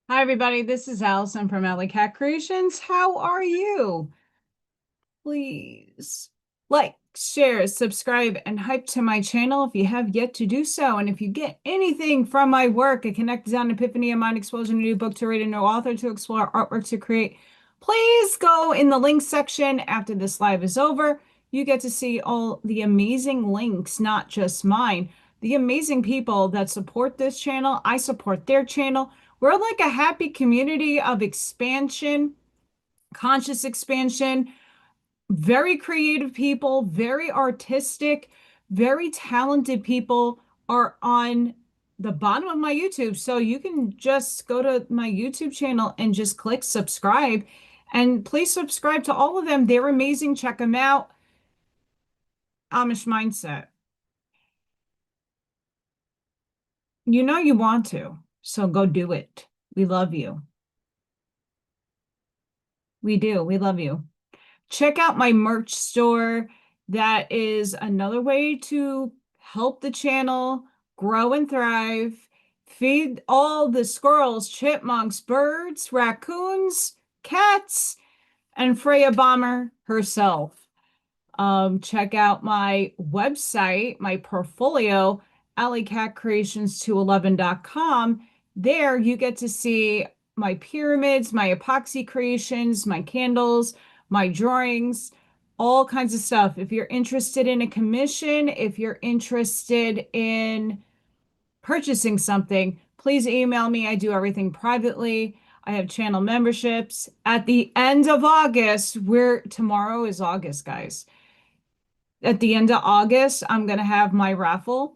Hi, everybody. This is Allison from AllyKat Creations. How are you? Please like, share, subscribe, and hype to my channel if you have yet to do so. And if you get anything from my work, a connect design epiphany, a mind explosion, a new book to read, a new author to explore, artwork to create, please go in the link section after this live is over. You get to see all the amazing links, not just mine, the amazing people that support this channel. I support their channel. We're like a happy community of expansion, conscious expansion, very creative people, very artistic, very talented people are on the bottom of my YouTube. So you can just go to my YouTube channel and just click subscribe. And please subscribe to all of them. They're amazing. Check them out. Amish Mindset. You know you want to, so go do it. We love you. We do. We love you. Check out my merch store. That is another way to help the channel grow and thrive. Feed all the squirrels, chipmunks, birds, raccoons, cats, and Freya Bomber herself. Check out my website, my portfolio, AllyKatCreations211.com. There you get to see my pyramids, my epoxy creations, my candles, my drawings, all kinds of stuff. If you're interested in a commission, if you're interested in purchasing something, please email me. I do everything privately. I have channel memberships. At the end of August, tomorrow is August, guys. At the end of August, I'm going to have my raffle.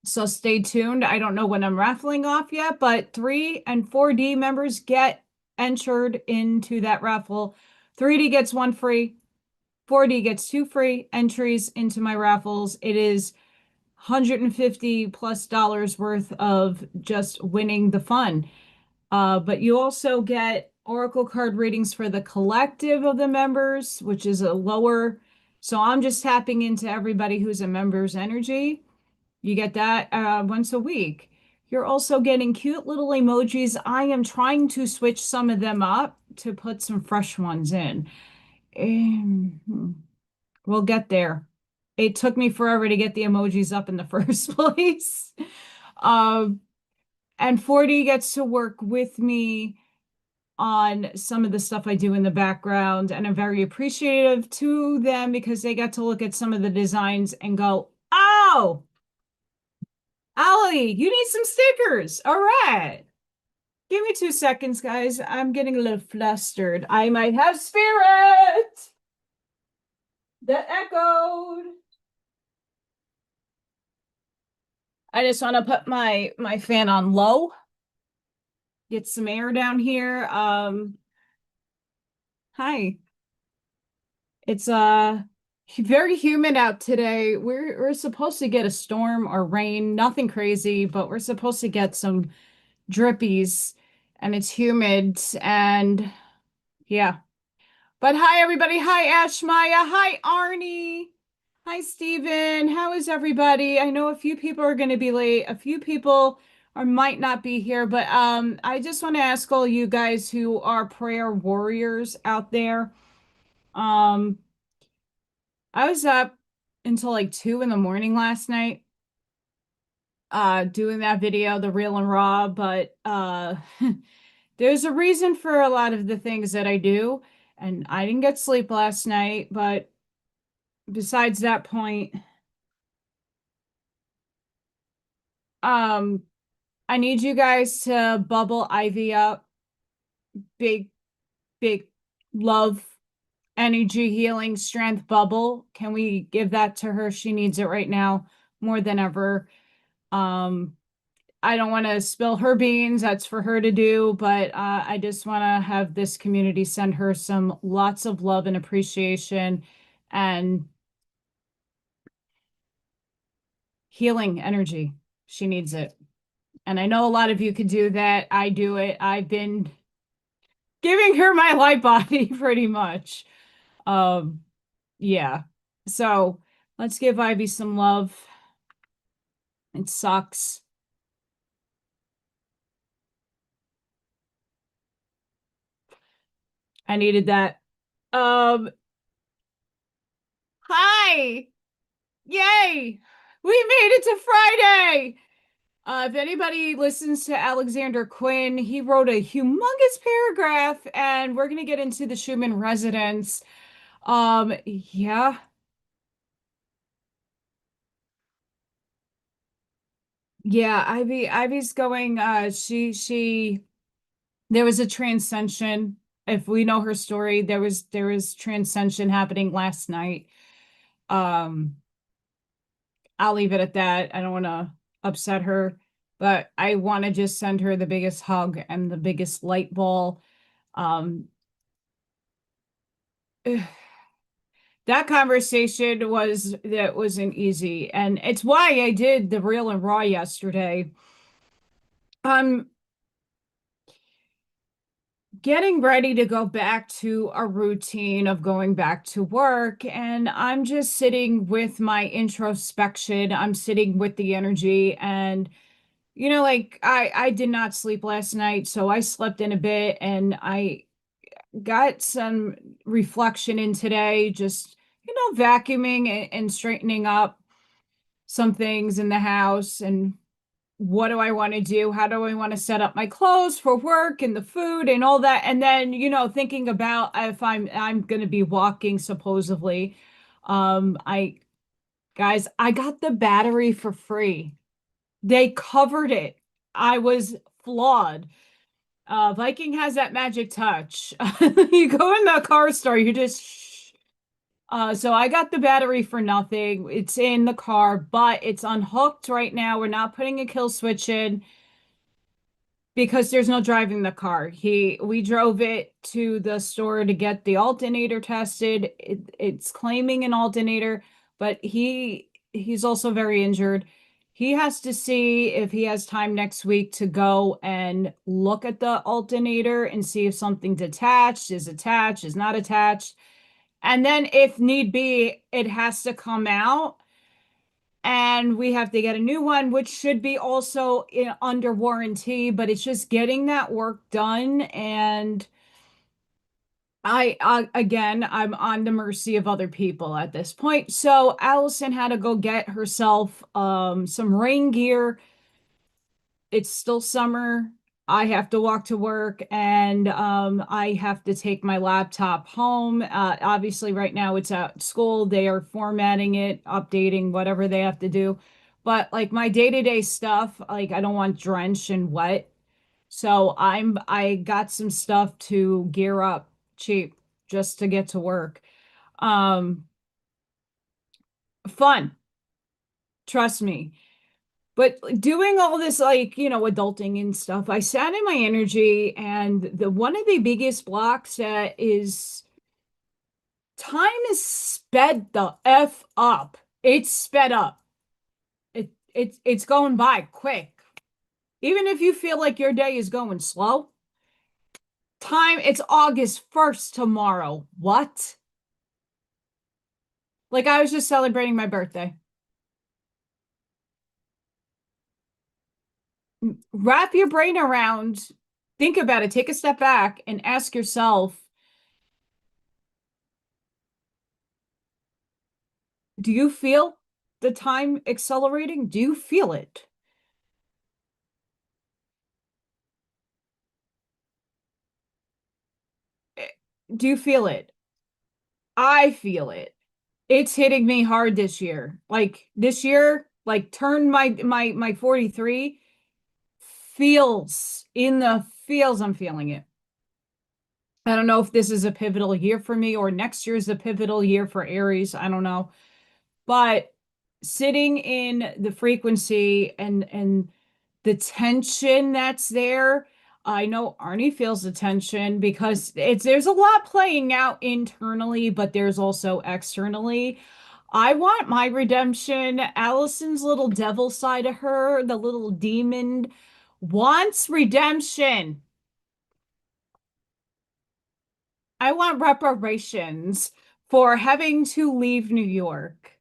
So stay tuned. I don't know when I'm raffling off yet, but 3 and 4D members get entered into that raffle. 3D gets 1 free. 4D gets 2 free entries into my raffles. It is $150+ worth of just winning the fun. But you also get Oracle card readings for the collective of the members, which is a lower. So I'm just tapping into everybody who's a member's energy. You get that once a week. You're also getting cute little emojis. I am trying to switch some of them up to put some fresh ones in. We'll get there. It took me forever to get the emojis up in the first place. Um, and 40 gets to work with me on some of the stuff I do in the background. And I'm very appreciative to them because they got to look at some of the designs and go, oh, Ally, you need some stickers. All right. Give me 2 seconds, guys. I'm getting a little flustered. I might have spirit that echoed. I just want to put my fan on low. Get some air down here. Hi. It's very humid out today. We're supposed to get a storm or rain, nothing crazy, but we're supposed to get some drippies and it's humid and yeah. But hi everybody. Hi Ash Maya. Hi Arnie. Hi Steven. How is everybody? I know a few people are going to be late. A few people or might not be here, but I just want to ask all you guys who are prayer warriors out there. I was up until like 2 in the morning last night, doing that video, the real and raw, but there's a reason for a lot of the things that I do, and I didn't get sleep last night, but besides that point, um, I need you guys to bubble Ivy up. Big, big love, energy, healing, strength bubble. Can we give that to her? She needs it right now more than ever. I don't want to spill her beans. That's for her to do. But I just want to have this community send her some lots of love and appreciation and healing energy. She needs it. And I know a lot of you could do that. I do it. I've been giving her my light body pretty much. Um, yeah. So let's give Ivy some love. It sucks. I needed that. Um, Hi! Yay! We made it to Friday! If anybody listens to Alexander Quinn, he wrote a humongous paragraph, and we're gonna get into the Schumann residence. Yeah, yeah. Ivy's going. There was a transcension. If we know her story, there was transcension happening last night. Um, I'll leave it at that. I don't want to upset her, but I want to just send her the biggest hug and the biggest light ball. Um, that conversation that wasn't easy, and it's why I did the real and raw yesterday. I'm getting ready to go back to a routine of going back to work, and I'm just sitting with my introspection. I'm sitting with the energy, and like I did not sleep last night, so I slept in a bit, and I got some reflection in today, just vacuuming and straightening up some things in the house, and what do I want to do? How do I want to set up my clothes for work and the food and all that? And then, thinking about if I'm going to be walking supposedly. I guys, I got the battery for free. They covered it. I was flawed. Viking has that magic touch. You go in the car store, you just shh. So I got the battery for nothing. It's in the car, but it's unhooked right now. We're not putting a kill switch in because there's no driving the car. We drove it to the store to get the alternator tested. It's claiming an alternator, but he's also very injured. He has to see if he has time next week to go and look at the alternator and see if something's attached, is not attached. And then if need be, it has to come out and we have to get a new one, which should be also under warranty, but it's just getting that work done. And again, I'm on the mercy of other people at this point. So Allison had to go get herself some rain gear. It's still summer. I have to walk to work, and I have to take my laptop home. Obviously, right now it's at school. They are formatting it, updating, whatever they have to do. But like my day-to-day stuff, like I don't want drenched and wet. So I got some stuff to gear up cheap just to get to work. Um, Fun, trust me. But doing all this, like, adulting and stuff, I sat in my energy, and the one of the biggest blocks that is time is sped the F up. It's sped up. It's going by quick. Even if you feel like your day is going slow, it's August 1st tomorrow. What? Like I was just celebrating my birthday. Wrap your brain around, think about it, take a step back and ask yourself, do you feel the time accelerating? Do you feel it? Do you feel it? I feel it. It's hitting me hard this year. Like this year, like turn my 43 feels in the feels I'm feeling it. I don't know if this is a pivotal year for me or next year is a pivotal year for Aries. I don't know. But sitting in the frequency and the tension that's there. I know Arnie feels the tension because there's a lot playing out internally, but there's also externally. I want my redemption. Allison's little devil side of her, the little demon, wants redemption. I want reparations for having to leave New York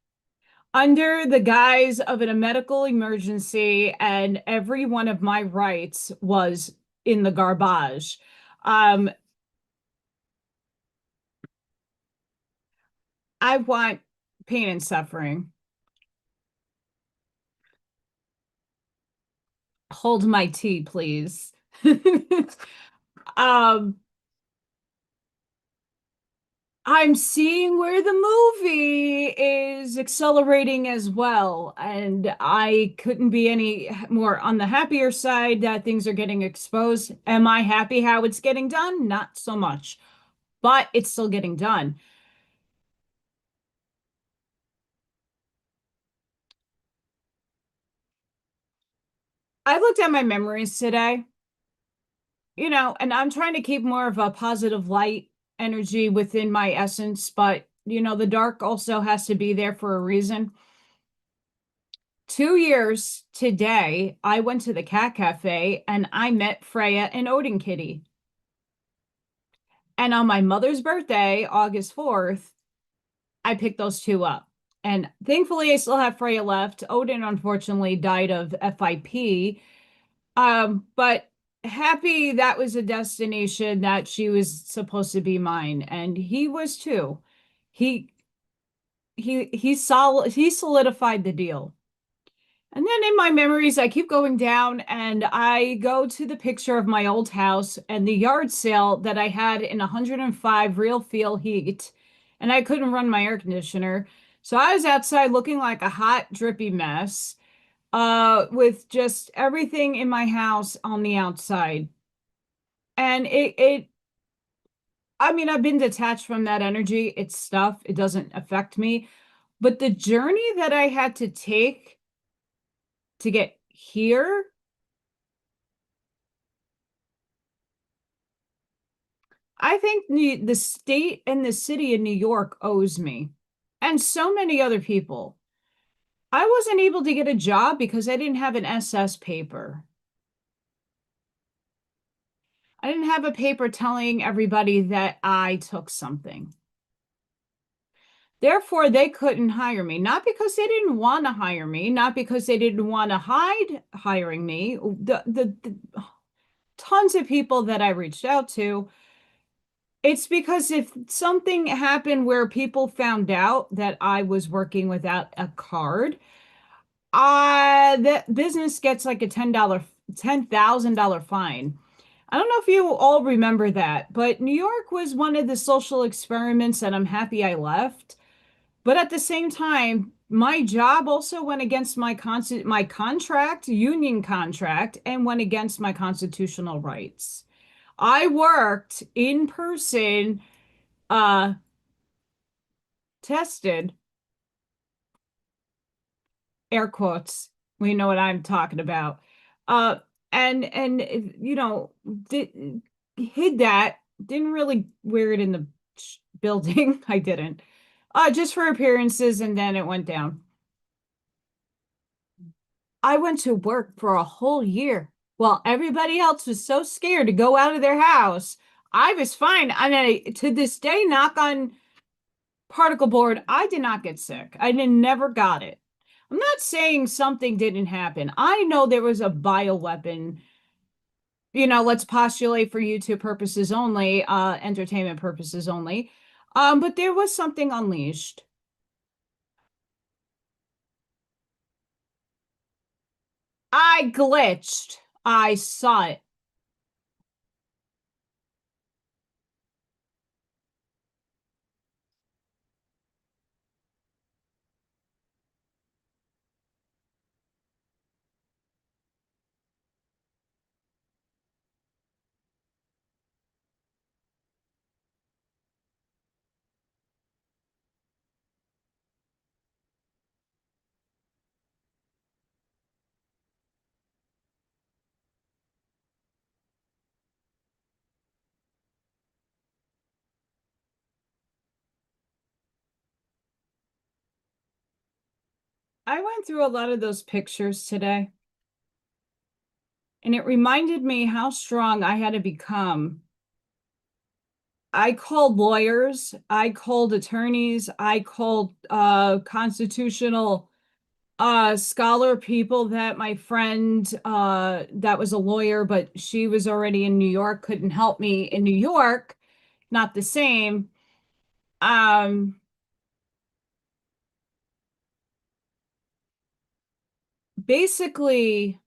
under the guise of a medical emergency, and every one of my rights was in the garbage. Um, I want pain and suffering. Hold my tea, please. Um, I'm seeing where the movie is accelerating as well, and I couldn't be any more on the happier side that things are getting exposed. Am I happy how it's getting done? Not so much, but it's still getting done. I looked at my memories today, and I'm trying to keep more of a positive light energy within my essence, but the dark also has to be there for a reason. 2 years today, I went to the cat cafe and I met Freya and Odin Kitty. And on my mother's birthday, August 4th, I picked those two up. And thankfully, I still have Freya left. Odin, unfortunately, died of FIP. But happy that was a destination that she was supposed to be mine. And he was too. He he solidified the deal. And then in my memories, I keep going down and I go to the picture of my old house and the yard sale that I had in 105 real feel heat. And I couldn't run my air conditioner. So I was outside looking like a hot, drippy mess, with just everything in my house on the outside. And I mean, I've been detached from that energy. It's stuff. It doesn't affect me. But the journey that I had to take to get here, I think the state and the city of New York owes me, and so many other people. I wasn't able to get a job because I didn't have an SS paper. I didn't have a paper telling everybody that I took something. Therefore, they couldn't hire me, not because they didn't want to hire me, not because they didn't want to hide hiring me. The tons of people that I reached out to, it's because if something happened where people found out that I was working without a card, that business gets like a $10,000 fine. I don't know if you all remember that, but New York was one of the social experiments that I'm happy I left. But at the same time, my job also went against my contract, union contract, and went against my constitutional rights. I worked in person, uh, tested, air quotes. We know what I'm talking about. Uh, and did, hid that. Didn't really wear it in the building. I didn't. Just for appearances, and then it went down. I went to work for a whole year while everybody else was so scared to go out of their house. I was fine. I mean, to this day, knock on particle board, I did not get sick. I never got it. I'm not saying something didn't happen. I know there was a bioweapon, let's postulate for YouTube purposes only, entertainment purposes only. But there was something unleashed. I glitched. I saw it. I went through a lot of those pictures today, and it reminded me how strong I had to become. I called lawyers, I called attorneys, I called constitutional scholar people that my friend that was a lawyer, but she was already in New York, couldn't help me in New York, not the same. Um, basically,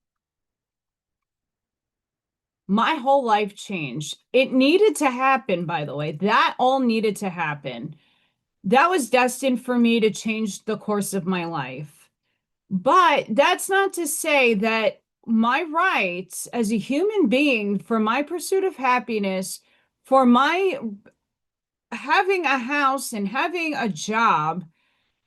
my whole life changed. It needed to happen, by the way. That all needed to happen. That was destined for me to change the course of my life. But that's not to say that my rights as a human being, for my pursuit of happiness, for my having a house and having a job,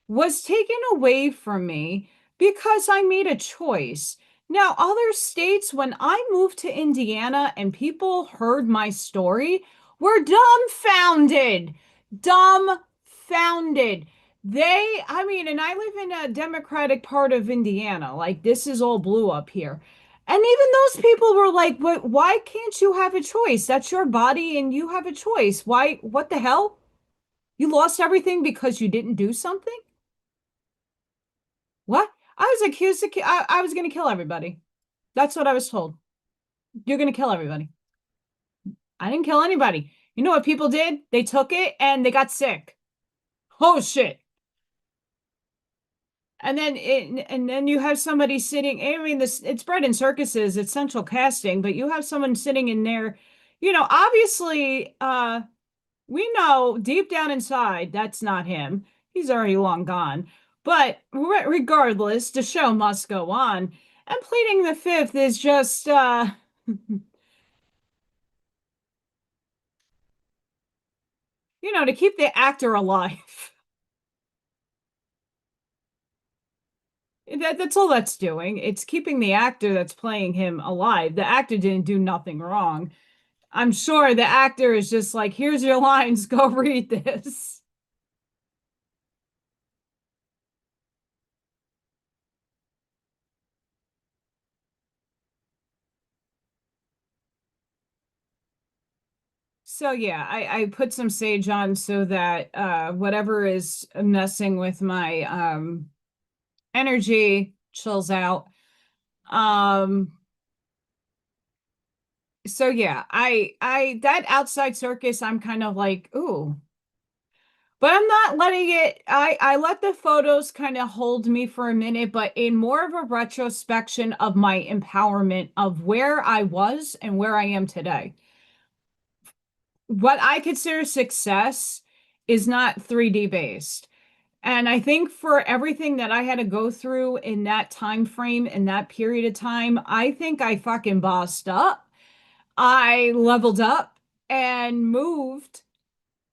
was taken away from me because I made a choice. Now, other states, when I moved to Indiana and people heard my story, were dumbfounded. Dumbfounded. I mean, and I live in a Democratic part of Indiana. Like, this is all blue up here. And even those people were like, "But why can't you have a choice? That's your body and you have a choice. Why, what the hell? You lost everything because you didn't do something?" What? I was accused of, I was going to kill everybody. That's what I was told. You're going to kill everybody. I didn't kill anybody. You know what people did? They took it and they got sick. Oh shit. And then you have somebody sitting, I mean, it's bred in circuses, it's central casting, but you have someone sitting in there, obviously, we know deep down inside that's not him. He's already long gone. But regardless, the show must go on. And pleading the fifth is just to keep the actor alive. That's all that's doing. It's keeping the actor that's playing him alive. The actor didn't do nothing wrong. I'm sure the actor is just like, here's your lines, go read this. So yeah, I put some sage on so that whatever is messing with my energy chills out. Um so yeah, I that outside circus, I'm kind of like, ooh. But I'm not letting it, I let the photos kind of hold me for a minute, but in more of a retrospection of my empowerment of where I was and where I am today. What I consider success is not 3D based. And I think for everything that I had to go through in that time frame, in that period of time, I think I fucking bossed up. I leveled up and moved.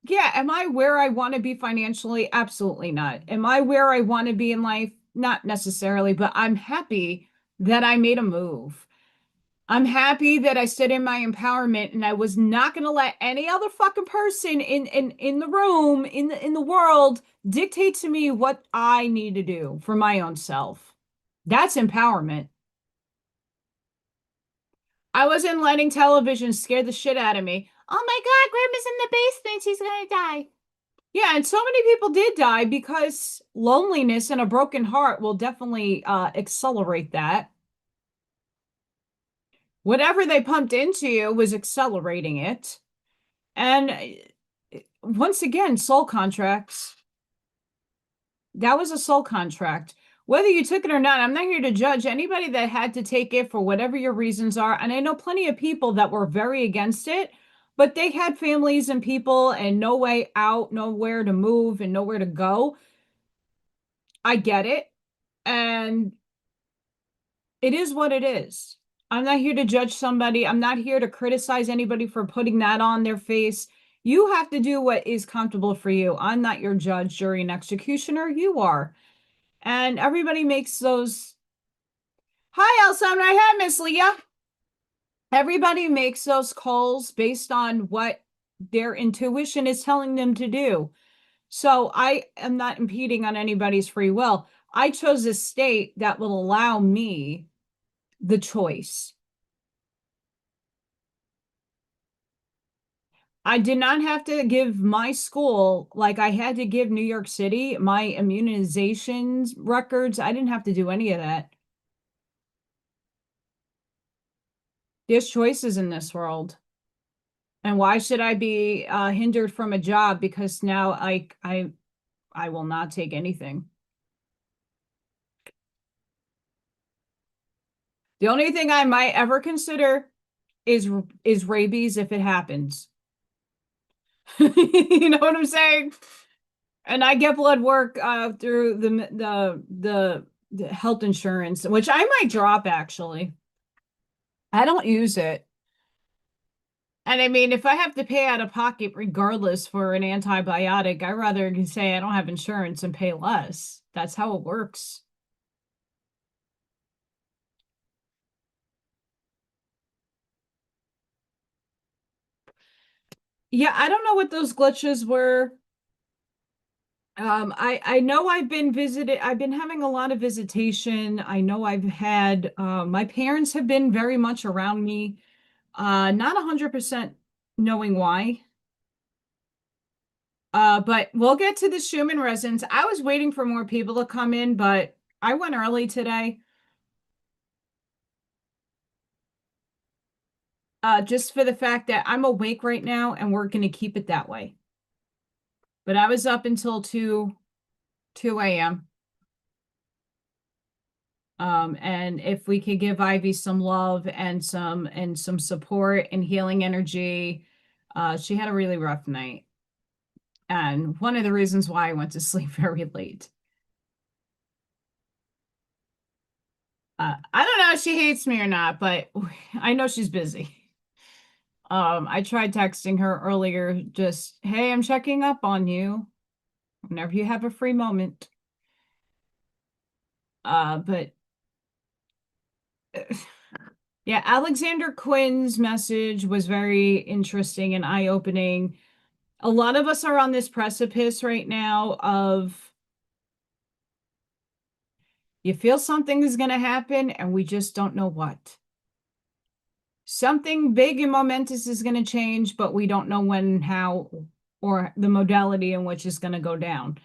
Yeah, am I where I want to be financially? Absolutely not. Am I where I want to be in life? Not necessarily, but I'm happy that I made a move. I'm happy that I stood in my empowerment and I was not going to let any other fucking person in the room, in the world dictate to me what I need to do for my own self. That's empowerment. I wasn't letting television scare the shit out of me. Oh my God, Grandma's in the basement. She's gonna die. Yeah, and so many people did die because loneliness and a broken heart will definitely accelerate that. Whatever they pumped into you was accelerating it. And once again, soul contracts. That was a soul contract. Whether you took it or not, I'm not here to judge anybody that had to take it for whatever your reasons are. And I know plenty of people that were very against it, but they had families and people and no way out, nowhere to move and nowhere to go. I get it. And it is what it is. I'm not here to judge somebody. I'm not here to criticize anybody for putting that on their face. You have to do what is comfortable for you. I'm not your judge, jury, and executioner. You are. And everybody makes those. Hi, Elsa. Hi, Miss Leah. Everybody makes those calls based on what their intuition is telling them to do. So I am not impeding on anybody's free will. I chose a state that will allow me the choice. I did not have to give my school, like I had to give New York City, my immunizations records. I didn't have to do any of that. There's choices in this world. And why should I be hindered from a job because now I will not take anything. The only thing I might ever consider is rabies if it happens. You know what I'm saying? And I get blood work through the health insurance, which I might drop actually. I don't use it. And I mean, if I have to pay out of pocket regardless for an antibiotic, I'd rather say I don't have insurance and pay less. That's how it works. Yeah, I don't know what those glitches were. I know I've been having a lot of visitation. I know I've had my parents have been very much around me. Not 100% knowing why. But we'll get to the Schumann resonance. I was waiting for more people to come in, but I went early today. Just for the fact that I'm awake right now and we're going to keep it that way. But I was up until 2 a.m. And if we could give Ivy some love and some support and healing energy, she had a really rough night. And one of the reasons why I went to sleep very late. I don't know if she hates me or not, but I know she's busy. I tried texting her earlier, just, hey, I'm checking up on you whenever you have a free moment. But yeah, Alexander Quinn's message was very interesting and eye-opening. A lot of us are on this precipice right now of you feel something is going to happen and we just don't know what. Something big and momentous is going to change, but we don't know when, how, or the modality in which it's going to go down.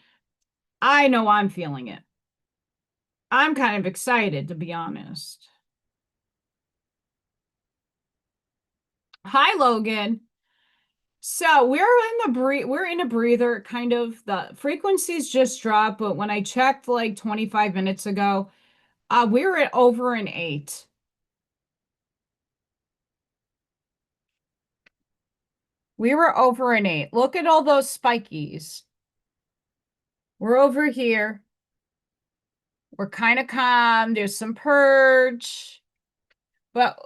I know I'm feeling it. I'm kind of excited, to be honest. Hi, Logan. So we're in a breather, kind of. The frequencies just dropped, but when I checked like 25 minutes ago, we were at over an 8. We were over an 8. Look at all those spikies. We're over here. We're kind of calm. There's some purge. But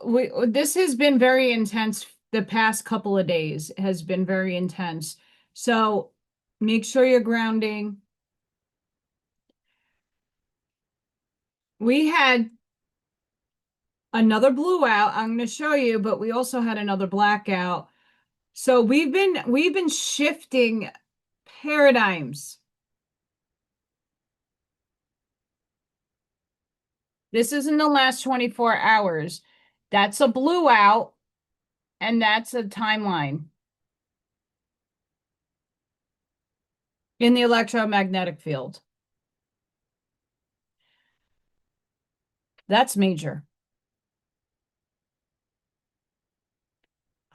this has been very intense. The past couple of days has been very intense. So make sure you're grounding. We had another blue out. I'm going to show you, but we also had another blackout. So we've been shifting paradigms. This is in the last 24 hours. That's a blue out, and that's a timeline in the electromagnetic field. That's major.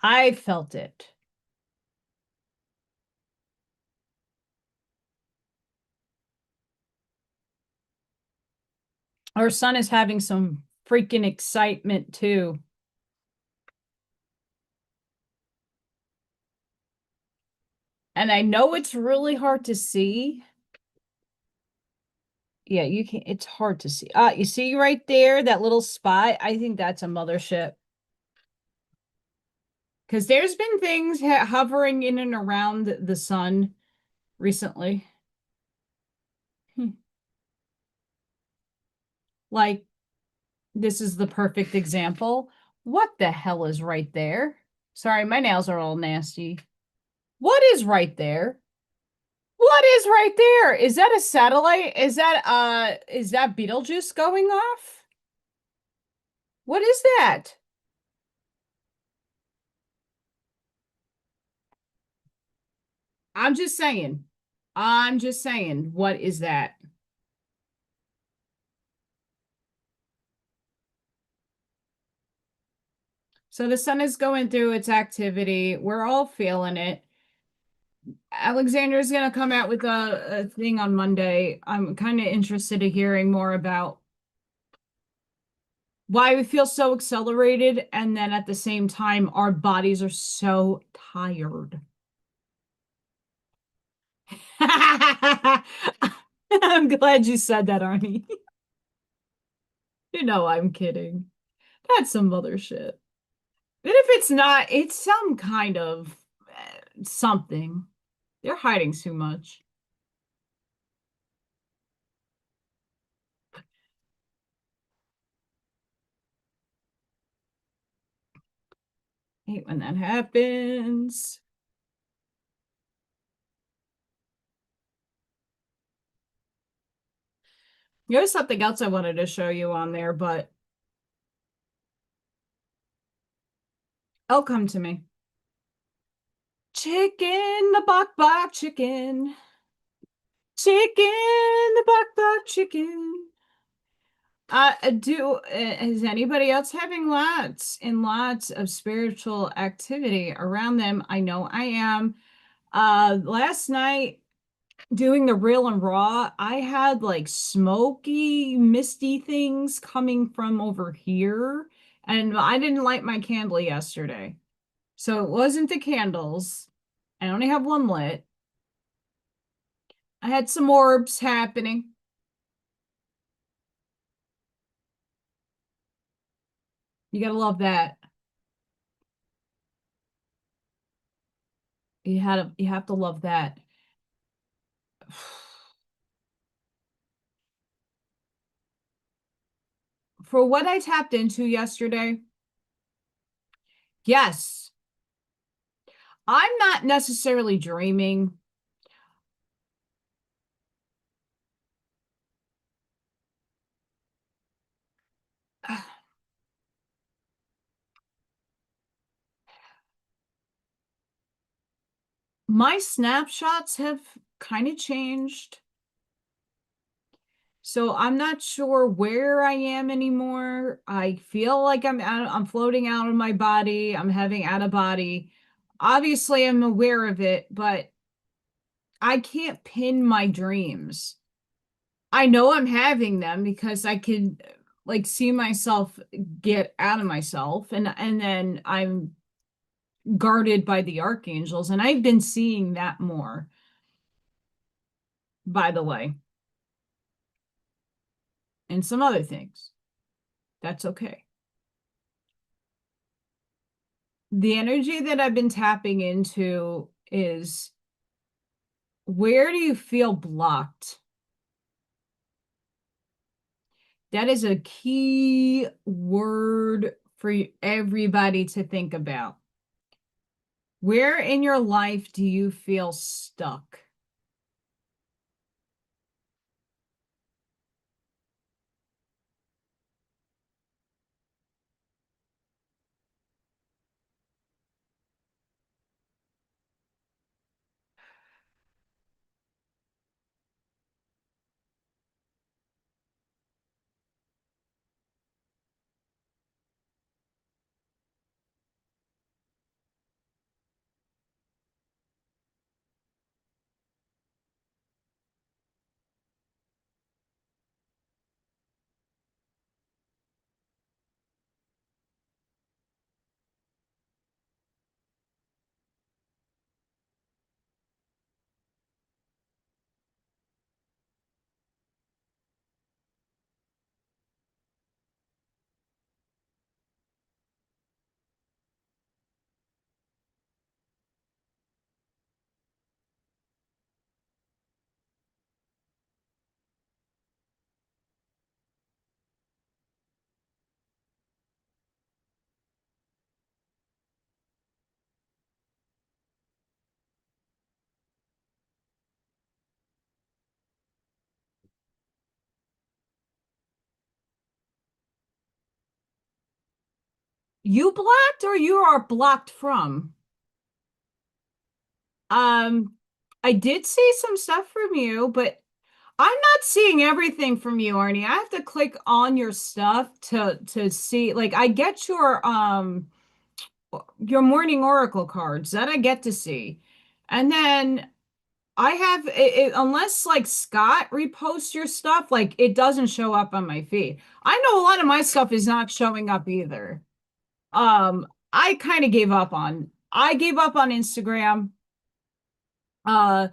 I felt it. Our son is having some freaking excitement too. And I know it's really hard to see. Yeah, you can, it's hard to see. You see right there, that little spot? I think that's a mothership. Because there's been things hovering in and around the sun recently. Like, this is the perfect example. What the hell is right there? Sorry, my nails are all nasty. What is right there? What is right there? Is that a satellite? Is that Betelgeuse going off? What is that? I'm just saying. I'm just saying. What is that? So the sun is going through its activity. We're all feeling it. Alexander's going to come out with a thing on Monday. I'm kind of interested in hearing more about why we feel so accelerated, and then at the same time, our bodies are so tired. I'm glad you said that, Arnie. You know I'm kidding. That's some other shit. And if it's not, it's some kind of something. They're hiding too much. Hate when that happens. There's something else I wanted to show you on there, but it'll come to me. Chicken, the bok chicken. Chicken, the bok chicken. Is anybody else having lots and lots of spiritual activity around them? I know I am. Last night doing the real and raw, I had like smoky, misty things coming from over here, and I didn't light my candle yesterday. So it wasn't the candles. I only have one lit. I had some orbs happening. You gotta love that. You have to love that. For what I tapped into yesterday, yes, I'm not necessarily dreaming. My snapshots have kind of changed. So I'm not sure where I am anymore. I feel like I'm floating out of my body. I'm having out of body. Obviously, I'm aware of it, but I can't pin my dreams. I know I'm having them because I can like see myself get out of myself, and then I'm guarded by the archangels, and I've been seeing that more, by the way, and some other things. That's okay. The energy that I've been tapping into is, where do you feel blocked? That is a key word for everybody to think about. Where in your life do you feel stuck? You blocked or you are blocked from? Um, I did see some stuff from you, but I'm not seeing everything from you, Arnie. I have to click on your stuff to see. Like, I get your morning oracle cards that I get to see. And then I have unless like Scott reposts your stuff, like it doesn't show up on my feed. I know a lot of my stuff is not showing up either. I kind of gave up on I gave up on Instagram. Uh,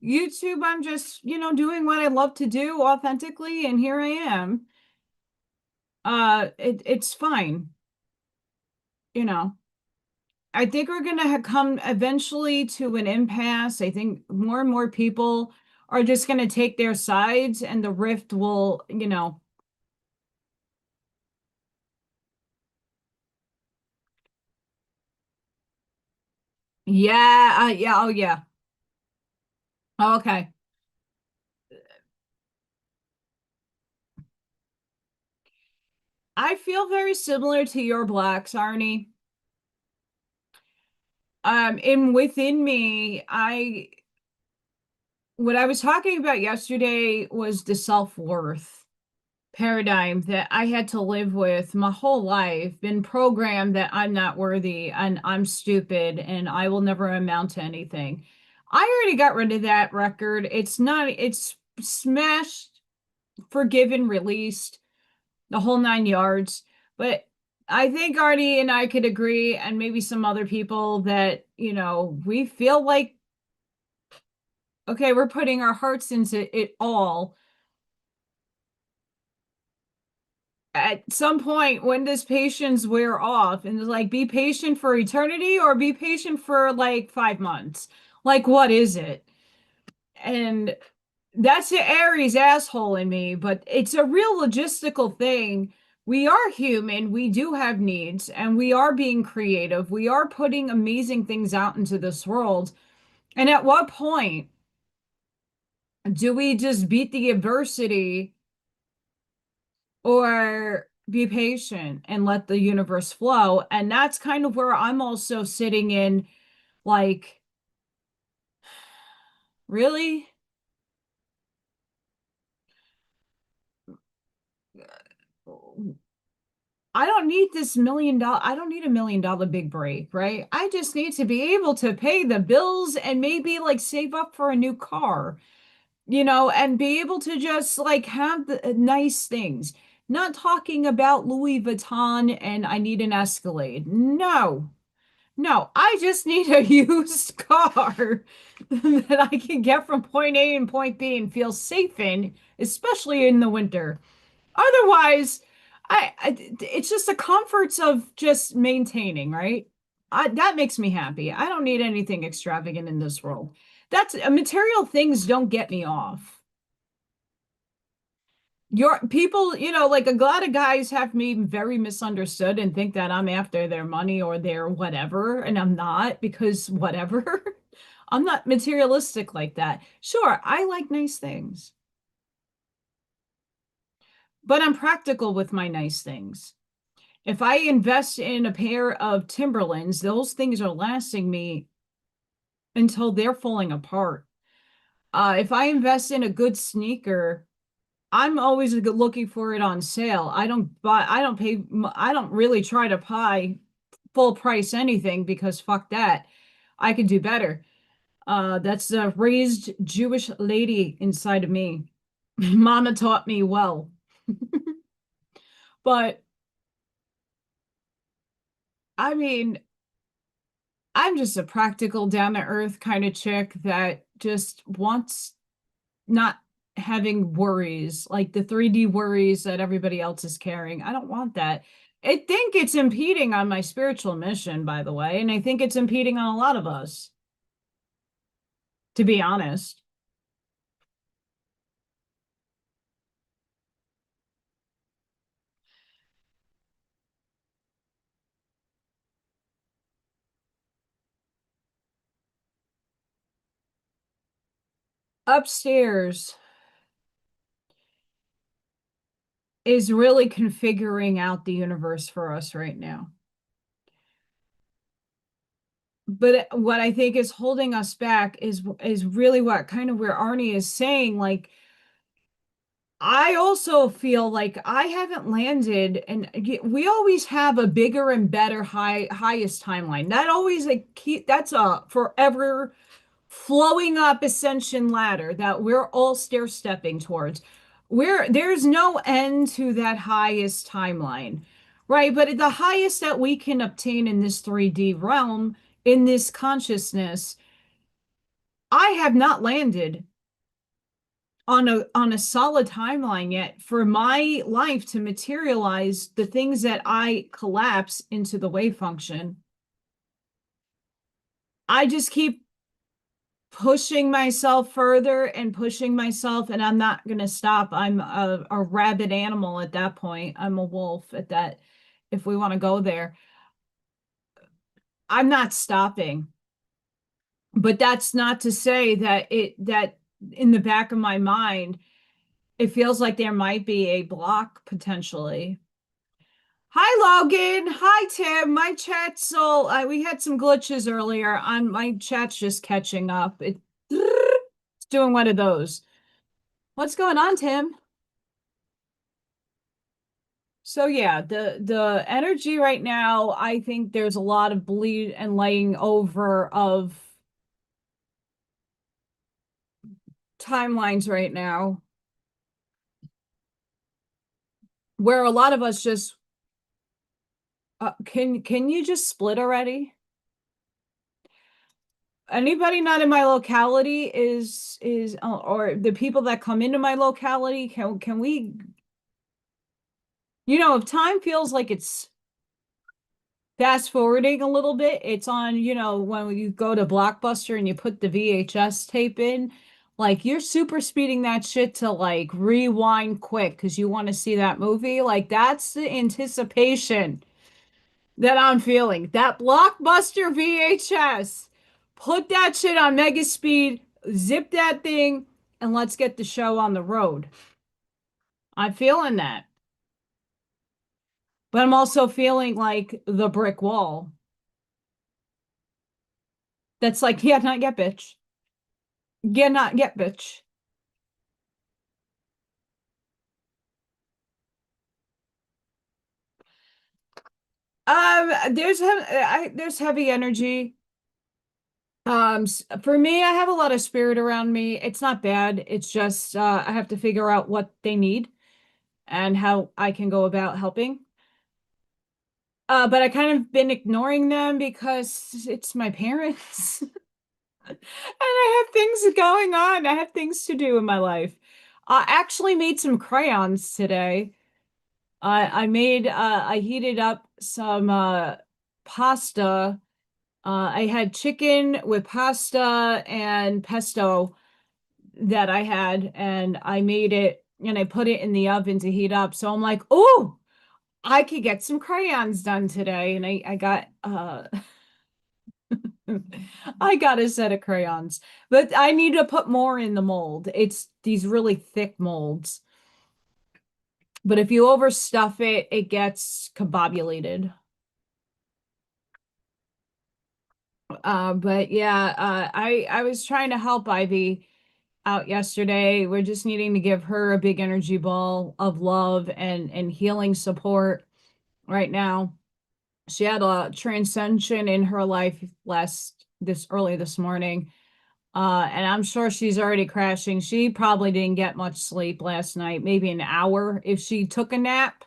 YouTube, I'm just, doing what I love to do authentically, and here I am. It's fine, you know. I think we're gonna come eventually to an impasse. I think more and more people are just gonna take their sides, and the rift will, yeah, yeah, oh yeah. Oh, okay. I feel very similar to your blacks, Arnie. And within me, what I was talking about yesterday was the self-worth paradigm that I had to live with my whole life, been programmed that I'm not worthy and I'm stupid and I will never amount to anything. I already got rid of that record. It's smashed, forgiven, released, the whole nine yards. But I think Artie and I could agree, and maybe some other people, that, we feel like, okay, we're putting our hearts into it all. At some point, when does patience wear off? And it's like, be patient for eternity or be patient for like 5 months? Like, what is it? And that's the Aries asshole in me, but it's a real logistical thing. We are human, we do have needs, and we are being creative. We are putting amazing things out into this world. And at what point do we just beat the adversity or be patient and let the universe flow? And that's kind of where I'm also sitting in, like, really? I don't need I don't need $1 million big break, right? I just need to be able to pay the bills and maybe like save up for a new car, and be able to just like have the nice things. Not talking about Louis Vuitton and I need an Escalade. No, no, I just need a used car that I can get from point A and point B and feel safe in, especially in the winter. Otherwise, it's just the comforts of just maintaining, right? That makes me happy. I don't need anything extravagant in this world. That's material things don't get me off. Your people, like a lot of guys have me very misunderstood and think that I'm after their money or their whatever, and I'm not, because whatever. I'm not materialistic like that. Sure, I like nice things, but I'm practical with my nice things. If I invest in a pair of Timberlands, those things are lasting me until they're falling apart. If I invest in a good sneaker, I'm always looking for it on sale. I don't really try to buy full price anything, because fuck that. I could do better. That's a raised Jewish lady inside of me. Mama taught me well. But I mean, I'm just a practical, down to earth kind of chick that just wants not having worries, like the 3D worries that everybody else is carrying. I don't want that. I think it's impeding on my spiritual mission, by the way, and I think it's impeding on a lot of us, to be honest. Upstairs is really configuring out the universe for us right now. But what I think is holding us back is really what kind of where Arnie is saying, like, I also feel like I haven't landed, and we always have a bigger and better highest timeline. That always, like, that's a forever flowing up ascension ladder that we're all stair stepping towards. There's no end to that highest timeline, right? But the highest that we can obtain in this 3D realm, in this consciousness, I have not landed on a solid timeline yet for my life to materialize the things that I collapse into the wave function. I just keep pushing myself further and pushing myself, and I'm not going to stop. I'm a rabid animal at that point. I'm a wolf at that, if we want to go there. I'm not stopping. But that's not to say that in the back of my mind, it feels like there might be a block potentially. Hi, Logan. Hi, Tim. My chat's so we had some glitches earlier on. My chat's just catching up. It's doing one of those. What's going on, Tim? So yeah, the energy right now, I think there's a lot of bleed and laying over of timelines right now where a lot of us just can you just split already? Anybody not in my locality is or the people that come into my locality, can we, if time feels like it's fast forwarding a little bit, it's on, when you go to Blockbuster and you put the VHS tape in, like you're super speeding that shit to like rewind quick because you want to see that movie. Like that's the anticipation that I'm feeling. That Blockbuster VHS. Put that shit on mega speed, zip that thing, and let's get the show on the road. I'm feeling that. But I'm also feeling like the brick wall. That's like, yeah, not yet, bitch. Yeah, not yet, bitch. There's heavy energy. For me, I have a lot of spirit around me. It's not bad. It's just I have to figure out what they need and how I can go about helping. But I kind of been ignoring them because it's my parents. And I have things going on. I have things to do in my life. I actually made some crayons today. I heated up some pasta. I had chicken with pasta and pesto that I had, and I made it and I put it in the oven to heat up. So I'm like, oh, I could get some crayons done today. And I got I got a set of crayons, but I need to put more in the mold. It's these really thick molds. But if you overstuff it, it gets combobulated. But yeah, I was trying to help Ivy out yesterday. We're just needing to give her a big energy ball of love and healing support right now. She had a transcension in her life this early this morning. And I'm sure she's already crashing. She probably didn't get much sleep last night, maybe an hour if she took a nap.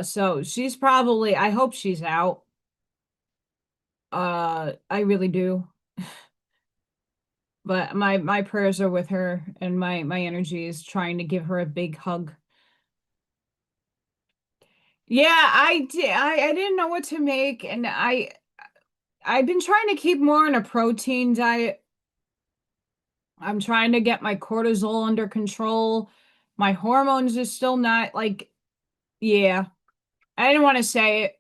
So she's probably, I hope she's out. I really do. But my prayers are with her and my energy is trying to give her a big hug. Yeah, I didn't know what to make, and I've been trying to keep more on a protein diet. I'm trying to get my cortisol under control. My hormones are still not like, yeah. I didn't want to say it.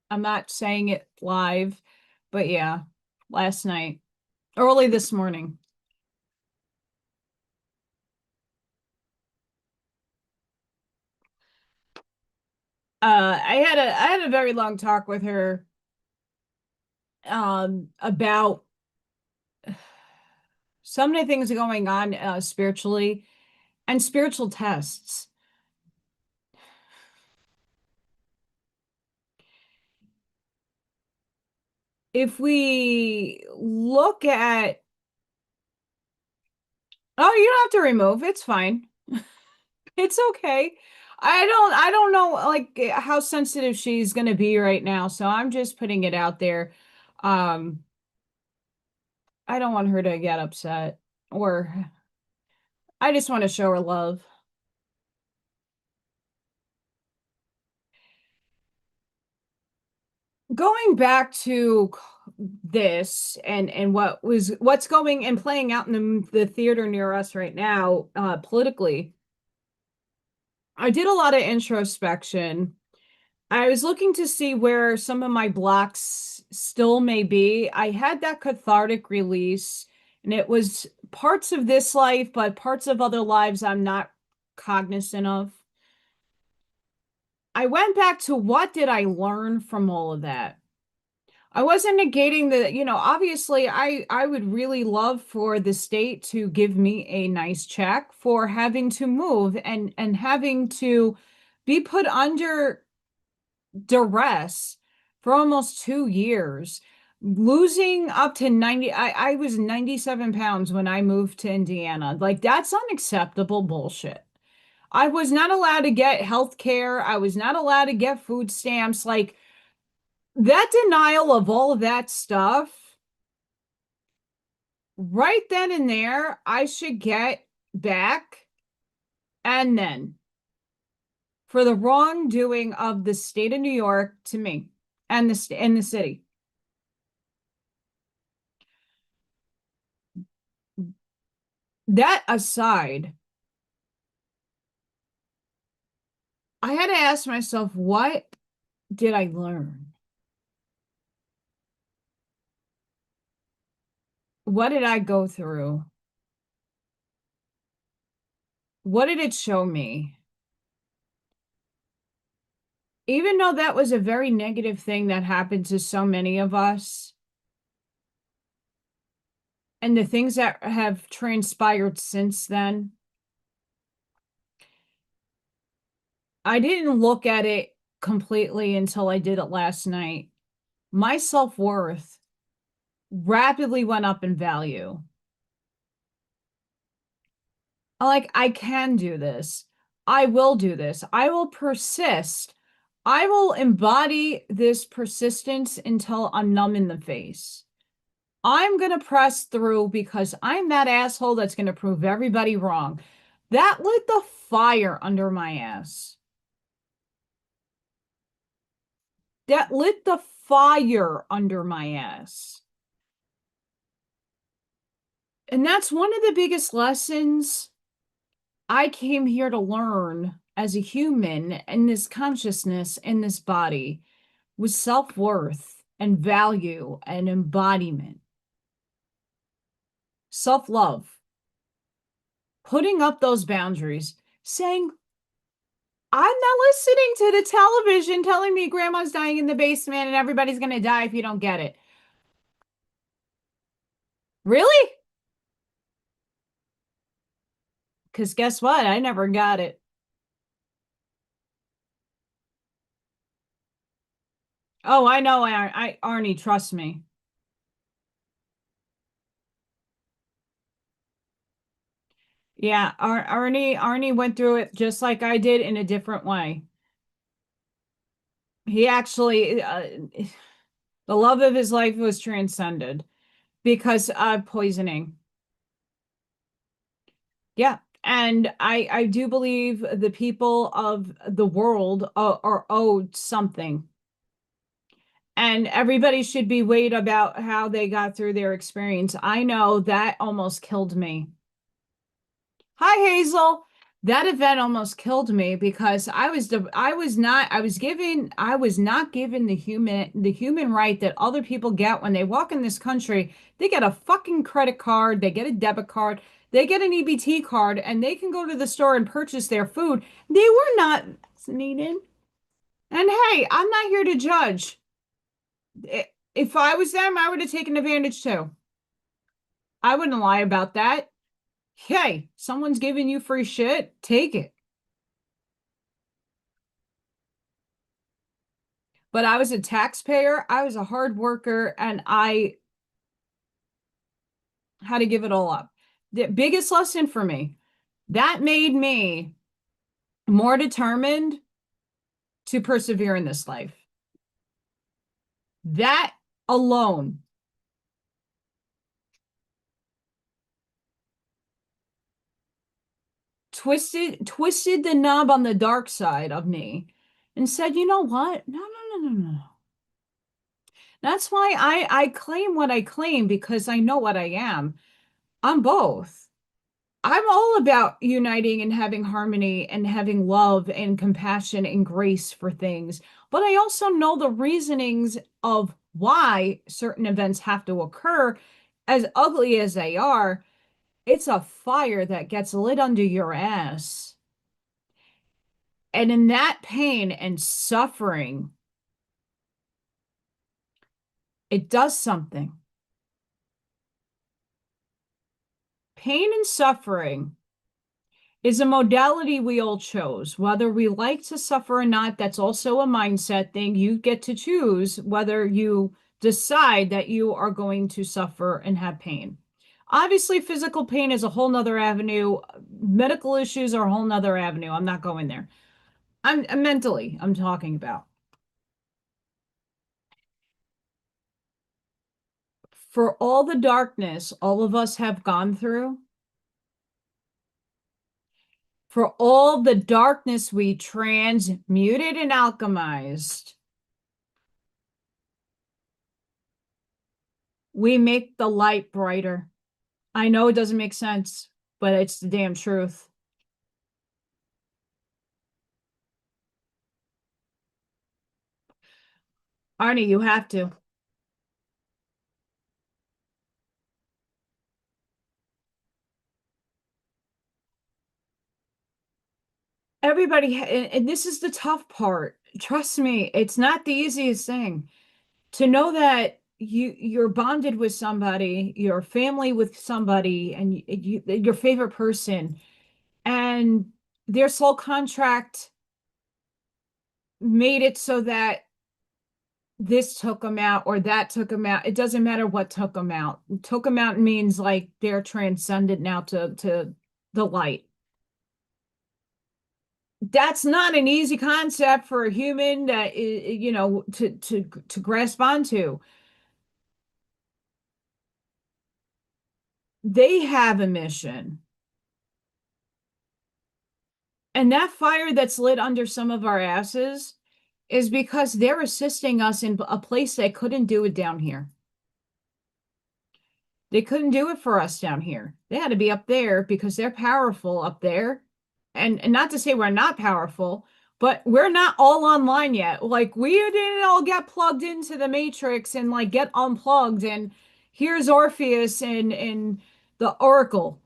I'm not saying it live, but yeah, last night, early this morning. I had a very long talk with her about so many things going on spiritually and spiritual tests. if we look at, oh, you don't have to remove. It's fine. It's okay. I don't know like how sensitive she's going to be right now, so I'm just putting it out there. Um, I don't want her to get upset, or I just want to show her love. Going back to this and what's going and playing out in the theater near us right now, politically, I did a lot of introspection. I was looking to see where some of my blocks still may be. I had that cathartic release, and it was parts of this life, but parts of other lives I'm not cognizant of. I went back to what did I learn from all of that? I wasn't negating obviously I would really love for the state to give me a nice check for having to move and having to be put under duress for almost 2 years, losing up to 90. I was 97 pounds when I moved to Indiana. Like, that's unacceptable bullshit. I was not allowed to get health care. I was not allowed to get food stamps. Like, that denial of all of that stuff, right then and there, I should get back. And then for the wrongdoing of the state of New York to me and the city. That aside, I had to ask myself, what did I learn? What did I go through? What did it show me? Even though that was a very negative thing that happened to so many of us, and the things that have transpired since then, I didn't look at it completely until I did it last night. My self-worth rapidly went up in value. Like, I can do this. I will do this. I will persist. I will embody this persistence until I'm numb in the face. I'm going to press through because I'm that asshole that's going to prove everybody wrong. That lit the fire under my ass. That lit the fire under my ass. And that's one of the biggest lessons I came here to learn as a human in this consciousness, in this body, was self-worth and value and embodiment. Self-love. Putting up those boundaries, saying, I'm not listening to the television telling me grandma's dying in the basement and everybody's going to die if you don't get it. Really? Because guess what? I never got it. Oh, I know, Arnie, trust me. Yeah, Arnie went through it just like I did in a different way. He actually, the love of his life was transcended because of poisoning. Yeah. And I do believe the people of the world are owed something. And everybody should be weighed about how they got through their experience. I know that almost killed me. Hi, Hazel. That event almost killed me because I was not given the human right that other people get when they walk in this country. They get a fucking credit card, they get a debit card, they get an EBT card, and they can go to the store and purchase their food. They were not vaccinated. And hey, I'm not here to judge. If I was them, I would have taken advantage too. I wouldn't lie about that. Hey, someone's giving you free shit, take it. but I was a taxpayer, I was a hard worker, and I had to give it all up. The biggest lesson for me, that made me more determined to persevere in this life. That alone twisted the knob on the dark side of me and said, you know what? No, no, no, no, no. That's why I claim what I claim, because I know what I am. I'm both. I'm all about uniting and having harmony and having love and compassion and grace for things. But I also know the reasonings of why certain events have to occur, as ugly as they are. It's a fire that gets lit under your ass. And in that pain and suffering, it does something. Pain and suffering is a modality we all chose. Whether we like to suffer or not, that's also a mindset thing. You get to choose whether you decide that you are going to suffer and have pain. Obviously, physical pain is a whole nother avenue. Medical issues are a whole nother avenue. I'm not going there. I'm mentally, I'm talking about. For all the darkness all of us have gone through, for all the darkness we transmuted and alchemized, we make the light brighter. I know it doesn't make sense, but it's the damn truth. Arnie, you have to. Everybody, and this is the tough part. Trust me, it's not the easiest thing to know that you're bonded with somebody, your family with somebody, and your favorite person, and their soul contract made it so that this took them out or that took them out. It doesn't matter what took them out. Took them out means like they're transcended now to the light. That's not an easy concept for a human that to grasp onto. They have a mission. And that fire that's lit under some of our asses is because they're assisting us in a place they couldn't do it down here. They couldn't do it for us down here. They had to be up there because they're powerful up there. And not to say we're not powerful, but we're not all online yet. Like, we didn't all get plugged into the matrix and like get unplugged and here's Orpheus and the Oracle.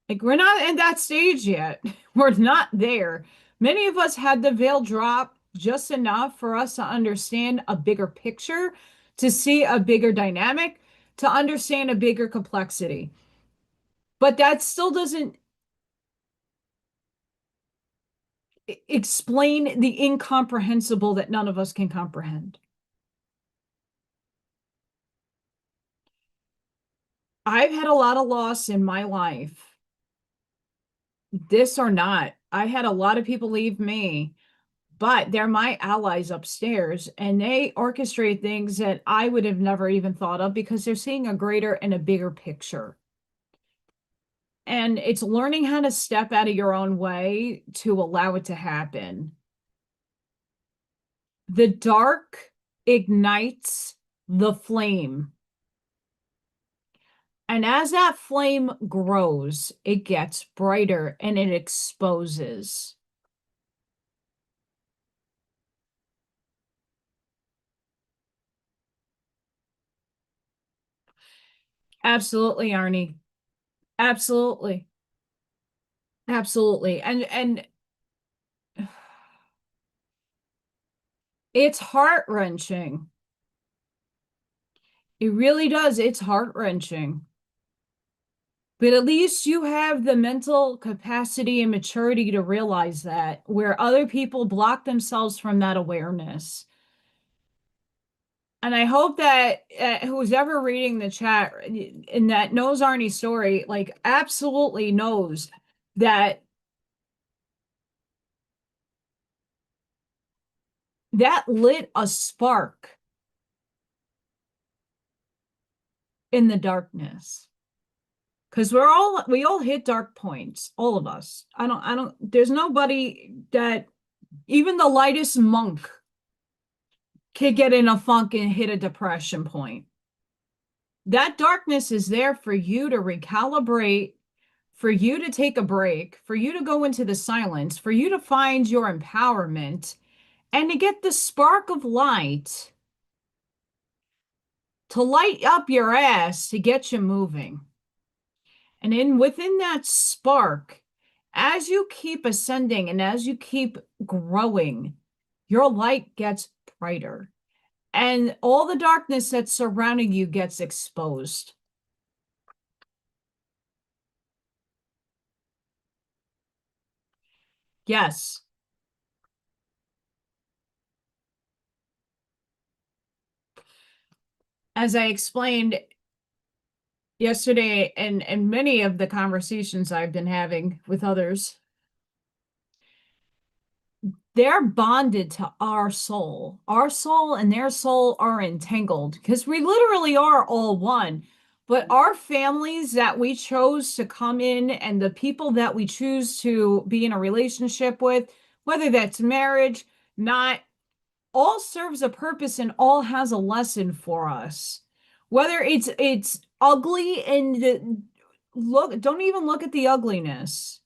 Like, we're not in that stage yet. We're not there. Many of us had the veil drop just enough for us to understand a bigger picture, to see a bigger dynamic, to understand a bigger complexity. But that still doesn't explain the incomprehensible that none of us can comprehend. I've had a lot of loss in my life. This or not, I had a lot of people leave me, but they're my allies upstairs, and they orchestrate things that I would have never even thought of because they're seeing a greater and a bigger picture. And it's learning how to step out of your own way to allow it to happen. The dark ignites the flame. And as that flame grows, it gets brighter and it exposes. Absolutely, Arnie. Absolutely. Absolutely. And it's heart-wrenching. It really does. It's heart-wrenching. But at least you have the mental capacity and maturity to realize that, where other people block themselves from that awareness. And I hope that who's ever reading the chat and that knows Arnie's story, like absolutely knows that that lit a spark in the darkness. Because we all hit dark points, all of us. There's nobody that even the lightest monk can get in a funk and hit a depression point. That darkness is there for you to recalibrate, for you to take a break, for you to go into the silence, for you to find your empowerment, and to get the spark of light to light up your ass to get you moving. And within that spark, as you keep ascending and as you keep growing, your light gets brighter and all the darkness that's surrounding you gets exposed. Yes. As I explained yesterday and many of the conversations I've been having with others, they're bonded to our soul. Our soul and their soul are entangled because we literally are all one. But our families that we chose to come in and the people that we choose to be in a relationship with, whether that's marriage, not, all serves a purpose and all has a lesson for us. Whether it's ugly and look, don't even look at the ugliness.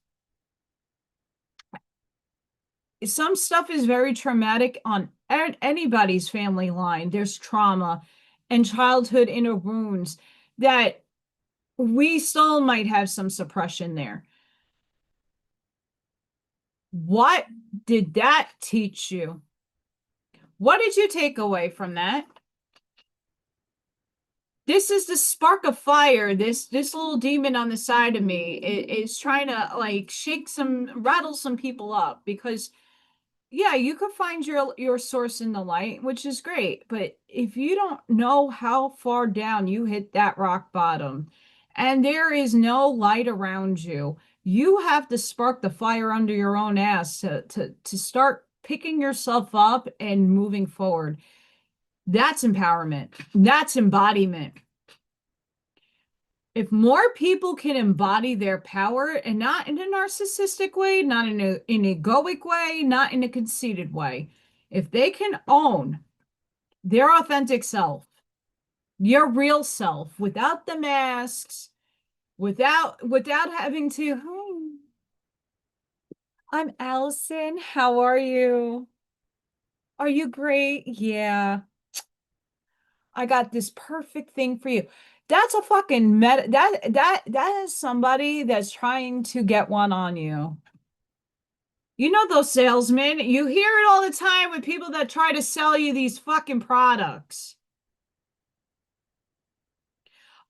Some stuff is very traumatic on anybody's family line. There's trauma and childhood inner wounds that we still might have some suppression there. What did that teach you? What did you take away from that? This is the spark of fire. This little demon on the side of me is trying to like rattle some people up because yeah, you could find your source in the light, which is great. But if you don't know how far down you hit that rock bottom and there is no light around you, you have to spark the fire under your own ass to start picking yourself up and moving forward. That's empowerment. That's embodiment. If more people can embody their power and not in a narcissistic way, not in an egoic way, not in a conceited way, if they can own their authentic self, your real self, without the masks, without having to, I'm Allison. How are you? Are you great? Yeah. I got this perfect thing for you. That's a fucking that is somebody that's trying to get one on you. You know those salesmen, you hear it all the time with people that try to sell you these fucking products.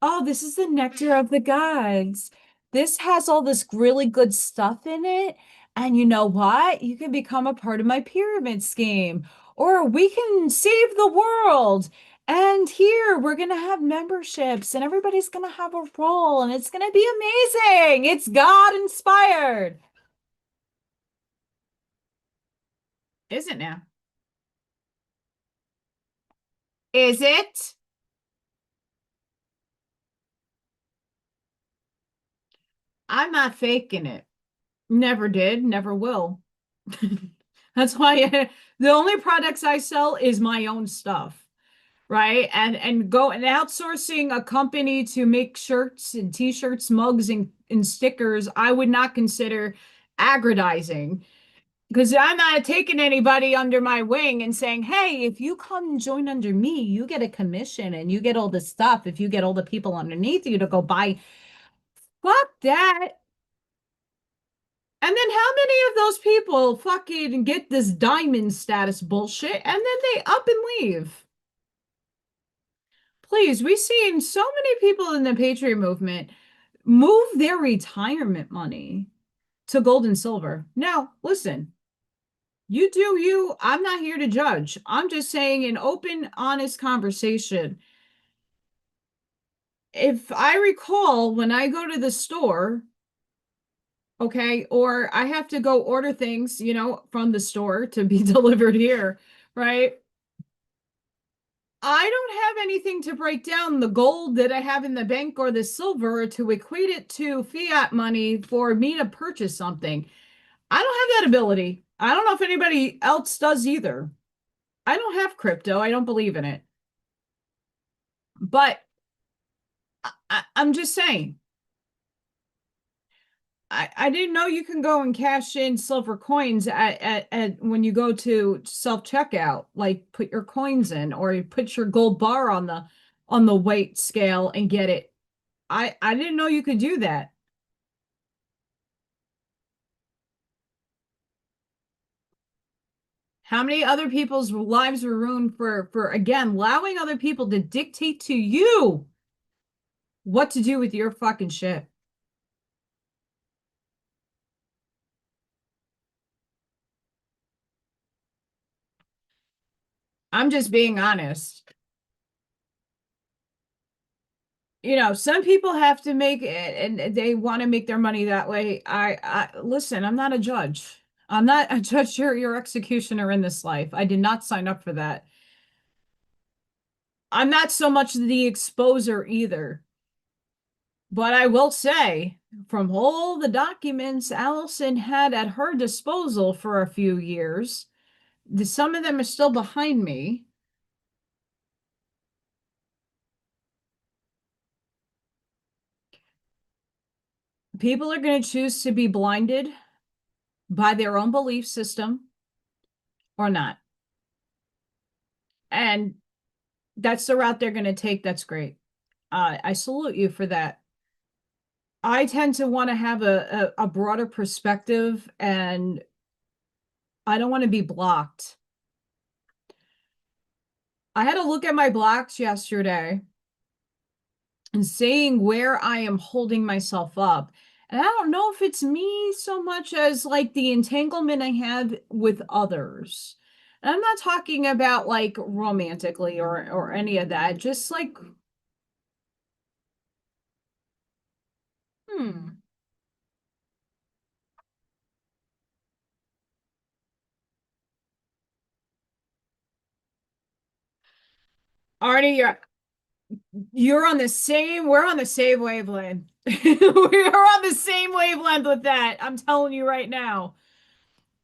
Oh, this is the nectar of the gods. This has all this really good stuff in it. And you know what? You can become a part of my pyramid scheme, or we can save the world. And here we're going to have memberships, and everybody's going to have a role, and it's going to be amazing. It's God inspired. Is it now? Is it? I'm not faking it. Never did, never will. That's why the only products I sell is my own stuff, right? And go and outsourcing a company to make shirts and t-shirts, mugs and stickers, I would not consider aggrandizing because I'm not taking anybody under my wing and saying, hey, if you come and join under me, you get a commission and you get all the stuff if you get all the people underneath you to go buy. Fuck that. And then how many of those people fucking get this diamond status bullshit and then they up and leave? Please, we've seen so many people in the Patriot movement move their retirement money to gold and silver. Now, listen, You do you. I'm not here to judge. I'm just saying an open, honest conversation. If I recall, when I go to the store, okay, or I have to go order things, from the store to be delivered here, right? I don't have anything to break down the gold that I have in the bank or the silver to equate it to fiat money for me to purchase something. I don't have that ability. I don't know if anybody else does either. I don't have crypto. I don't believe in it. But I'm just saying, I didn't know you can go and cash in silver coins at when you go to self-checkout, like put your coins in or you put your gold bar on the weight scale and get it. I didn't know you could do that. How many other people's lives were ruined for again allowing other people to dictate to you what to do with your fucking shit? I'm just being honest. Some people have to make it and they want to make their money that way. I listen, I'm not a judge. I'm not a judge, your executioner in this life. I did not sign up for that. I'm not so much the exposer either. But I will say, from all the documents Allison had at her disposal for a few years, some of them are still behind me. People are going to choose to be blinded by their own belief system or not. And that's the route they're going to take. That's great. I salute you for that. I tend to want to have a broader perspective and I don't want to be blocked. I had to look at my blocks yesterday and seeing where I am holding myself up. And I don't know if it's me so much as like the entanglement I have with others. And I'm not talking about like romantically or any of that. Just like, hmm. Arnie, you're on the same, we're on the same wavelength. We're on the same wavelength with that. I'm telling you right now.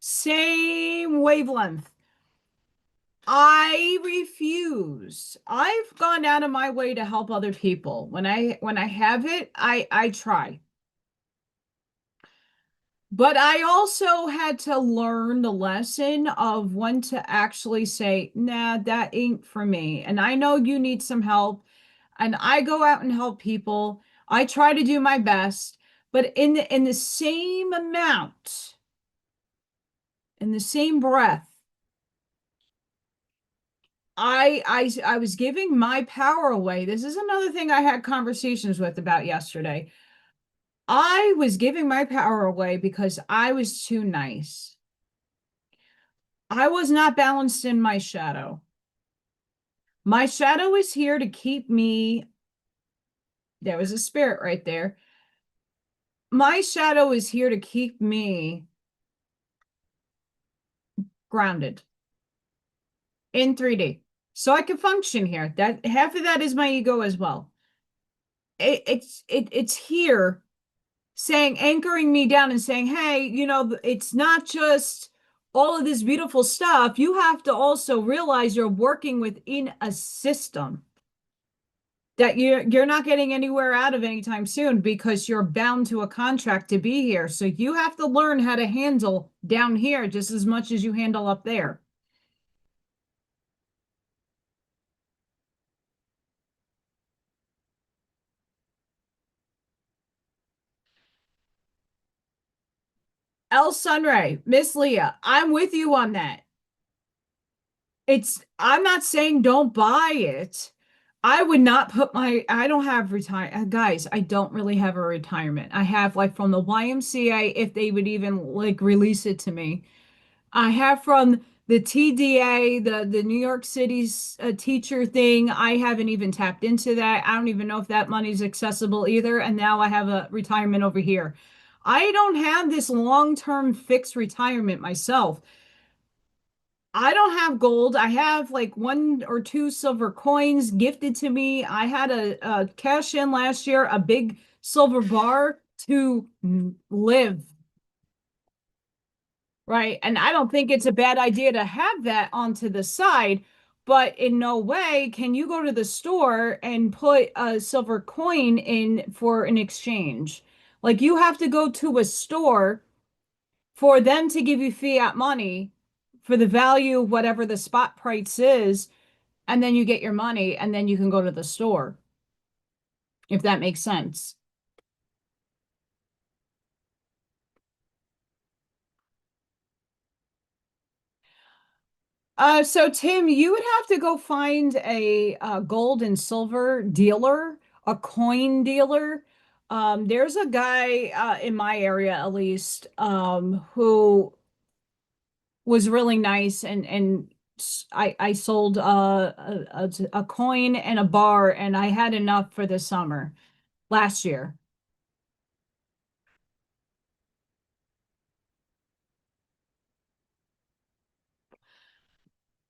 Same wavelength. I refuse. I've gone out of my way to help other people. When I have it, I try. But I also had to learn the lesson of when to actually say, nah, that ain't for me. And I know you need some help. And I go out and help people. I try to do my best, but in the same amount, in the same breath, I was giving my power away. This is another thing I had conversations with about yesterday. I was giving my power away because I was too nice. I was not balanced in my shadow. My shadow is here to keep me. There was a spirit right there. My shadow is here to keep me grounded in 3D. So I can function here. That half of that is my ego as well. It's here saying, anchoring me down and saying, hey, it's not just all of this beautiful stuff. You have to also realize you're working within a system that you're not getting anywhere out of anytime soon because you're bound to a contract to be here. So you have to learn how to handle down here just as much as you handle up there. El Sunray, Miss Leah, I'm with you on that. I'm not saying don't buy it. I would not put I don't have guys, I don't really have a retirement. I have like from the YMCA, if they would even like release it to me. I have from the TDA, the New York City's teacher thing. I haven't even tapped into that. I don't even know if that money's accessible either. And now I have a retirement over here. I don't have this long-term fixed retirement myself. I don't have gold. I have like one or two silver coins gifted to me. I had a cash in last year, a big silver bar to live. Right. And I don't think it's a bad idea to have that onto the side, but in no way can you go to the store and put a silver coin in for an exchange. Like you have to go to a store for them to give you fiat money for the value of whatever the spot price is, and then you get your money and then you can go to the store, if that makes sense. So Tim, you would have to go find a, gold and silver dealer, a coin dealer. There's a guy in my area, at least, who was really nice, and I sold a coin and a bar, and I had enough for the summer last year.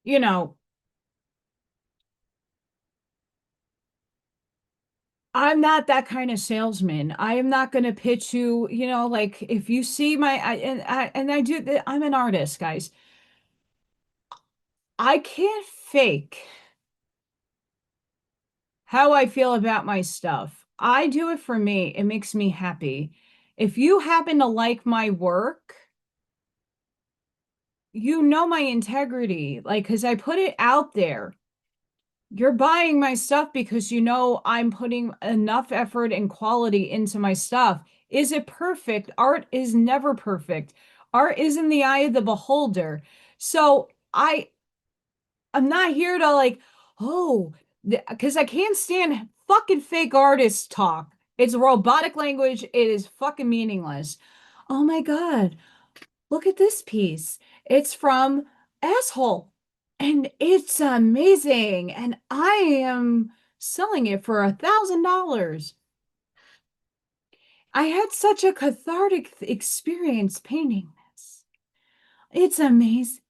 You know, I'm not that kind of salesman. I am not going to pitch you, like if you see and I do, I'm an artist, guys. I can't fake how I feel about my stuff. I do it for me. It makes me happy. If you happen to like my work, you know my integrity, like, because I put it out there. You're buying my stuff because you know I'm putting enough effort and quality into my stuff. Is it perfect? Art is never perfect. Art is in the eye of the beholder. So I'm not here to like, oh, because I can't stand fucking fake artist talk. It's robotic language. It is fucking meaningless. Oh my God, look at this piece. It's from Asshole. And it's amazing. And I am selling it for $1,000. I had such a cathartic experience painting this. It's amazing.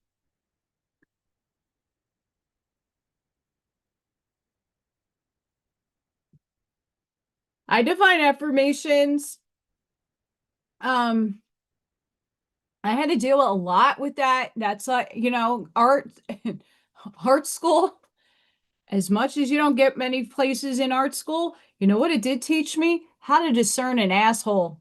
I define affirmations. Um, I had to deal a lot with that. That's like, art art school. As much as you don't get many places in art school, you know what it did teach me? How to discern an asshole.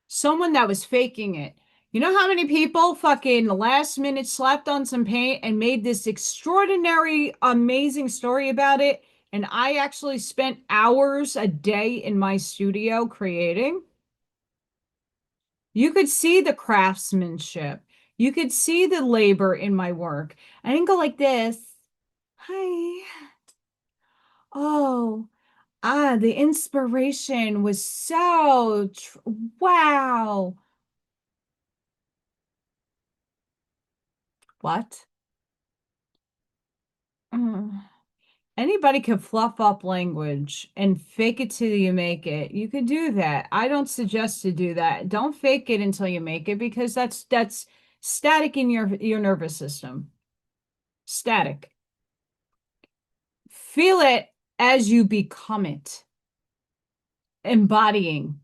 Someone that was faking it. You know how many people fucking last minute slapped on some paint and made this extraordinary, amazing story about it? And I actually spent hours a day in my studio creating. You could see the craftsmanship. You could see the labor in my work. I didn't go like this. Hi. Oh, the inspiration was so wow. What? Mm. Anybody can fluff up language and fake it till you make it. You could do that. I don't suggest to do that. Don't fake it until you make it because that's static in your nervous system. Static. Feel it as you become it, embodying,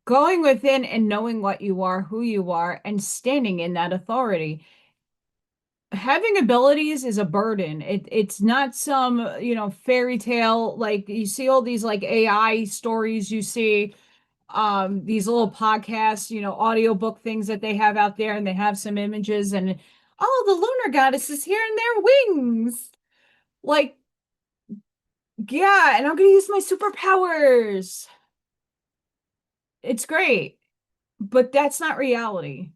going within and knowing what you are, who you are, and standing in that authority. Having abilities is a burden. It's not some, fairy tale, like you see all these like AI stories, you see these little podcasts, audiobook things that they have out there, and they have some images, and oh, the lunar goddess is here in their wings. Like, yeah, and I'm gonna use my superpowers. It's great, but that's not reality.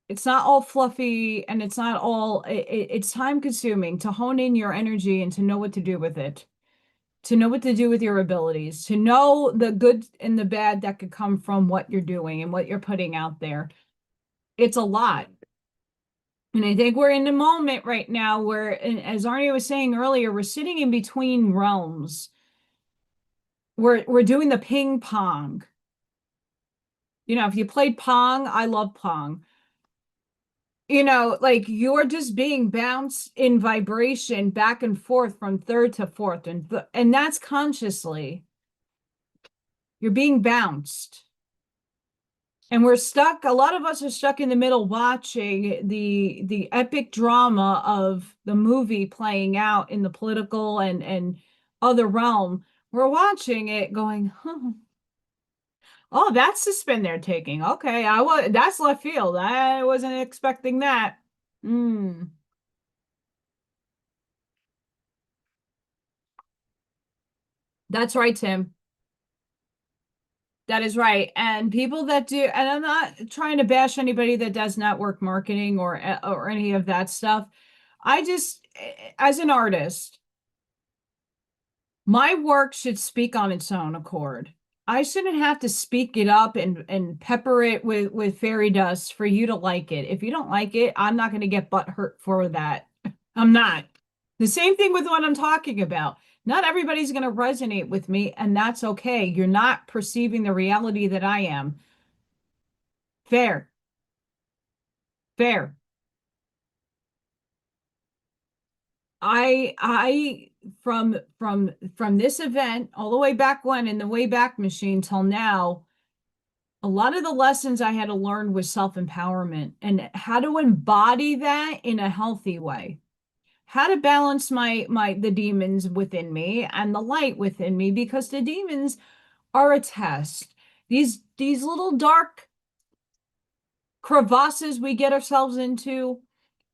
It's not all fluffy, and it's not all it's time consuming to hone in your energy and to know what to do with it. to know what to do with your abilities, to know the good and the bad that could come from what you're doing and what you're putting out there. It's a lot. And I think we're in the moment right now where, and as Arnie was saying earlier, we're sitting in between realms. We're doing the ping pong. You know, if you played Pong, I love Pong. You know, like you're just being bounced in vibration back and forth from third to fourth, and that's consciously. You're being bounced. And we're stuck, a lot of us are stuck in the middle watching the epic drama of the movie playing out in the political and other realm. We're watching it going, oh, that's the spin they're taking. Okay, that's left field. I wasn't expecting that. Mm, that's right, Tim. That is right. And people that do, and I'm not trying to bash anybody that does network marketing or any of that stuff. I just, as an artist, my work should speak on its own accord. I shouldn't have to speak it up and pepper it with fairy dust for you to like it. If you don't like it, I'm not going to get butt hurt for that. I'm not. The same thing with what I'm talking about. Not everybody's going to resonate with me, and that's okay. You're not perceiving the reality that I am. Fair, fair. I from this event all the way back when in the Wayback Machine till now, a lot of the lessons I had to learn was self-empowerment and how to embody that in a healthy way. How to balance my the demons within me and the light within me because the demons are a test. These little dark crevasses we get ourselves into,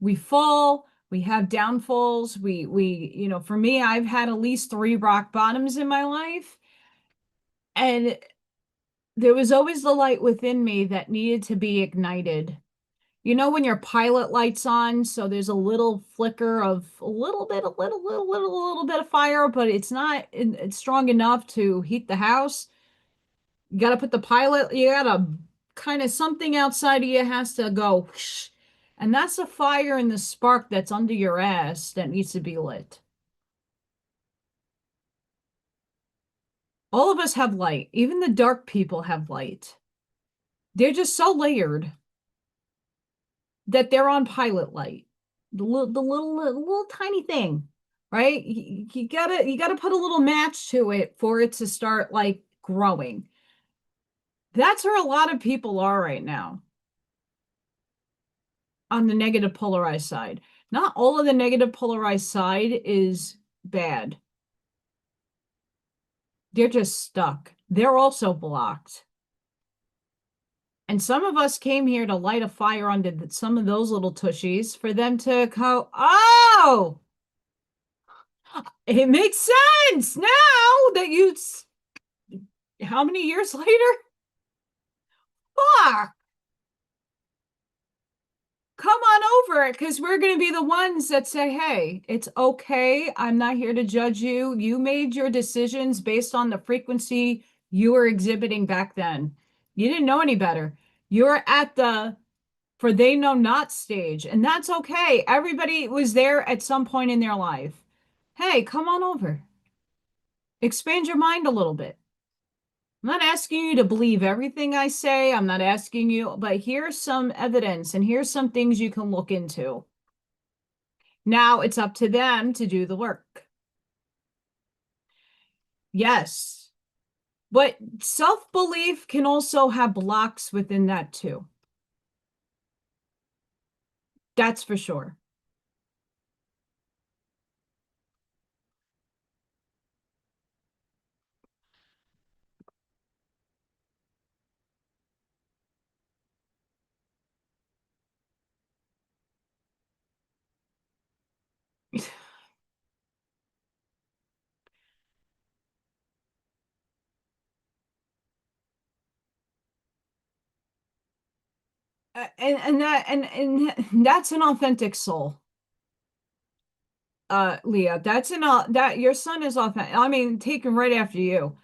we fall, we have downfalls, you know, for me, I've had at least three rock bottoms in my life, and there was always the light within me that needed to be ignited. You know, when your pilot light's on, so there's a little flicker of a little bit of fire, but it's strong enough to heat the house. You got to put the pilot, you got to kind of something outside of you has to go whoosh, and that's the fire and the spark that's under your ass that needs to be lit. All of us have light. Even the dark people have light. They're just so layered that they're on pilot light. The little tiny thing, right? You gotta put a little match to it for it to start like growing. That's where a lot of people are right now on the negative polarized side. Not all of the negative polarized side is bad. They're just stuck. They're also blocked. And some of us came here to light a fire under some of those little tushies for them to go, oh, it makes sense now that how many years later? Fuck. Come on over it because we're going to be the ones that say, hey, it's okay. I'm not here to judge you. You made your decisions based on the frequency you were exhibiting back then. You didn't know any better. You're at the for they know not stage, and that's okay. Everybody was there at some point in their life. Hey, come on over. Expand your mind a little bit. I'm not asking you to believe everything I say. I'm not asking you, but here's some evidence and here's some things you can look into. Now it's up to them to do the work. Yes, but self-belief can also have blocks within that too. That's for sure. And that's an authentic soul. Leah. That's an that your son is authentic. I mean, taken right after you.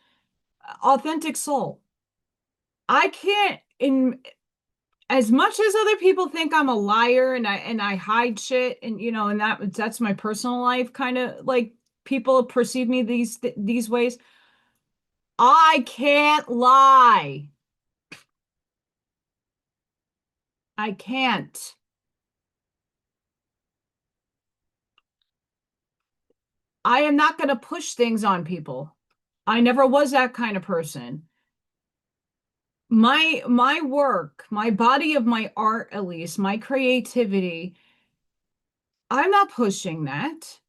Authentic soul. I can't in as much as other people think I'm a liar and I hide shit and and that's my personal life kind of like people perceive me these ways. I can't lie. I can't. I am not going to push things on people. I never was that kind of person. My work, my body of my art at least, my creativity, I'm not pushing that.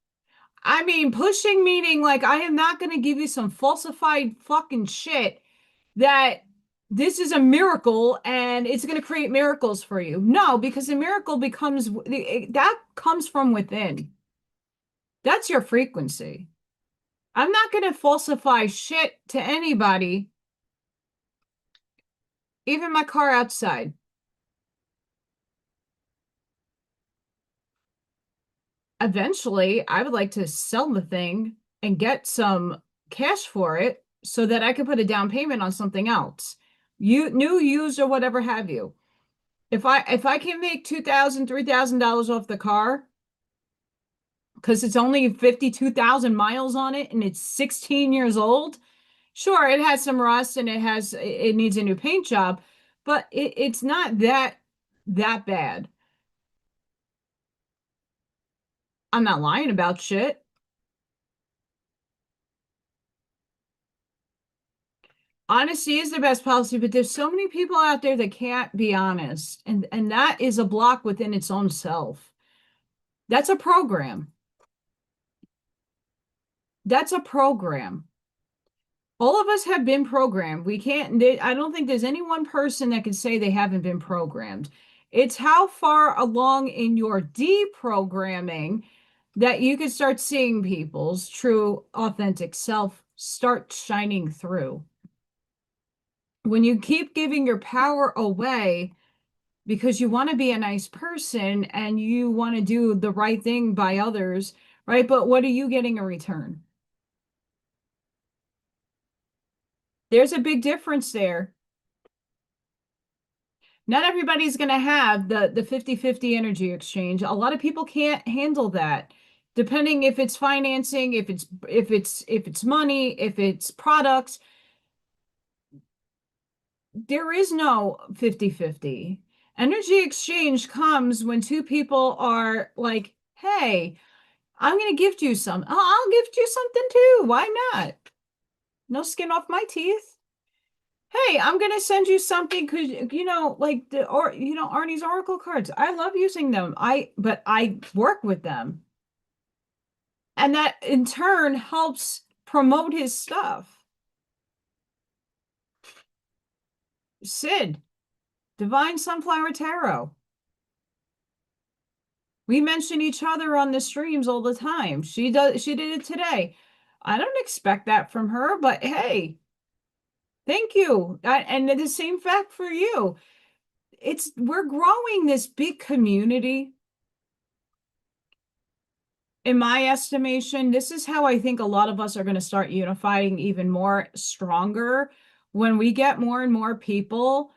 I mean, pushing meaning like I am not going to give you some falsified fucking shit that this is a miracle and it's going to create miracles for you. No, because the miracle becomes that comes from within. That's your frequency. I'm not going to falsify shit to anybody, even my car outside. Eventually, I would like to sell the thing and get some cash for it so that I could put a down payment on something else. You new, used, or whatever have you. If I can make $2,000, $3,000 off the car, because it's only 52,000 miles on it and it's 16 years old, sure, it has some rust and it needs a new paint job, but it's not that bad. I'm not lying about shit. Honesty is the best policy, but there's so many people out there that can't be honest, and that is a block within its own self. That's a program. That's a program. All of us have been programmed. We can't, I don't think there's any one person that can say they haven't been programmed. It's how far along in your deprogramming that you can start seeing people's true, authentic self start shining through. When you keep giving your power away because you want to be a nice person and you want to do the right thing by others, right? But what are you getting in return? There's a big difference there. Not everybody's going to have the 50-50 energy exchange. A lot of people can't handle that. Depending if it's financing, if it's money, if it's products, there is no 50-50. Energy exchange comes when two people are like, "Hey, I'm going to gift you some. Oh, I'll gift you something too. Why not? No skin off my teeth." Hey, I'm gonna send you something because like Arnie's Oracle cards. I love using them. But I work with them. And that in turn helps promote his stuff. Sid, Divine Sunflower Tarot. We mention each other on the streams all the time. She did it today. I don't expect that from her, but hey, thank you. And the same fact for you. We're growing this big community. In my estimation, this is how I think a lot of us are going to start unifying even more stronger when we get more and more people.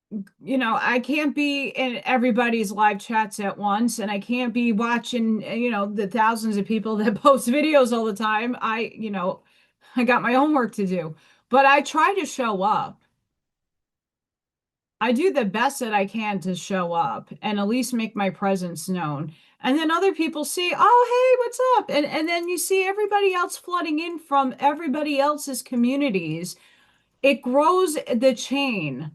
I can't be in everybody's live chats at once, and I can't be watching, the thousands of people that post videos all the time. I got my own work to do, but I try to show up. I do the best that I can to show up and at least make my presence known. And then other people see, oh, hey, what's up? And then you see everybody else flooding in from everybody else's communities. It grows the chain.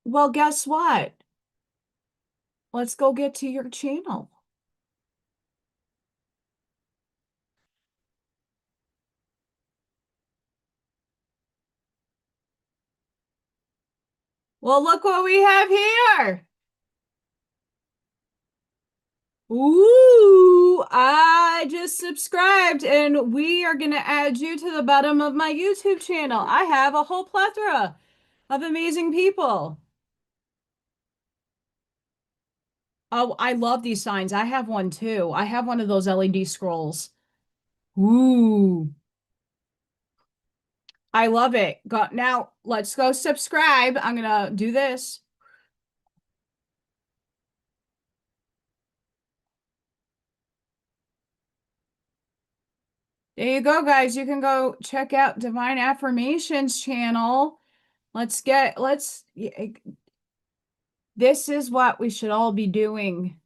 Well, guess what? Let's go get to your channel. Well, look what we have here. Ooh, I just subscribed and we are going to add you to the bottom of my YouTube channel. I have a whole plethora of amazing people. Oh, I love these signs. I have one too. I have one of those LED scrolls. Ooh, I love it. Go, now let's go subscribe. I'm going to do this. There you go, guys. You can go check out Divine Affirmations channel. This is what we should all be doing.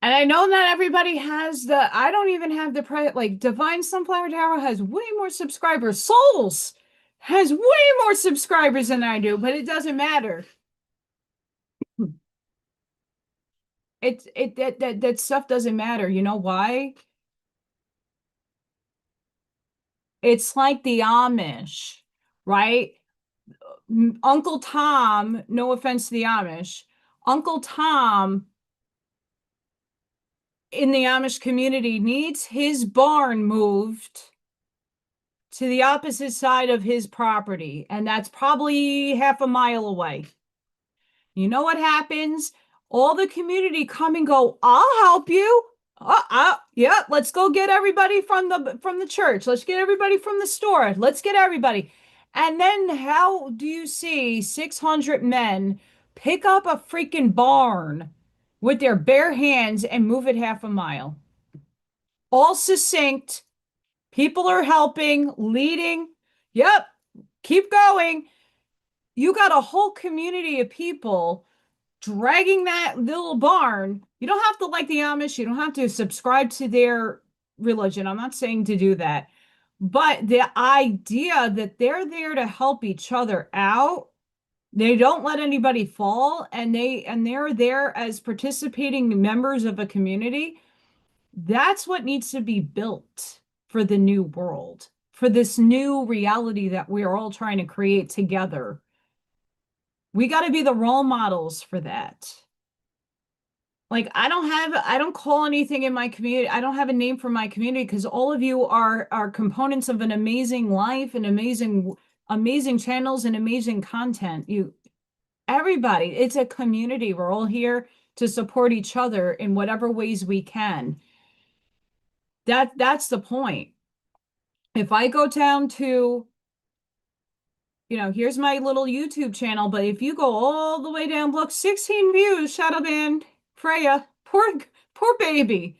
And I know not everybody has I don't even have like Divine Sunflower Tarot has way more subscribers. Souls has way more subscribers than I do, but it doesn't matter. That stuff doesn't matter. You know why? It's like the Amish, right? Uncle Tom, no offense to the Amish, Uncle Tom in the Amish community needs his barn moved to the opposite side of his property, and that's probably half a mile away. You know what happens? All the community come and go, I'll help you. Yeah, let's go get everybody from the church. Let's get everybody from the store. Let's get everybody. And then how do you see 600 men pick up a freaking barn with their bare hands and move it half a mile? All succinct. People are helping, leading. Yep, keep going. You got a whole community of people dragging that little barn. You don't have to like the Amish. You don't have to subscribe to their religion. I'm not saying to do that. But the idea that they're there to help each other out, they don't let anybody fall, and they're there as participating members of a community. That's what needs to be built for the new world, for this new reality that we're all trying to create together. We got to be the role models for that. Like I don't call anything in my community. I don't have a name for my community because all of you are components of an amazing life and amazing channels and amazing content. Everybody, it's a community. We're all here to support each other in whatever ways we can. That's the point. If I go down to, here's my little YouTube channel, but if you go all the way down, look, 16 views, shadow band, Freya, poor baby.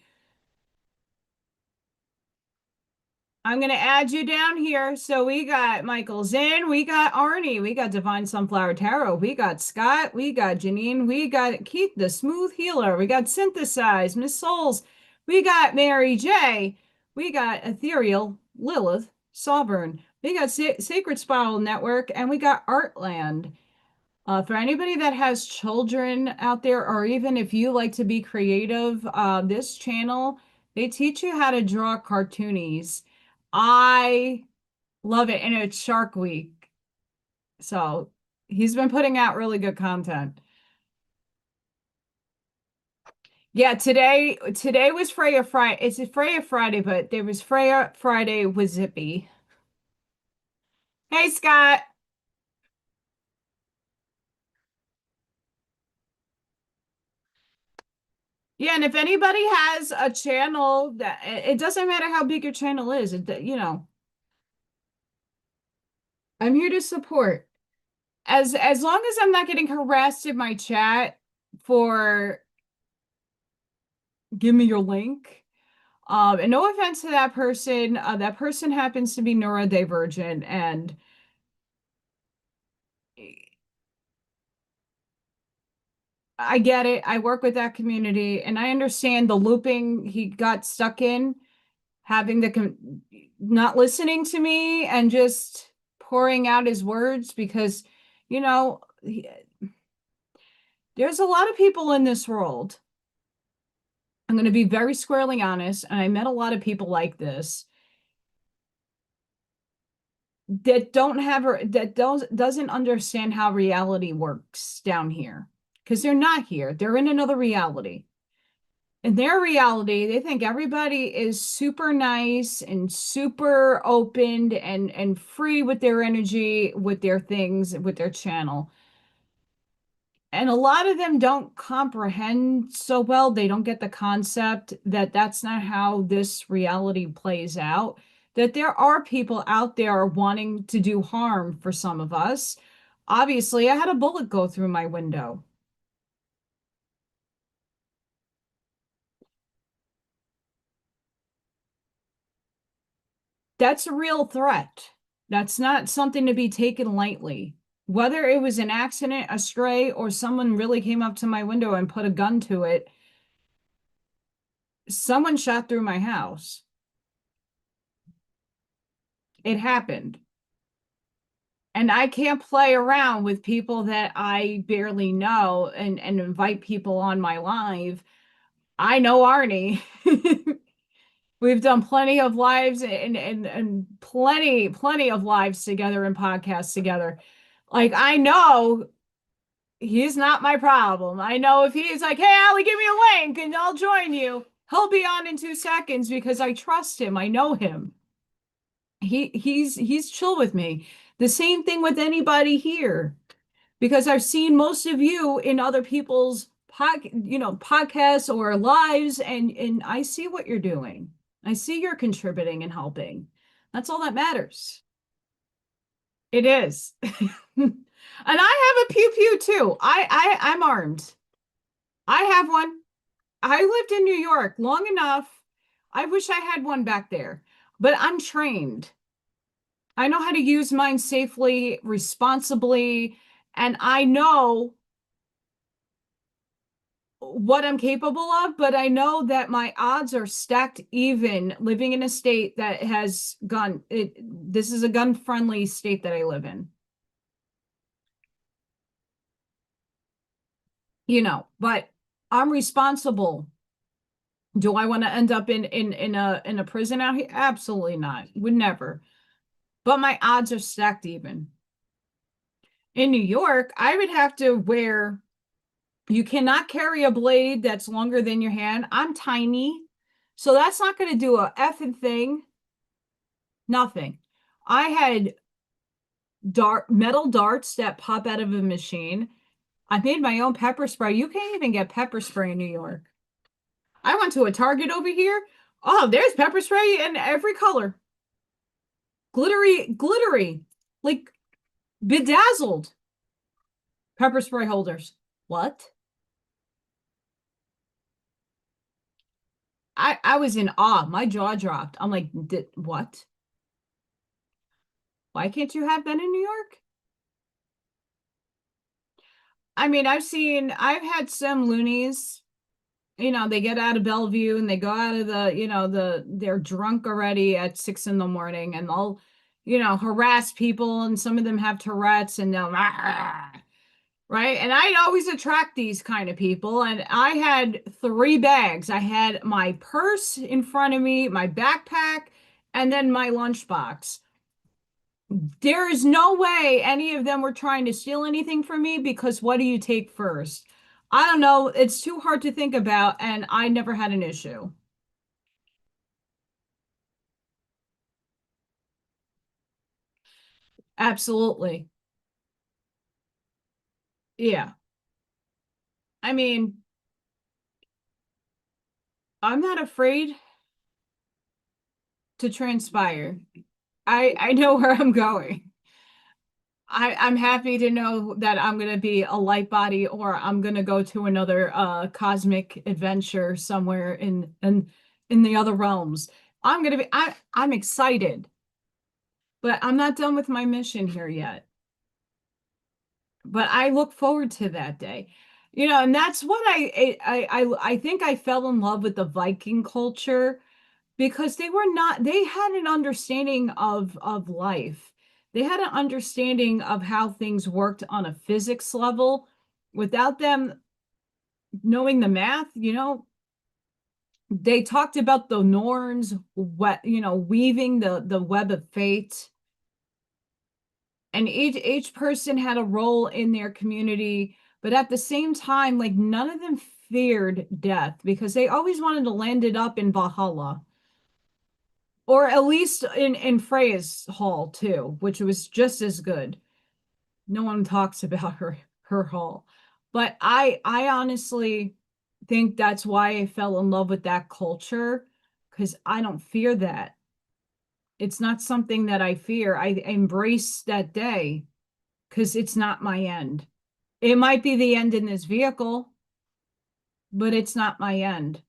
I'm going to add you down here. So we got Michael Zinn, we got Arnie, we got Divine Sunflower Tarot, we got Scott, we got Janine, we got Keith, the Smooth Healer, we got Synthesized, Miss Souls, we got Mary J, we got Ethereal, Lilith, Sovereign, we got Sacred Spiral Network, and we got Artland. For anybody that has children out there, or even if you like to be creative, this channel, they teach you how to draw cartoonies. I love it, and it's Shark Week. So he's been putting out really good content. Yeah, today was Freya Friday. It's a Freya Friday, but there was Freya Friday with Zippy. Hey, Scott. Yeah, and if anybody has a channel that it doesn't matter how big your channel is, I'm here to support. As long as I'm not getting harassed in my chat for give me your link. And no offense to that person. That person happens to be neurodivergent, and I get it. I work with that community, and I understand the looping he got stuck in, having not listening to me and just pouring out his words because, you know, there's a lot of people in this world. I'm going to be very squarely honest, and I met a lot of people like this that doesn't understand how reality works down here because they're not here. They're in another reality. in their reality, they think everybody is super nice and super open and free with their energy, with their things, with their channel. And a lot of them don't comprehend so well. They don't get the concept that that's not how this reality plays out. That there are people out there wanting to do harm for some of us. Obviously, I had a bullet go through my window. That's a real threat. That's not something to be taken lightly. Whether it was an accident, a stray, or someone really came up to my window and put a gun to it, someone shot through my house. It happened. And I can't play around with people that I barely know and invite people on my live. I know Arnie. We've done plenty of lives and plenty of lives together and podcasts together. Like I know he's not my problem. I know if he's like, "Hey, Allie, give me a link and I'll join you," he'll be on in 2 seconds because I trust him. I know him. He's chill with me. The same thing with anybody here because I've seen most of you in other people's podcasts or lives, and I see what you're doing. I see you're contributing and helping. That's all that matters. It is. And I have a pew pew too. I'm armed. I have one. I lived in New York long enough. I wish I had one back there, but I'm trained. I know how to use mine safely, responsibly, and I know what I'm capable of, but I know that my odds are stacked even living in a state that has this is a gun-friendly state that I live in. But I'm responsible. Do I want to end up in a prison out here? Absolutely not. Would never. But my odds are stacked even. In New York, I would have to wear, you cannot carry a blade that's longer than your hand. I'm tiny, so that's not going to do a effing thing. Nothing. I had metal darts that pop out of a machine. I made my own pepper spray. You can't even get pepper spray in New York. I went to a Target over here. Oh, there's pepper spray in every color. Glittery, like bedazzled pepper spray holders. What? I was in awe. My jaw dropped. I'm like, what? Why can't you have that in New York? I mean, I've had some loonies, they get out of Bellevue and they go out of they're drunk already at 6 in the morning and they'll, harass people, and some of them have Tourette's and they'll, right? And I'd always attract these kind of people. And I had 3 bags. I had my purse in front of me, my backpack, and then my lunchbox. There is no way any of them were trying to steal anything from me because what do you take first? I don't know. It's too hard to think about, and I never had an issue. Absolutely. Yeah. I mean, I'm not afraid to transpire. I know where I'm going. I'm happy to know that I'm going to be a light body or I'm going to go to another cosmic adventure somewhere in the other realms. I'm excited, but I'm not done with my mission here yet. But I look forward to that day. And that's what I think I fell in love with the Viking culture because they had an understanding of life. They had an understanding of how things worked on a physics level without them knowing the math. They talked about the Norns, weaving the web of fate. And each person had a role in their community, but at the same time, like none of them feared death because they always wanted to land it up in Valhalla. Or at least in Freya's hall too, which was just as good. No one talks about her hall. But I honestly think that's why I fell in love with that culture, because I don't fear that. It's not something that I fear. I embrace that day because it's not my end. It might be the end in this vehicle, but it's not my end.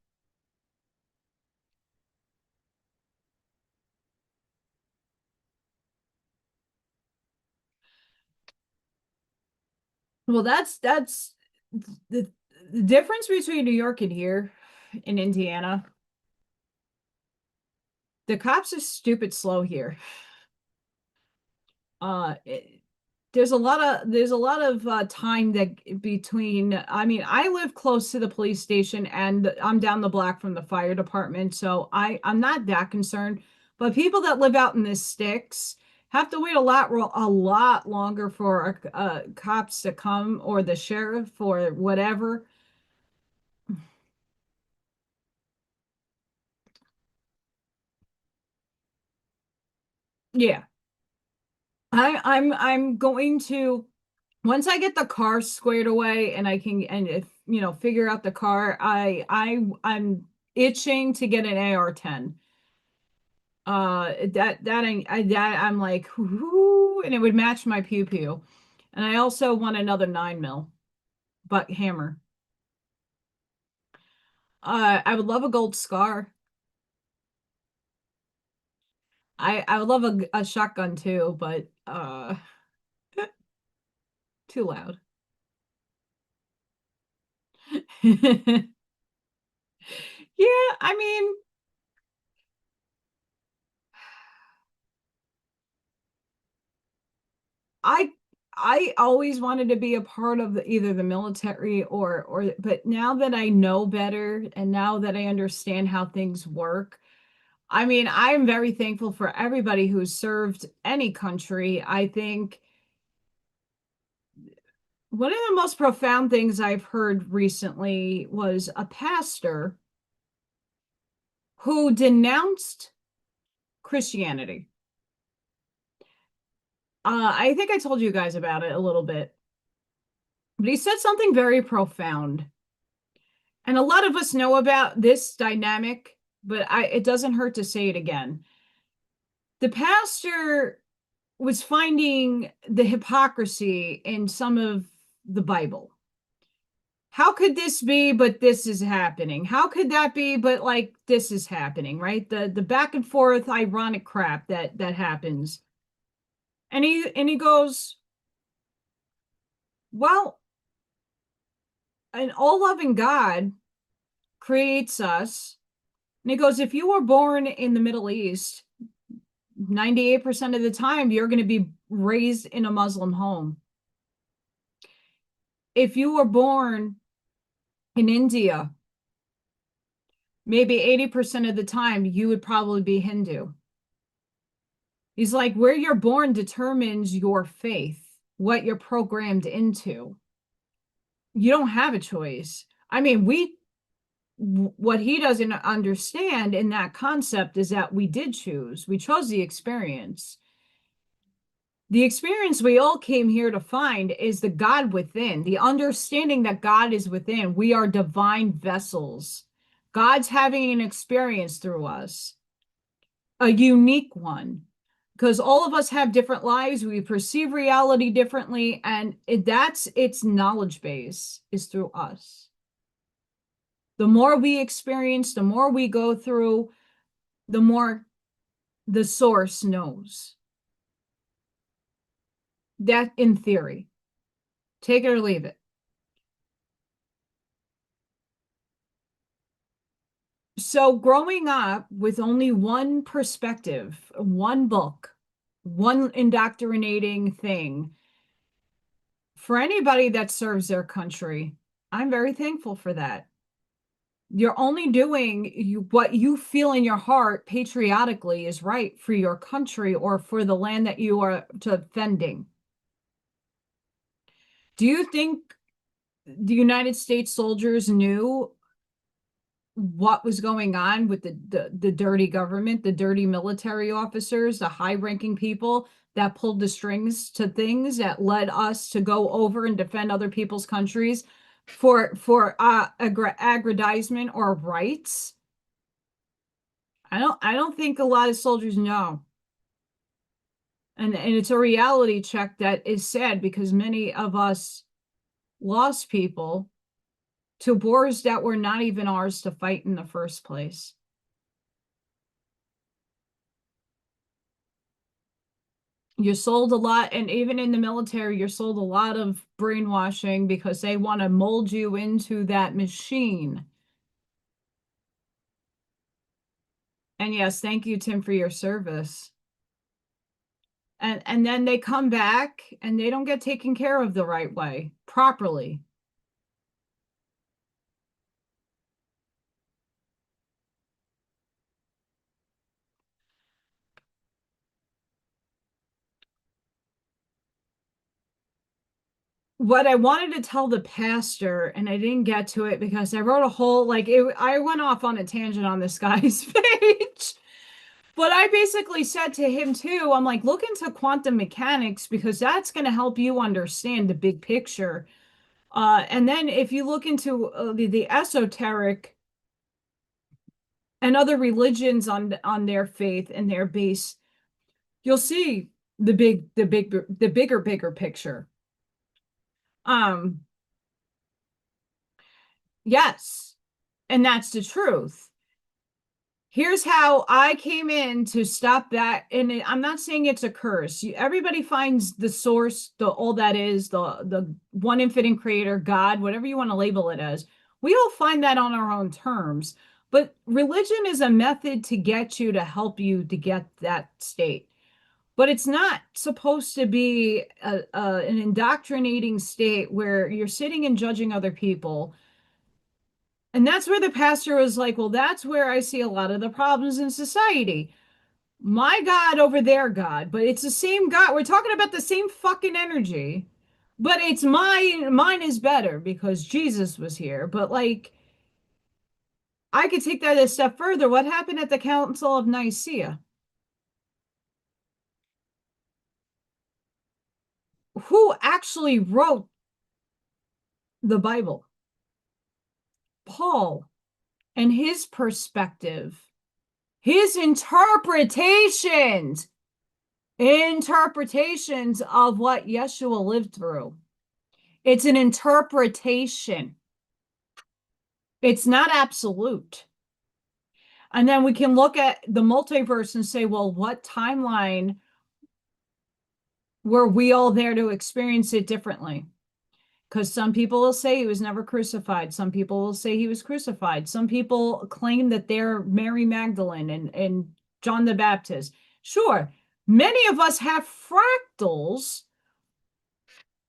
Well, that's the, the difference between New York and here in Indiana. The cops are stupid slow here. It, there's a lot of time that between, I mean, I live close to the police station and I'm down the block from the fire department, so I'm not that concerned. But people that live out in the sticks have to wait a lot longer for cops to come, or the sheriff or whatever. Yeah. I'm going to, once I get the car squared away and I can, and if figure out the car, I'm itching to get an AR-10. That I'm like, whoo, and it would match my pew pew. And I also want another 9mm butt hammer. I would love a gold scar. I would love a shotgun too, but too loud. Yeah, I mean, I I always wanted to be a part of either the military or but now that I know better and now that I understand how things work, I mean, I'm very thankful for everybody who's served any country. I think one of the most profound things I've heard recently was a pastor who denounced Christianity. I think I told you guys about it a little bit, but he said something very profound. And a lot of us know about this dynamic, but it doesn't hurt to say it again. The pastor was finding the hypocrisy in some of the Bible. How could this be, but this is happening? How could that be, but like this is happening, right? The back and forth ironic crap that happens. And he goes, well, an all-loving God creates us. And he goes, if you were born in the Middle East, 98% of the time, you're going to be raised in a Muslim home. If you were born in India, maybe 80% of the time, you would probably be Hindu. He's like, where you're born determines your faith, what you're programmed into. You don't have a choice. I mean, what he doesn't understand in that concept is that we did choose. We chose the experience. The experience we all came here to find is the God within, the understanding that God is within. We are divine vessels. God's having an experience through us, a unique one, because all of us have different lives. We perceive reality differently, and that's its knowledge base is through us. The more we experience, the more we go through, the more the source knows. That in theory. Take it or leave it. So growing up with only one perspective, one book, one indoctrinating thing, for anybody that serves their country, I'm very thankful for that. You're only doing what you feel in your heart patriotically is right for your country or for the land that you are defending. Do you think the United States soldiers knew what was going on with the dirty government, the dirty military officers, the high-ranking people that pulled the strings to things that led us to go over and defend other people's countries for aggrandizement or rights. I don't think a lot of soldiers know. And it's a reality check that is sad because many of us lost people to wars that were not even ours to fight in the first place. You're sold a lot, and even in the military, you're sold a lot of brainwashing because they want to mold you into that machine. And yes, thank you, Tim, for your service. And then they come back and they don't get taken care of the right way, properly. What I wanted to tell the pastor, and I didn't get to it because I wrote a whole, I went off on a tangent on this guy's page. But I basically said to him too, I'm like, look into quantum mechanics because that's going to help you understand the big picture. And then if you look into the esoteric and other religions on their faith and their base, you'll see the bigger picture. Yes, and that's the truth. Here's how I came in to stop that. And I'm not saying it's a curse. Everybody finds the source, all that is, the one infinite creator, God, whatever you want to label it as. We all find that on our own terms. But religion is a method to get you to help you to get that state. But it's not supposed to be an indoctrinating state where you're sitting and judging other people. And that's where the pastor was like, well, that's where I see a lot of the problems in society. My God over their God, but it's the same God. We're talking about the same fucking energy, but it's mine is better because Jesus was here. But like, I could take that a step further. What happened at the Council of Nicaea? Who actually wrote the Bible? Paul and his perspective, his interpretations of what Yeshua lived through. It's an interpretation. It's not absolute. And then we can look at the multiverse and say, well, what timeline were we all there to experience it differently? Because some people will say he was never crucified. Some people will say he was crucified. Some people claim that they're Mary Magdalene and John the Baptist. Sure, many of us have fractals,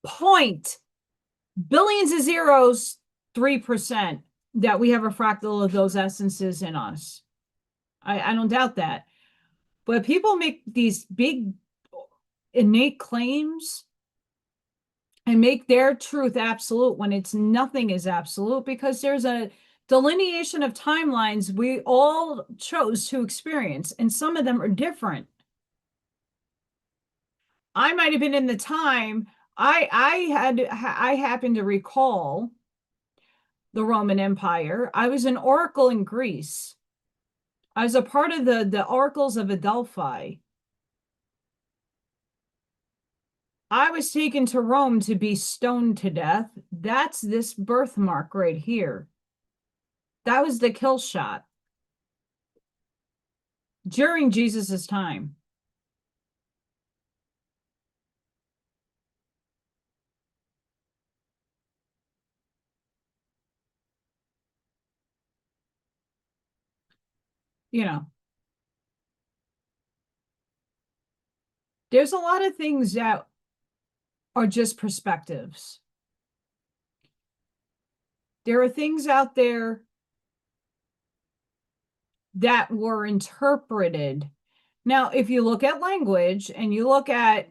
point billions of zeros, 3%, that we have a fractal of those essences in us. I don't doubt that. But people make these big innate claims and make their truth absolute when it's nothing is absolute because there's a delineation of timelines we all chose to experience, and some of them are different. I might have been in the time I happen to recall the Roman Empire. I was an oracle in Greece. I was a part of the oracles of Adelphi. I was taken to Rome to be stoned to death. That's this birthmark right here. That was the kill shot during Jesus's time. You know, there's a lot of things that are just perspectives. There are things out there that were interpreted. Now, if you look at language and you look at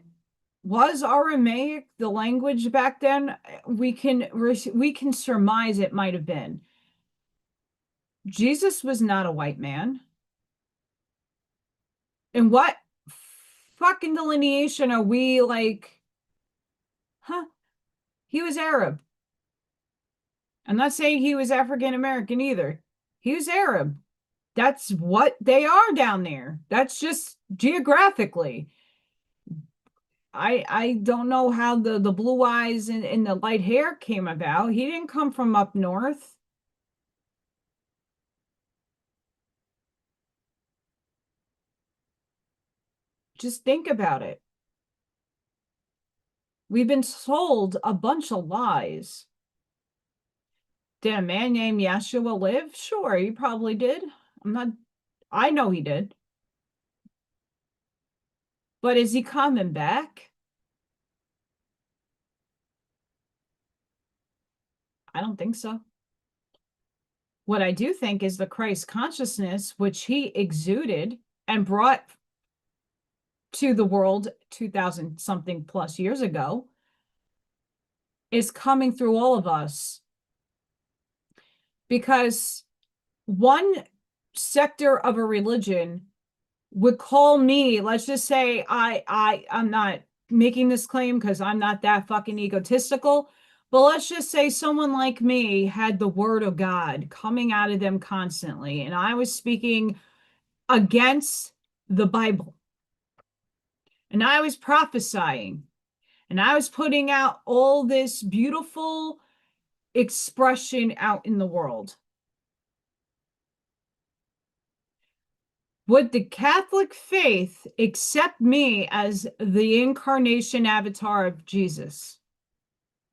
was Aramaic the language back then? We can surmise it might have been. Jesus was not a white man. And what fucking delineation are we like? Huh? He was Arab. I'm not saying he was African American either. He was Arab. That's what they are down there. That's just geographically. I don't know how the blue eyes and the light hair came about. He didn't come from up north. Just think about it. We've been sold a bunch of lies. Did a man named Yeshua live? Sure, he probably did. I know he did. But is he coming back? I don't think so. What I do think is the Christ consciousness, which he exuded and brought to the world 2000 something plus years ago, is coming through all of us. Because one sector of a religion would call me, let's just say I'm not making this claim because I'm not that fucking egotistical, but let's just say someone like me had the word of God coming out of them constantly, and I was speaking against the Bible, and I was prophesying, and I was putting out all this beautiful expression out in the world. Would the Catholic faith accept me as the incarnation avatar of Jesus?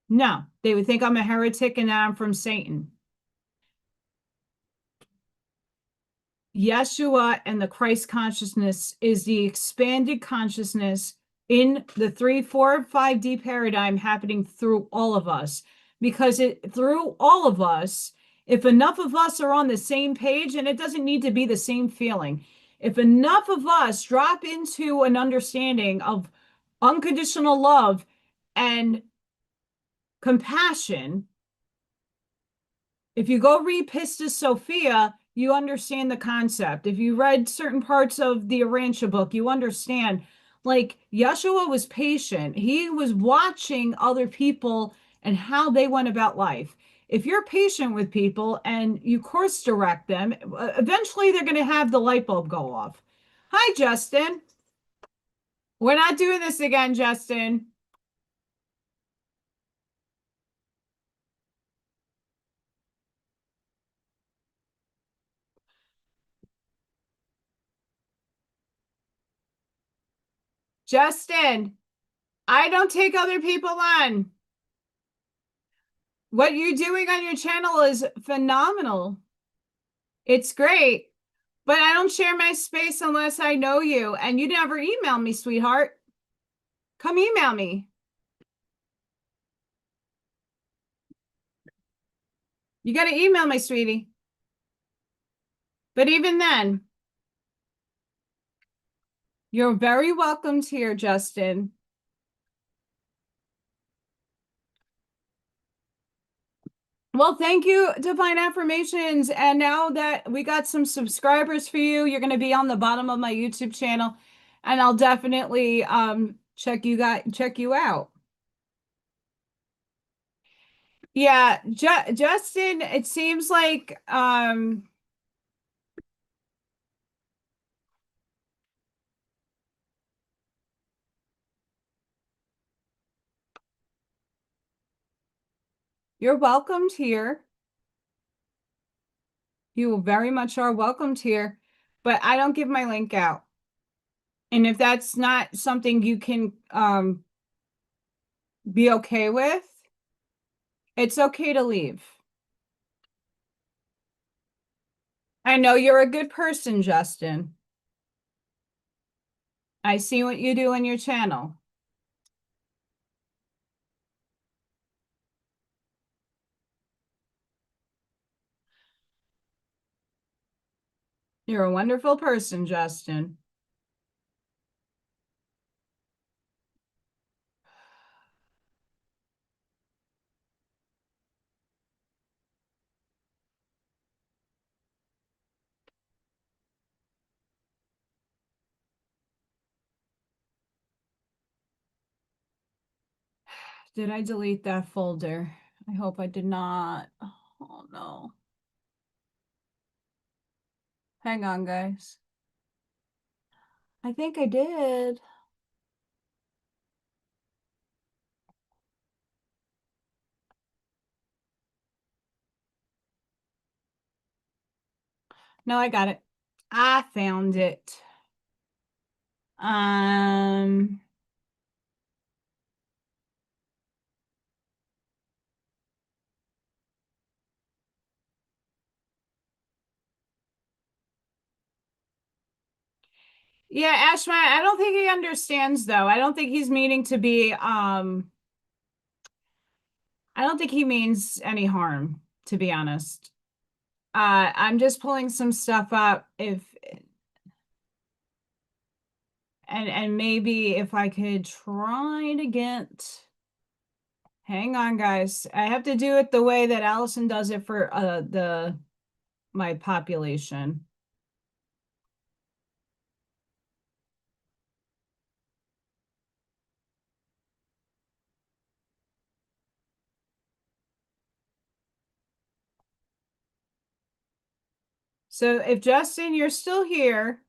No, they would think I'm a heretic and that I'm from Satan. Yeshua and the Christ consciousness is the expanded consciousness in the 3, 4, 5D paradigm happening through all of us. Because through all of us, if enough of us are on the same page, and it doesn't need to be the same feeling, if enough of us drop into an understanding of unconditional love and compassion, if you go read Pistis Sophia, you understand the concept. If you read certain parts of the Arantia book, you understand. Like, Yeshua was patient. He was watching other people and how they went about life. If you're patient with people and you course direct them, eventually they're going to have the light bulb go off. Hi, Justin. We're not doing this again, Justin. Justin, I don't take other people on. What you're doing on your channel is phenomenal. It's great, but I don't share my space unless I know you. And you never email me, sweetheart. Come email me. You got to email me, sweetie. But even then, you're very welcomed here, Justin. Well, thank you, Divine Affirmations. And now that we got some subscribers for you, you're going to be on the bottom of my YouTube channel, and I'll definitely check you out. Yeah, Justin, it seems like you're welcomed here. You very much are welcomed here, but I don't give my link out. And if that's not something you can be okay with, it's okay to leave. I know you're a good person, Justin. I see what you do on your channel. You're a wonderful person, Justin. Did I delete that folder? I hope I did not. Oh no. Hang on, guys. I think I did. No, I got it. I found it. Um, yeah, Ashma, I don't think he understands though. I don't think he's meaning to be, I don't think he means any harm, to be honest. I'm just pulling some stuff up and maybe if I could try to get, hang on guys. I have to do it the way that Allison does it for my population. So if Justin, you're still here,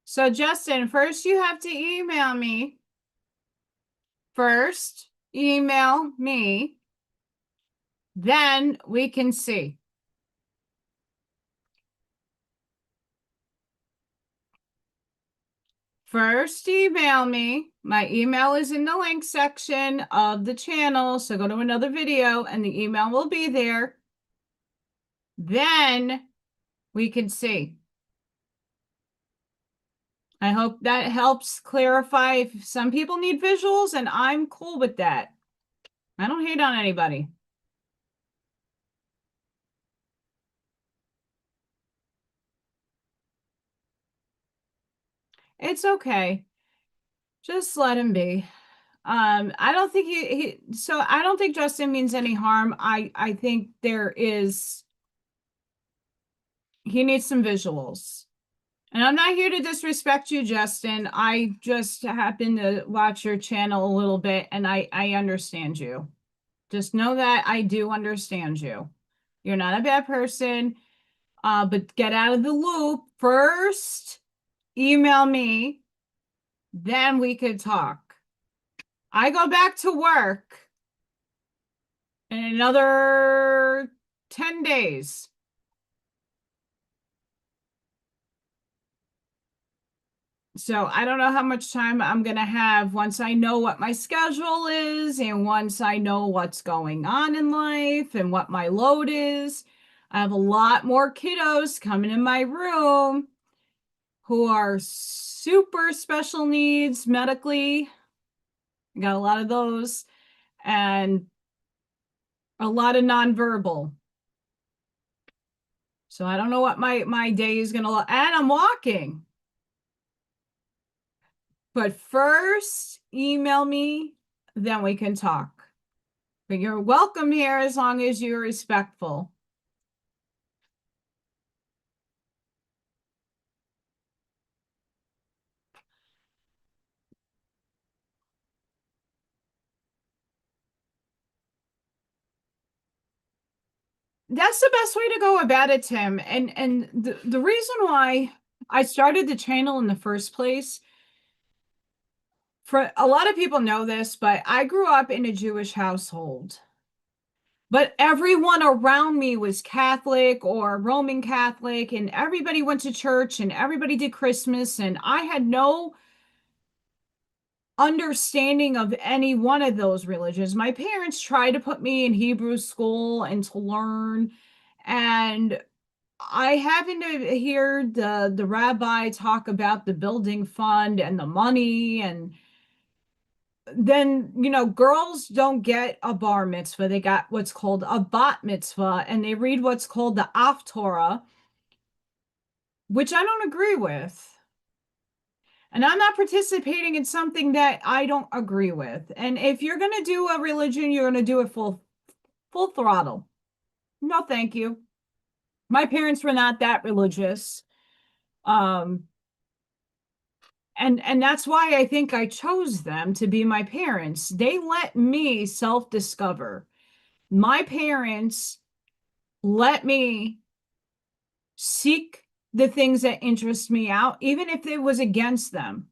so Justin, first you have to email me. First, email me. Then we can see. First, email me. My email is in the link section of the channel. So go to another video and the email will be there. Then we can see. I hope that helps clarify. If some people need visuals, and I'm cool with that. I don't hate on anybody. It's okay. Just let him be. I don't think so I don't think Justin means any harm. I think he needs some visuals. And I'm not here to disrespect you, Justin. I just happen to watch your channel a little bit and I understand you. Just know that I do understand you. You're not a bad person, but get out of the loop. First, email me, then we could talk. I go back to work in another 10 days. So I don't know how much time I'm going to have once I know what my schedule is and once I know what's going on in life and what my load is. I have a lot more kiddos coming in my room who are super special needs medically. I got a lot of those and a lot of nonverbal. So I don't know what my day is going to look. And I'm walking. But first, email me, then we can talk. But you're welcome here as long as you're respectful. That's the best way to go about it, Tim. And the reason why I started the channel in the first place, for a lot of people know this, but I grew up in a Jewish household. But everyone around me was Catholic or Roman Catholic, and everybody went to church and everybody did Christmas, and I had no understanding of any one of those religions. My parents tried to put me in Hebrew school and to learn, and I happened to hear the rabbi talk about the building fund and the money, and then girls don't get a bar mitzvah. They got what's called a bat mitzvah, and they read what's called the Torah, which I don't agree with. And I'm not participating in something that I don't agree with. And if you're going to do a religion, you're going to do it full throttle. No, thank you. My parents were not that religious. Um, and that's why I think I chose them to be my parents. They let me self-discover. My parents let me seek the things that interest me out, even if it was against them.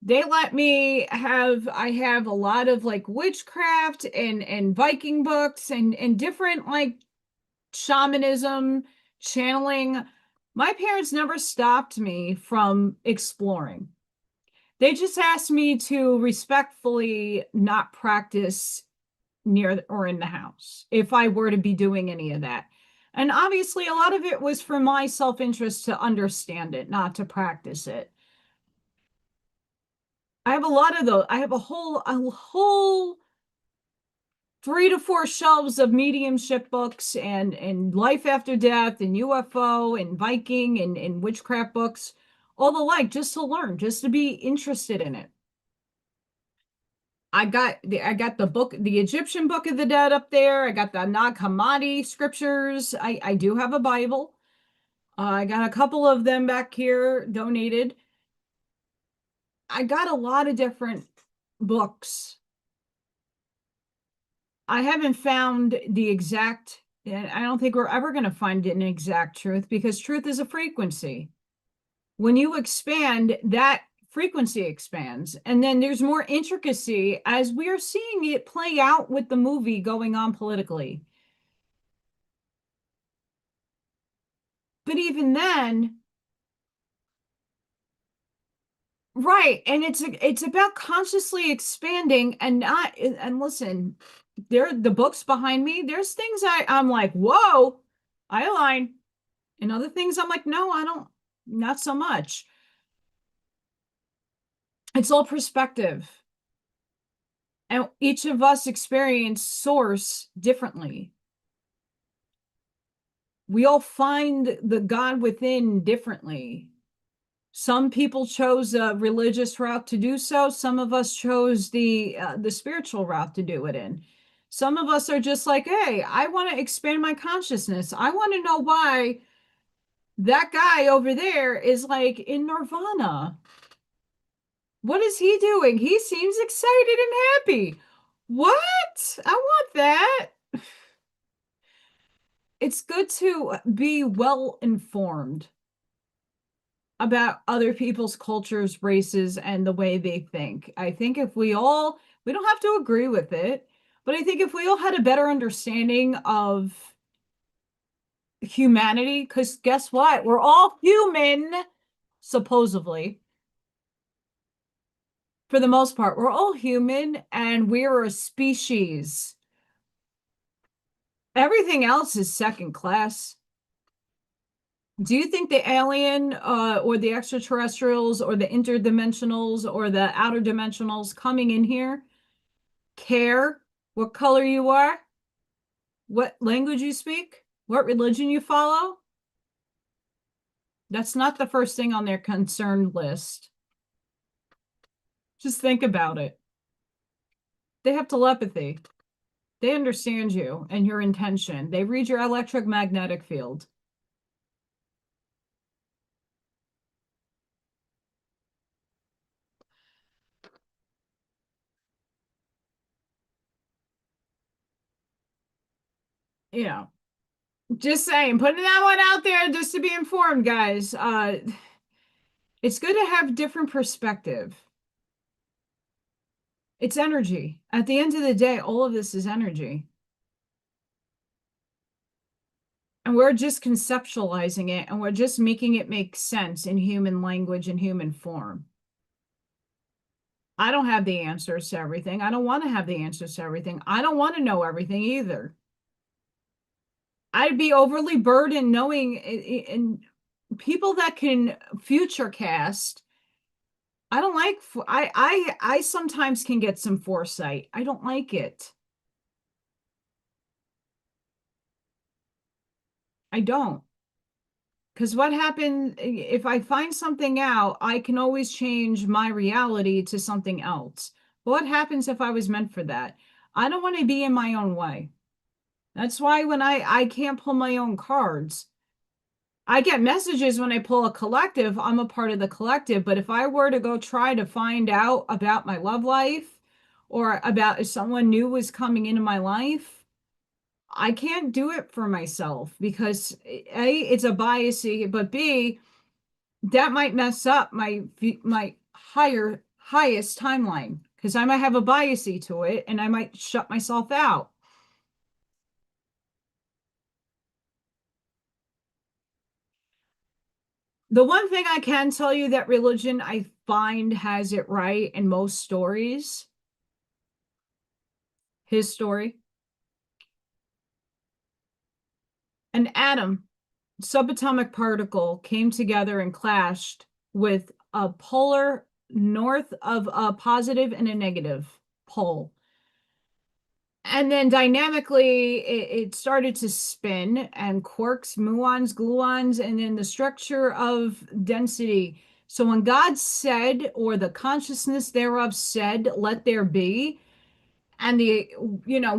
They let me I have a lot of like witchcraft and Viking books and different like shamanism, channeling. My parents never stopped me from exploring. They just asked me to respectfully not practice near or in the house if I were to be doing any of that. And obviously, a lot of it was for my self-interest to understand it, not to practice it. I have a lot of those. I have a whole 3 to 4 shelves of mediumship books and life after death and UFO and Viking and witchcraft books, all the like, just to learn, just to be interested in it. I got the Egyptian Book of the Dead up there. I got the Nag Hammadi scriptures. I do have a Bible. I got a couple of them back here donated. I got a lot of different books. I haven't found the exact, and I don't think we're ever going to find an exact truth because truth is a frequency. When you expand, that frequency expands, and then there's more intricacy as we are seeing it play out with the movie going on politically. But even then, right, and it's about consciously expanding and not, and listen, there the books behind me, there's things I'm like, whoa, I align. And other things I'm like, no, I don't, not so much. It's all perspective. And each of us experience source differently. We all find the God within differently. Some people chose a religious route to do so. Some of us chose the spiritual route to do it in. Some of us are just like, hey, I want to expand my consciousness. I want to know why that guy over there is like in nirvana. What is he doing? He seems excited and happy. What? I want that. It's good to be well informed about other people's cultures, races, and the way they think. I think if we don't have to agree with it, but I think if we all had a better understanding of humanity, because guess what? We're all human, supposedly. For the most part, we're all human and we're a species. Everything else is second class. Do you think the alien or the extraterrestrials or the interdimensionals or the outer dimensionals coming in here care what color you are, what language you speak, what religion you follow? That's not the first thing on their concern list. Just think about it. They have telepathy. They understand you and your intention. They read your electromagnetic field. You know, just saying, putting that one out there just to be informed, guys. It's good to have different perspective. It's energy. At the end of the day, all of this is energy. And we're just conceptualizing it and we're just making it make sense in human language and human form. I don't have the answers to everything. I don't want to have the answers to everything. I don't want to know everything either. I'd be overly burdened knowing and people that can future cast. I don't like I sometimes can get some foresight. I don't like it. I don't. Because what happened if I find something out, I can always change my reality to something else. What happens if I was meant for that? I don't want to be in my own way. That's why when I can't pull my own cards. I get messages when I pull a collective, I'm a part of the collective. But if I were to go try to find out about my love life or about if someone new was coming into my life, I can't do it for myself because A, it's a bias, but B, that might mess up my highest timeline because I might have a biasy to it and I might shut myself out. The one thing I can tell you that religion I find has it right in most stories, his story, an atom, subatomic particle came together and clashed with a polar north of a positive and a negative pole. And then dynamically, it started to spin and quarks, muons, gluons, and then the structure of density. So when God said, or the consciousness thereof said, let there be, and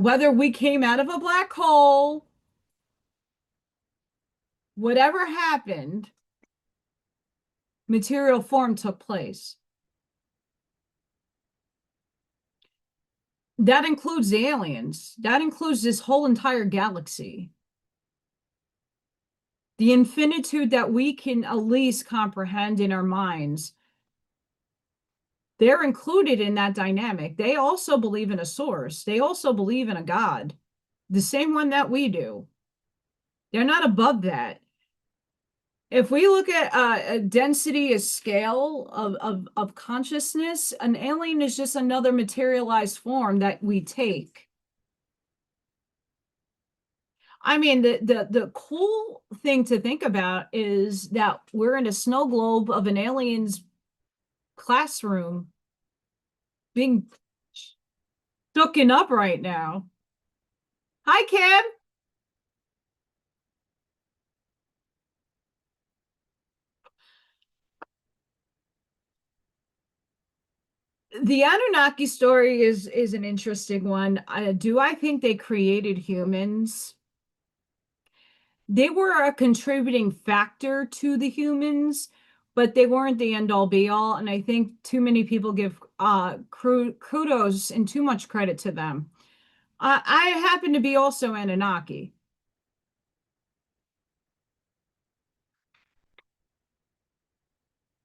whether we came out of a black hole, whatever happened, material form took place. That includes the aliens. That includes this whole entire galaxy. The infinitude that we can at least comprehend in our minds, they're included in that dynamic. They also believe in a source. They also believe in a God, the same one that we do. They're not above that. If we look at a density, a scale of consciousness, an alien is just another materialized form that we take. I mean, the cool thing to think about is that we're in a snow globe of an alien's classroom being shooken up right now. Hi, Kim. The Anunnaki story is an interesting one. Do I think they created humans? They were a contributing factor to the humans, but they weren't the end all be all. And I think too many people give kudos and too much credit to them. I happen to be also Anunnaki.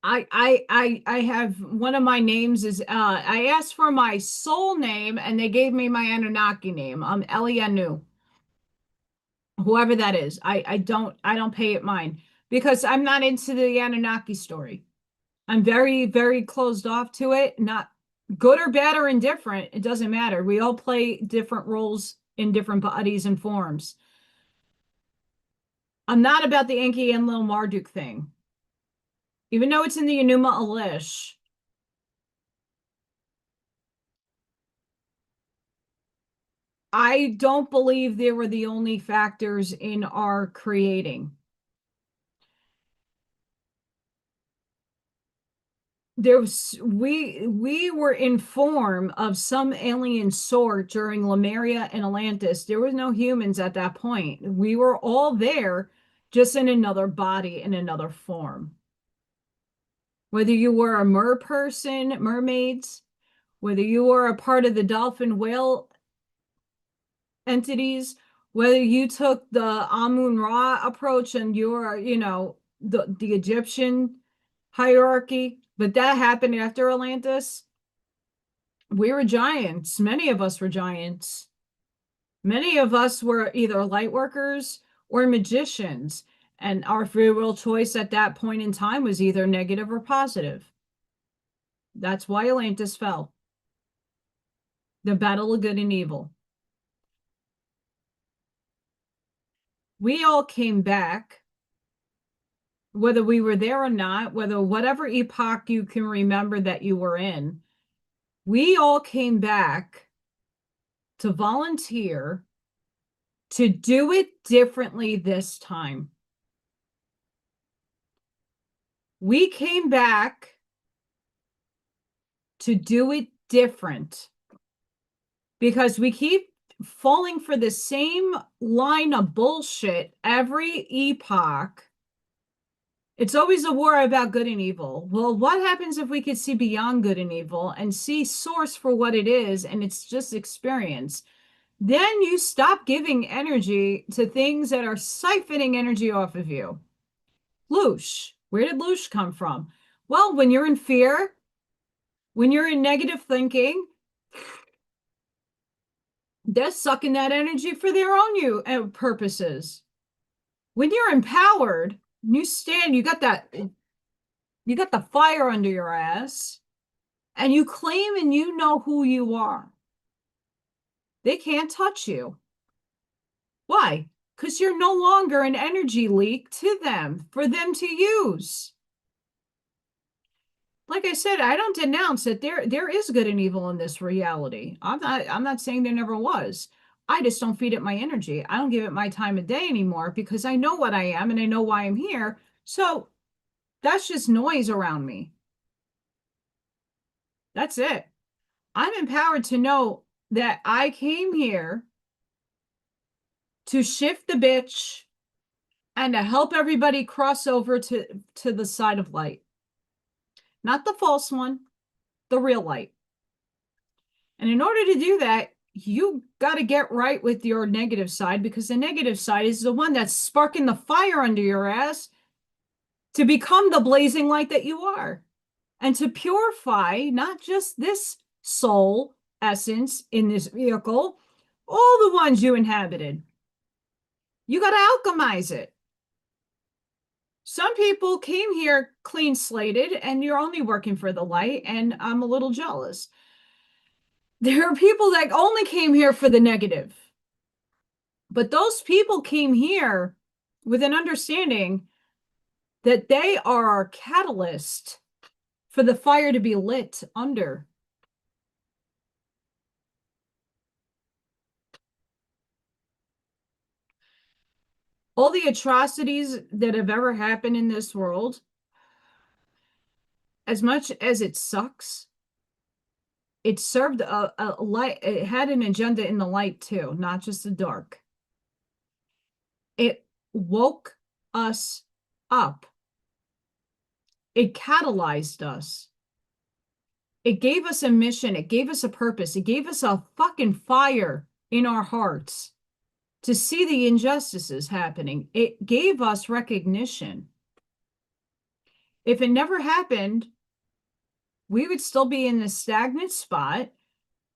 I have one of my names is I asked for my soul name and they gave me my Anunnaki name. I'm Elianu, whoever that is. I don't pay it mine because I'm not into the Anunnaki story. I'm very, very closed off to it. Not good or bad or indifferent. It doesn't matter. We all play different roles in different bodies and forms. I'm not about the Enki and Little Marduk thing. Even though it's in the Enuma Elish, I don't believe they were the only factors in our creating. We were in form of some alien sort during Lemuria and Atlantis. There was no humans at that point. We were all there, just in another body, in another form. Whether you were a mer person, mermaids, whether you were a part of the dolphin whale entities, whether you took the Amun Ra approach and you're, the Egyptian hierarchy, but that happened after Atlantis. We were giants. Many of us were giants. Many of us were either light workers or magicians, and our free will choice at that point in time was either negative or positive. That's why Atlantis fell. The battle of good and evil. We all came back, whether we were there or not, whether whatever epoch you can remember that you were in, we all came back to volunteer to do it differently this time. We came back to do it different because we keep falling for the same line of bullshit every epoch. It's always a war about good and evil. Well, what happens if we could see beyond good and evil and see source for what it is, and it's just experience? Then you stop giving energy to things that are siphoning energy off of you. Loosh. Where did loosh come from? Well, when you're in fear, when you're in negative thinking, they're sucking that energy for their own purposes. When you're empowered, you stand, you got the fire under your ass, and you claim and you know who you are. They can't touch you. Why? Because you're no longer an energy leak to them for them to use. Like I said, I don't denounce that there is good and evil in this reality. I'm not saying there never was. I just don't feed it my energy. I don't give it my time of day anymore because I know what I am and I know why I'm here. So that's just noise around me. That's it. I'm empowered to know that I came here to shift the bitch and to help everybody cross over to the side of light. Not the false one, the real light. And in order to do that, you got to get right with your negative side, because the negative side is the one that's sparking the fire under your ass to become the blazing light that you are, and to purify not just this soul essence in this vehicle, all the ones you inhabited. You got to alchemize it. Some people came here clean slated and you're only working for the light, and I'm a little jealous. There are people that only came here for the negative. But those people came here with an understanding that they are our catalyst for the fire to be lit under. All the atrocities that have ever happened in this world, as much as it sucks, it served a light. It had an agenda in the light too, not just the dark. It woke us up. It catalyzed us. It gave us a mission. It gave us a purpose. It gave us a fucking fire in our hearts to see the injustices happening. It gave us recognition. If it never happened, we would still be in this stagnant spot,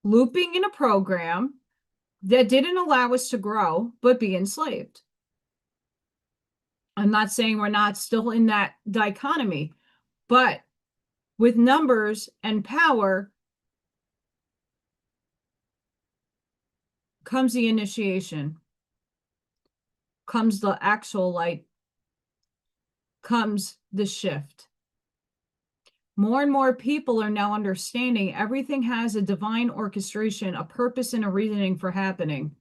looping in a program that didn't allow us to grow, but be enslaved. I'm not saying we're not still in that dichotomy, but with numbers and power comes the initiation, comes the actual light, comes the shift. More and more people are now understanding everything has a divine orchestration, a purpose, and a reasoning for happening.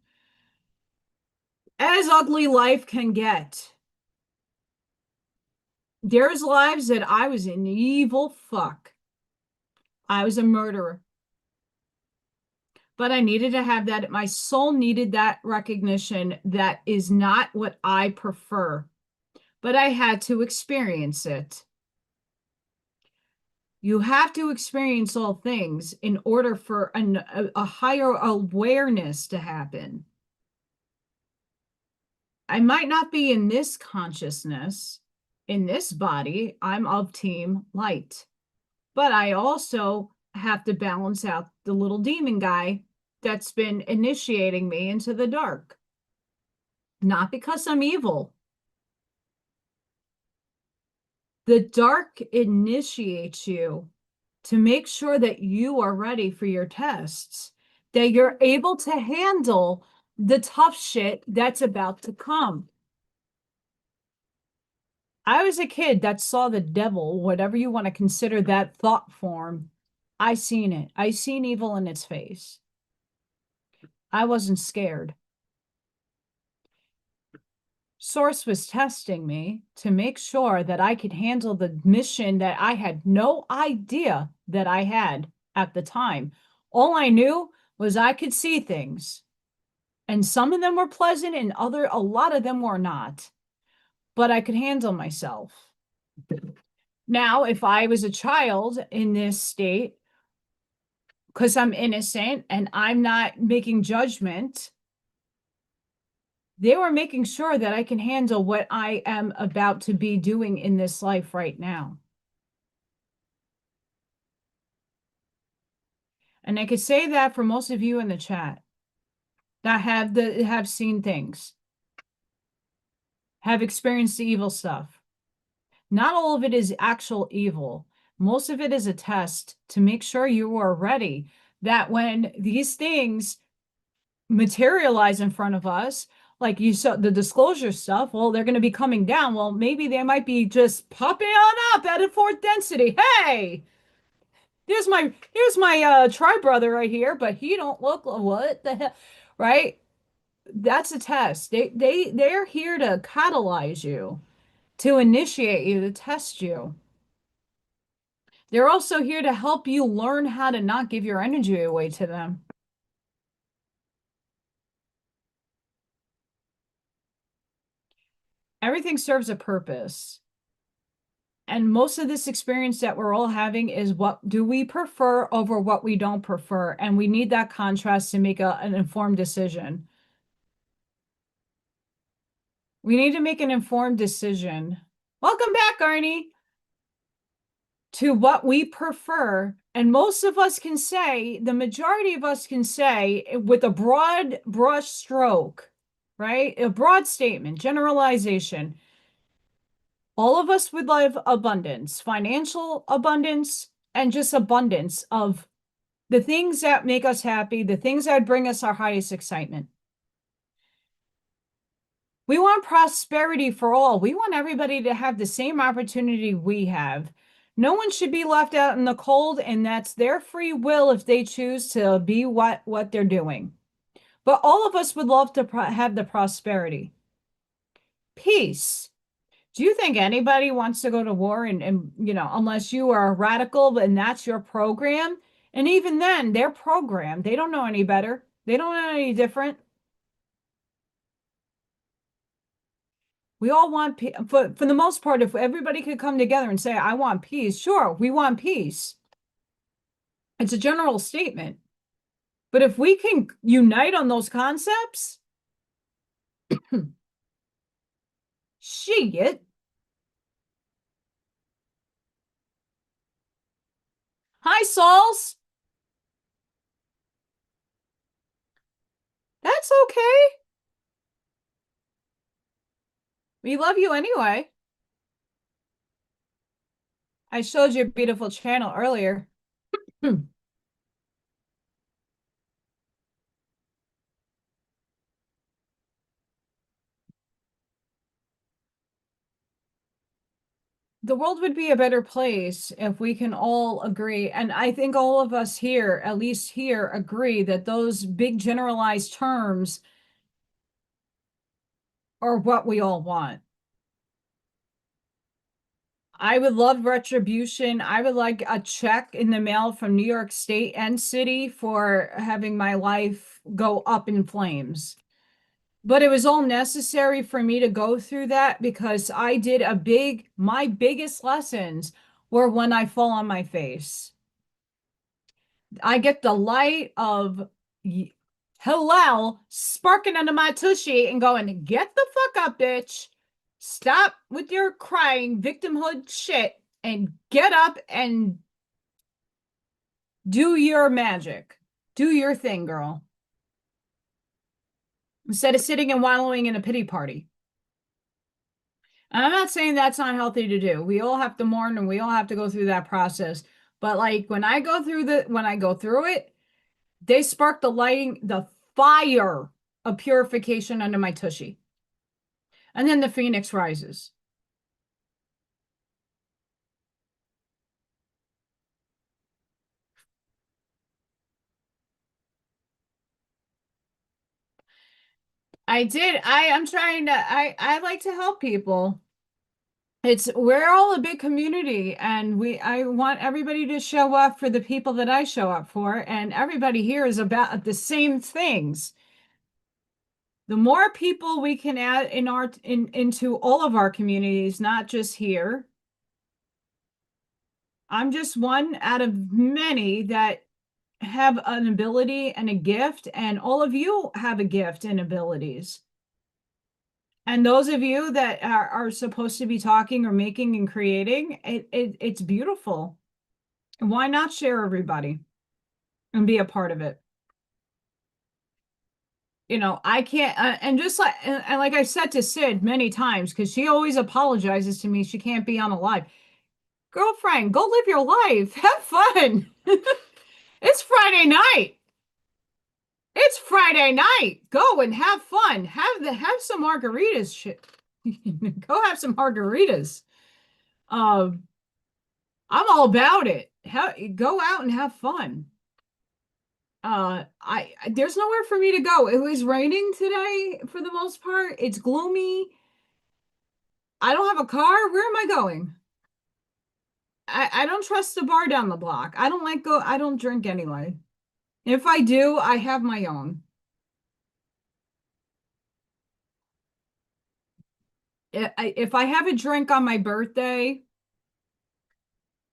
As ugly life can get. There's lives that I was an evil fuck. I was a murderer. But I needed to have that. My soul needed that recognition. That is not what I prefer. But I had to experience it. You have to experience all things in order for a higher awareness to happen. I might not be in this consciousness, in this body. I'm of team light. But I also have to balance out the little demon guy that's been initiating me into the dark. Not because I'm evil. The dark initiates you to make sure that you are ready for your tests, that you're able to handle the tough shit that's about to come. I was a kid that saw the devil, whatever you want to consider that thought form. I seen it. I seen evil in its face. I wasn't scared. Source was testing me to make sure that I could handle the mission that I had no idea that I had at the time. All I knew was I could see things. And some of them were pleasant and a lot of them were not. But I could handle myself. Now, if I was a child in this state, because I'm innocent and I'm not making judgment, they were making sure that I can handle what I am about to be doing in this life right now. And I could say that for most of you in the chat that have seen things, have experienced the evil stuff. Not all of it is actual evil. Most of it is a test to make sure you are ready, that when these things materialize in front of us, like you saw the disclosure stuff, well, they're going to be coming down. Well, maybe they might be just popping on up at a fourth density. Hey, here's my tri brother right here, but he don't look, what the hell, right? That's a test. They're here to catalyze you, to initiate you, to test you. They're also here to help you learn how to not give your energy away to them. Everything serves a purpose. And most of this experience that we're all having is, what do we prefer over what we don't prefer? And we need that contrast to make an informed decision. We need to make an informed decision. Welcome back, Arnie. To what we prefer. And most of us can say, the majority of us can say with a broad brush stroke, right? A broad statement, generalization. All of us would love abundance, financial abundance, and just abundance of the things that make us happy, the things that bring us our highest excitement. We want prosperity for all. We want everybody to have the same opportunity we have. No one should be left out in the cold, and that's their free will if they choose to be what they're doing. But all of us would love to have the prosperity. Peace. Do you think anybody wants to go to war and you know, unless you are a radical and that's your program? And even then, they're programmed. They don't know any better. They don't know any different. We all want peace. For the most part, if everybody could come together and say, I want peace, sure, we want peace. It's a general statement. But if we can unite on those concepts, shit. Hi, Sauls. That's okay. We love you anyway. I showed you a beautiful channel earlier. The world would be a better place if we can all agree. And I think all of us here, at least here, agree that those big generalized terms are what we all want. I would love retribution. I would like a check in the mail from New York State and city for having my life go up in flames. But it was all necessary for me to go through that, because I did my biggest lessons were when I fall on my face. I get the light of Hillel sparking under my tushy and going, get the fuck up, bitch. Stop with your crying victimhood shit and get up and Do your magic. Do your thing, girl. Instead of sitting and wallowing in a pity party. And I'm not saying that's not healthy to do. We all have to mourn and we all have to go through that process. But like when I go through it, they spark the fire of purification under my tushy. And then the phoenix rises. I did. I'm trying to I like to help people. We're all a big community and I want everybody to show up for the people that I show up for, and everybody here is about the same things. The more people we can add into all of our communities, not just here. I'm just one out of many that have an ability and a gift, and all of you have a gift and abilities. And those of you that are supposed to be talking or making and creating, it's beautiful. And why not share everybody and be a part of it? You know, I can't, and just like I said to Sid many times, because she always apologizes to me, she can't be on a live. Girlfriend, go live your life. Have fun. It's Friday night. It's Friday night. Go and have fun. Have some margaritas. Shit. Go have some margaritas. Um, I'm all about it. Go out and have fun. There's nowhere for me to go. It was raining today for the most part. It's gloomy. I don't have a car. Where am I going? I don't trust the bar down the block. I don't drink anyway. If I do, I have my own. If I have a drink on my birthday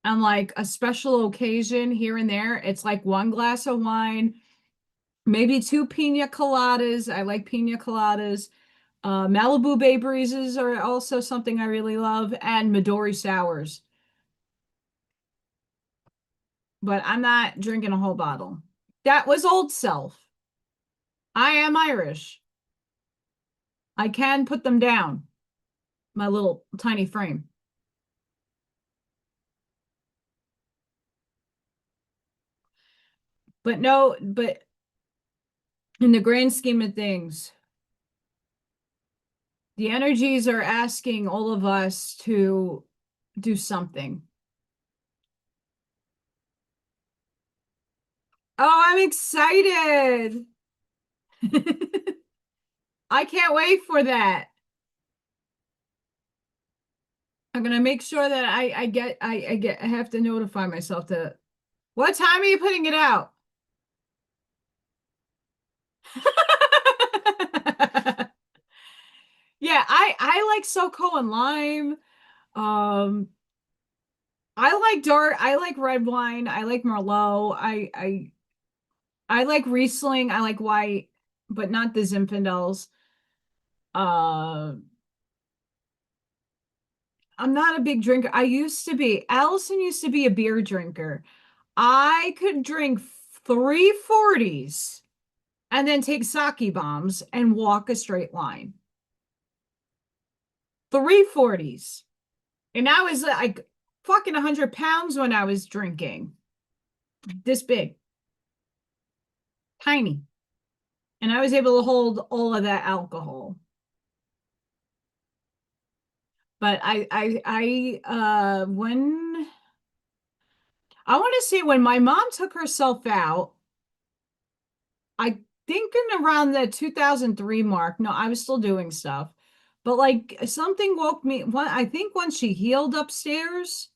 on like a special occasion here and there, it's like one glass of wine, maybe two pina coladas. I like pina coladas. Malibu Bay Breezes are also something I really love, and Midori Sours. But I'm not drinking a whole bottle. That was old self. I am Irish. I can put them down, my little tiny frame. But no, but in the grand scheme of things, the energies are asking all of us to do something. Oh, I'm excited. I can't wait for that. I'm gonna make sure that I have to notify myself to what time are you putting it out? Yeah, I like SoCo and lime. Um, I like red wine. I like Merlot. I like Riesling. I like white, but not the Zinfandels. Uh, I'm not a big drinker. I used to be. Allison used to be a beer drinker. I could drink 340s and then take sake bombs and walk a straight line. 340s. And I was like fucking 100 pounds when I was drinking. This big, tiny. And I was able to hold all of that alcohol. But when I want to say when my mom took herself out, I think in around the 2003 mark, no, I was still doing stuff. But like something woke me. I think once she healed upstairs,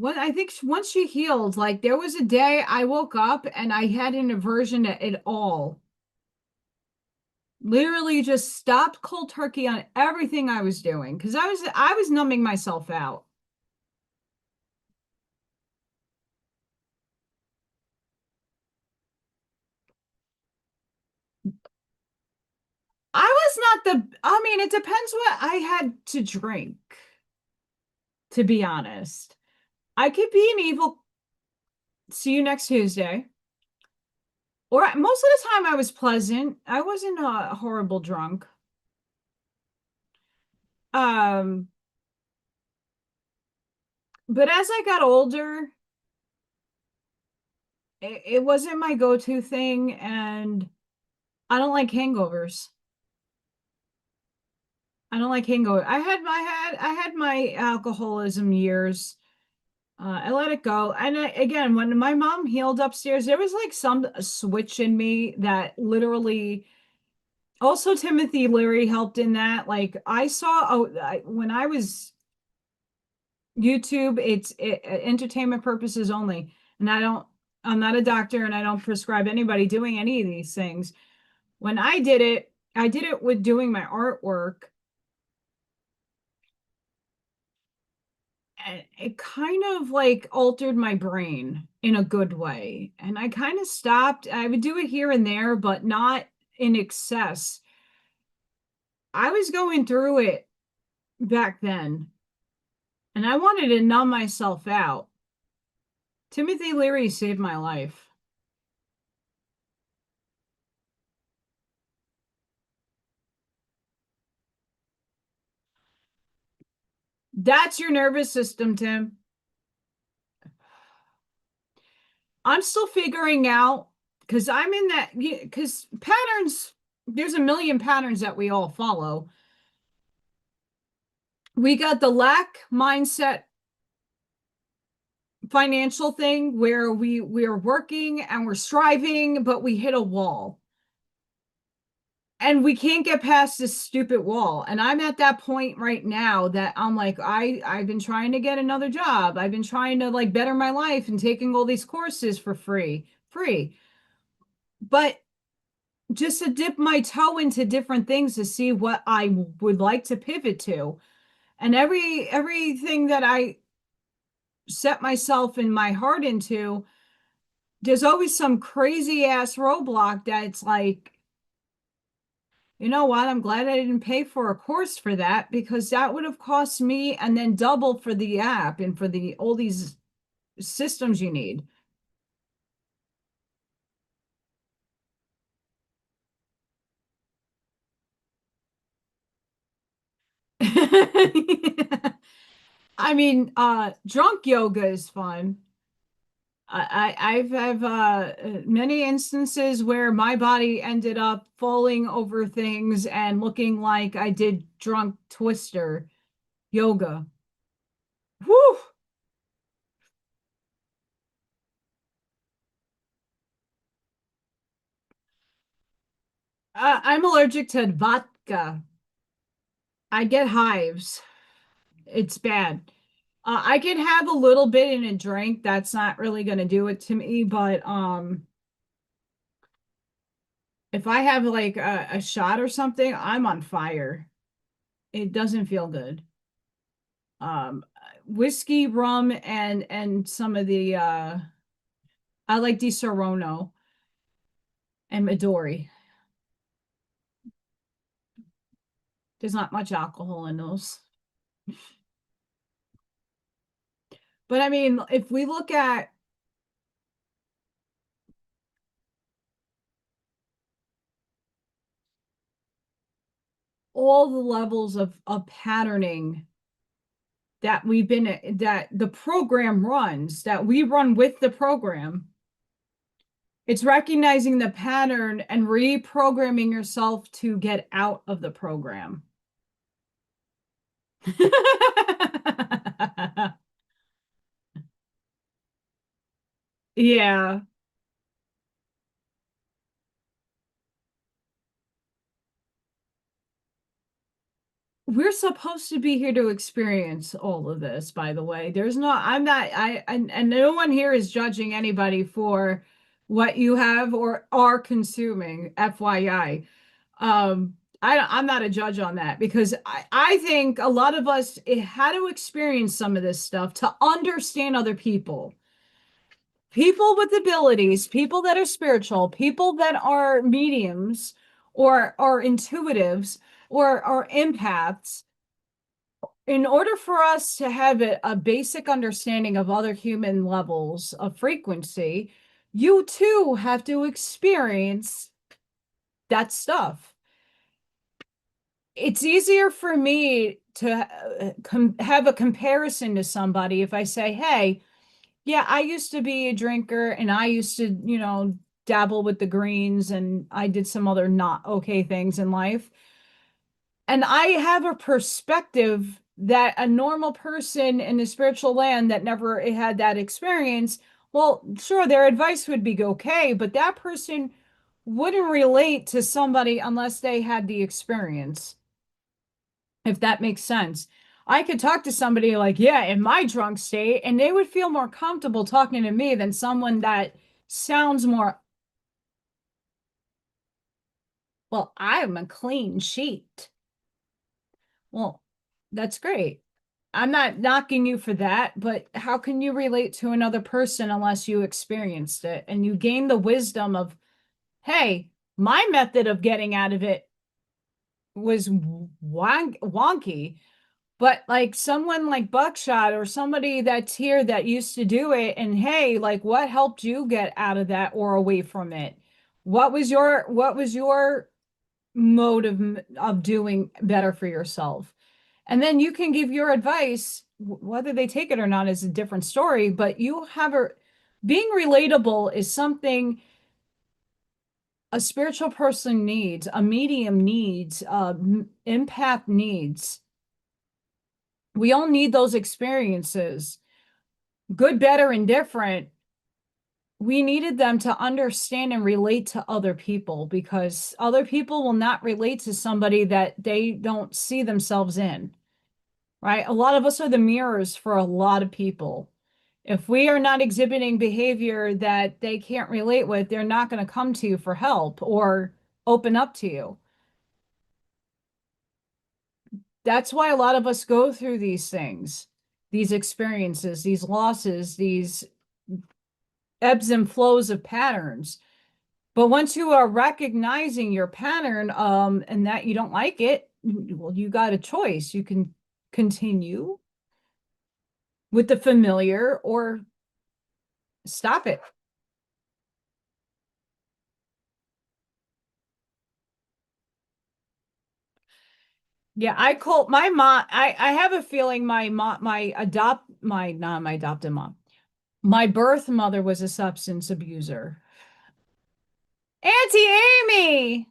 I think once she healed, like there was a day I woke up and I had an aversion to it all. Literally just stopped cold turkey on everything I was doing because I was numbing myself out. I mean, it depends what I had to drink, to be honest. I could be an evil. see you next Tuesday. Or most of the time I was pleasant. I wasn't a horrible drunk. Um, but as I got older, it wasn't my go-to thing, and I don't like hangovers. I don't like hangover. I had my alcoholism years. I let it go. And again, when my mom healed upstairs, there was like some switch in me that literally. Also, Timothy Leary helped in that. Like I saw, when I was YouTube, it's entertainment purposes only, and I'm not a doctor, and I don't prescribe anybody doing any of these things. When I did it with doing my artwork, and it kind of like altered my brain in a good way. And I kind of stopped. I would do it here and there, but not in excess. I was going through it back then, and I wanted to numb myself out. Timothy Leary saved my life. That's your nervous system, Tim. I'm still figuring out because I'm in that, because patterns, there's a million patterns that we all follow. We got the lack mindset financial thing where we're working and we're striving, but we hit a wall. And we can't get past this stupid wall. And I'm at that point right now that I'm like, I've been trying to get another job. I've been trying to like better my life and taking all these courses for free. But just to dip my toe into different things to see what I would like to pivot to. And everything that I set myself and my heart into, there's always some crazy ass roadblock that's like, you know what? I'm glad I didn't pay for a course for that, because that would have cost me and then double for the app and for the all these systems you need. I mean, drunk yoga is fun. I've have many instances where my body ended up falling over things and looking like I did drunk twister yoga. Whew. I'm allergic to vodka. I get hives. It's bad. I can have a little bit in a drink. That's not really going to do it to me, but if I have like a shot or something, I'm on fire. It doesn't feel good. Whiskey, rum, and some of the I like Di Serono and Midori. There's not much alcohol in those. But I mean, if we look at all the levels of patterning that we've been, that the program runs, that we run with the program, it's recognizing the pattern and reprogramming yourself to get out of the program. Yeah. We're supposed to be here to experience all of this, by the way. There's no, I'm not, and no one here is judging anybody for what you have or are consuming, FYI. I'm not a judge on that, because I think a lot of us had to experience some of this stuff to understand other people. People with abilities, people that are spiritual, people that are mediums or are intuitives or are empaths. in order for us to have a basic understanding of other human levels of frequency, you too have to experience that stuff. It's easier for me to have a comparison to somebody if I say, hey, yeah, I used to be a drinker and I used to, dabble with the greens and I did some other not okay things in life. And I have a perspective that a normal person in the spiritual land that never had that experience, well, sure, their advice would be okay, but that person wouldn't relate to somebody unless they had the experience, if that makes sense. I could talk to somebody like, yeah, in my drunk state, and they would feel more comfortable talking to me than someone that sounds more, well, I'm a clean sheet. Well, that's great. I'm not knocking you for that, but how can you relate to another person unless you experienced it and you gain the wisdom of, hey, my method of getting out of it was wonky, but like someone like Buckshot or somebody that's here that used to do it, and hey, like what helped you get out of that or away from it? What was your mode of doing better for yourself? And then you can give your advice. Whether they take it or not is a different story, but you have being relatable is something a spiritual person needs, a medium needs, empath needs. We all need those experiences, good, better, and different. We needed them to understand and relate to other people because other people will not relate to somebody that they don't see themselves in, right? A lot of us are the mirrors for a lot of people. If we are not exhibiting behavior that they can't relate with, they're not going to come to you for help or open up to you. That's why a lot of us go through these things, these experiences, these losses, these ebbs and flows of patterns. But once you are recognizing your pattern, and that you don't like it, well, you got a choice. You can continue with the familiar or stop it. Yeah, I call my mom. I have a feeling my mom, not my adopted mom, my birth mother was a substance abuser. Auntie Amy,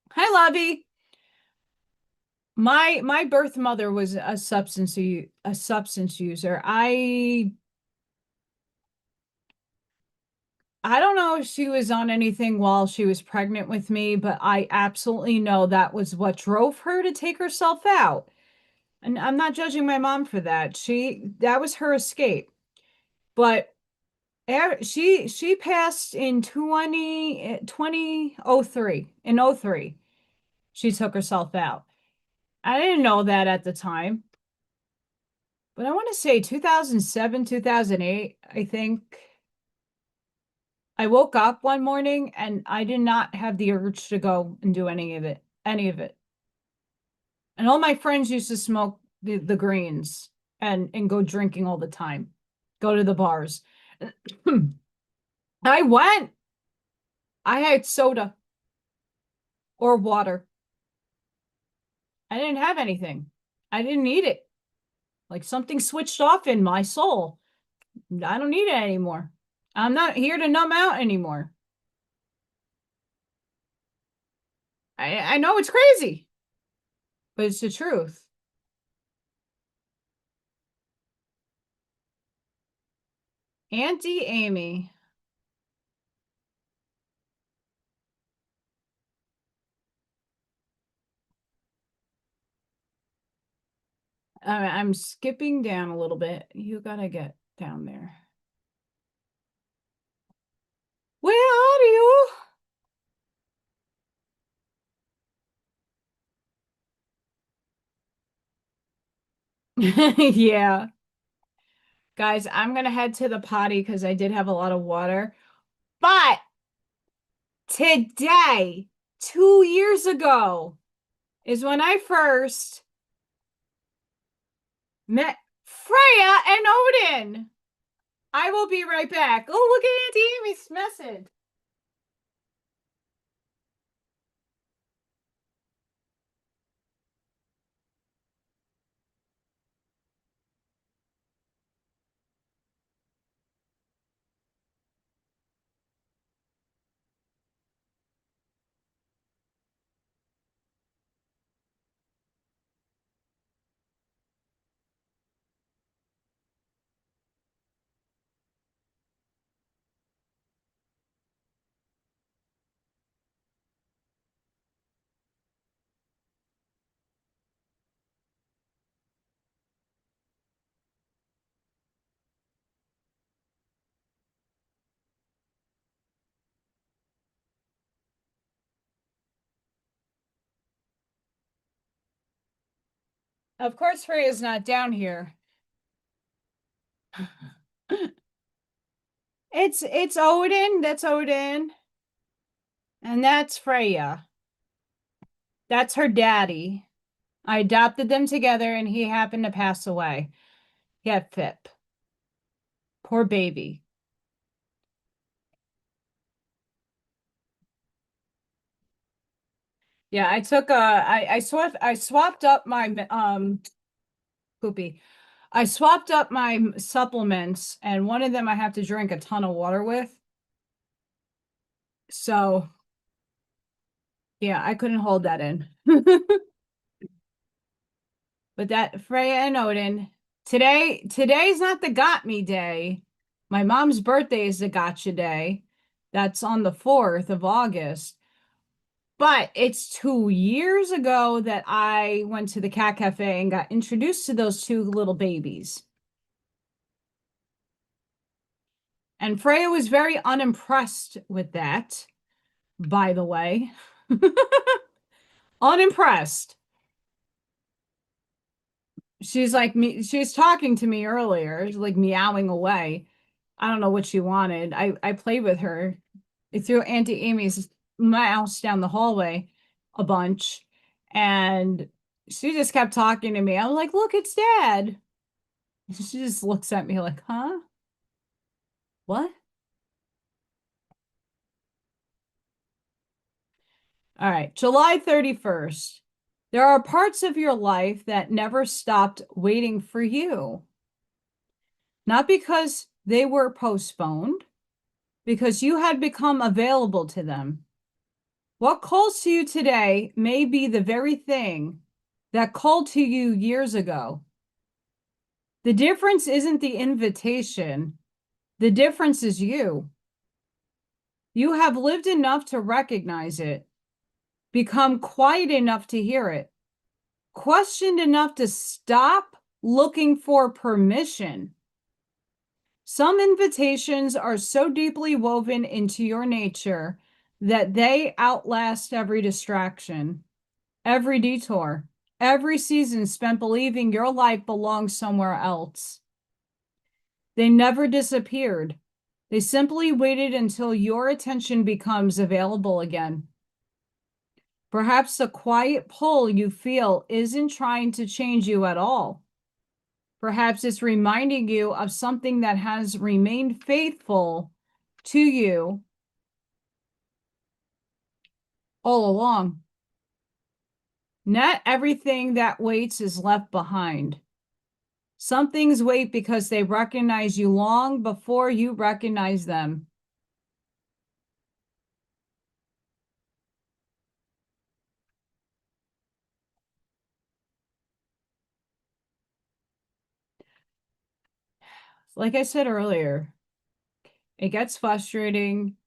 hi, lovey. My birth mother was a substance user. I don't know if she was on anything while she was pregnant with me, but I absolutely know that was what drove her to take herself out. And I'm not judging my mom for that. That was her escape. But she passed in 2003. In '03, she took herself out. I didn't know that at the time, but I want to say 2007, 2008, I think. I woke up one morning and I did not have the urge to go and do any of it, any of it. And all my friends used to smoke the greens and go drinking all the time, go to the bars. I went, I had soda or water. I didn't have anything. I didn't need it. Like something switched off in my soul. I don't need it anymore. I'm not here to numb out anymore. I know it's crazy, but it's the truth. Auntie Amy. I'm skipping down a little bit. You gotta get down there. Where are you? Yeah. Guys, I'm gonna head to the potty because I did have a lot of water. But today, 2 years ago, is when I first met Freya and Odin. I will be right back. Oh, look at Auntie Amy's message. Of course, Freya's not down here. It's Odin. That's Odin. And that's Freya. That's her daddy. I adopted them together and he happened to pass away. He had FIP. Poor baby. Yeah, I took I swapped up my poopy. I swapped up my supplements and one of them I have to drink a ton of water with. So yeah, I couldn't hold that in. But that Freya and Odin, today's not the got me day. My mom's birthday is the gotcha day. That's on the 4th of August. But it's 2 years ago that I went to the cat cafe and got introduced to those two little babies. And Freya was very unimpressed with that, by the way. Unimpressed. She's like me, she's talking to me earlier, like meowing away. I don't know what she wanted. I played with her. I threw Auntie Amy's mouse down the hallway a bunch, and she just kept talking to me. I was like, look, it's Dad. She just looks at me like, huh? What? All right, July 31st. There are parts of your life that never stopped waiting for you. Not because they were postponed, because you had become available to them. What calls to you today may be the very thing that called to you years ago. The difference isn't the invitation. The difference is you. You have lived enough to recognize it, become quiet enough to hear it, questioned enough to stop looking for permission. Some invitations are so deeply woven into your nature that they outlast every distraction, every detour, every season spent believing your life belongs somewhere else. They never disappeared. They simply waited until your attention becomes available again. Perhaps the quiet pull you feel isn't trying to change you at all. Perhaps it's reminding you of something that has remained faithful to you all along. Not everything that waits is left behind. Some things wait because they recognize you long before you recognize them. Like I said earlier, it gets frustrating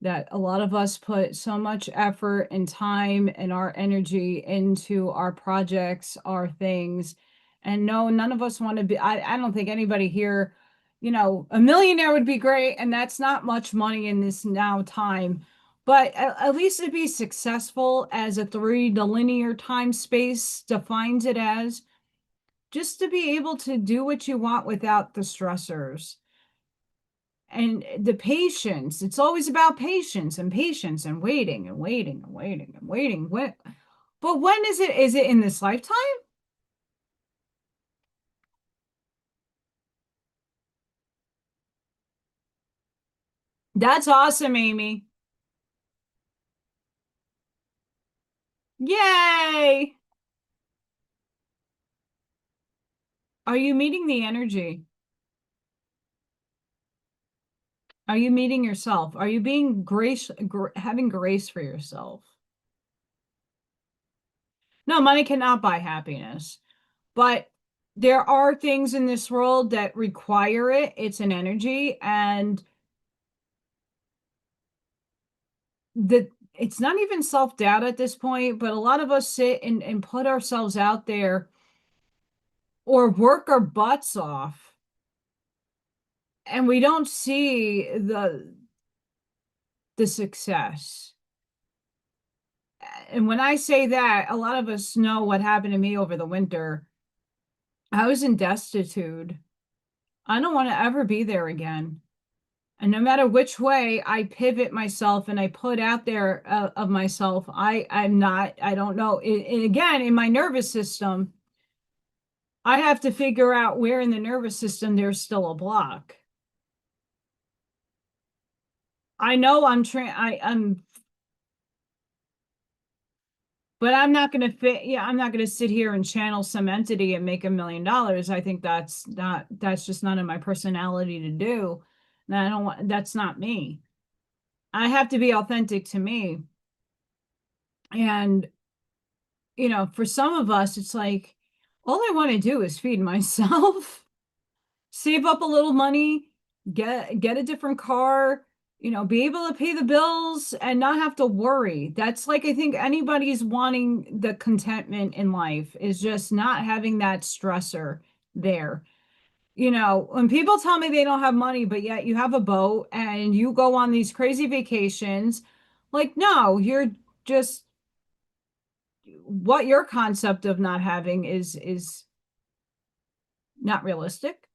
that a lot of us put so much effort and time and our energy into our projects, our things. And no, none of us want to be, I don't think anybody here, a millionaire would be great. And that's not much money in this now time. But at least to be successful as the linear time space defines it as, just to be able to do what you want without the stressors and the patience. It's always about patience and waiting and waiting and waiting and waiting. But when is it? Is it in this lifetime? That's awesome, Amy. Yay! Are you meeting the energy? Are you meeting yourself? Are you being having grace for yourself? No, money cannot buy happiness, but there are things in this world that require it. It's an energy, and it's not even self-doubt at this point, but a lot of us sit and put ourselves out there or work our butts off, and we don't see the success. And when I say that, a lot of us know what happened to me over the winter. I was in destitute. I don't want to ever be there again. And no matter which way I pivot myself and I put out there of myself, I don't know. And again, in my nervous system, I have to figure out where in the nervous system there's still a block. I know I'm but I'm not going to I'm not going to sit here and channel some entity and make $1 million. I think that's just not in my personality to do. And I don't want, that's not me. I have to be authentic to me. And, for some of us, it's like, all I want to do is feed myself, save up a little money, get a different car, be able to pay the bills and not have to worry. That's like, I think anybody's wanting the contentment in life is just not having that stressor there. When people tell me they don't have money, but yet you have a boat and you go on these crazy vacations, like, no, you're just what your concept of not having is not realistic.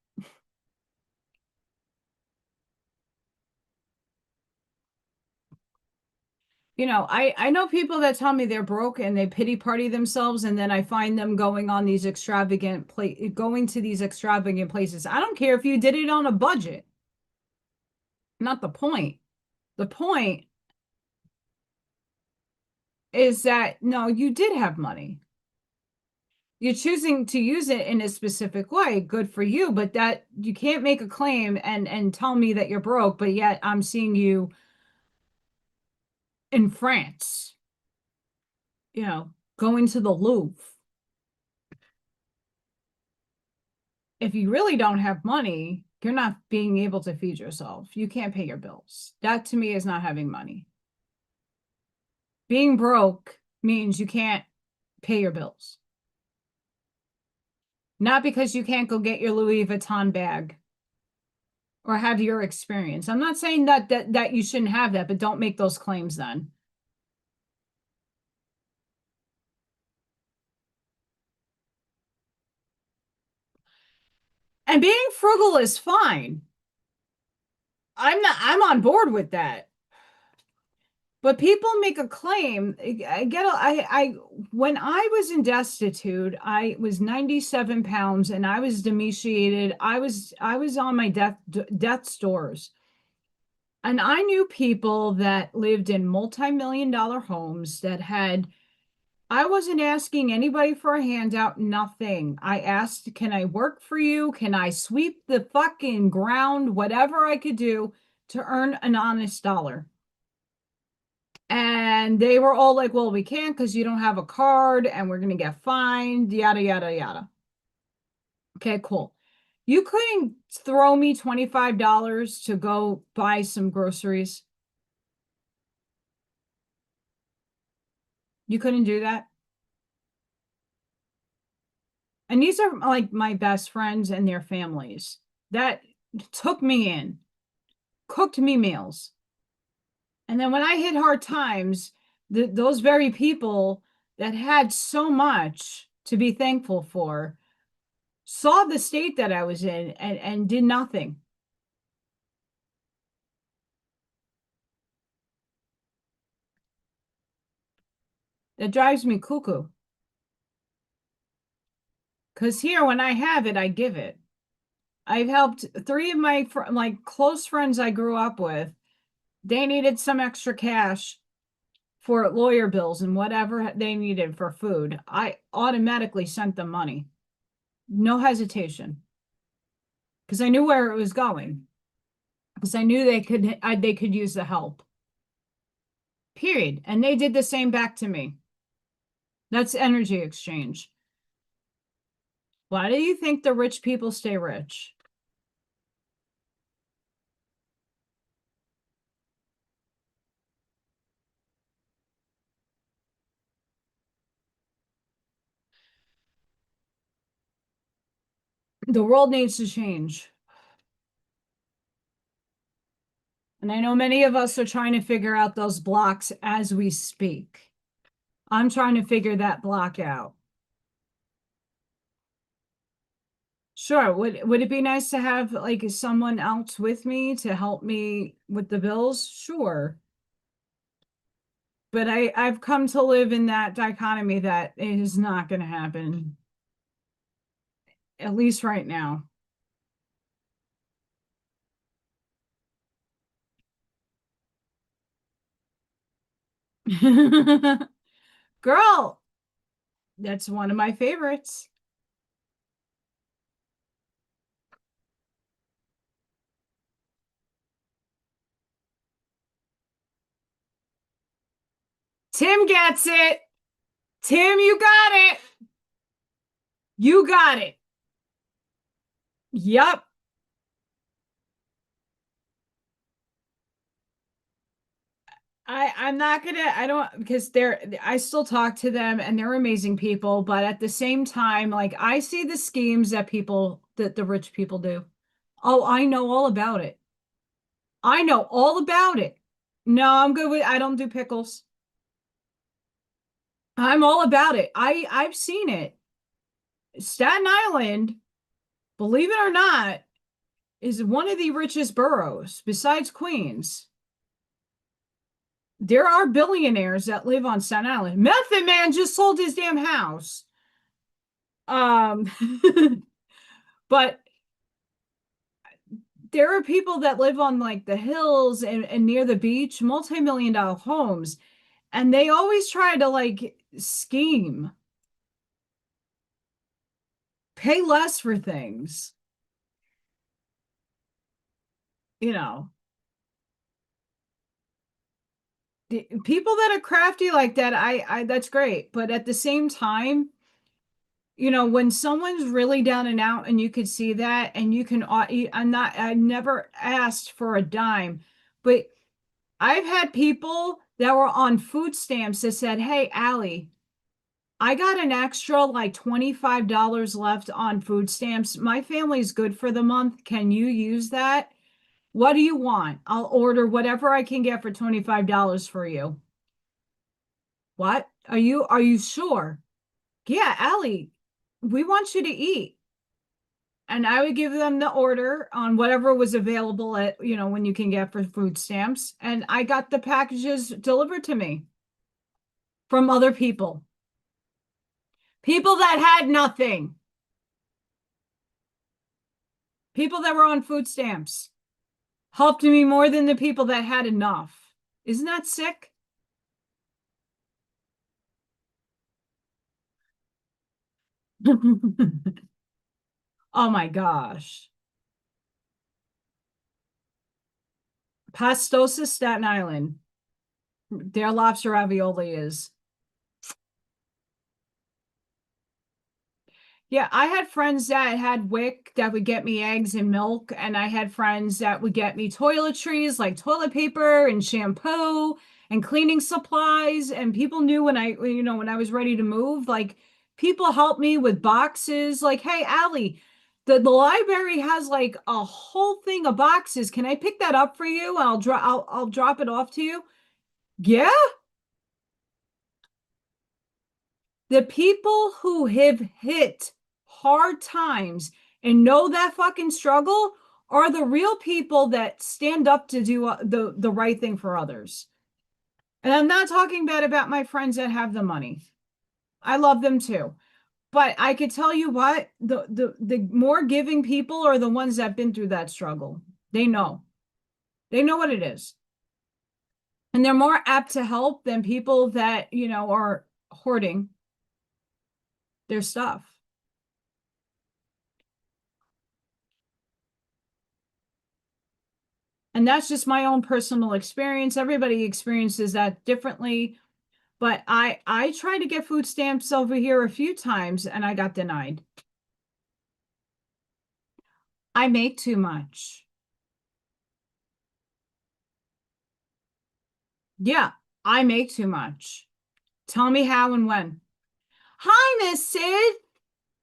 I know people that tell me they're broke and they pity party themselves, and then I find them going on these going to these extravagant places. I don't care if you did it on a budget. Not the point. The point is that no, you did have money. You're choosing to use it in a specific way. Good for you, but that you can't make a claim and tell me that you're broke, but yet I'm seeing you in France, going to the Louvre. If you really don't have money, you're not being able to feed yourself. You can't pay your bills. That to me is not having money. Being broke means you can't pay your bills. Not because you can't go get your Louis Vuitton bag or have your experience. I'm not saying that you shouldn't have that, but don't make those claims then. And being frugal is fine. I'm on board with that. But people make a claim. When I was in destitute, I was 97 pounds and I was emaciated. I was on my death doors. And I knew people that lived in multi-million-dollar homes that I wasn't asking anybody for a handout, nothing. I asked, can I work for you? Can I sweep the fucking ground? Whatever I could do to earn an honest dollar. And they were all like, well, we can't because you don't have a card and we're going to get fined, yada, yada, yada. Okay, cool. You couldn't throw me $25 to go buy some groceries. You couldn't do that. And these are like my best friends and their families that took me in, cooked me meals. And then when I hit hard times, those very people that had so much to be thankful for saw the state that I was in and did nothing. That drives me cuckoo. Because here, when I have it, I give it. I've helped three of my close friends I grew up with They needed some extra cash for lawyer bills and whatever they needed for food. I automatically sent them money. No hesitation. Because I knew where it was going. Because I knew they could use the help. Period. And they did the same back to me. That's energy exchange. Why do you think the rich people stay rich? The world needs to change. And I know many of us are trying to figure out those blocks as we speak. I'm trying to figure that block out. Sure. Would it be nice to have like someone else with me to help me with the bills? Sure. But I've come to live in that dichotomy that it is not going to happen, at least right now. Girl, that's one of my favorites. Tim gets it. Tim, you got it. You got it. Yep. I'm not gonna, I don't, because I still talk to them and they're amazing people, but at the same time, like I see the schemes that the rich people do. Oh, I know all about it. I know all about it. No, I don't do pickles. I'm all about it. I've seen it. Staten Island, believe it or not, is one of the richest boroughs besides Queens. There are billionaires that live on Staten Island. Method Man just sold his damn house. Um, but there are people that live on like the hills and near the beach, multi-million dollar homes, and they always try to like scheme, pay less for things, you know. The people that are crafty like that, I that's great. But at the same time, you know, when someone's really down and out and you could see that and you can, I never asked for a dime, but I've had people that were on food stamps that said, "Hey, Allie, I got an extra like $25 left on food stamps. My family's good for the month. Can you use that? What do you want? I'll order whatever I can get for $25 for you." What? Are you sure? Yeah, Allie, we want you to eat. And I would give them the order on whatever was available at, you know, when you can get for food stamps. And I got the packages delivered to me from other people, people that had nothing, people that were on food stamps helped me more than the people that had enough. Isn't that sick? Oh my gosh. Pastosa, Staten Island. Their lobster ravioli is. Yeah, I had friends that had WIC that would get me eggs and milk, and I had friends that would get me toiletries like toilet paper and shampoo and cleaning supplies. And people knew when I was ready to move, like people helped me with boxes. Like, hey, Allie, the library has like a whole thing of boxes. Can I pick that up for you? I'll drop it off to you. Yeah, the people who have hit hard times and know that fucking struggle are the real people that stand up to do the right thing for others. And I'm not talking bad about my friends that have the money. I love them too. But I could tell you what, the more giving people are the ones that have been through that struggle. They know. They know what it is. And they're more apt to help than people that, are hoarding their stuff. And that's just my own personal experience. Everybody experiences that differently. But I tried to get food stamps over here a few times and I got denied. I make too much. Yeah, I make too much. Tell me how and when. Hi, Miss Sid.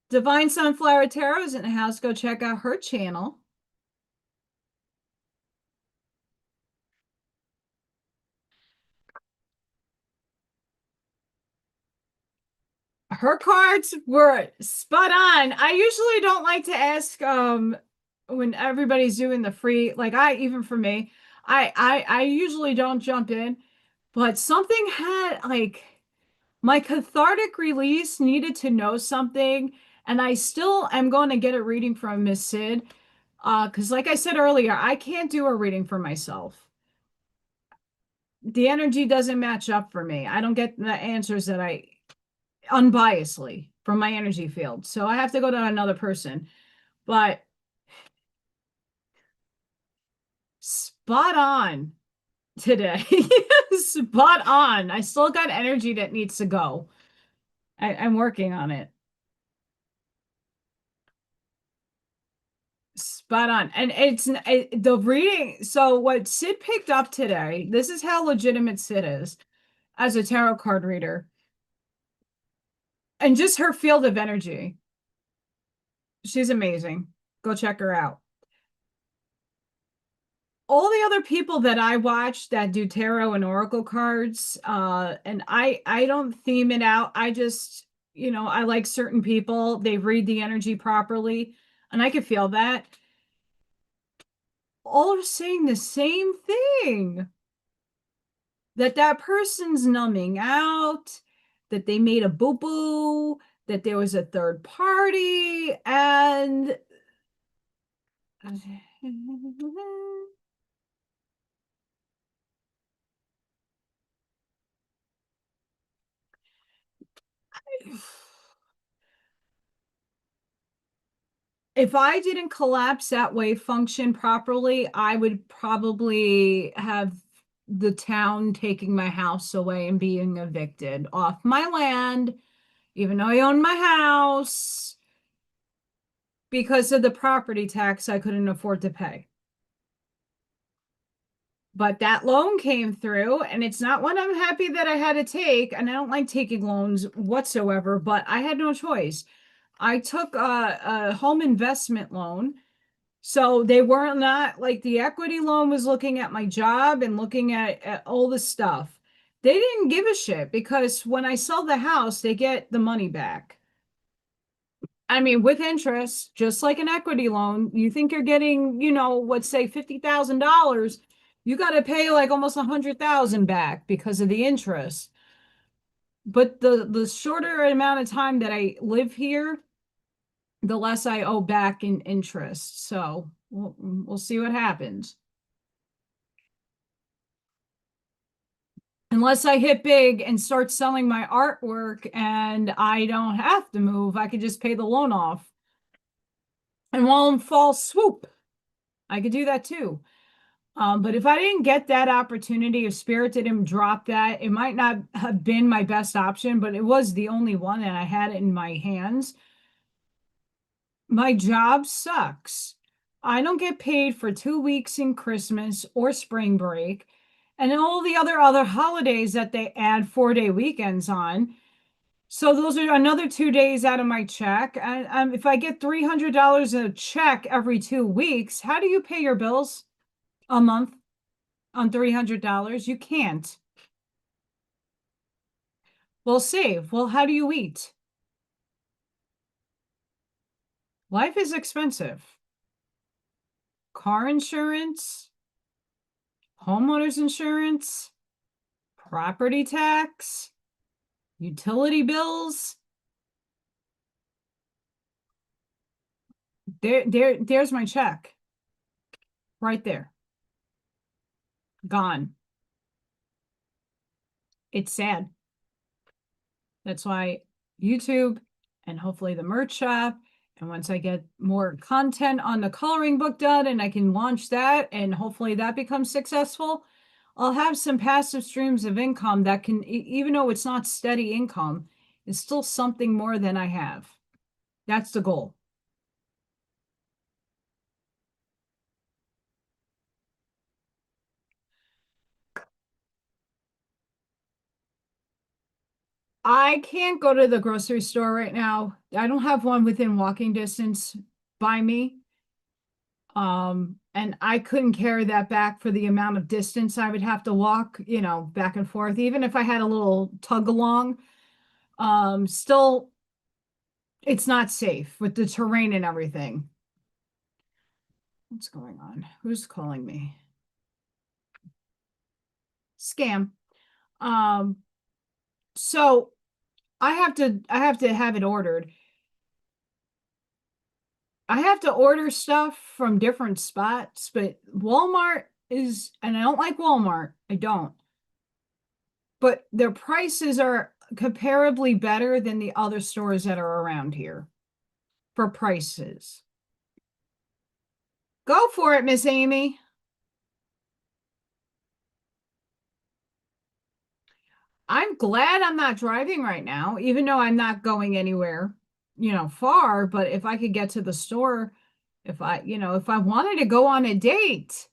Divine Sunflower Tarot's in the house. Go check out her channel. Her cards were spot on. I usually don't like to ask when everybody's doing the free, like even for me, I usually don't jump in, but something had like my cathartic release needed to know something, and I still am going to get a reading from Miss Sid. Because like I said earlier, I can't do a reading for myself. The energy doesn't match up for me. I don't get the answers that I unbiasedly from my energy field. So I have to go to another person. But spot on today. Spot on. I still got energy that needs to go. I'm working on it. Spot on. And the reading. So what Sid picked up today, this is how legitimate Sid is as a tarot card reader. And just her field of energy. She's amazing. Go check her out. All the other people that I watch that do tarot and oracle cards, and I don't theme it out. I just, I like certain people. They read the energy properly, and I can feel that. All are saying the same thing. That person's numbing out, that they made a boo-boo, that there was a third party, and if I didn't collapse that wave function properly, I would probably have the town taking my house away and being evicted off my land, even though I own my house, because of the property tax I couldn't afford to pay. But that loan came through, and it's not one I'm happy that I had to take. And I don't like taking loans whatsoever, but I had no choice. I took a home investment loan. So they were not like the equity loan was looking at my job and looking at all the stuff. They didn't give a shit because when I sell the house, they get the money back. I mean, with interest, just like an equity loan, you think you're getting, let's say $50,000, you got to pay like almost 100,000 back because of the interest. But the shorter amount of time that I live here, the less I owe back in interest. So we'll see what happens. Unless I hit big and start selling my artwork and I don't have to move, I could just pay the loan off. And one fall swoop, I could do that too. But if I didn't get that opportunity, if Spirit didn't drop that, it might not have been my best option, but it was the only one and I had it in my hands. My job sucks. I don't get paid for 2 weeks in Christmas or spring break and all the other holidays that they add 4-day weekends on. So those are another 2 days out of my check. And if I get $300 a check every 2 weeks, how do you pay your bills a month on $300? You can't. Well, save. Well, how do you eat? Life is expensive. Car insurance, homeowners insurance, property tax, utility bills. There's my check. Right there. Gone. it's sad. That's why YouTube and hopefully the merch shop. And once I get more content on the coloring book done and I can launch that and hopefully that becomes successful, I'll have some passive streams of income that can, even though it's not steady income, it's still something more than I have. That's the goal. I can't go to the grocery store right now. I don't have one within walking distance by me. And I couldn't carry that back for the amount of distance I would have to walk, you know, back and forth, even if I had a little tug along. Still, it's not safe with the terrain and everything. What's going on? Who's calling me? Scam. So I have to have it ordered. I have to order stuff from different spots, but Walmart is, and I don't like Walmart. I don't. But their prices are comparably better than the other stores that are around here for prices. Go for it, Miss Amy. I'm glad I'm not driving right now, even though I'm not going anywhere, you know, far. But if I could get to the store, if I, you know, if I wanted to go on a date,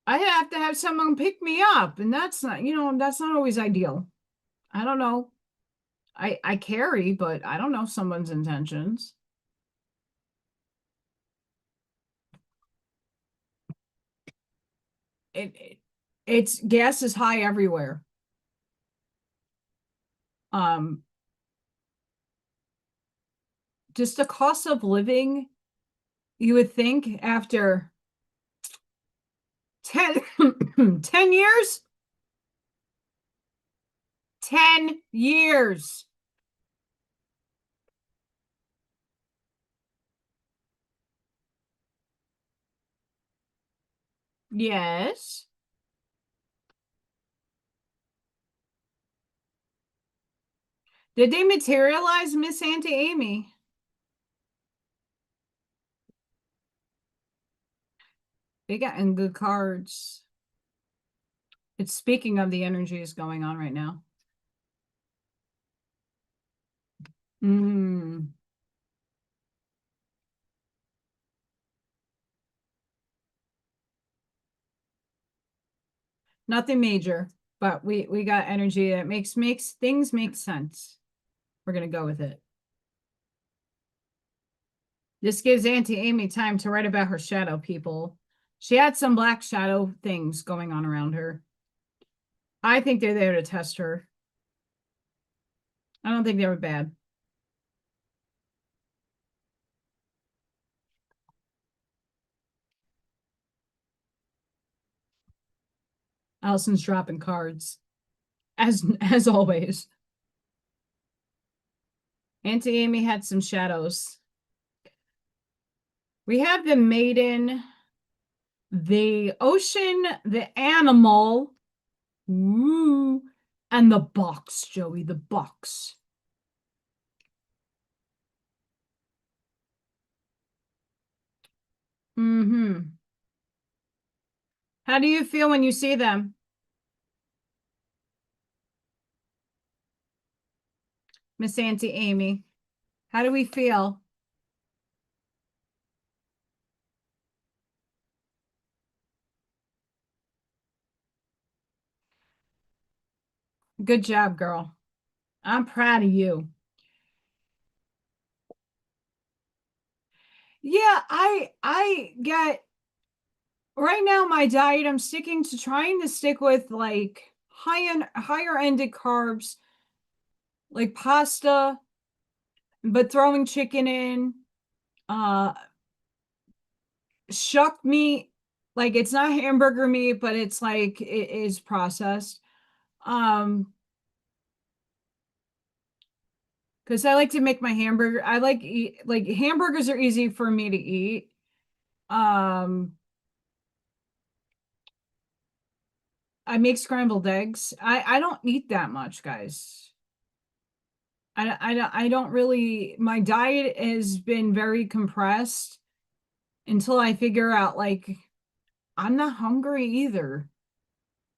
I have to have someone pick me up. And that's not, you know, that's not always ideal. I don't know. I carry, but I don't know someone's intentions. It's gas is high everywhere. Um, just the cost of living, you would think after 10, 10 years? 10 years. Yes. Did they materialize, Miss Auntie Amy? They got in good cards. It's speaking of the energies going on right now. Mm. Nothing major, but we got energy that makes things make sense. We're gonna go with it. This gives Auntie Amy time to write about her shadow people. She had some black shadow things going on around her. I think they're there to test her. I don't think they were bad. Allison's dropping cards, as always. Auntie Amy had some shadows. We have the maiden, the ocean, the animal, woo, and the box, Joey, the box. Mm-hmm. How do you feel when you see them? Miss Auntie Amy, how do we feel? Good job, girl. I'm proud of you. Yeah, I get right now my diet, I'm sticking to trying to stick with like higher ended carbs, like pasta, but throwing chicken in, uh shuck meat, like it's not hamburger meat, but it's like it is processed. Because I like to make my hamburger. I like hamburgers are easy for me to eat. Um I make scrambled eggs. I don't eat that much, guys. I don't really, my diet has been very compressed until I figure out, like, I'm not hungry either.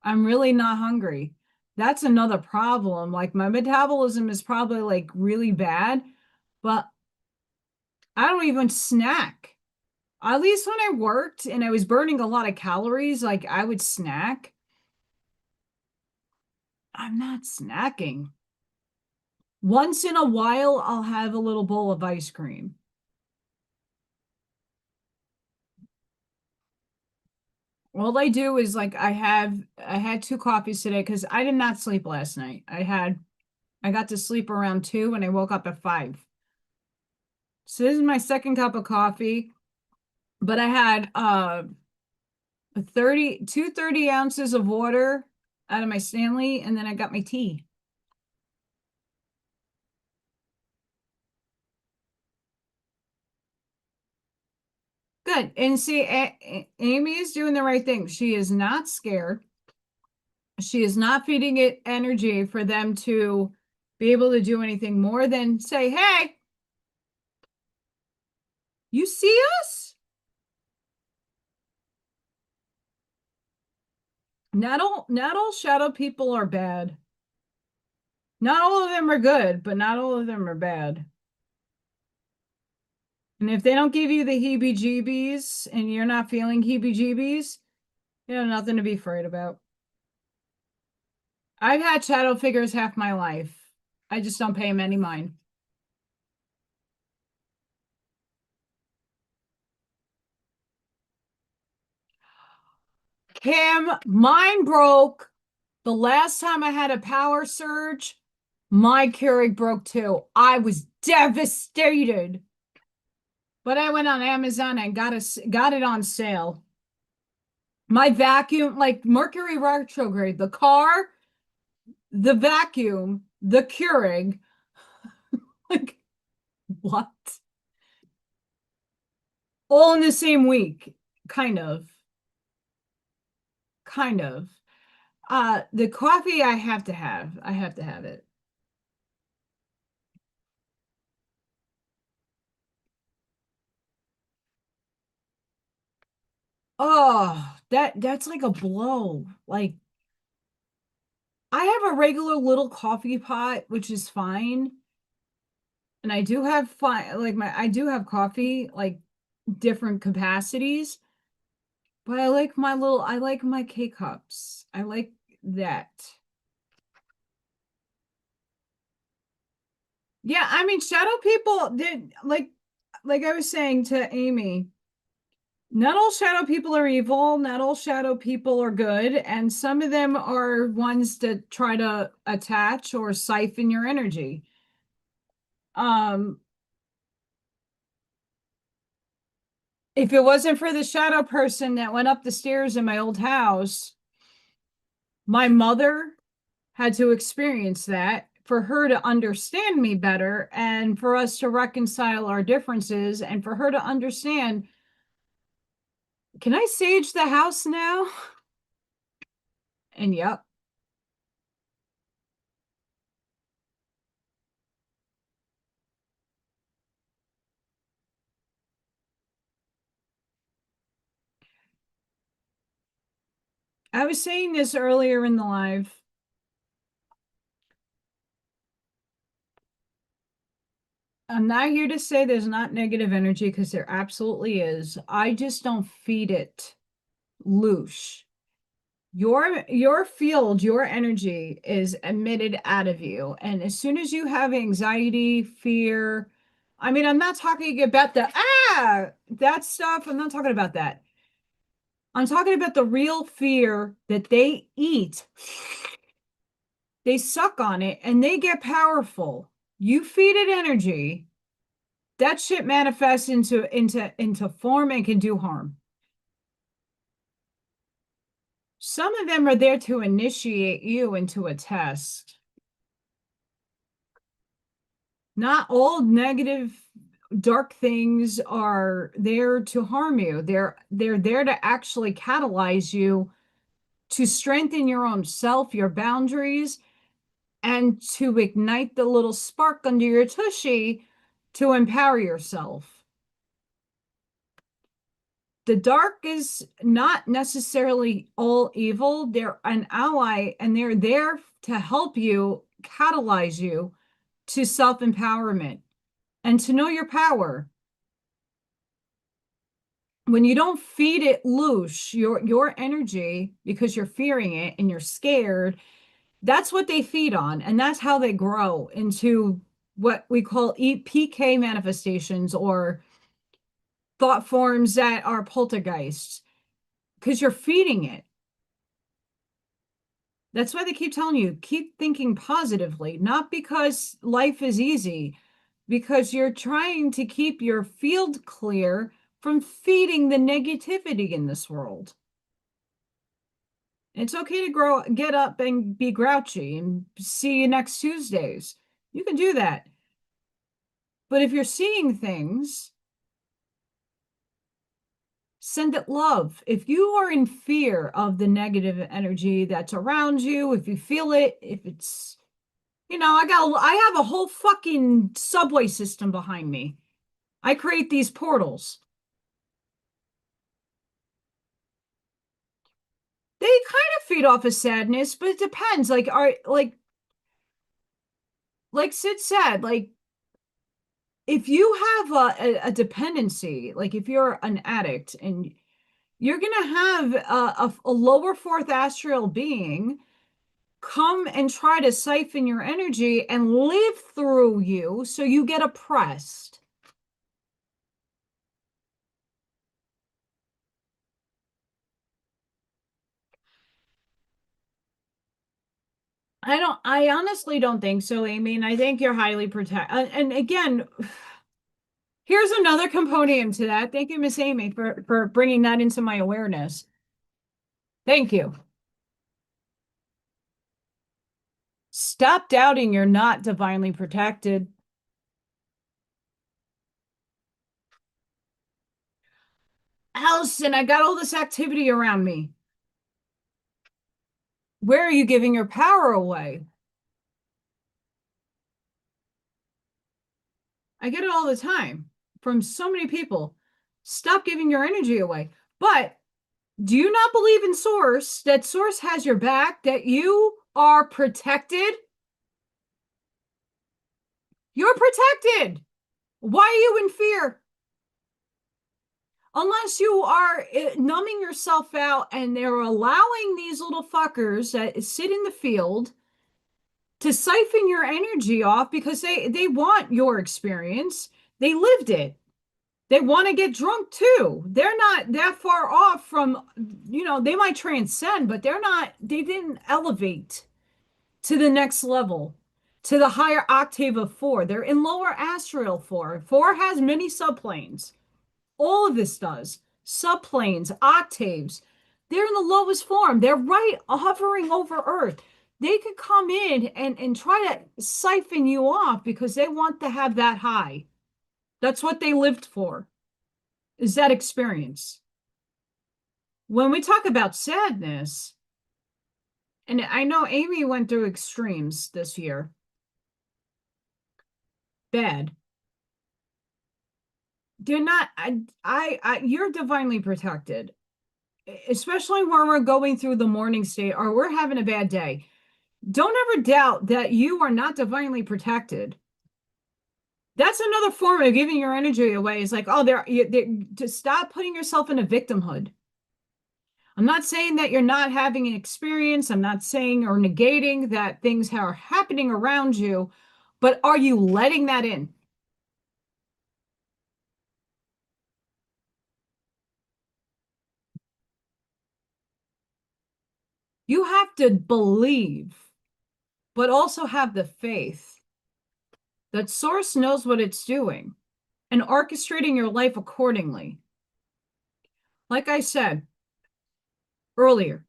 I'm really not hungry. That's another problem. Like, my metabolism is probably like really bad, but I don't even snack. At least when I worked and I was burning a lot of calories, like I would snack. I'm not snacking. Once in a while, I'll have a little bowl of ice cream. All I do is, like, I had two coffees today because I did not sleep last night. I got to sleep around 2 and I woke up at 5. So this is my second cup of coffee, but I had 30 ounces of water out of my Stanley, and then I got my tea. Good. And see, Amy is doing the right thing. She is not scared. She is not feeding it energy for them to be able to do anything more than say, hey, you see us? Not all shadow people are bad. Not all of them are good, but not all of them are bad. And if they don't give you the heebie-jeebies and you're not feeling heebie-jeebies, you have nothing to be afraid about. I've had shadow figures half my life. I just don't pay them any mind. Cam, mine broke. The last time I had a power surge, my Keurig broke too. I was devastated. But I went on Amazon and got it on sale. My vacuum, like Mercury retrograde, the car, the vacuum, the Keurig. Like, what? All in the same week, kind of. Kind of. The coffee I have to have. I have to have it. Oh, that's like a blow. Like, I have a regular little coffee pot, which is fine. And I do have fine, like, I do have coffee, like, different capacities, but I like my K cups. I like that. Yeah, I mean, shadow people did, like I was saying to Amy, not all shadow people are evil, not all shadow people are good, and some of them are ones that try to attach or siphon your energy. Um, if it wasn't for the shadow person that went up the stairs in my old house, my mother had to experience that for her to understand me better and for us to reconcile our differences and for her to understand, can I sage the house now? And yep. I was saying this earlier in the live. I'm not here to say there's not negative energy because there absolutely is. I just don't feed it loose. Your field, your energy is emitted out of you. And as soon as you have anxiety, fear, I mean, I'm not talking about that stuff. I'm not talking about that. I'm talking about the real fear that they eat. They suck on it and they get powerful. You feed it energy, that shit manifests into form and can do harm. Some of them are there to initiate you into a test. Not all negative dark things are there to harm you. They're there to actually catalyze you to strengthen your own self, your boundaries, and to ignite the little spark under your tushy to empower yourself. The dark is not necessarily all evil. They're an ally, and they're there to help you, catalyze you to self-empowerment and to know your power. When you don't feed it loose, your energy, because you're fearing it and you're scared, that's what they feed on, and that's how they grow into what we call PK manifestations, or thought forms that are poltergeists, because you're feeding it. That's why they keep telling you, keep thinking positively, not because life is easy, because you're trying to keep your field clear from feeding the negativity in this world. It's okay to get up and be grouchy and see you next Tuesdays. You can do that. But if you're seeing things, send it love. If you are in fear of the negative energy that's around you, if you feel it, if it's, I have a whole fucking subway system behind me. I create these portals. They kind of feed off of sadness, but it depends. Like Sid said, like, if you have a dependency, like if you're an addict and you're going to have a lower fourth astral being come and try to siphon your energy and live through you, so you get oppressed. I honestly don't think so, Amy, and I think you're highly protected. And again, here's another component to that. Thank you, Miss Amy, for bringing that into my awareness. Thank you. Stop doubting you're not divinely protected. Allison, I got all this activity around me. Where are you giving your power away? I get it all the time from so many people. Stop giving your energy away. But do you not believe in Source, that Source has your back, that you are protected? You're protected. Why are you in fear? Unless you are numbing yourself out and they're allowing these little fuckers that sit in the field to siphon your energy off because they want your experience. They lived it. They want to get drunk too. They're not that far off from, they might transcend, but they didn't elevate to the next level, to the higher octave of 4. They're in lower astral 4. 4 has many subplanes. All of this does. Subplanes, octaves. They're in the lowest form. They're right hovering over Earth. They could come in and try to siphon you off because they want to have that high. That's what they lived for, is that experience. When we talk about sadness, and I know Amy went through extremes this year. Bad. They're not, you're divinely protected, especially when we're going through the morning state or we're having a bad day. Don't ever doubt that you are not divinely protected. That's another form of giving your energy away. It's like, oh, to stop putting yourself in a victimhood. I'm not saying that you're not having an experience. I'm not saying or negating that things are happening around you, but are you letting that in? You have to believe, but also have the faith that Source knows what it's doing and orchestrating your life accordingly. Like I said earlier,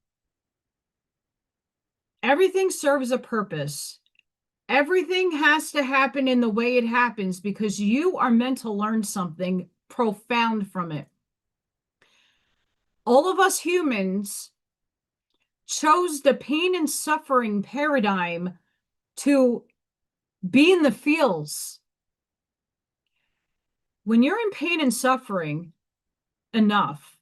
everything serves a purpose. Everything has to happen in the way it happens because you are meant to learn something profound from it. All of us humans chose the pain and suffering paradigm to be in the feels. When you're in pain and suffering enough,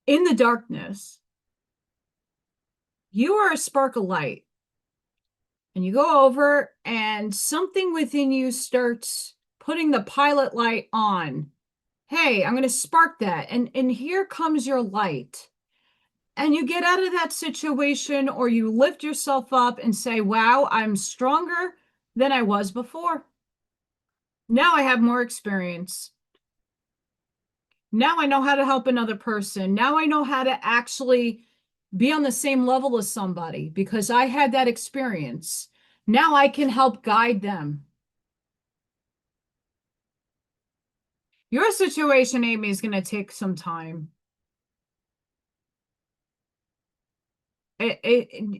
in the darkness, you are a spark of light. And you go over and something within you starts putting the pilot light on. Hey, I'm going to spark that. And here comes your light. And you get out of that situation, or you lift yourself up and say, wow, I'm stronger than I was before. Now I have more experience. Now I know how to help another person. Now I know how to actually be on the same level as somebody because I had that experience. Now I can help guide them. Your situation, Amy, is going to take some time. I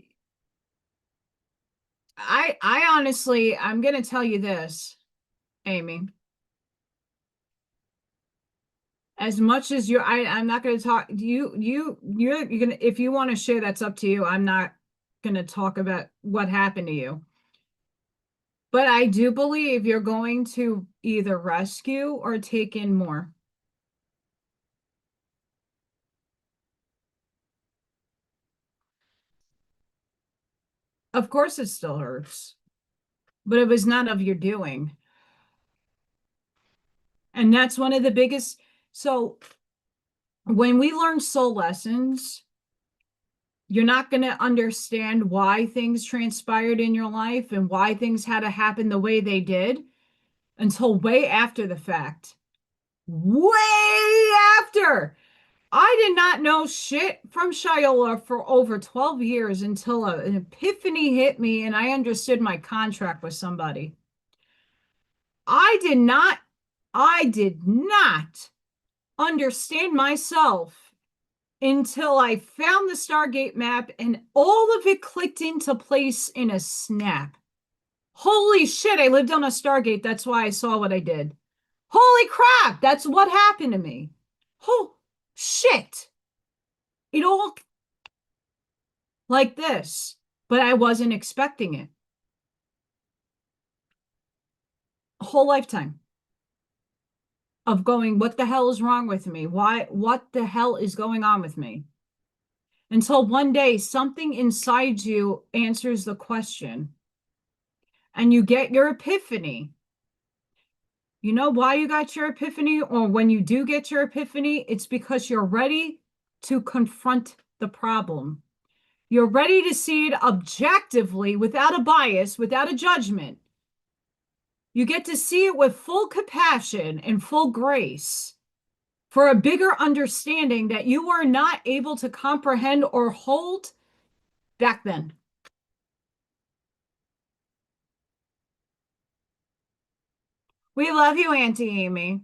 honestly, I'm going to tell you this, Amy. As much as I'm not going to talk. You're going to, if you want to share, that's up to you. I'm not going to talk about what happened to you. But I do believe you're going to either rescue or take in more. Of course it still hurts, but it was not of your doing. And that's one of the biggest. So when we learn soul lessons, you're not going to understand why things transpired in your life and why things had to happen the way they did until way after the fact. Way after. I did not know shit from Shiola for over 12 years until an epiphany hit me and I understood my contract with somebody. I did not understand myself until I found the Stargate map and all of it clicked into place in a snap. Holy shit, I lived on a Stargate. That's why I saw what I did. Holy crap, that's what happened to me. Oh, shit. It all like this, but I wasn't expecting it. A whole lifetime of going, what the hell is wrong with me? What the hell is going on with me? Until one day, something inside you answers the question and you get your epiphany. You know why you got your epiphany? Or when you do get your epiphany, it's because you're ready to confront the problem. You're ready to see it objectively, without a bias, without a judgment. You get to see it with full compassion and full grace for a bigger understanding that you were not able to comprehend or hold back then. We love you, Auntie Amy.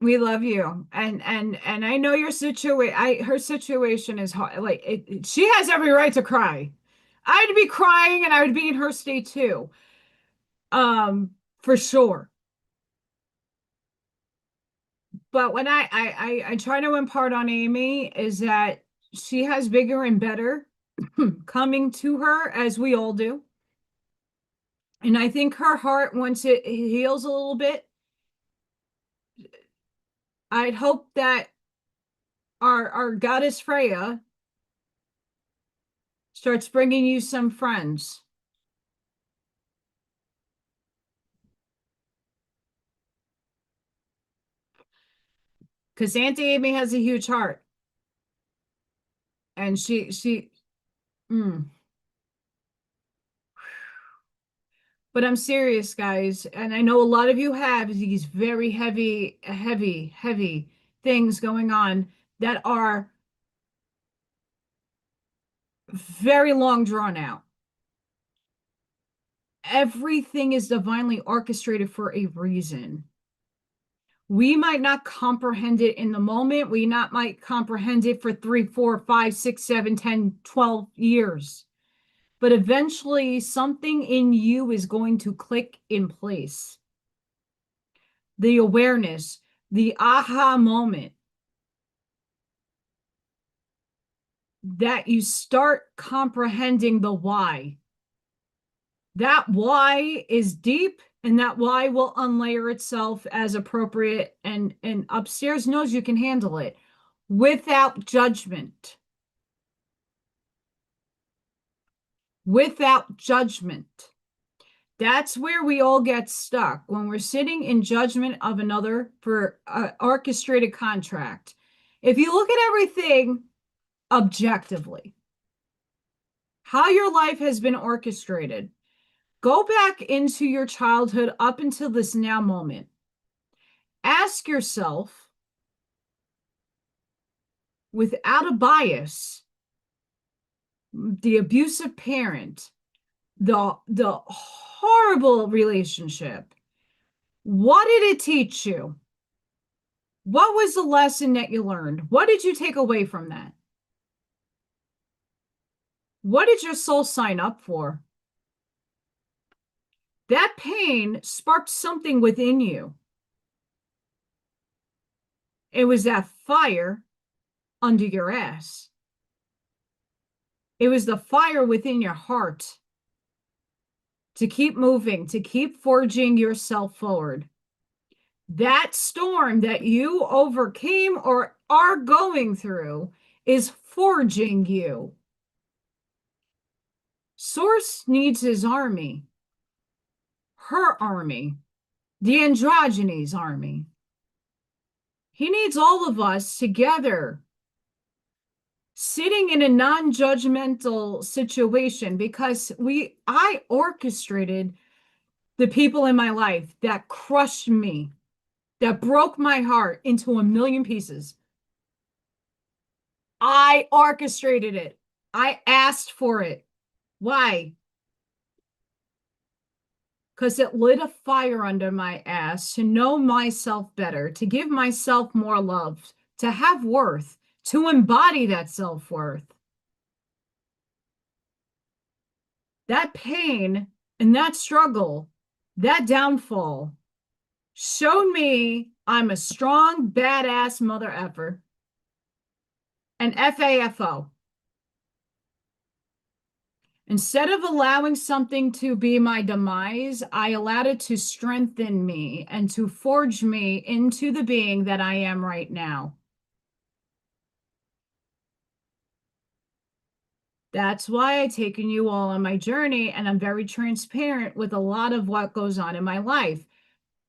We love you. And I know your situation. Her situation is hard. Like she has every right to cry. I'd be crying and I would be in her state too. For sure. But when I try to impart on Amy is that she has bigger and better coming to her, as we all do. And I think her heart, once it heals a little bit, I'd hope that our goddess Freya starts bringing you some friends. Because Auntie Amy has a huge heart. And But I'm serious, guys. And I know a lot of you have these very heavy things going on that are very long drawn out. Everything is divinely orchestrated for a reason. We might not comprehend it in the moment. We might comprehend it for 3, 4, 5, 6, 7, 10, 12 years. But eventually something in you is going to click in place. the awareness, the aha moment, that you start comprehending the why. That why is deep, and that why will unlayer itself as appropriate, and upstairs knows you can handle it without judgment. Without judgment. That's where we all get stuck, when we're sitting in judgment of another for an orchestrated contract. If you look at everything objectively, how your life has been orchestrated, go back into your childhood up until this now moment. Ask yourself, without a bias, the abusive parent, the horrible relationship, what did it teach you? What was the lesson that you learned? What did you take away from that? What did your soul sign up for? That pain sparked something within you. It was that fire under your ass. It was the fire within your heart to keep moving, to keep forging yourself forward. That storm that you overcame or are going through is forging you. Source needs his army, her army, the androgyny's army. He needs all of us together, sitting in a non-judgmental situation, because I orchestrated the people in my life that crushed me, that broke my heart into a million pieces. I orchestrated it. I asked for it. Why? Because it lit a fire under my ass to know myself better, to give myself more love, to have worth, to embody that self-worth. That pain and that struggle, that downfall, showed me I'm a strong, badass mother effer. An FAFO. Instead of allowing something to be my demise, I allowed it to strengthen me and to forge me into the being that I am right now. That's why I've taken you all on my journey, and I'm very transparent with a lot of what goes on in my life,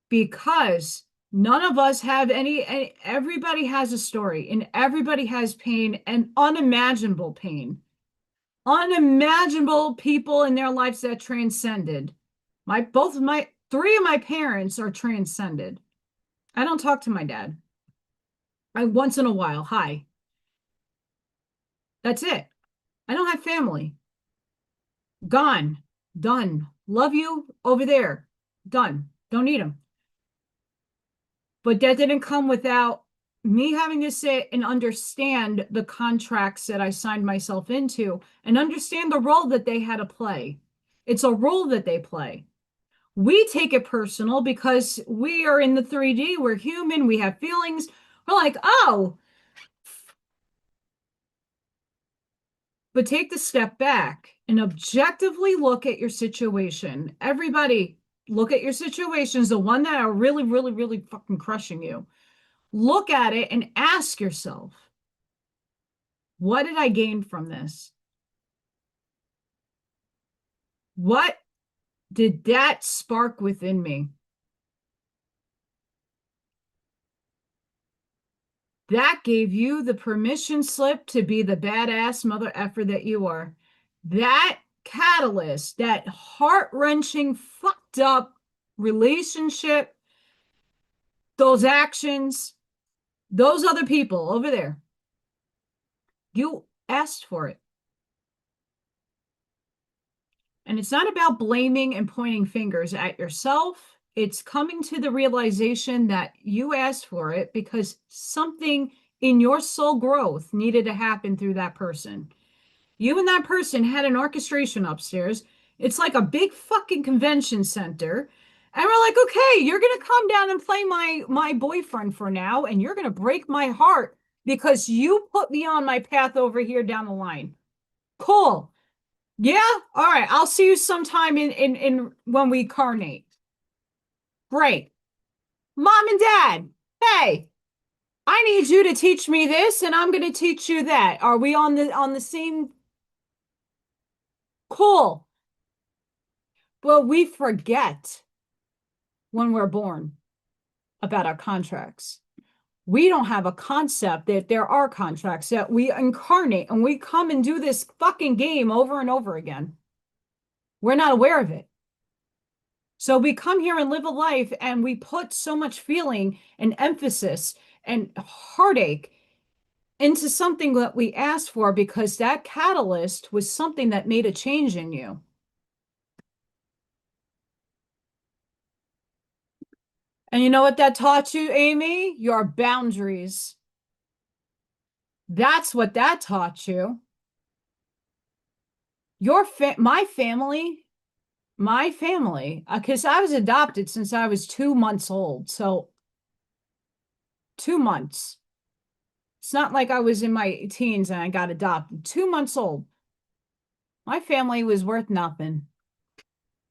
because none of us have everybody has a story, and everybody has pain, and unimaginable pain. Unimaginable people in their lives that transcended. Three of my parents are transcended. I don't talk to my dad. Once in a while, hi. That's it. I don't have family. Gone. Done. Love you over there. Done. Don't need them. But that didn't come without me having to sit and understand the contracts that I signed myself into, and understand the role that they had to play. It's a role that they play. We take it personal because we are in the 3D. We're human. We have feelings. We're like, oh. But take the step back and objectively look at your situation. Everybody, look at your situations, the one that are really, really, really fucking crushing you. Look at it and ask yourself, what did I gain from this? What did that spark within me? That gave you the permission slip to be the badass mother effer that you are. That catalyst, that heart-wrenching, fucked up relationship, those actions, those other people over there, you asked for it. And it's not about blaming and pointing fingers at yourself. It's coming to the realization that you asked for it because something in your soul growth needed to happen through that person. You and that person had an orchestration upstairs. It's like a big fucking convention center. And we're like, okay, you're gonna come down and play my boyfriend for now, and you're gonna break my heart because you put me on my path over here down the line. Cool. Yeah. All right. I'll see you sometime in when we carnate. Great. Mom and Dad. Hey, I need you to teach me this, and I'm gonna teach you that. Are we on the same? Cool. Well, we forget when we're born about our contracts. We don't have a concept that there are contracts, that we incarnate and we come and do this fucking game over and over again. We're not aware of it. So we come here and live a life and we put so much feeling and emphasis and heartache into something that we asked for because that catalyst was something that made a change in you. And you know what that taught you, Amy? Your boundaries. That's what that taught you. My family, because I was adopted since I was 2 months old. So 2 months. It's not like I was in my teens and I got adopted. 2 months old. My family was worth nothing.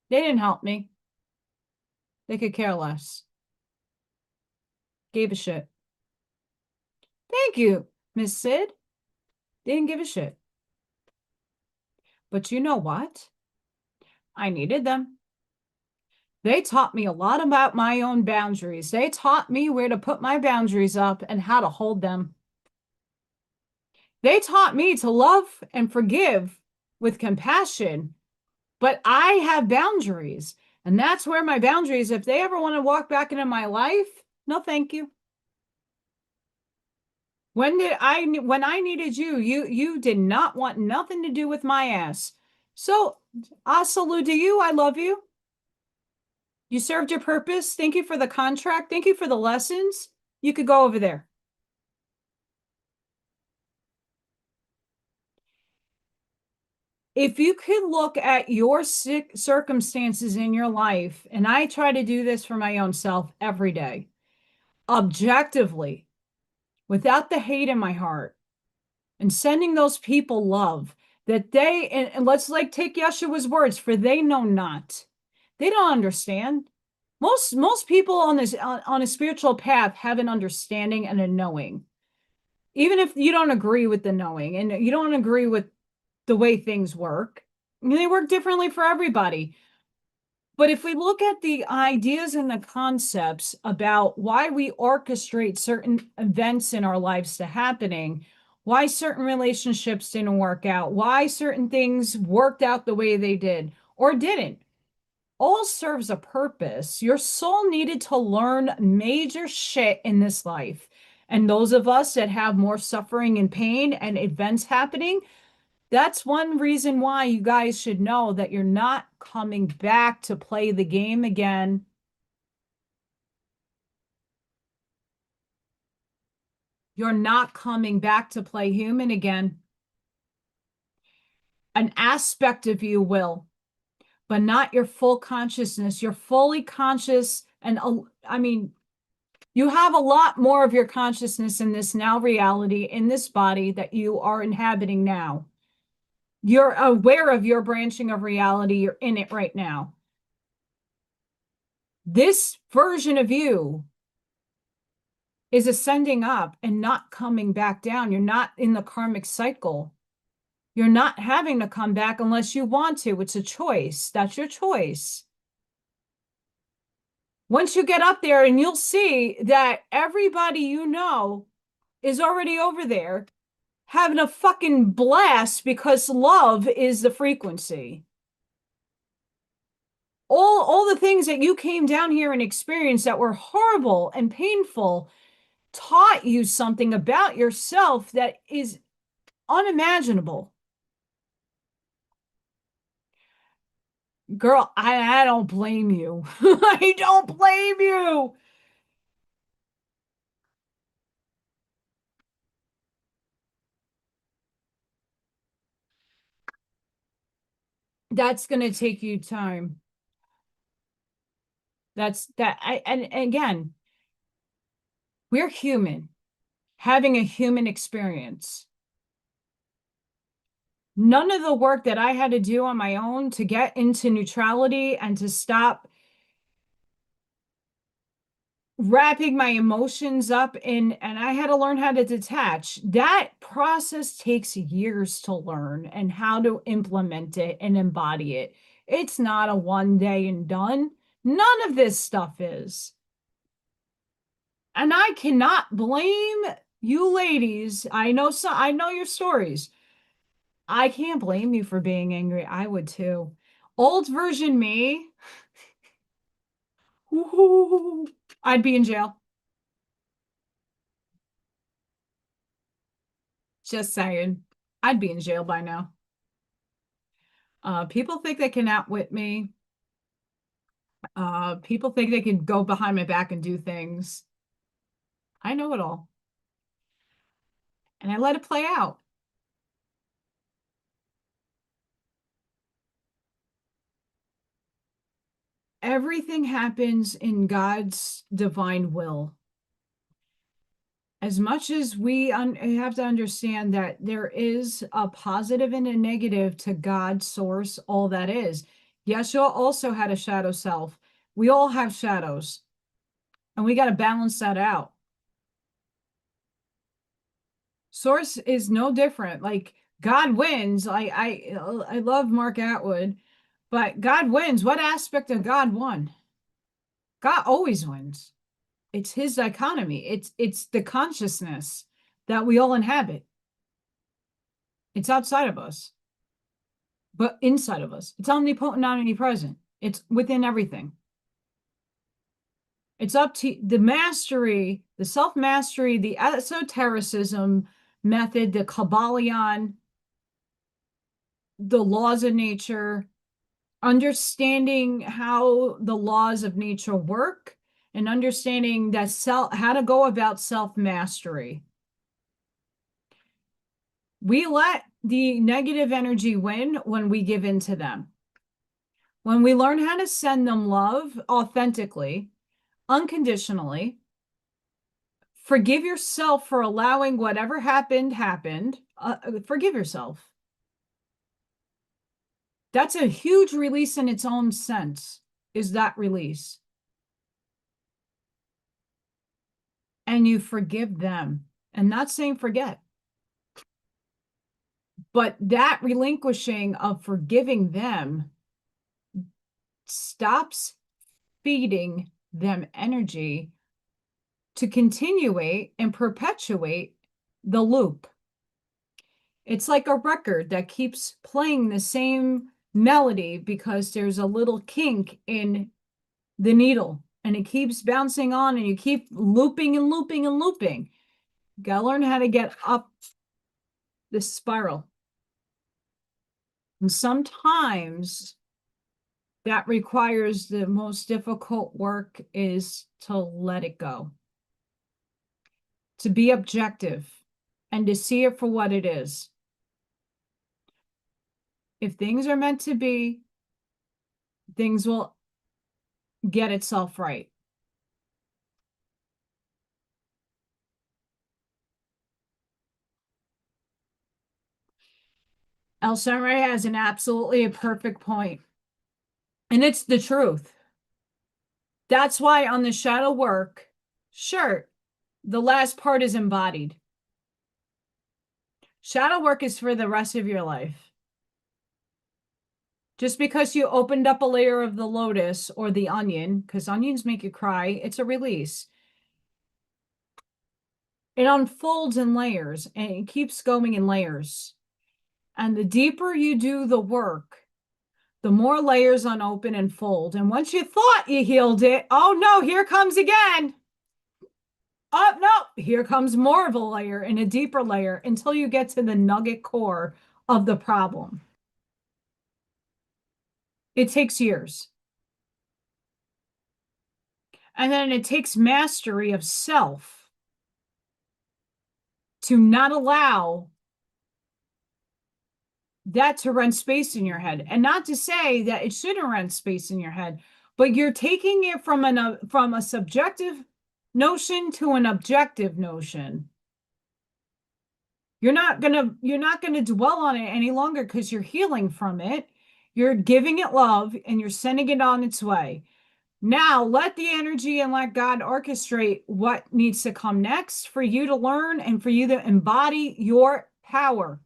They didn't help me. They could care less. Gave a shit. Thank you, Miss Sid. They didn't give a shit. But you know what? I needed them. They taught me a lot about my own boundaries. They taught me where to put my boundaries up and how to hold them. They taught me to love and forgive with compassion, but I have boundaries. And that's where my boundaries, if they ever want to walk back into my life, no, thank you. When I needed you, you did not want nothing to do with my ass. So I salute to you. I love you. You served your purpose. Thank you for the contract. Thank you for the lessons. You could go over there. If you could look at your circumstances in your life, and I try to do this for my own self every day, objectively, without the hate in my heart, and sending those people love that they, and let's like take Yeshua's words, for they know not. They don't understand. Most people on this on a spiritual path have an understanding and a knowing. Even if you don't agree with the knowing and you don't agree with the way things work, they work differently for everybody. But if we look at the ideas and the concepts about why we orchestrate certain events in our lives to happening, why certain relationships didn't work out, why certain things worked out the way they did or didn't, all serves a purpose. Your soul needed to learn major shit in this life. And those of us that have more suffering and pain and events happening, that's one reason why you guys should know that you're not coming back to play the game again. You're not coming back to play human again. An aspect of you will, but not your full consciousness. You're fully conscious. And I mean, you have a lot more of your consciousness in this now reality, in this body that you are inhabiting now. You're aware of your branching of reality. You're in it right now. This version of you is ascending up and not coming back down. You're not in the karmic cycle. You're not having to come back unless you want to. It's a choice. That's your choice. Once you get up there, and you'll see that everybody you know is already over there having a fucking blast because love is the frequency. All the things that you came down here and experienced that were horrible and painful taught you something about yourself that is unimaginable. Girl, I don't blame you. I don't blame you. That's going to take you time. And again, we're human, having a human experience. None of the work that I had to do on my own to get into neutrality and to stop wrapping my emotions up in, and I had to learn how to detach. That process takes years to learn and how to implement it and embody it. It's not a one day and done. None of this stuff is. And I cannot blame you ladies. I know your stories. I can't blame you for being angry. I would too. Old version me, I'd be in jail. Just saying. I'd be in jail by now. People think they can outwit me. People think they can go behind my back and do things. I know it all. And I let it play out. Everything happens in God's divine will. As much as we have to understand that there is a positive and a negative to God's source, all that is. Yeshua also had a shadow self. We all have shadows, and we got to balance that out. Source is no different. Like God wins. I love Mark Atwood, but God wins. What aspect of God won? God always wins. It's his dichotomy. It's the consciousness that we all inhabit. It's outside of us, but inside of us. It's omnipotent, omnipresent. It's within everything. It's up to the mastery, the self-mastery, the esotericism method, the Kabbalion, the laws of nature, understanding how the laws of nature work, and understanding that how to go about self-mastery. We let the negative energy win when we give in to them. When we learn how to send them love authentically, unconditionally, forgive yourself for allowing whatever happened. Forgive yourself. That's a huge release in its own sense, is that release. And you forgive them. And not saying forget. But that relinquishing of forgiving them stops feeding them energy to continuate and perpetuate the loop. It's like a record that keeps playing the same melody because there's a little kink in the needle and it keeps bouncing on and you keep looping and looping and looping. You gotta learn how to get up this spiral. And sometimes that requires the most difficult work is to let it go, to be objective and to see it for what it is. If things are meant to be, things will get itself right. El Samurai has an absolutely a perfect point. And it's the truth. That's why on the shadow work, sure, the last part is embodied. Shadow work is for the rest of your life. Just because you opened up a layer of the lotus or the onion, because onions make you cry, it's a release. It unfolds in layers and it keeps going in layers. And the deeper you do the work, the more layers unopen and fold. And once you thought you healed it, oh no, here comes again. Oh no, here comes more of a layer and a deeper layer until you get to the nugget core of the problem. It takes years. And then it takes mastery of self to not allow that to rent space in your head. And not to say that it shouldn't rent space in your head, but you're taking it from a subjective notion to an objective notion. You're not gonna dwell on it any longer because you're healing from it. You're giving it love and you're sending it on its way. Now let the energy and let God orchestrate what needs to come next for you to learn and for you to embody your power.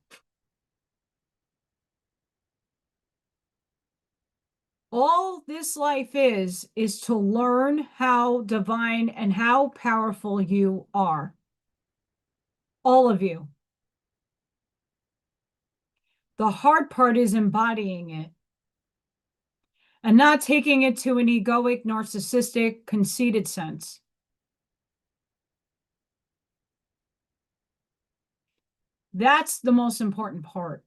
All this life is to learn how divine and how powerful you are. All of you. The hard part is embodying it and not taking it to an egoic, narcissistic, conceited sense. That's the most important part.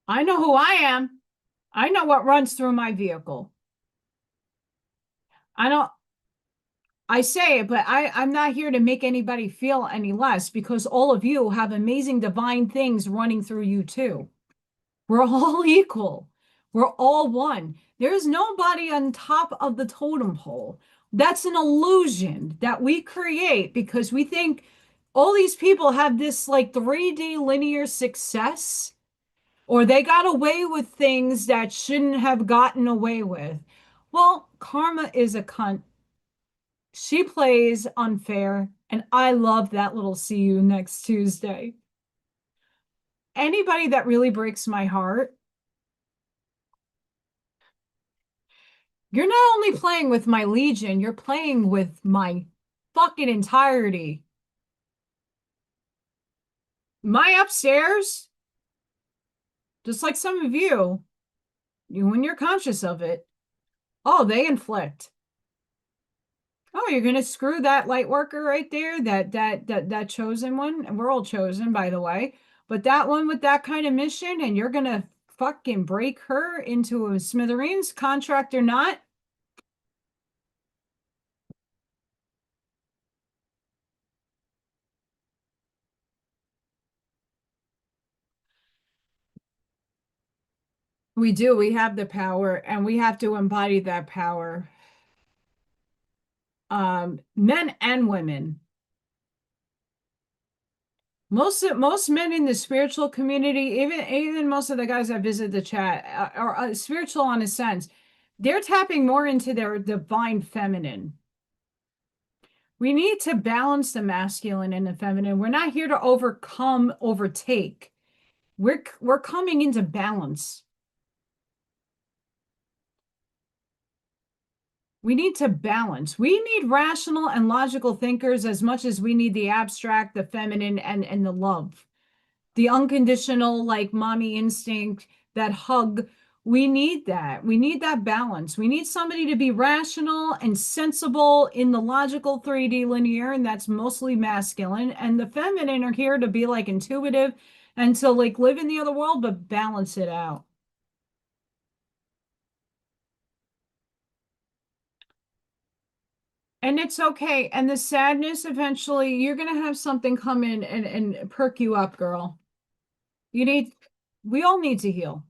I know who I am. I know what runs through my vehicle. I say it, but I'm not here to make anybody feel any less because all of you have amazing divine things running through you too. We're all equal. We're all one. There's nobody on top of the totem pole. That's an illusion that we create because we think all these people have this like 3D linear success, or they got away with things that shouldn't have gotten away with. Well, karma is a cunt. She plays unfair, and I love that little see you next Tuesday. Anybody that really breaks my heart, you're not only playing with my legion, you're playing with my fucking entirety. My upstairs, just like some of you, when you're conscious of it, oh, they inflict. Oh, you're gonna screw that light worker right there, that chosen one, and we're all chosen, by the way. But that one with that kind of mission, and you're gonna fucking break her into a smithereens, contract or not. We do. We have the power, and we have to embody that power. Men and women. Most men in the spiritual community, even most of the guys that visit the chat, are spiritual in a sense. They're tapping more into their divine feminine. We need to balance the masculine and the feminine. We're not here to overtake. We're coming into balance. We need to balance. We need rational and logical thinkers as much as we need the abstract, the feminine, and the love. The unconditional, like mommy instinct, that hug. We need that. We need that balance. We need somebody to be rational and sensible in the logical 3D linear, and that's mostly masculine. And the feminine are here to be like intuitive and to like live in the other world, but balance it out. And it's okay. And the sadness, eventually, you're going to have something come in and perk you up, girl. We all need to heal.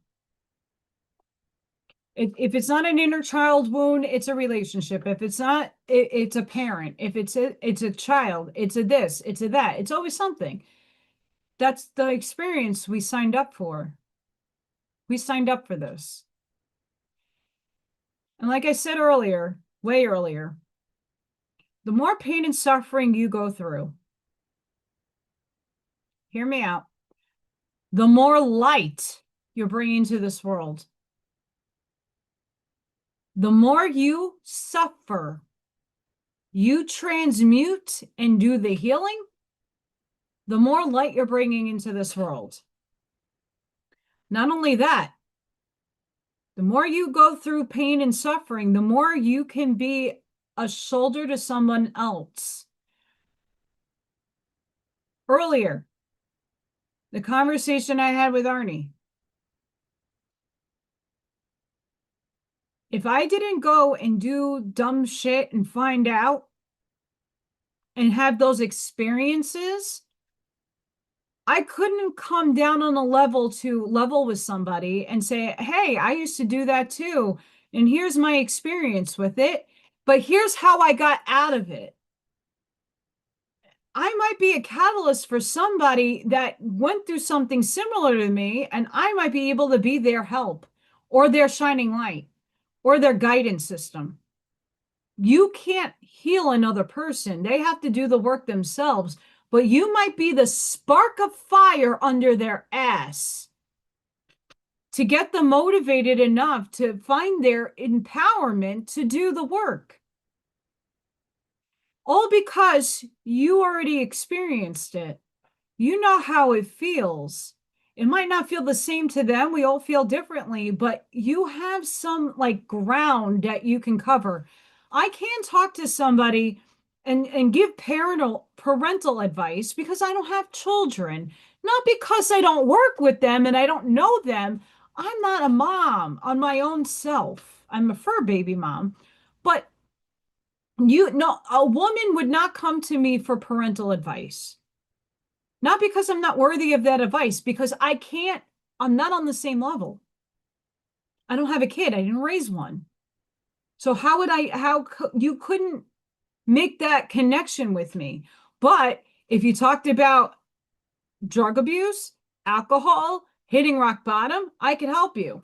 If it's not an inner child wound, it's a relationship. If it's not, it's a parent. If it's a child, it's a this, it's a that. It's always something. That's the experience we signed up for. We signed up for this. And like I said earlier, way earlier, the more pain and suffering you go through, hear me out, the more light you're bringing to this world. The more you suffer, you transmute and do the healing, the more light you're bringing into this world. Not only that, the more you go through pain and suffering, the more you can be a shoulder to someone else. Earlier, the conversation I had with Arnie. If I didn't go and do dumb shit and find out and have those experiences, I couldn't come down on a level to level with somebody and say, hey, I used to do that too. And here's my experience with it, but here's how I got out of it. I might be a catalyst for somebody that went through something similar to me, and I might be able to be their help or their shining light or their guidance system. You can't heal another person. They have to do the work themselves, but you might be the spark of fire under their ass to get them motivated enough to find their empowerment to do the work. All because you already experienced it. You know how it feels. It might not feel the same to them. We all feel differently, but you have some like ground that you can cover. I can talk to somebody and give parental advice because I don't have children, not because I don't work with them and I don't know them. I'm not a mom on my own self. I'm a fur baby mom, but you know, a woman would not come to me for parental advice. Not because I'm not worthy of that advice, because I'm not on the same level. I don't have a kid. I didn't raise one. So you couldn't make that connection with me. But if you talked about drug abuse, alcohol, hitting rock bottom, I could help you.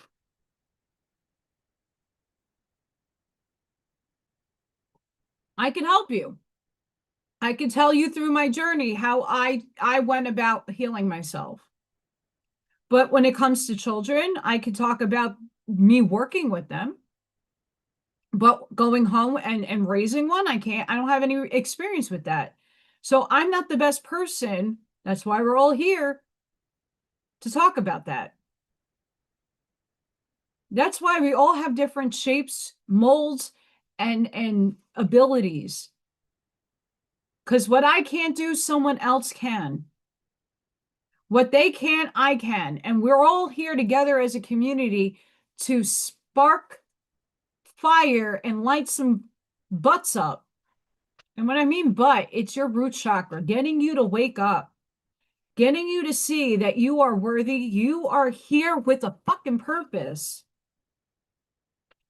I can help you. I can tell you through my journey how I went about healing myself. But when it comes to children, I could talk about me working with them. But going home and raising one, I don't have any experience with that. So I'm not the best person. That's why we're all here to talk about that. That's why we all have different shapes, molds, and abilities. Because what I can't do, someone else can. What they can, I can. And we're all here together as a community to spark fire and light some butts up. And when I mean butt, it's your root chakra, getting you to wake up, getting you to see that you are worthy. You are here with a fucking purpose.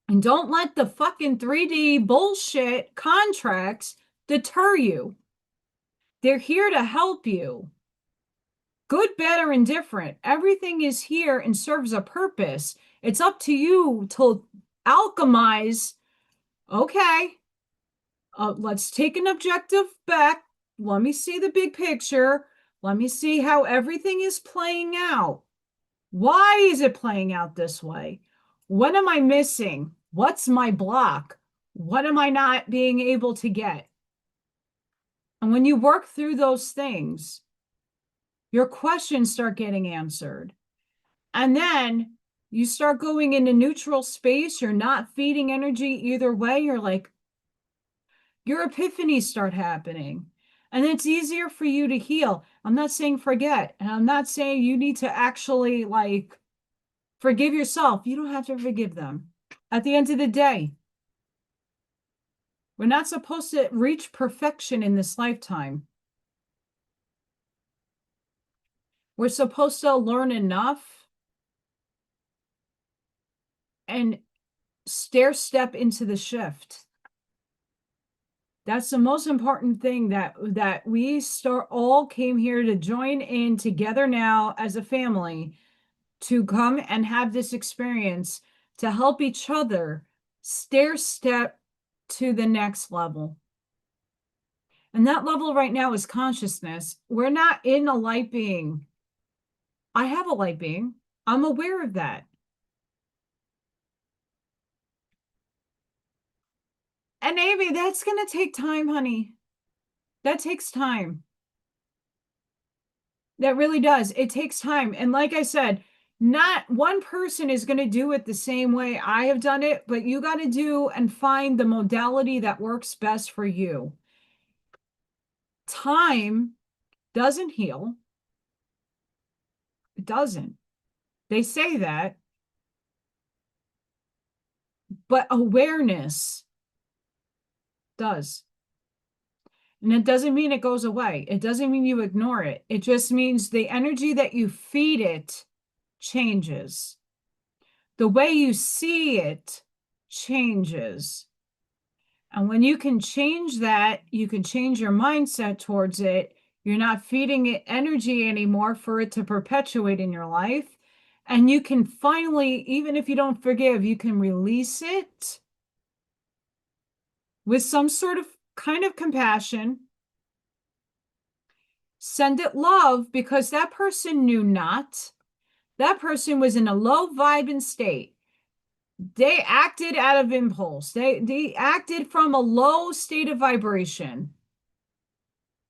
And don't let the fucking 3D bullshit contracts deter you. They're here to help you. Good, bad, or indifferent. Everything is here and serves a purpose. It's up to you to alchemize. Okay, let's take an objective back. Let me see the big picture. Let me see how everything is playing out. Why is it playing out this way? What am I missing? What's my block? What am I not being able to get? And when you work through those things, your questions start getting answered. And then you start going into neutral space. You're not feeding energy either way. You're like, your epiphanies start happening. And it's easier for you to heal. I'm not saying forget. And I'm not saying you need to actually like forgive yourself. You don't have to forgive them. At the end of the day, we're not supposed to reach perfection in this lifetime. We're supposed to learn enough and stair step into the shift. That's the most important thing that we all came here to join in together now as a family to come and have this experience to help each other stair step to the next level. And that level right now is consciousness. We're not in a light being. I have a light being. I'm aware of that. And Amy, that's going to take time, honey. That takes time. That really does. It takes time. And like I said, not one person is going to do it the same way I have done it, but you got to do and find the modality that works best for you. Time doesn't heal. It doesn't. They say that. But awareness does. And it doesn't mean it goes away. It doesn't mean you ignore it. It just means the energy that you feed it changes. The way you see it changes. And when you can change that, you can change your mindset towards it. You're not feeding it energy anymore for it to perpetuate in your life. And you can finally, even if you don't forgive, you can release it with some sort of kind of compassion. Send it love, because that person knew not. That person was in a low vibing state. They acted out of impulse. They acted from a low state of vibration.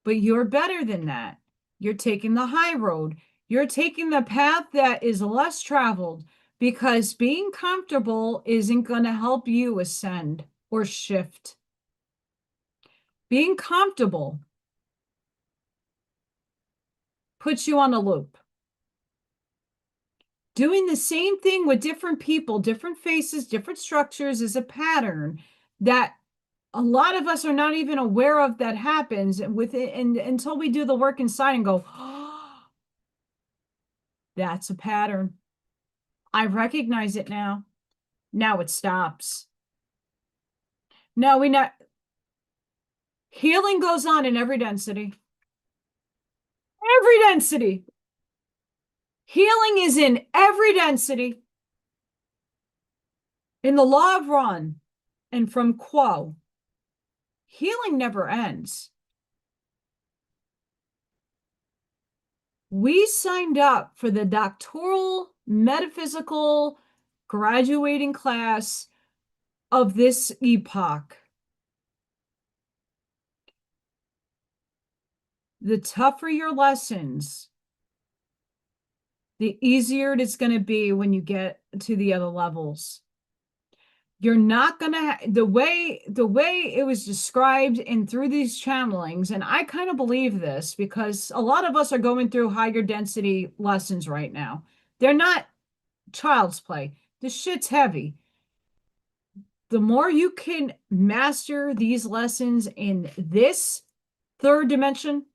But you're better than that. You're taking the high road. You're taking the path that is less traveled, because being comfortable isn't going to help you ascend or shift. Being comfortable puts you on a loop. Doing the same thing with different people, different faces, different structures is a pattern that a lot of us are not even aware of that happens with it, and until we do the work inside and go, oh, that's a pattern. I recognize it now. Now it stops. No, we not. Healing goes on in every density. Every density. Healing is in every density. In the law of Ron and from Quo, healing never ends. We signed up for the doctoral metaphysical graduating class of this epoch. The tougher your lessons, the easier it is going to be when you get to the other levels. You're not going to, the way it was described and through these channelings, and I kind of believe this because a lot of us are going through higher density lessons right now. They're not child's play. This shit's heavy. The more you can master these lessons in this third dimension,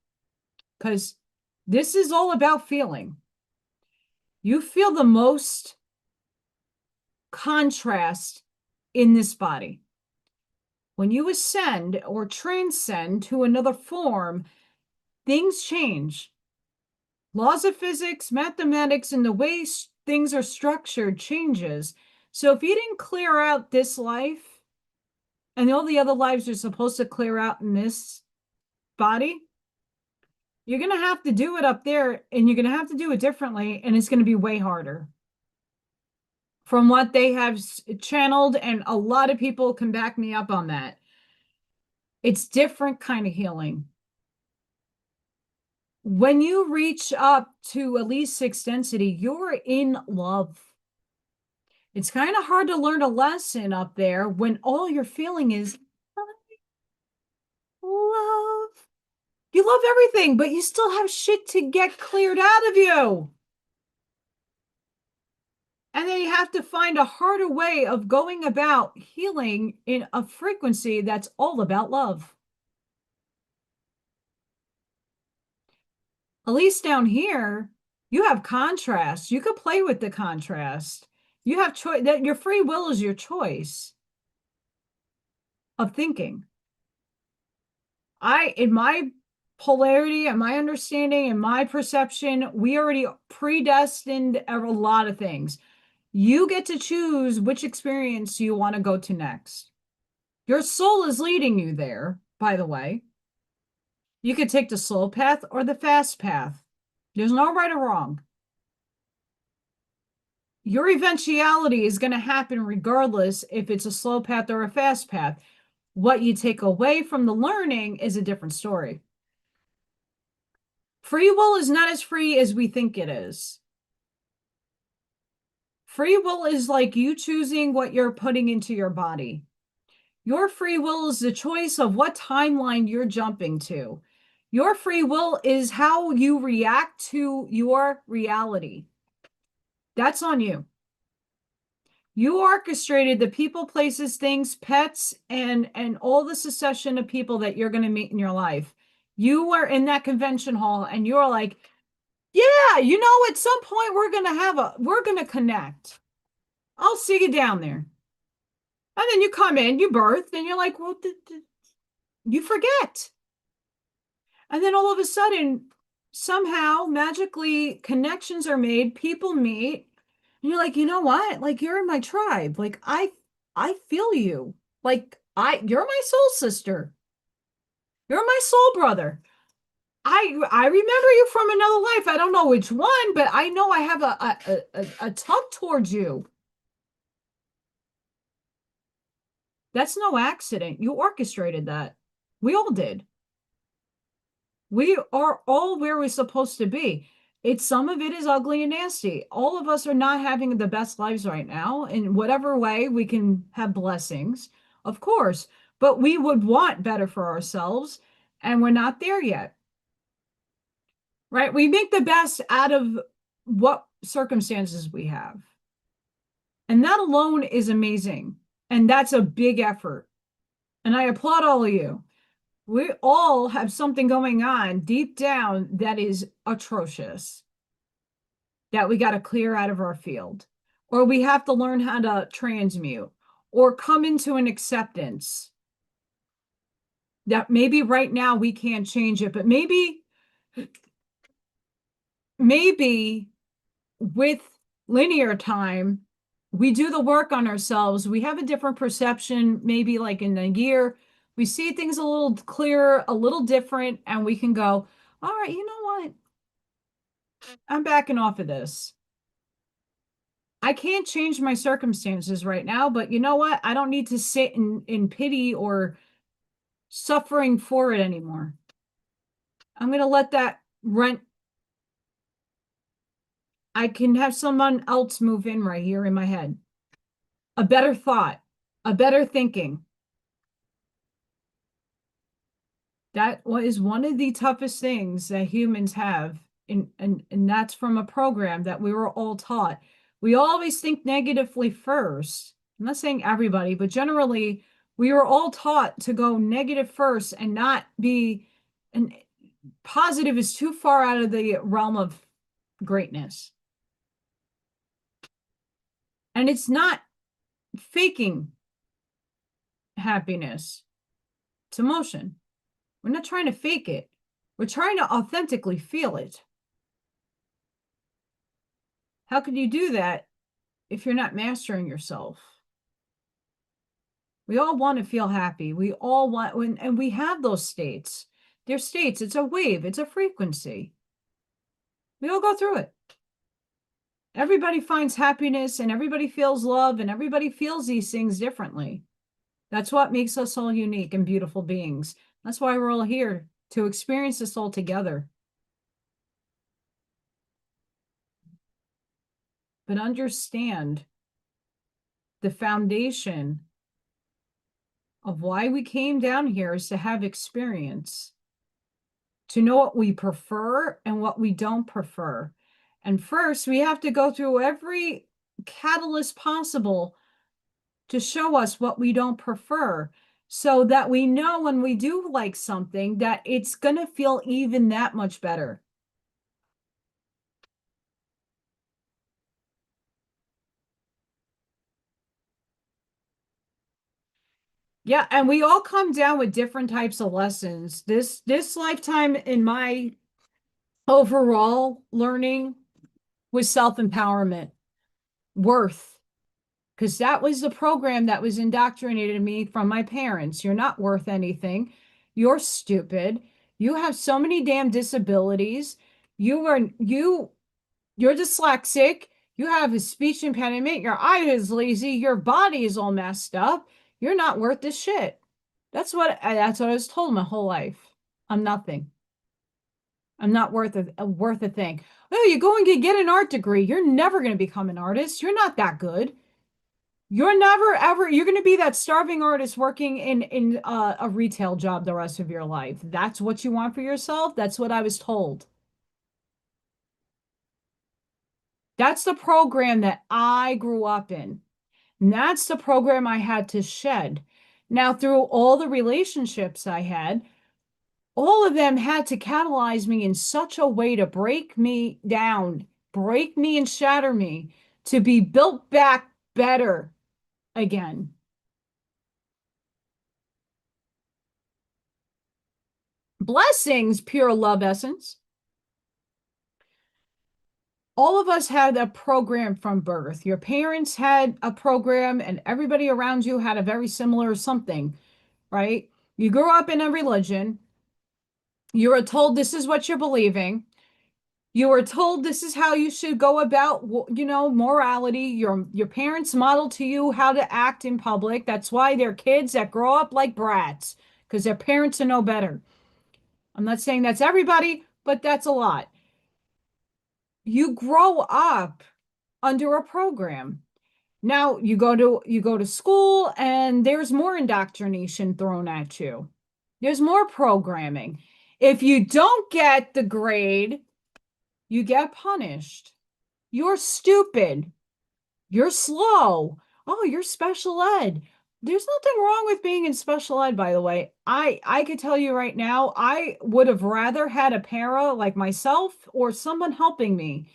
because this is all about feeling. You feel the most contrast in this body. When you ascend or transcend to another form, things change. Laws of physics, mathematics, and the way things are structured changes. So if you didn't clear out this life, and all the other lives are supposed to clear out in this body, you're going to have to do it up there, and you're going to have to do it differently, and it's going to be way harder. From what they have channeled, and a lot of people can back me up on that. It's different kind of healing. When you reach up to at least 6th density, you're in love. It's kind of hard to learn a lesson up there when all you're feeling is love. You love everything, but you still have shit to get cleared out of you. And then you have to find a harder way of going about healing in a frequency that's all about love. At least down here, you have contrast. You could play with the contrast. You have choice. That your free will is your choice of thinking. In my polarity and my understanding and my perception, we already predestined a lot of things. You get to choose which experience you want to go to next. Your soul is leading you there, by the way. You could take the slow path or the fast path. There's no right or wrong. Your eventuality is going to happen regardless if it's a slow path or a fast path. What you take away from the learning is a different story. Free will is not as free as we think it is. Free will is like you choosing what you're putting into your body. Your free will is the choice of what timeline you're jumping to. Your free will is how you react to your reality. That's on you. You orchestrated the people, places, things, pets, and all the succession of people that you're going to meet in your life. You were in that convention hall and you're like, yeah, you know, at some point we're going to connect. I'll see you down there. And then you come in, you birth, and you're like, well, you forget. And then all of a sudden, somehow, magically, connections are made, people meet, and you're like, you know what? Like, you're in my tribe. Like, I feel you. Like, you're my soul sister. You're my soul brother. I remember you from another life. I don't know which one, but I know I have a tug towards you. That's no accident. You orchestrated that. We all did. We are all where we're supposed to be. Some of it is ugly and nasty. All of us are not having the best lives right now. In whatever way we can have blessings, of course, but we would want better for ourselves, and we're not there yet. Right? We make the best out of what circumstances we have. And that alone is amazing. And that's a big effort. And I applaud all of you. We all have something going on deep down that is atrocious, that we got to clear out of our field, or we have to learn how to transmute or come into an acceptance that maybe right now we can't change it, but maybe with linear time, we do the work on ourselves. We have a different perception, maybe like in a year, we see things a little clearer, a little different, and we can go, all right, you know what? I'm backing off of this. I can't change my circumstances right now, but you know what? I don't need to sit in pity or suffering for it anymore. I'm going to let that rent. I can have someone else move in right here in my head. A better thought, a better thinking. That is one of the toughest things that humans have. And that's from a program that we were all taught. We always think negatively first. I'm not saying everybody, but generally, we were all taught to go negative first and not be, and positive is too far out of the realm of greatness. And it's not faking happiness, it's emotion. We're not trying to fake it. We're trying to authentically feel it. How can you do that if you're not mastering yourself? We all want to feel happy. We all want, and we have those states. They're states. It's a wave. It's a frequency. We all go through it. Everybody finds happiness and everybody feels love and everybody feels these things differently. That's what makes us all unique and beautiful beings. That's why we're all here, to experience this all together. But understand the foundation of why we came down here is to have experience, to know what we prefer and what we don't prefer. And first, we have to go through every catalyst possible to show us what we don't prefer, so that we know when we do like something that it's going to feel even that much better. Yeah, and we all come down with different types of lessons. This lifetime in my overall learning was self-empowerment, worth, because that was the program that was indoctrinated in me from my parents. You're not worth anything. You're stupid. You have so many damn disabilities. You're dyslexic. You have a speech impediment. Your eye is lazy. Your body is all messed up. You're not worth this shit. That's what I was told my whole life. I'm nothing. I'm not worth a thing. Oh, you go and get an art degree. You're never going to become an artist. You're not that good. You're never ever, you're going to be that starving artist working in a retail job the rest of your life. That's what you want for yourself. That's what I was told. That's the program that I grew up in. And that's the program I had to shed. Now, through all the relationships I had, all of them had to catalyze me in such a way to break me down, break me and shatter me, to be built back better again. Blessings, pure love essence. All of us had a program from birth. Your parents had a program, and everybody around you had a very similar something, right? You grew up in a religion. You were told this is what you're believing. You were told this is how you should go about, morality. Your parents modeled to you how to act in public. That's why they're kids that grow up like brats, because their parents are no better. I'm not saying that's everybody, but that's a lot. You grow up under a program. Now you go to school and there's more indoctrination thrown at you. There's more programming. If you don't get the grade, you get punished. You're stupid. You're slow. Oh, you're special ed. There's nothing wrong with being in special ed, by the way. I could tell you right now, I would have rather had a para like myself or someone helping me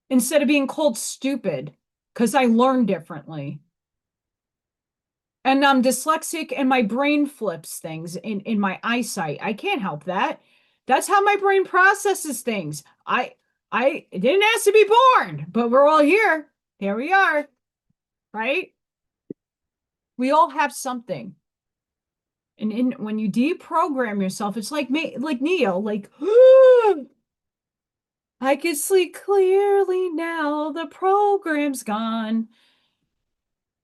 instead of being called stupid because I learn differently. And I'm dyslexic and my brain flips things in my eyesight. I can't help that. That's how my brain processes things. I didn't ask to be born, but we're all here. Here we are, right? We all have something. And when you deprogram yourself, it's like me, like Neo, like I can see clearly now, the program's gone.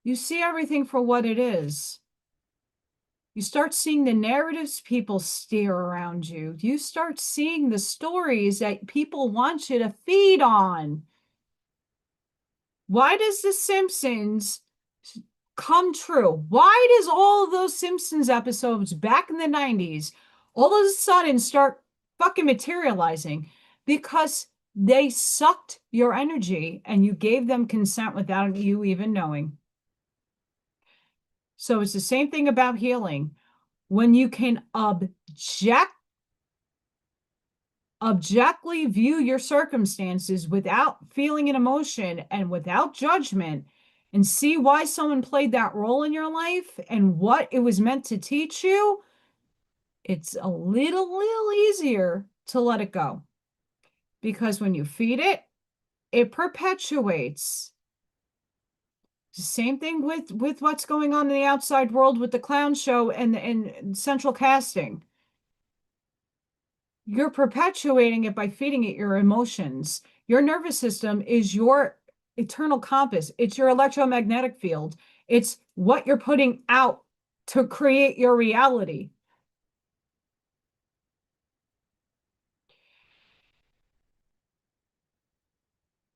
You see everything for what it is. You start seeing the narratives people steer around you. You start seeing the stories that people want you to feed on. Why does The Simpsons come true? Why does all of those Simpsons episodes back in the 90s all of a sudden start fucking materializing? Because they sucked your energy and you gave them consent without you even knowing. So it's the same thing about healing. When you can objectively view your circumstances without feeling an emotion and without judgment, and see why someone played that role in your life and what it was meant to teach you, it's a little easier to let it go. Because when you feed it, it perpetuates. The same thing with what's going on in the outside world with the clown show and central casting. You're perpetuating it by feeding it your emotions. Your nervous system is your eternal compass. It's your electromagnetic field. It's what you're putting out to create your reality.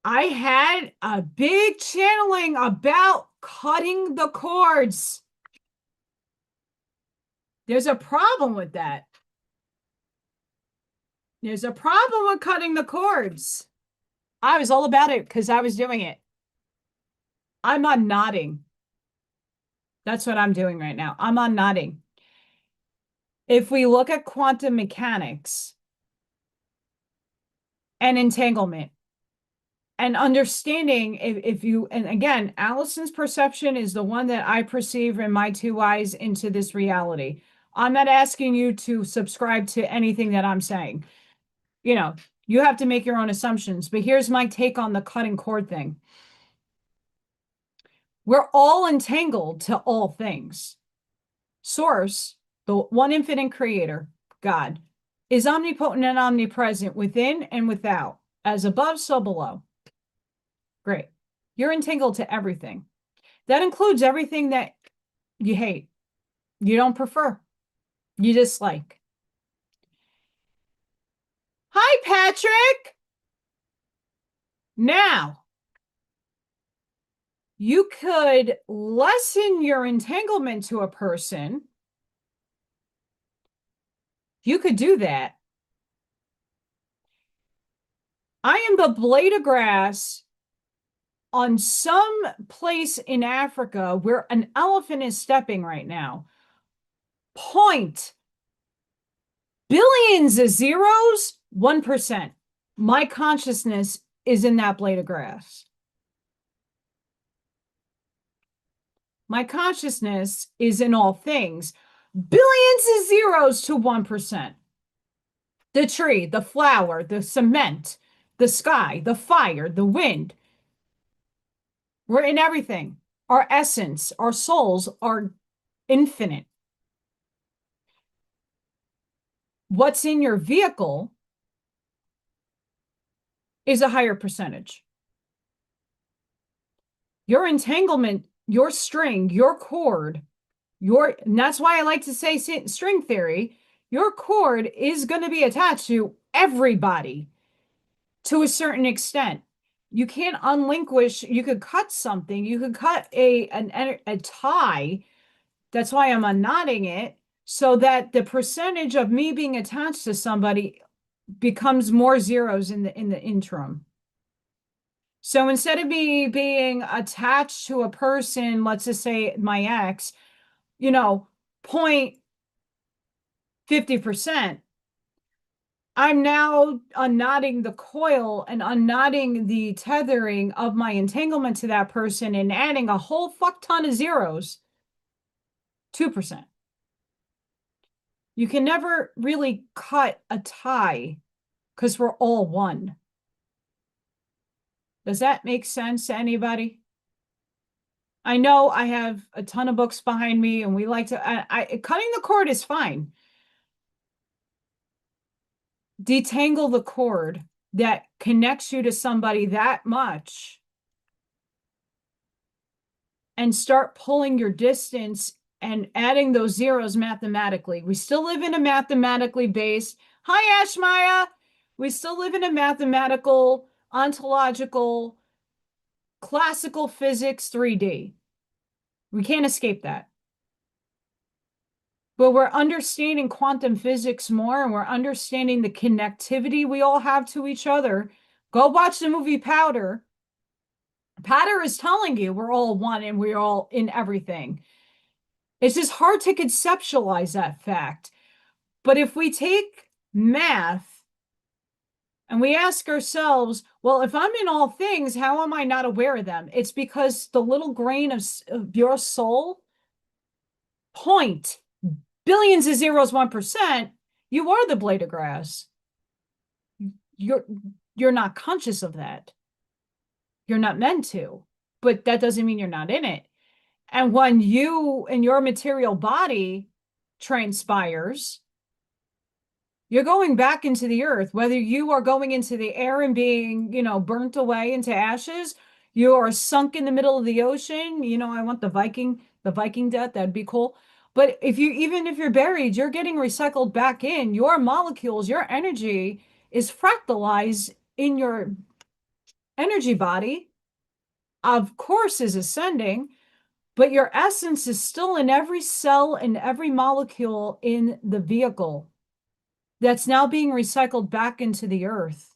I had a big channeling about cutting the cords. There's a problem with that. There's a problem with cutting the cords. I was all about it because I was doing it. I'm on nodding. That's what I'm doing right now. I'm on nodding. If we look at quantum mechanics and entanglement and understanding, and again, Allison's perception is the one that I perceive in my two eyes into this reality. I'm not asking you to subscribe to anything that I'm saying. You have to make your own assumptions, but here's my take on the cutting cord thing. We're all entangled to all things. Source, the one infinite creator, God, is omnipotent and omnipresent within and without, as above, so below. Great. You're entangled to everything. That includes everything that you hate, you don't prefer, you dislike. Hi, Patrick. Now, you could lessen your entanglement to a person. You could do that. I am the blade of grass on some place in Africa where an elephant is stepping right now. Point. Billions of zeros, 1%. My consciousness is in that blade of grass. My consciousness is in all things. Billions of zeros to 1%. The tree, the flower, the cement, the sky, the fire, the wind. We're in everything. Our essence, our souls are infinite. What's in your vehicle is a higher percentage. Your entanglement, your string, your cord, and that's why I like to say string theory, your cord is going to be attached to everybody to a certain extent. You can't unlinquish. You could cut something. You could cut a tie. That's why I'm unknotting it, so that the percentage of me being attached to somebody becomes more zeros in the interim. So instead of me being attached to a person, let's just say my ex, 0.50%, I'm now unknotting the coil and unknotting the tethering of my entanglement to that person and adding a whole fuck ton of zeros, 2%. You can never really cut a tie because we're all one. Does that make sense to anybody? I know I have a ton of books behind me and we like to, cutting the cord is fine. Detangle the cord that connects you to somebody that much and start pulling your distance and adding those zeros mathematically. We still live in a mathematically based, hi Ashmaya, we still live in a mathematical, ontological, classical physics 3D. We can't escape that. But we're understanding quantum physics more, and we're understanding the connectivity we all have to each other. Go watch the movie Powder. Powder is telling you we're all one and we're all in everything. It's just hard to conceptualize that fact. But if we take math and we ask ourselves, well, if I'm in all things, how am I not aware of them? It's because the little grain of your soul, point billions of zeros, 1%, you are the blade of grass. You're not conscious of that. You're not meant to, but that doesn't mean you're not in it. And when you and your material body transpires, you're going back into the earth, whether you are going into the air and being, burnt away into ashes, you are sunk in the middle of the ocean. I want the Viking death. That'd be cool. But even if you're buried, you're getting recycled back in. Your molecules, your energy is fractalized in your energy body. Of course, is ascending, but your essence is still in every cell and every molecule in the vehicle that's now being recycled back into the earth.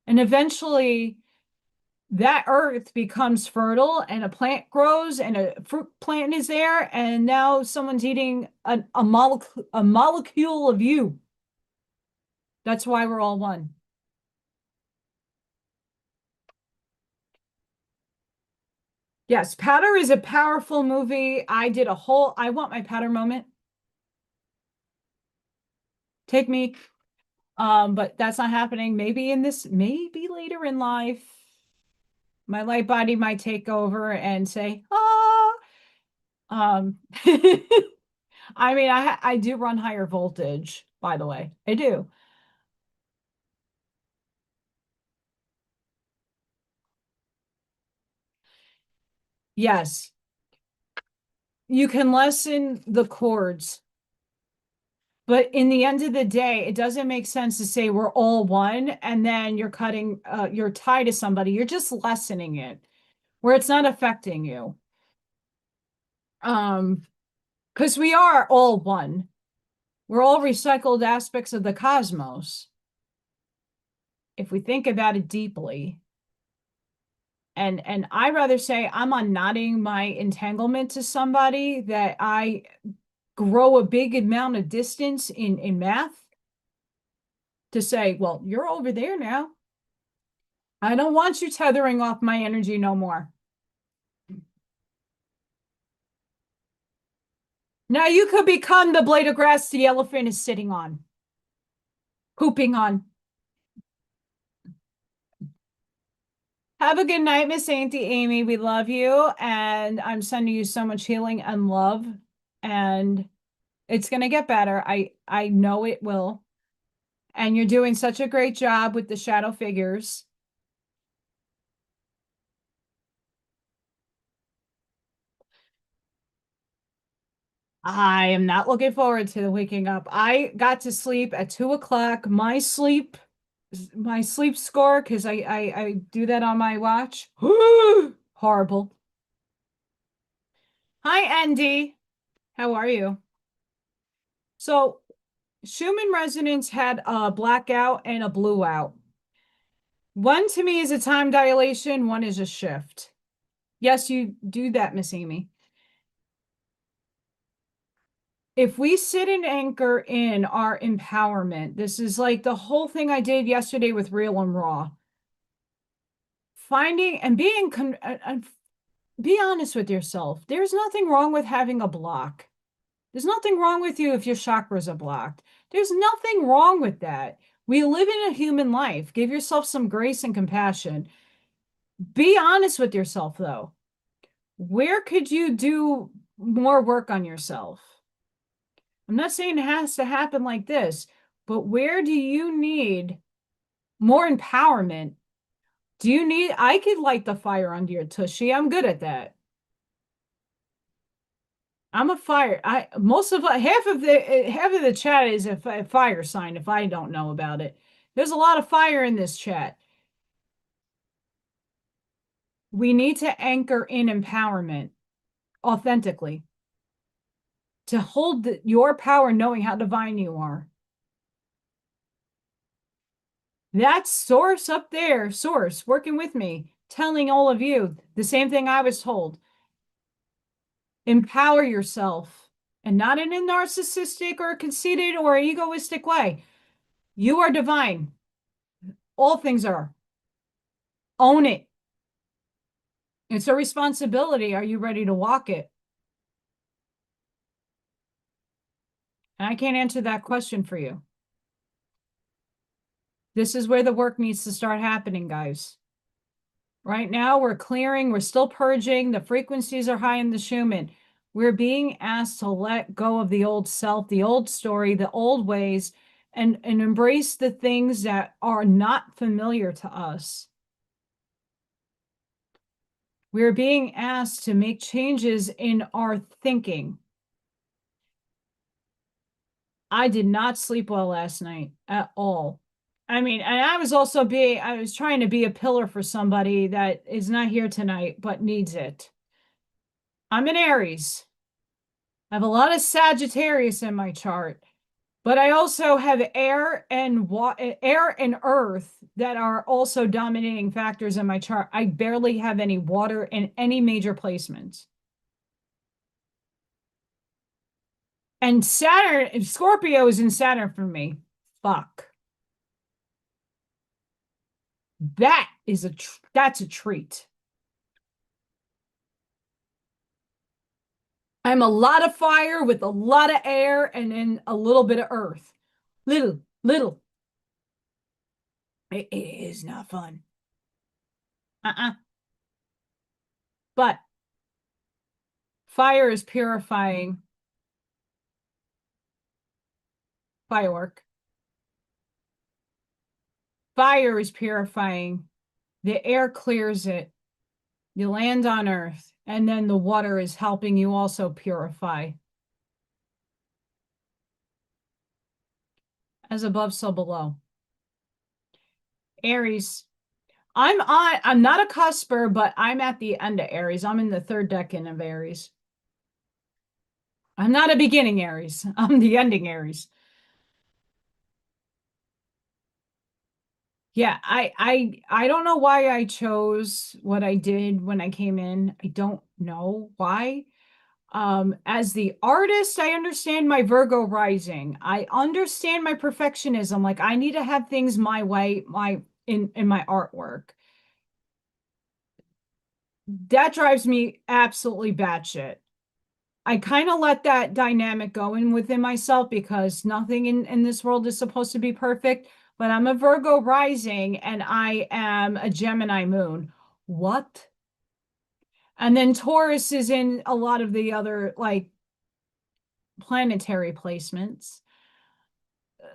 And eventually that earth becomes fertile and a plant grows and a fruit plant is there. And now someone's eating a molecule of you. That's why we're all one. Yes, Powder is a powerful movie. I want my Powder moment. Take me. But that's not happening. Maybe later in life, my light body might take over and say, ah. I mean, I do run higher voltage, by the way. I do. Yes. You can lessen the chords, but in the end of the day, it doesn't make sense to say we're all one and then you're cutting your tie to somebody. You're just lessening it where it's not affecting you. Because we are all one. We're all recycled aspects of the cosmos. If we think about it deeply. And I rather say I'm unknotting my entanglement to somebody that I grow a big amount of distance in math to say, well, you're over there now. I don't want you tethering off my energy no more. Now you could become the blade of grass the elephant is sitting on, pooping on. Have a good night, Miss Auntie Amy. We love you. And I'm sending you so much healing and love. And it's going to get better. I know it will. And you're doing such a great job with the shadow figures. I am not looking forward to the waking up. I got to sleep at 2 o'clock. My sleep score, because I do that on my watch. Horrible. Hi, Andy. How are you? So Schumann resonance had a blackout and a blue out. One to me is a time dilation, one is a shift. Yes, you do that, Miss Amy. If we sit and anchor in our empowerment, this is like the whole thing I did yesterday with Real and Raw. Finding and being, be honest with yourself. There's nothing wrong with having a block. There's nothing wrong with you if your chakras are blocked. There's nothing wrong with that. We live in a human life. Give yourself some grace and compassion. Be honest with yourself, though. Where could you do more work on yourself? I'm not saying it has to happen like this, but where do you need more empowerment? Do you need, I could light the fire under your tushy. I'm good at that. I'm a fire. Half of the chat is a fire sign if I don't know about it. There's a lot of fire in this chat. We need to anchor in empowerment authentically to hold your power, knowing how divine you are. That's source up there, source working with me, telling all of you the same thing I was told. Empower yourself, and not in a narcissistic or conceited or egoistic way. You are divine. All things are. Own it. It's a responsibility. Are you ready to walk it? And I can't answer that question for you. This is where the work needs to start happening, guys. Right now, we're clearing. We're still purging. The frequencies are high in the Schumann. We're being asked to let go of the old self, the old story, the old ways, and embrace the things that are not familiar to us. We're being asked to make changes in our thinking. I did not sleep well last night at all. I mean, and I was trying to be a pillar for somebody that is not here tonight, but needs it. I'm an Aries. I have a lot of Sagittarius in my chart, but I also have air and earth that are also dominating factors in my chart. I barely have any water in any major placements. And Saturn, Scorpio is in Saturn for me. Fuck. That's a treat. I'm a lot of fire with a lot of air and then a little bit of earth. Little. It is not fun. But fire is purifying. Firework. Fire is purifying. The air clears it. You land on earth, and then the water is helping you also purify. As above, so below. Aries. I'm not a cusper, but I'm at the end of Aries. I'm in the third decan of Aries. I'm not a beginning Aries. I'm the ending Aries. Yeah, I don't know why I chose what I did when I came in. I don't know why. As the artist, I understand my Virgo rising. I understand my perfectionism. Like I need to have things my way, in my artwork. That drives me absolutely batshit. I kind of let that dynamic go in within myself because nothing in this world is supposed to be perfect. But I'm a Virgo rising and I am a Gemini moon. What? And then Taurus is in a lot of the other like planetary placements.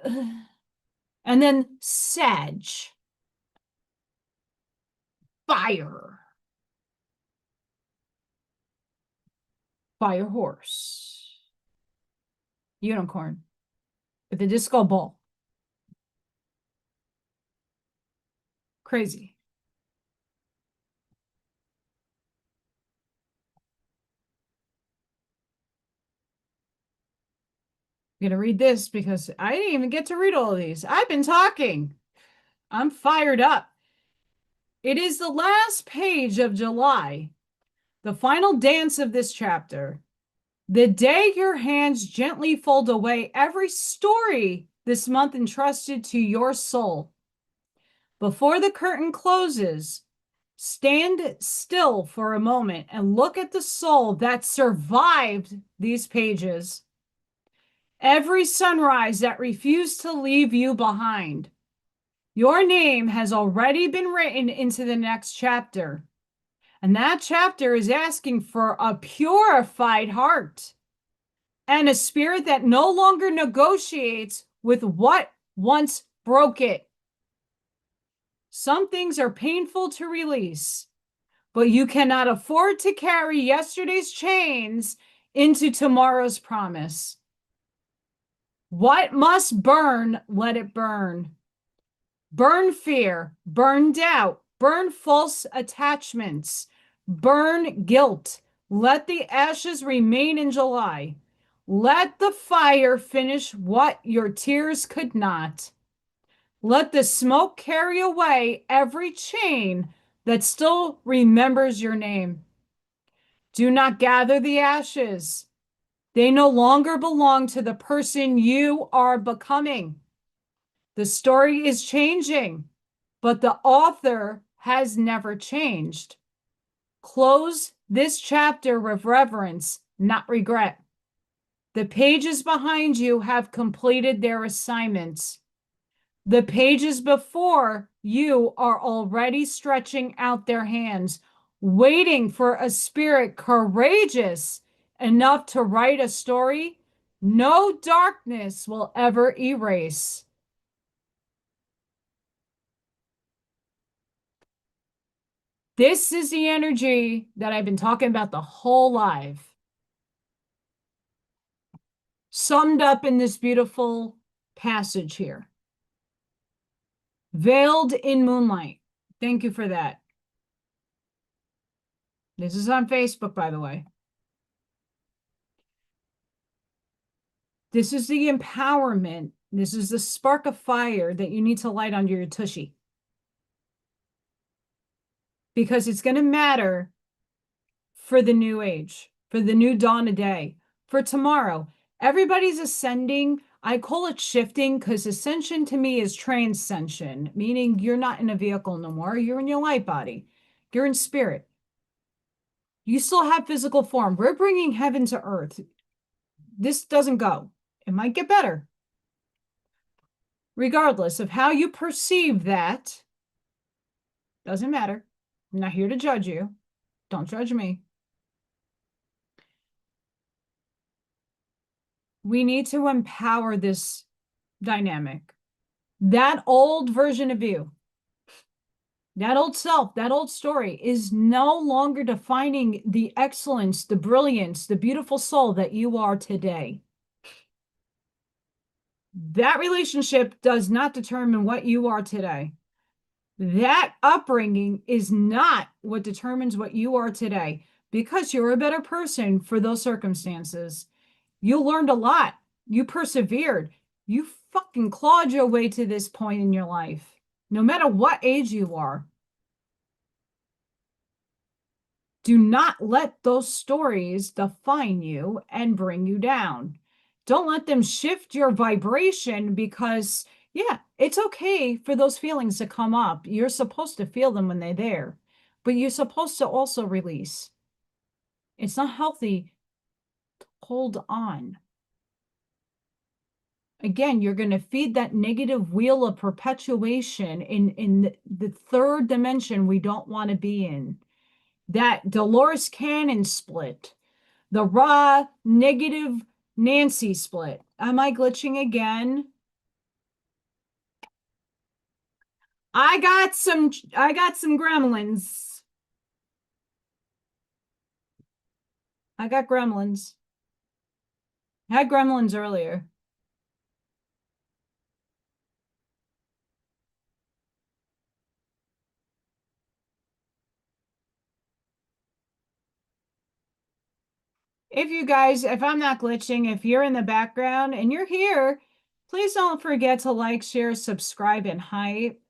And then Sag, fire, fire horse, unicorn with a disco ball. Crazy. I'm going to read this because I didn't even get to read all of these. I've been talking. I'm fired up. It is the last page of July, the final dance of this chapter. The day your hands gently fold away every story this month entrusted to your soul. Before the curtain closes, stand still for a moment and look at the soul that survived these pages. Every sunrise that refused to leave you behind. Your name has already been written into the next chapter. And that chapter is asking for a purified heart and a spirit that no longer negotiates with what once broke it. Some things are painful to release, but you cannot afford to carry yesterday's chains into tomorrow's promise. What must burn, let it burn. Burn fear, burn doubt, burn false attachments, burn guilt. Let the ashes remain in July. Let the fire finish what your tears could not. Let the smoke carry away every chain that still remembers your name. Do not gather the ashes. They no longer belong to the person you are becoming. The story is changing, but the author has never changed. Close this chapter with reverence, not regret. The pages behind you have completed their assignments. The pages before you are already stretching out their hands, waiting for a spirit courageous enough to write a story no darkness will ever erase. This is the energy that I've been talking about the whole live. Summed up in this beautiful passage here. Veiled in moonlight. Thank you for that. This is on Facebook, by the way. This is the empowerment. This is the spark of fire that you need to light under your tushy. Because it's going to matter for the new age, for the new dawn of day, for tomorrow. Everybody's ascending. I call it shifting because ascension to me is transcension, meaning you're not in a vehicle no more. You're in your light body. You're in spirit. You still have physical form. We're bringing heaven to earth. This doesn't go. It might get better. Regardless of how you perceive that, doesn't matter. I'm not here to judge you. Don't judge me. We need to empower this dynamic. That old version of you, that old self, that old story is no longer defining the excellence, the brilliance, the beautiful soul that you are today. That relationship does not determine what you are today. That upbringing is not what determines what you are today because you're a better person for those circumstances. You learned a lot. You persevered. You fucking clawed your way to this point in your life, no matter what age you are. Do not let those stories define you and bring you down. Don't let them shift your vibration because, yeah, it's okay for those feelings to come up. You're supposed to feel them when they're there, but you're supposed to also release. It's not healthy hold on. Again, you're going to feed that negative wheel of perpetuation in the third dimension we don't want to be in. That Dolores Cannon split. The raw negative Nancy split. Am I glitching again? I got some gremlins. I got gremlins. I had gremlins earlier. If I'm not glitching, if you're in the background and you're here, please don't forget to like, share, subscribe, and hype.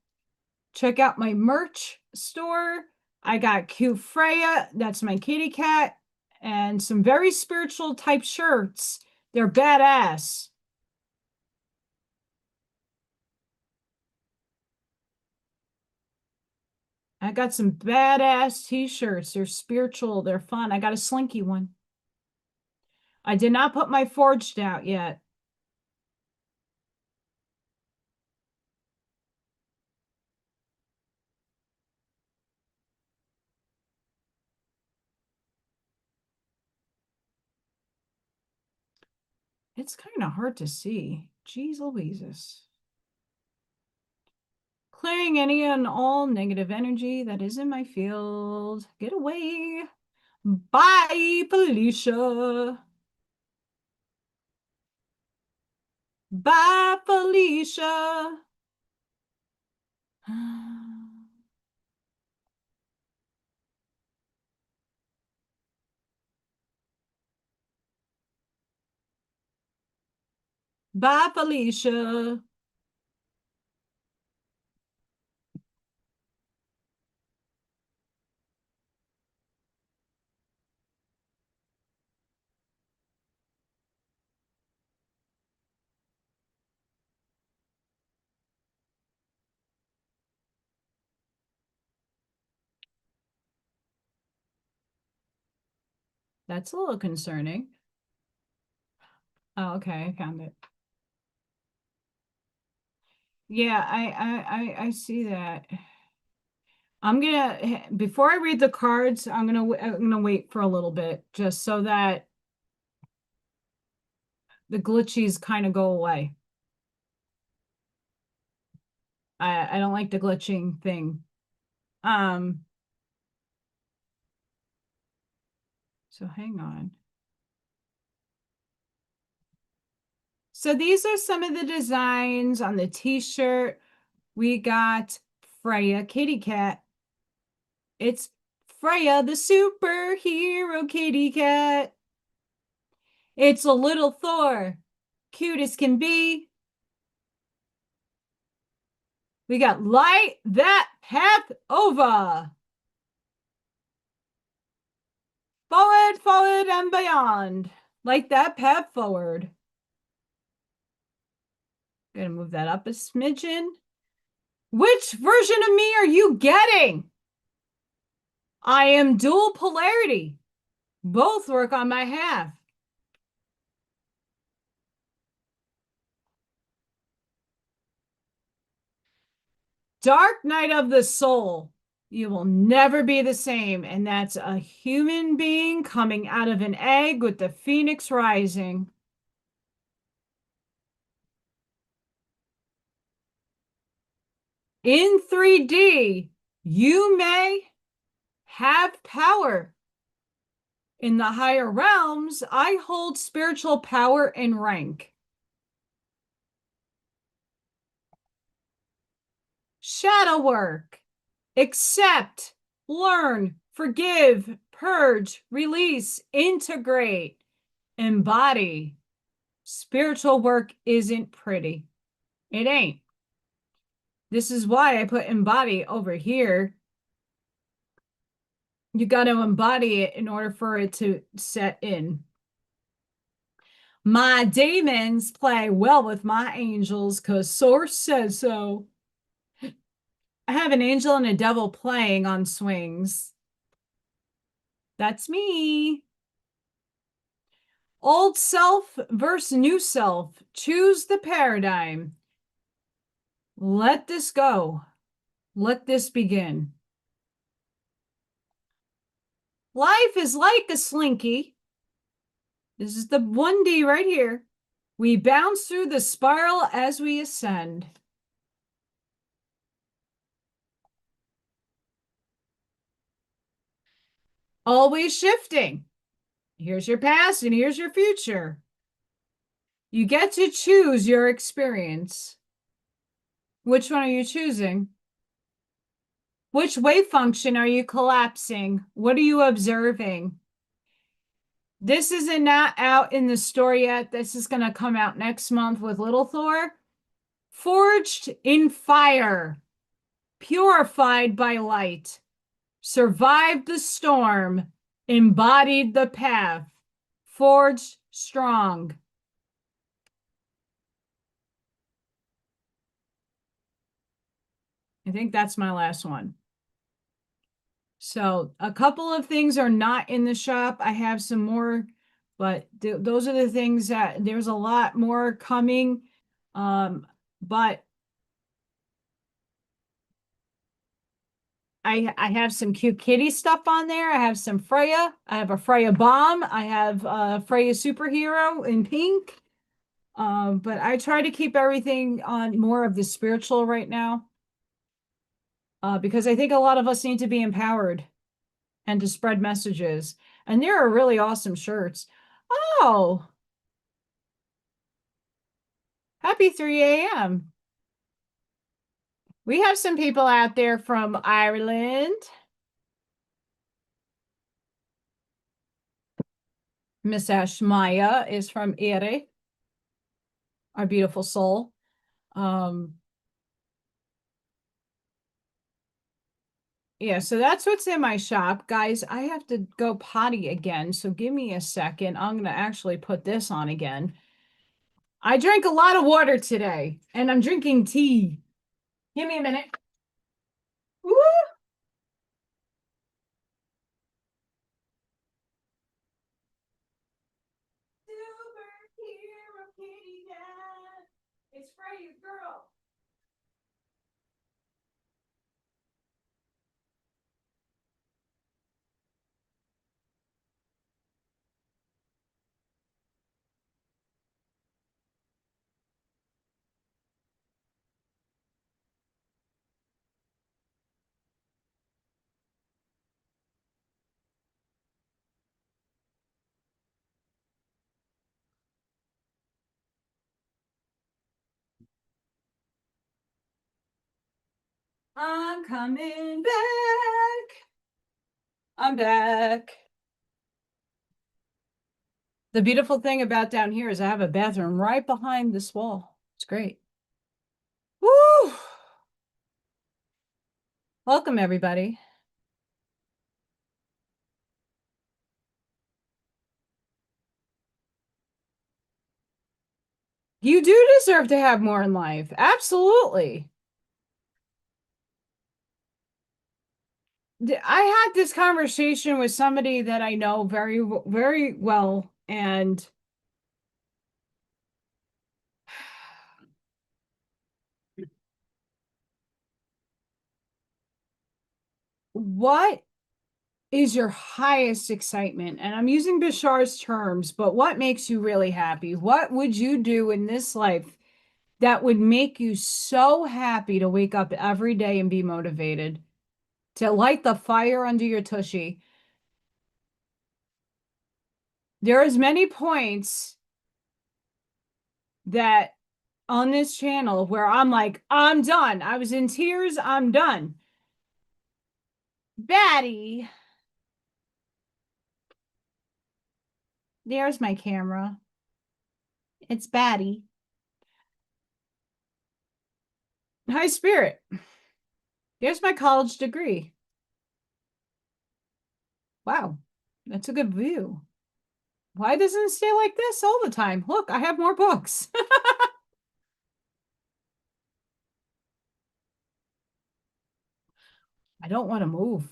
Check out my merch store. I got cute Freya, that's my kitty cat, and some very spiritual type shirts. They're badass. I got some badass t-shirts. They're spiritual. They're fun. I got a slinky one. I did not put my forged out yet. It's kind of hard to see. Jeez Louises. Clearing any and all negative energy that is in my field. Get away. Bye, Felicia. Bye, Felicia. Bye, Felicia. That's a little concerning. Oh, okay, I found it. Yeah, I see that. I'm gonna, before I read the cards, I'm gonna wait for a little bit just so that the glitchies kind of go away. I don't like the glitching thing. So hang on. So these are some of the designs on the t-shirt. We got Freya kitty cat. It's Freya, the superhero kitty cat. It's a little Thor, cute as can be. We got light that path over. Forward, forward, and beyond. Light that path forward. Gonna move that up a smidgen. Which version of me are you getting? I am dual polarity. Both work on my half. Dark night of the soul. You will never be the same. And that's a human being coming out of an egg with the phoenix rising. In 3D, you may have power. In the higher realms, I hold spiritual power and rank. Shadow work. Accept, learn, forgive, purge, release, integrate, embody. Spiritual work isn't pretty. It ain't. This is why I put embody over here. You got to embody it in order for it to set in. My demons play well with my angels because Source says so. I have an angel and a devil playing on swings. That's me. Old self versus new self. Choose the paradigm. Let this go. Let this begin. Life is like a slinky. This is the 1D right here. We bounce through the spiral as we ascend. Always shifting. Here's your past and here's your future. You get to choose your experience. Which one are you choosing? Which wave function are you collapsing? What are you observing? This isn't not out in the store yet. This is going to come out next month with Little Thor. Forged in fire, purified by light, survived the storm, embodied the path, forged strong. I think that's my last one. So a couple of things are not in the shop. I have some more, but those are the things that there's a lot more coming. But I have some cute kitty stuff on there. I have some Freya. I have a Freya bomb. I have a Freya superhero in pink. But I try to keep everything on more of the spiritual right now. Because I think a lot of us need to be empowered and to spread messages. And there are really awesome shirts. Oh, happy 3 a.m. We have some people out there from Ireland. Miss Ashmaya is from Ere, our beautiful soul. Yeah, so that's what's in my shop. Guys, I have to go potty again, so give me a second. I'm going to actually put this on again. I drank a lot of water today, and I'm drinking tea. Give me a minute. Woo! Superhero kitty cat. It's for you, girl. I'm coming back. I'm back. The beautiful thing about down here is I have a bathroom right behind this wall. It's great. Woo! Welcome, everybody. You do deserve to have more in life. Absolutely. I had this conversation with somebody that I know very, very well, and what is your highest excitement? And I'm using Bashar's terms, but what makes you really happy? What would you do in this life that would make you so happy to wake up every day and be motivated to light the fire under your tushy? There is many points that on this channel where I'm like, I'm done. I was in tears. I'm done. Batty. There's my camera. It's Batty. High spirit. There's my college degree. Wow, that's a good view. Why doesn't it stay like this all the time? Look, I have more books. I don't want to move.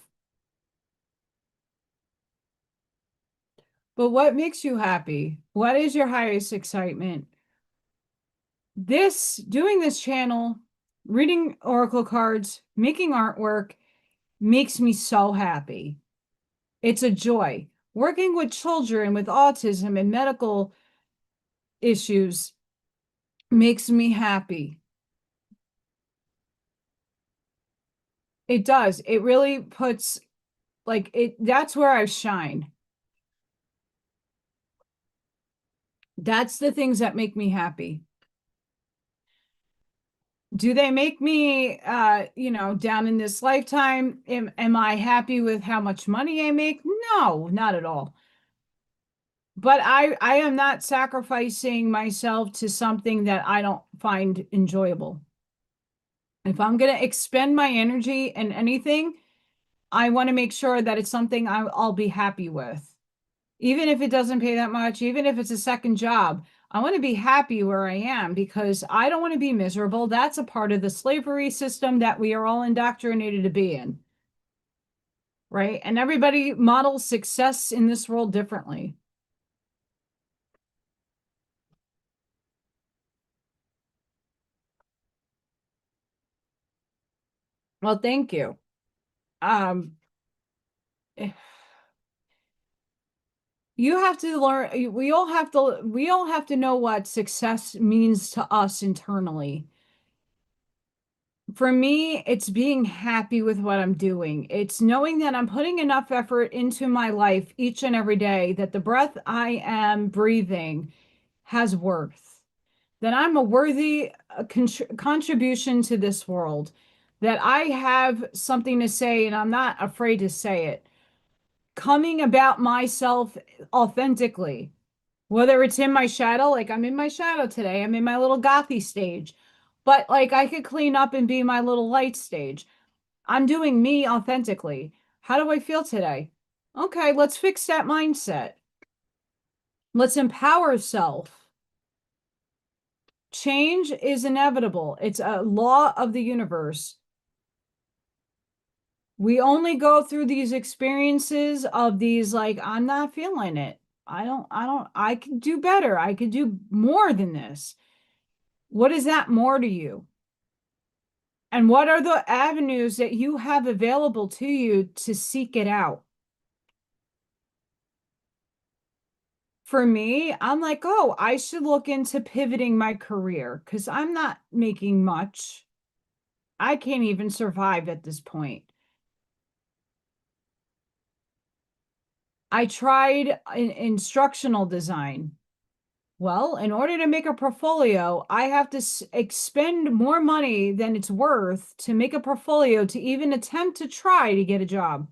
But what makes you happy? What is your highest excitement? Doing this channel, reading oracle cards, making artwork makes me so happy. It's a joy. Working with children with autism and medical issues makes me happy. It does. It really puts that's where I shine. That's the things that make me happy. Do they make me down in this lifetime? Am I happy with how much money I make? No, not at all. But I am not sacrificing myself to something that I don't find enjoyable. If I'm going to expend my energy in anything, I want to make sure that it's something I'll be happy with. Even if it doesn't pay that much, even if it's a second job, I want to be happy where I am because I don't want to be miserable. That's a part of the slavery system that we are all indoctrinated to be in. Right? And everybody models success in this world differently. Well, thank you. Um, you have to learn, we all have to know what success means to us internally. For me, it's being happy with what I'm doing. It's knowing that I'm putting enough effort into my life each and every day, that the breath I am breathing has worth, that I'm a worthy contribution to this world, that I have something to say and I'm not afraid to say it. Coming about myself authentically, whether it's in my shadow, like I'm in my shadow today, I'm in my little gothy stage, but like I could clean up and be my little light stage. I'm doing me authentically. How do I feel today? Okay, let's fix that mindset. Let's empower self. Change is inevitable. It's a law of the universe. We only go through these experiences of these, like, I'm not feeling it. I can do better. I could do more than this. What is that more to you? And what are the avenues that you have available to you to seek it out? For me, I'm like, oh, I should look into pivoting my career because I'm not making much. I can't even survive at this point. I tried instructional design. Well, in order to make a portfolio, I have to expend more money than it's worth to make a portfolio to even attempt to try to get a job.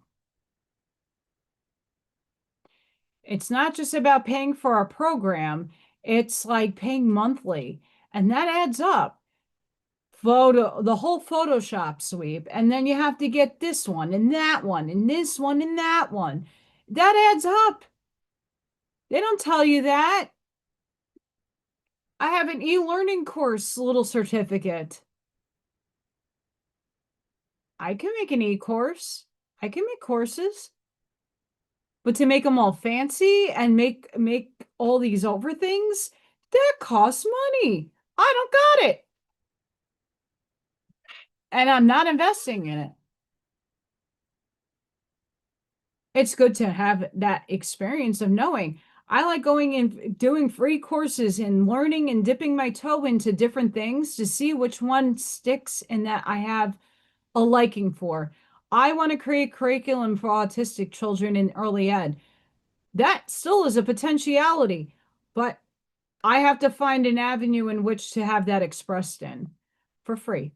It's not just about paying for a program, it's like paying monthly, and that adds up. The whole Photoshop sweep, and then you have to get this one and that one and this one and that one. That adds up. They don't tell you that. I have an e-learning course little certificate. I can make an e-course. I can make courses. But to make them all fancy and make all these over things, that costs money. I don't got it. And I'm not investing in it. It's good to have that experience of knowing. I like going and doing free courses and learning and dipping my toe into different things to see which one sticks and that I have a liking for. I want to create curriculum for autistic children in early ed. That still is a potentiality, but I have to find an avenue in which to have that expressed in for free.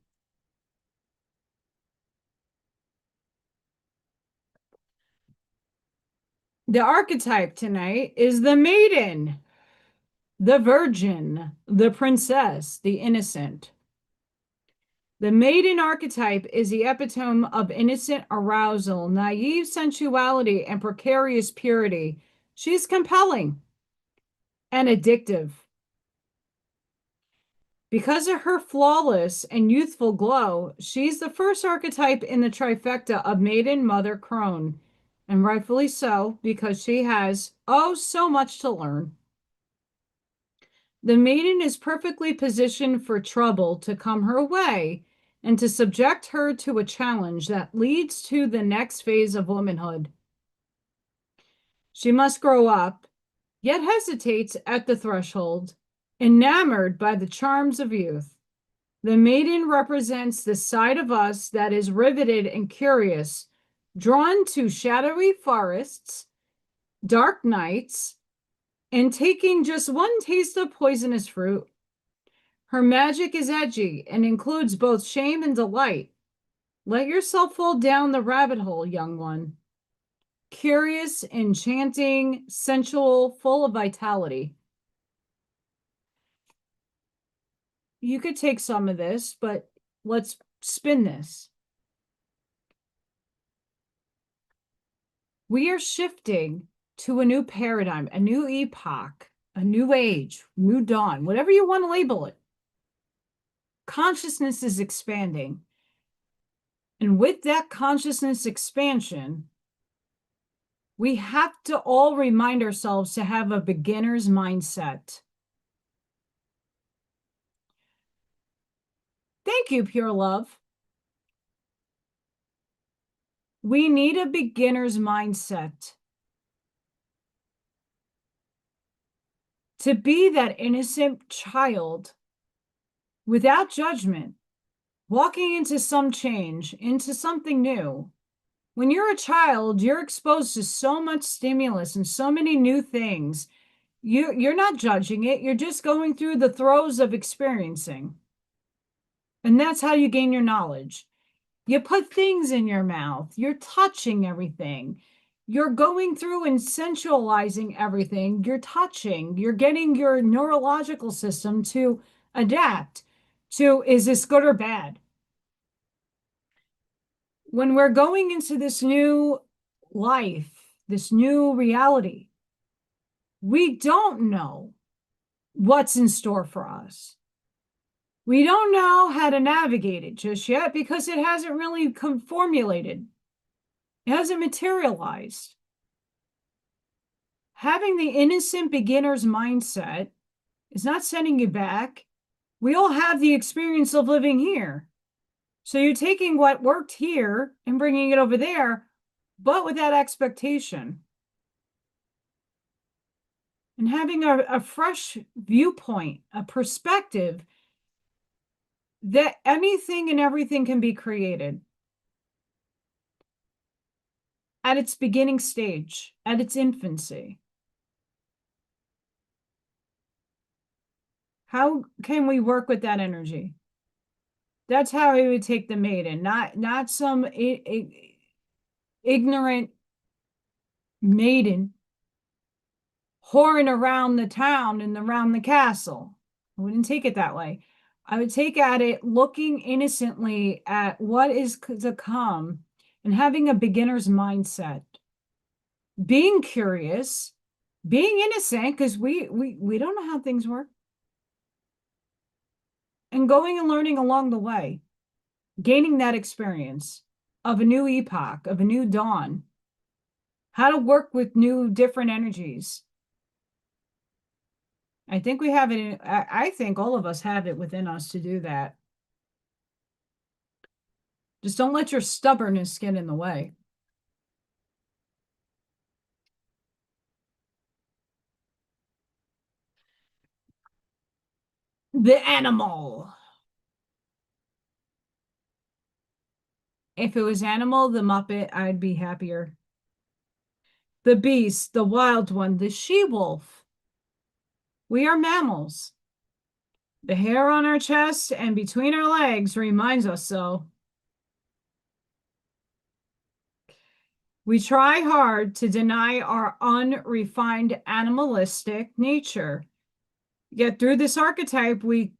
The archetype tonight is the maiden, the virgin, the princess, the innocent. The maiden archetype is the epitome of innocent arousal, naive sensuality, and precarious purity. She's compelling and addictive. Because of her flawless and youthful glow, she's the first archetype in the trifecta of maiden, mother, crone. and rightfully so, because she has, oh, so much to learn. The maiden is perfectly positioned for trouble to come her way and to subject her to a challenge that leads to the next phase of womanhood. She must grow up, yet hesitates at the threshold, enamored by the charms of youth. The maiden represents the side of us that is riveted and curious, drawn to shadowy forests, dark nights, and taking just one taste of poisonous fruit. Her magic is edgy and includes both shame and delight. Let yourself fall down the rabbit hole, young one. Curious, enchanting, sensual, full of vitality. You could take some of this, but let's spin this. We are shifting to a new paradigm, a new epoch, a new age, new dawn, whatever you want to label it. Consciousness is expanding. And with that consciousness expansion, we have to all remind ourselves to have a beginner's mindset. Thank you, pure love. We need a beginner's mindset. To be that innocent child without judgment, walking into some change, into something new. When you're a child, you're exposed to so much stimulus and so many new things. You're not judging it. You're just going through the throes of experiencing. And that's how you gain your knowledge. You put things in your mouth. You're touching everything. You're going through and sensualizing everything. You're touching. You're getting your neurological system to adapt to, is this good or bad? When we're going into this new life, this new reality, we don't know what's in store for us. We don't know how to navigate it just yet because it hasn't really formulated. It hasn't materialized. Having the innocent beginner's mindset is not sending you back. We all have the experience of living here. So you're taking what worked here and bringing it over there, but with that expectation. And having a fresh viewpoint, a perspective that anything and everything can be created at its beginning stage, at its infancy. How can we work with that energy? That's how we would take the maiden, not some ignorant maiden whoring around the town and around the castle. I wouldn't take it that way. I would take at it looking innocently at what is to come and having a beginner's mindset. Being curious, being innocent, because we don't know how things work. And going and learning along the way, gaining that experience of a new epoch, of a new dawn, how to work with new, different energies. I think we have it. I think all of us have it within us to do that. Just don't let your stubbornness get in the way. The animal. If it was animal, the Muppet, I'd be happier. The beast, the wild one, the she-wolf. We are mammals. The hair on our chest and between our legs reminds us so. We try hard to deny our unrefined animalistic nature. Yet through this archetype, we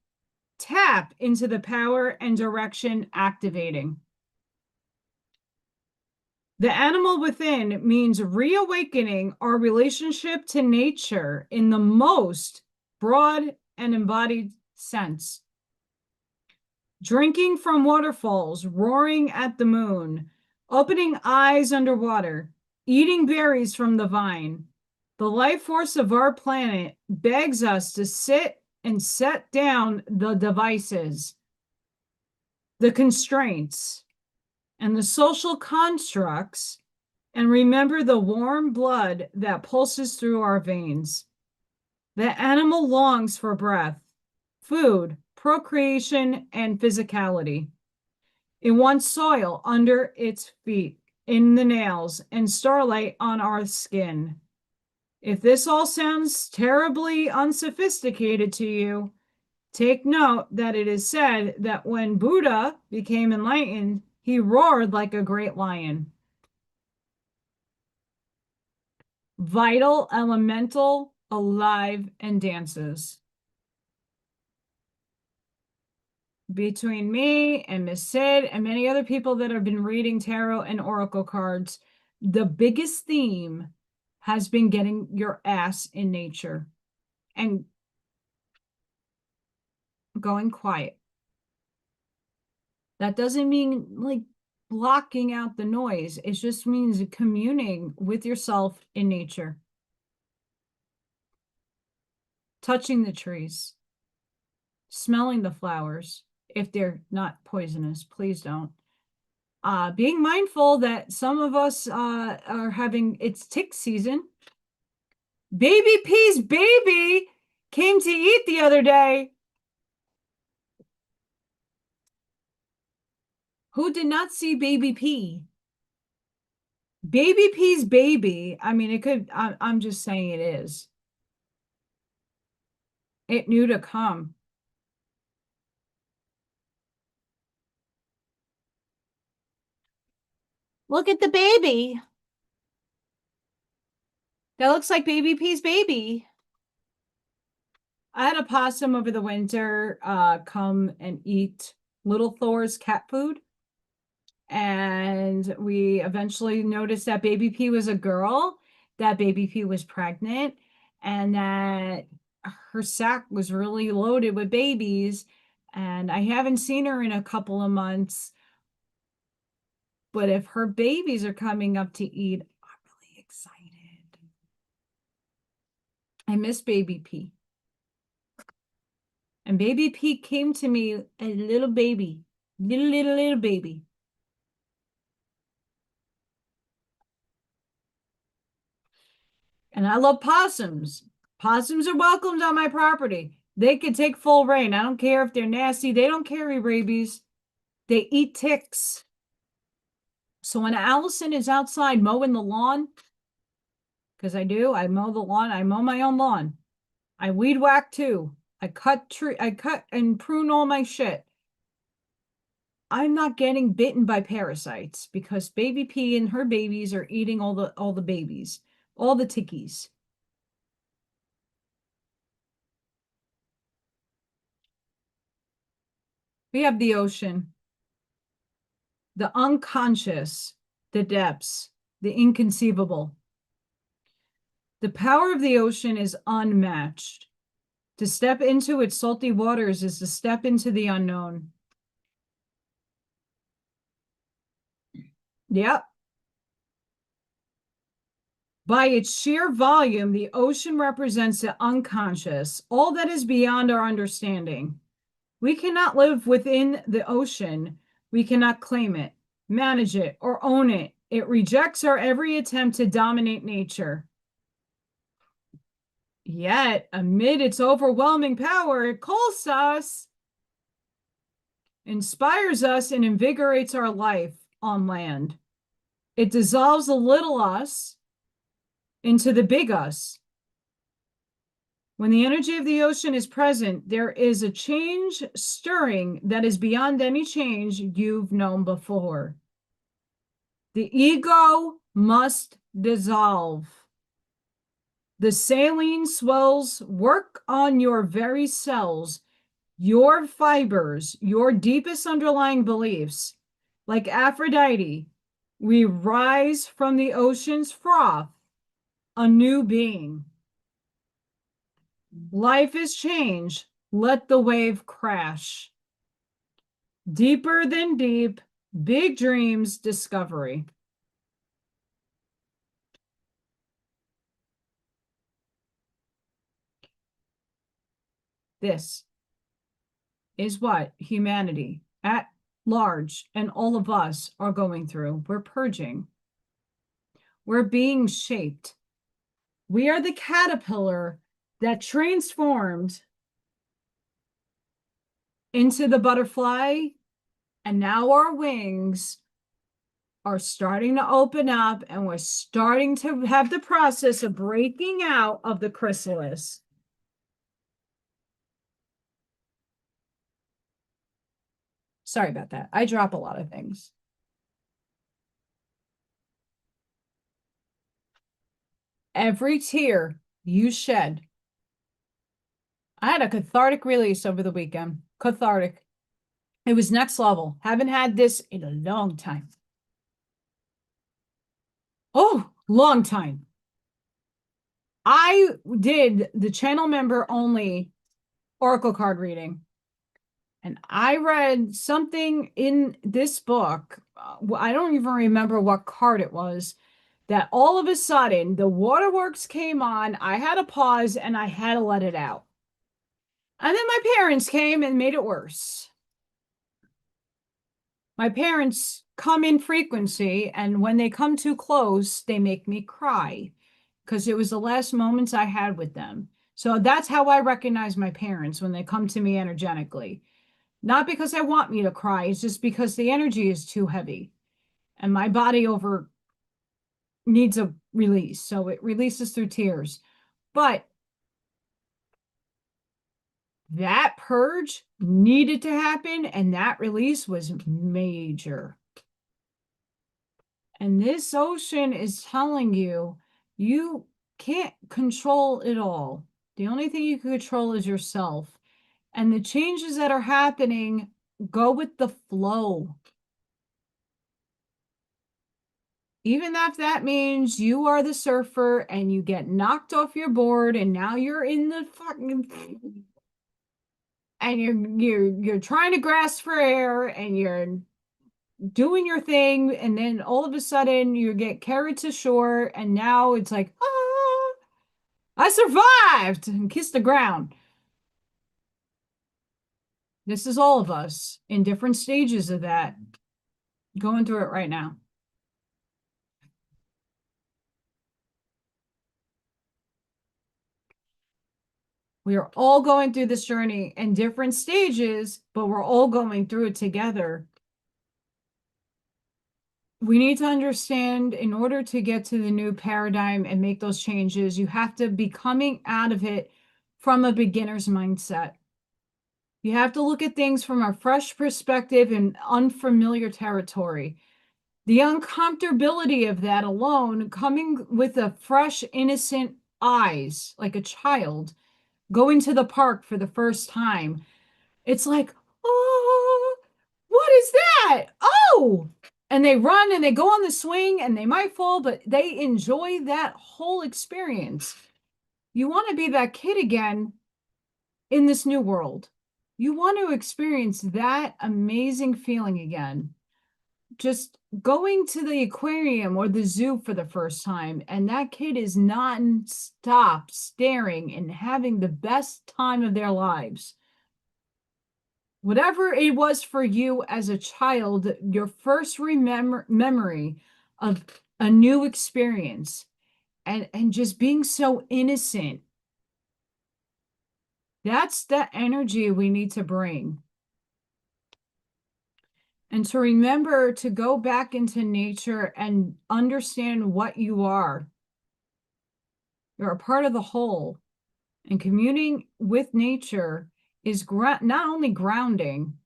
tap into the power and direction activating. The animal within means reawakening our relationship to nature in the most broad and embodied sense. Drinking from waterfalls, roaring at the moon, opening eyes underwater, eating berries from the vine. The life force of our planet begs us to sit and set down the devices, the constraints, and the social constructs, and remember the warm blood that pulses through our veins. The animal longs for breath, food, procreation, and physicality. It wants soil under its feet, in the nails, and starlight on our skin. If this all sounds terribly unsophisticated to you, take note that it is said that when Buddha became enlightened, he roared like a great lion. Vital, elemental, alive, and dances. Between me and Miss Sid and many other people that have been reading tarot and oracle cards, the biggest theme has been getting your ass in nature and going quiet. That doesn't mean like blocking out the noise. It just means communing with yourself in nature. Touching the trees, smelling the flowers. If they're not poisonous, please don't. Being mindful that some of us are having, it's tick season. Baby P's baby came to eat the other day. Who did not see Baby P? Baby P's baby, I mean, it could, I'm just saying it is. It knew to come. Look at the baby. That looks like Baby P's baby. I had a possum over the winter come and eat Little Thor's cat food. And we eventually noticed that Baby P was a girl, that Baby P was pregnant, and that her sack was really loaded with babies. And I haven't seen her in a couple of months. But if her babies are coming up to eat, I'm really excited. I miss Baby P. And Baby P came to me a little baby, little baby. And I love possums. Possums are welcomed on my property. They can take full reign. I don't care if they're nasty. They don't carry rabies. They eat ticks. So when Allison is outside mowing the lawn, because I do, I mow the lawn. I mow my own lawn. I weed whack too. I cut and prune all my shit. I'm not getting bitten by parasites because Baby P and her babies are eating all the babies, all the tickies. We have the ocean, the unconscious, the depths, the inconceivable. The power of the ocean is unmatched. To step into its salty waters is to step into the unknown. Yep. By its sheer volume, the ocean represents the unconscious, all that is beyond our understanding. We cannot live within the ocean. We cannot claim it, manage it, or own it. It rejects our every attempt to dominate nature. Yet, amid its overwhelming power, it calls us, inspires us, and invigorates our life on land. It dissolves the little us into the big us. When the energy of the ocean is present, there is a change stirring that is beyond any change you've known before. The ego must dissolve. The saline swells work on your very cells, your fibers, your deepest underlying beliefs. Like Aphrodite, we rise from the ocean's froth, a new being. Life is change. Let the wave crash. Deeper than deep, big dreams, discovery. This is what humanity at large and all of us are going through. We're purging. We're being shaped. We are the caterpillar that transformed into the butterfly, and now our wings are starting to open up, and we're starting to have the process of breaking out of the chrysalis. Sorry about that. I drop a lot of things. Every tear you shed. I had a cathartic release over the weekend. Cathartic. It was next level. Haven't had this in a long time. Oh, long time. I did the channel member only oracle card reading. And I read something in this book. I don't even remember what card it was, that all of a sudden the waterworks came on. I had to pause and I had to let it out. And then my parents came and made it worse. My parents come in frequency, and when they come too close, they make me cry because it was the last moments I had with them. So that's how I recognize my parents, when they come to me energetically. Not because I want me to cry, it's just because the energy is too heavy and my body over needs a release. So it releases through tears. But that purge needed to happen, and that release was major. And this ocean is telling you, you can't control it all. The only thing you can control is yourself. And the changes that are happening, go with the flow. Even if that means you are the surfer and you get knocked off your board and now you're in the fucking, and you're trying to grasp for air and you're doing your thing, and then all of a sudden you get carried to shore, and now it's like, ah, I survived, and kiss the ground. This is all of us in different stages of that, going through it right now. We are all going through this journey in different stages, but we're all going through it together. We need to understand, in order to get to the new paradigm and make those changes, you have to be coming out of it from a beginner's mindset. You have to look at things from a fresh perspective in unfamiliar territory. The uncomfortability of that alone, coming with a fresh, innocent eyes, like a child, going to the park for the first time. It's like, oh, what is that? Oh, and they run and they go on the swing and they might fall, but they enjoy that whole experience. You want to be that kid again in this new world. You want to experience that amazing feeling again. Just going to the aquarium or the zoo for the first time, and that kid is non-stop staring and having the best time of their lives. Whatever it was for you as a child, your first memory of a new experience, and just being so innocent. That's the energy we need to bring. And to remember to go back into nature and understand what you are. You're a part of the whole. And communing with nature is not only grounding,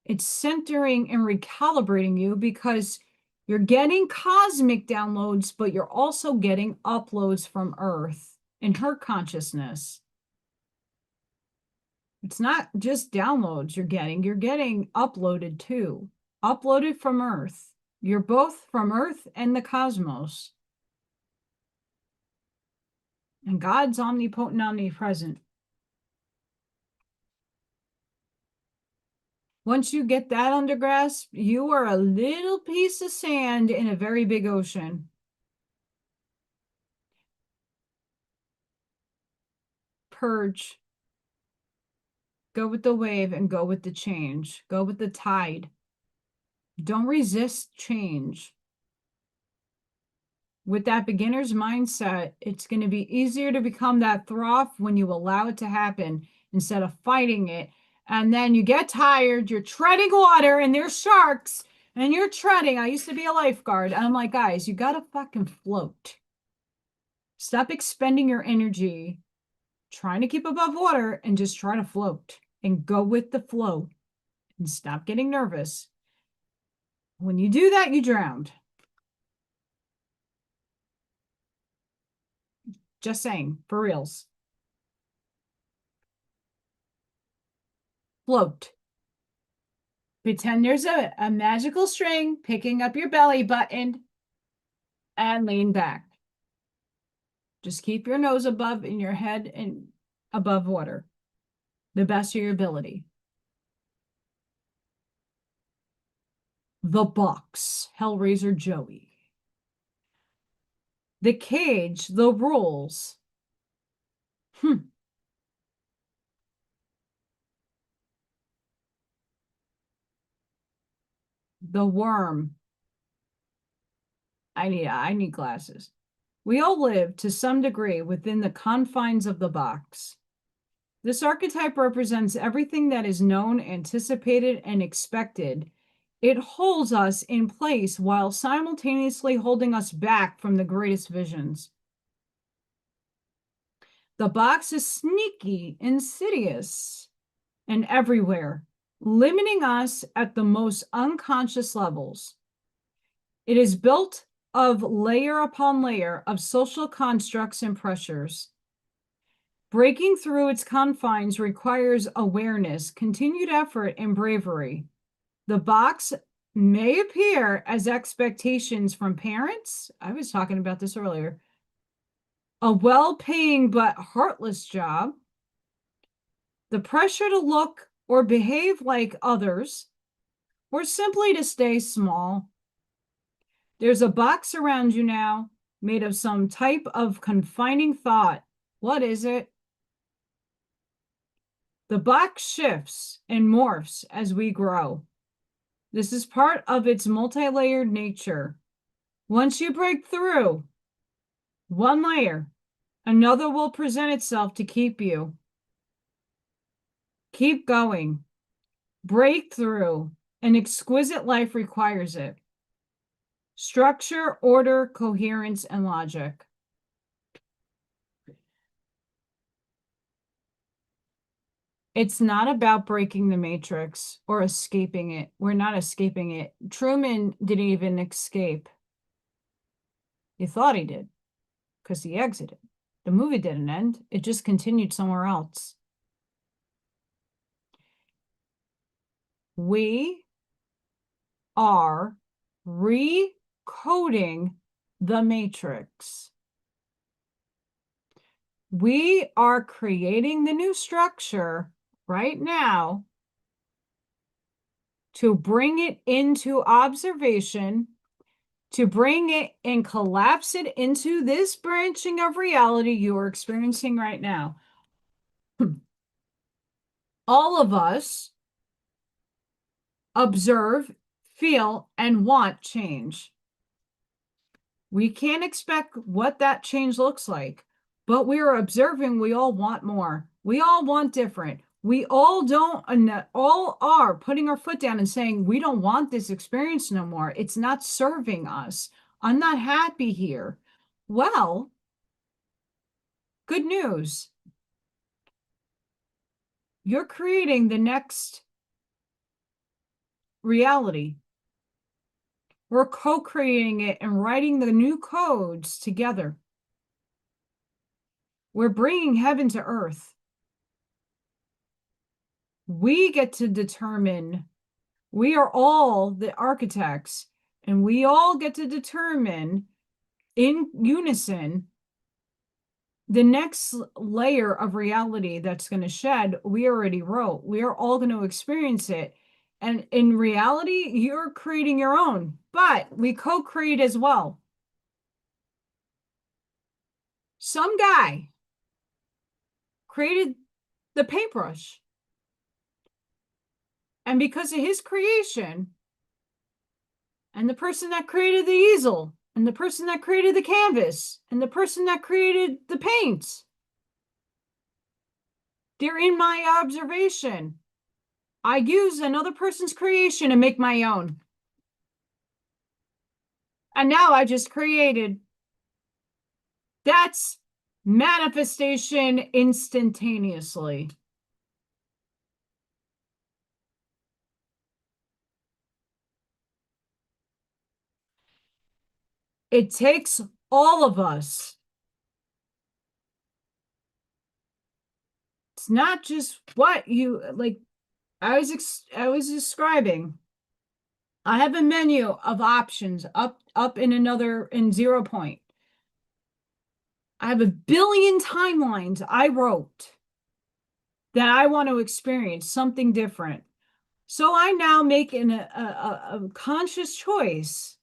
it's centering and recalibrating you, because you're getting cosmic downloads, but you're also getting uploads from Earth in her consciousness. It's not just downloads you're getting uploaded too. Uploaded from Earth. You're both from Earth and the cosmos. And God's omnipotent, omnipresent. Once you get that under grasp, you are a little piece of sand in a very big ocean. Purge. Go with the wave and go with the change. Go with the tide. Don't resist change. With that beginner's mindset, it's going to be easier to become that Throff when you allow it to happen instead of fighting it. And then you get tired, you're treading water, and there's sharks, and you're treading. I used to be a lifeguard. And I'm like, guys, you got to fucking float. Stop expending your energy trying to keep above water and just try to float and go with the flow and stop getting nervous. When you do that, you drowned. Just saying, for reals. Float. Pretend there's a magical string picking up your belly button and lean back. Just keep your nose above in your head and above water, the best of your ability. The box, Hellraiser Joey. The cage, the rules. The worm. I need glasses. We all live to some degree within the confines of the box. This archetype represents everything that is known, anticipated, and expected. It holds us in place while simultaneously holding us back from the greatest visions. The box is sneaky, insidious, and everywhere, limiting us at the most unconscious levels. It is built of layer upon layer of social constructs and pressures. Breaking through its confines requires awareness, continued effort, and bravery. The box may appear as expectations from parents. I was talking about this earlier. A well-paying but heartless job. The pressure to look or behave like others, or simply to stay small. There's a box around you now made of some type of confining thought. What is it? The box shifts and morphs as we grow. This is part of its multi-layered nature. Once you break through one layer, another will present itself to keep you. Keep going. Breakthrough. An exquisite life requires it. Structure, order, coherence, and logic. It's not about breaking the matrix or escaping it. We're not escaping it. Truman didn't even escape. He thought he did because he exited. The movie didn't end. It just continued somewhere else. We are recoding the matrix. We are creating the new structure right now to bring it into observation, to bring it and collapse it into this branching of reality you are experiencing right now. All of us observe, feel, and want change. We can't expect what that change looks like, but we are observing we all want more. We all want different. We all are putting our foot down and saying, we don't want this experience no more. It's not serving us. I'm not happy here. Well, good news. You're creating the next reality. We're co-creating it and writing the new codes together. We're bringing heaven to earth. We get to determine, we are all the architects, and we all get to determine in unison the next layer of reality that's going to shed. We already wrote. We are all going to experience it. And in reality, you're creating your own, but we co-create as well. Some guy created the paintbrush. And because of his creation, and the person that created the easel, and the person that created the canvas, and the person that created the paint, they're in my observation. I use another person's creation to make my own. And now I just created. That's manifestation instantaneously. It takes all of us. It's not just what you like. I was describing. I have a menu of options up in 0 point. I have a billion timelines I wrote that I want to experience something different. So I now make a conscious choice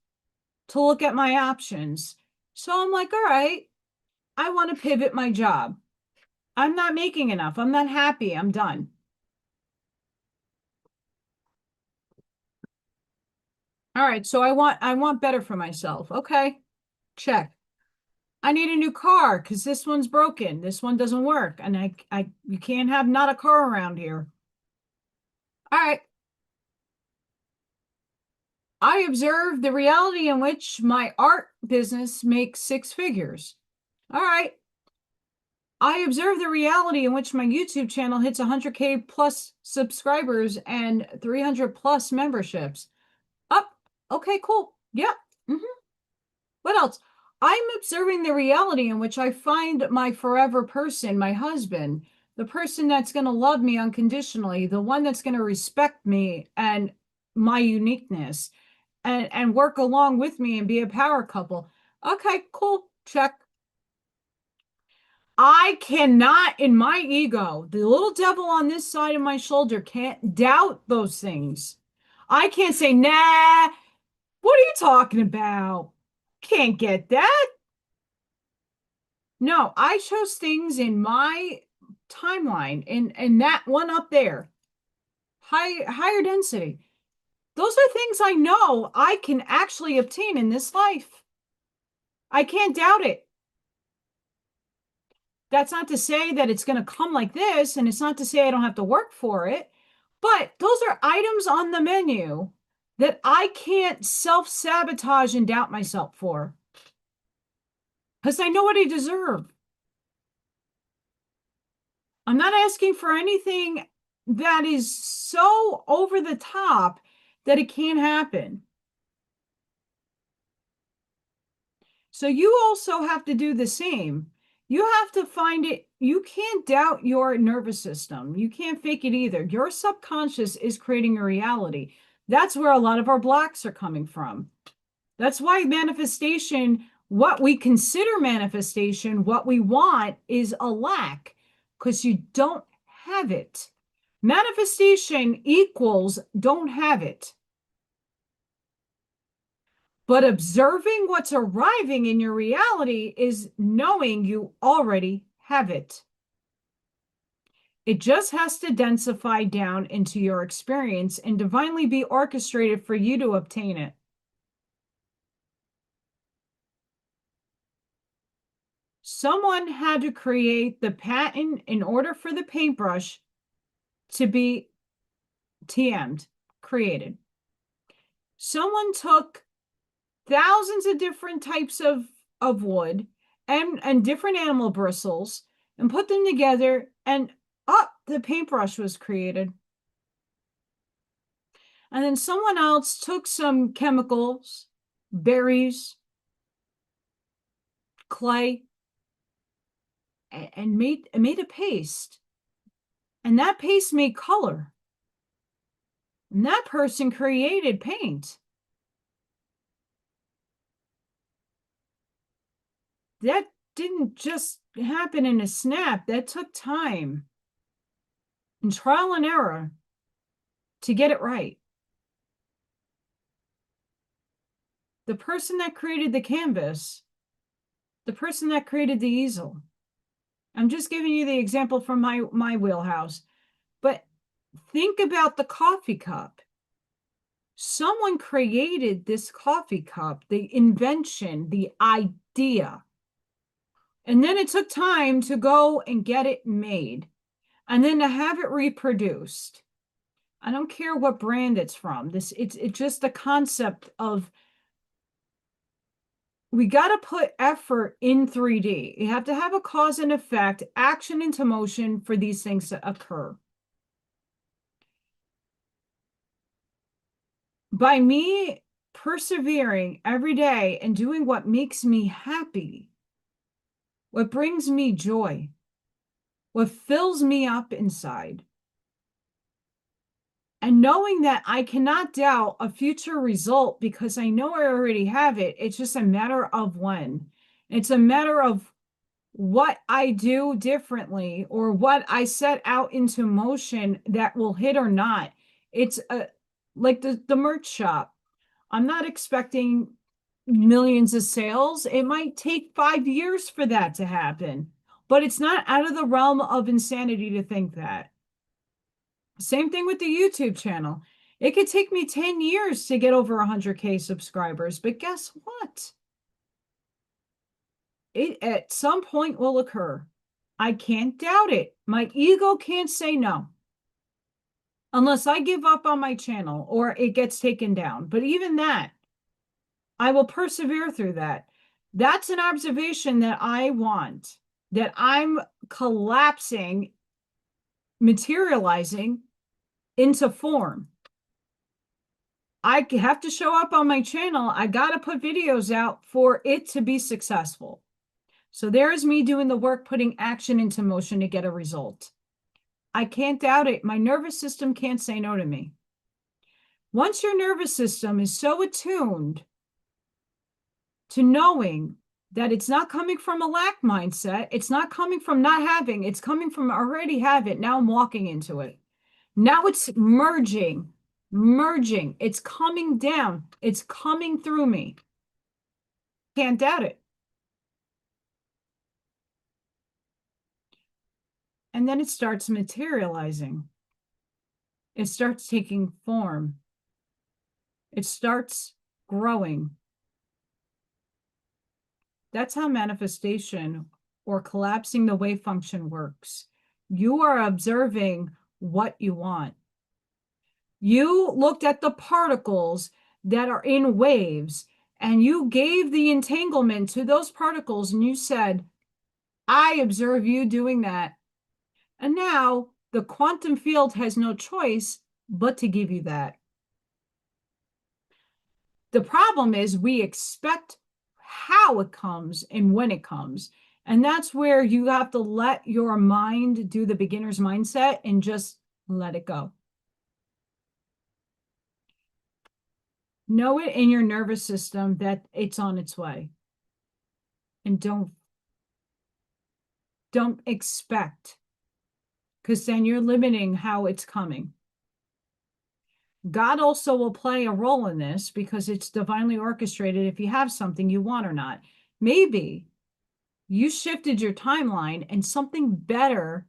to look at my options. So I'm like, all right, I want to pivot my job. I'm not making enough. I'm not happy. I'm done. All right, so I want better for myself. Okay, check. I need a new car because this one's broken. This one doesn't work. And you can't have not a car around here. All right. I observe the reality in which my art business makes 6 figures. All right. I observe the reality in which my YouTube channel hits 100K plus subscribers and 300 plus memberships. Up. Okay, cool. Yeah. What else? I'm observing the reality in which I find my forever person, my husband, the person that's going to love me unconditionally, the one that's going to respect me and my uniqueness and work along with me and be a power couple. Okay, cool. Check. I cannot, in my ego, the little devil on this side of my shoulder can't doubt those things. I can't say, nah, what are you talking about? Can't get that. No, I chose things in my timeline and that one up there, higher density. Those are things I know I can actually obtain in this life. I can't doubt it. That's not to say that it's going to come like this, and it's not to say I don't have to work for it, but those are items on the menu that I can't self-sabotage and doubt myself for because I know what I deserve. I'm not asking for anything that is so over the top that it can't happen. So you also have to do the same. You have to find it. You can't doubt your nervous system. You can't fake it either. Your subconscious is creating a reality. That's where a lot of our blocks are coming from. That's why manifestation, what we consider manifestation, what we want is a lack because you don't have it. Manifestation equals don't have it. But observing what's arriving in your reality is knowing you already have it. It just has to densify down into your experience and divinely be orchestrated for you to obtain it. Someone had to create the patent in order for the paintbrush to be TM'd, created. Someone took thousands of different types of wood and different animal bristles and put them together, and the paintbrush was created. And then someone else took some chemicals, berries, clay, and made a paste. And that paste made color. And that person created paint. That didn't just happen in a snap. That took time and trial and error to get it right. The person that created the canvas, the person that created the easel. I'm just giving you the example from my wheelhouse. But Think about the coffee cup. Someone created this coffee cup, the invention, the idea. And then it took time to go and get it made and then to have it reproduced. I don't care what brand it's from. It's just the concept of we got to put effort in 3D. You have to have a cause and effect, action into motion for these things to occur. By me persevering every day and doing what makes me happy, what brings me joy, what fills me up inside, and knowing that I cannot doubt a future result because I know I already have it. It's just a matter of when. It's a matter of what I do differently or what I set out into motion that will hit or not. It's like the merch shop. I'm not expecting millions of sales. It might take 5 years for that to happen, but it's not out of the realm of insanity to think that. Same thing with the YouTube channel. It could take me 10 years to get over 100K subscribers, but guess what? It at some point will occur. I can't doubt it. My ego can't say no. Unless I give up on my channel or it gets taken down. But even that, I will persevere through that. That's an observation that I want, that I'm collapsing, materializing into form. I have to show up on my channel. I got to put videos out for it to be successful. So there's me doing the work, putting action into motion to get a result. I can't doubt it. My nervous system can't say no to me. Once your nervous system is so attuned to knowing that it's not coming from a lack mindset, it's not coming from not having, it's coming from already have it. Now I'm walking into it. Now it's merging, it's coming down, it's coming through me. Can't doubt it. And then it starts materializing. It starts taking form. It starts growing. That's how manifestation or collapsing the wave function works. You are observing what you want. You looked at the particles that are in waves and you gave the entanglement to those particles and you said, I observe you doing that. And now the quantum field has no choice but to give you that. The problem is we expect how it comes and when it comes. And that's where you have to let your mind do the beginner's mindset and just let it go. Know it in your nervous system that it's on its way. And don't expect, because then you're limiting how it's coming. God also will play a role in this because it's divinely orchestrated if you have something you want or not. Maybe you shifted your timeline and something better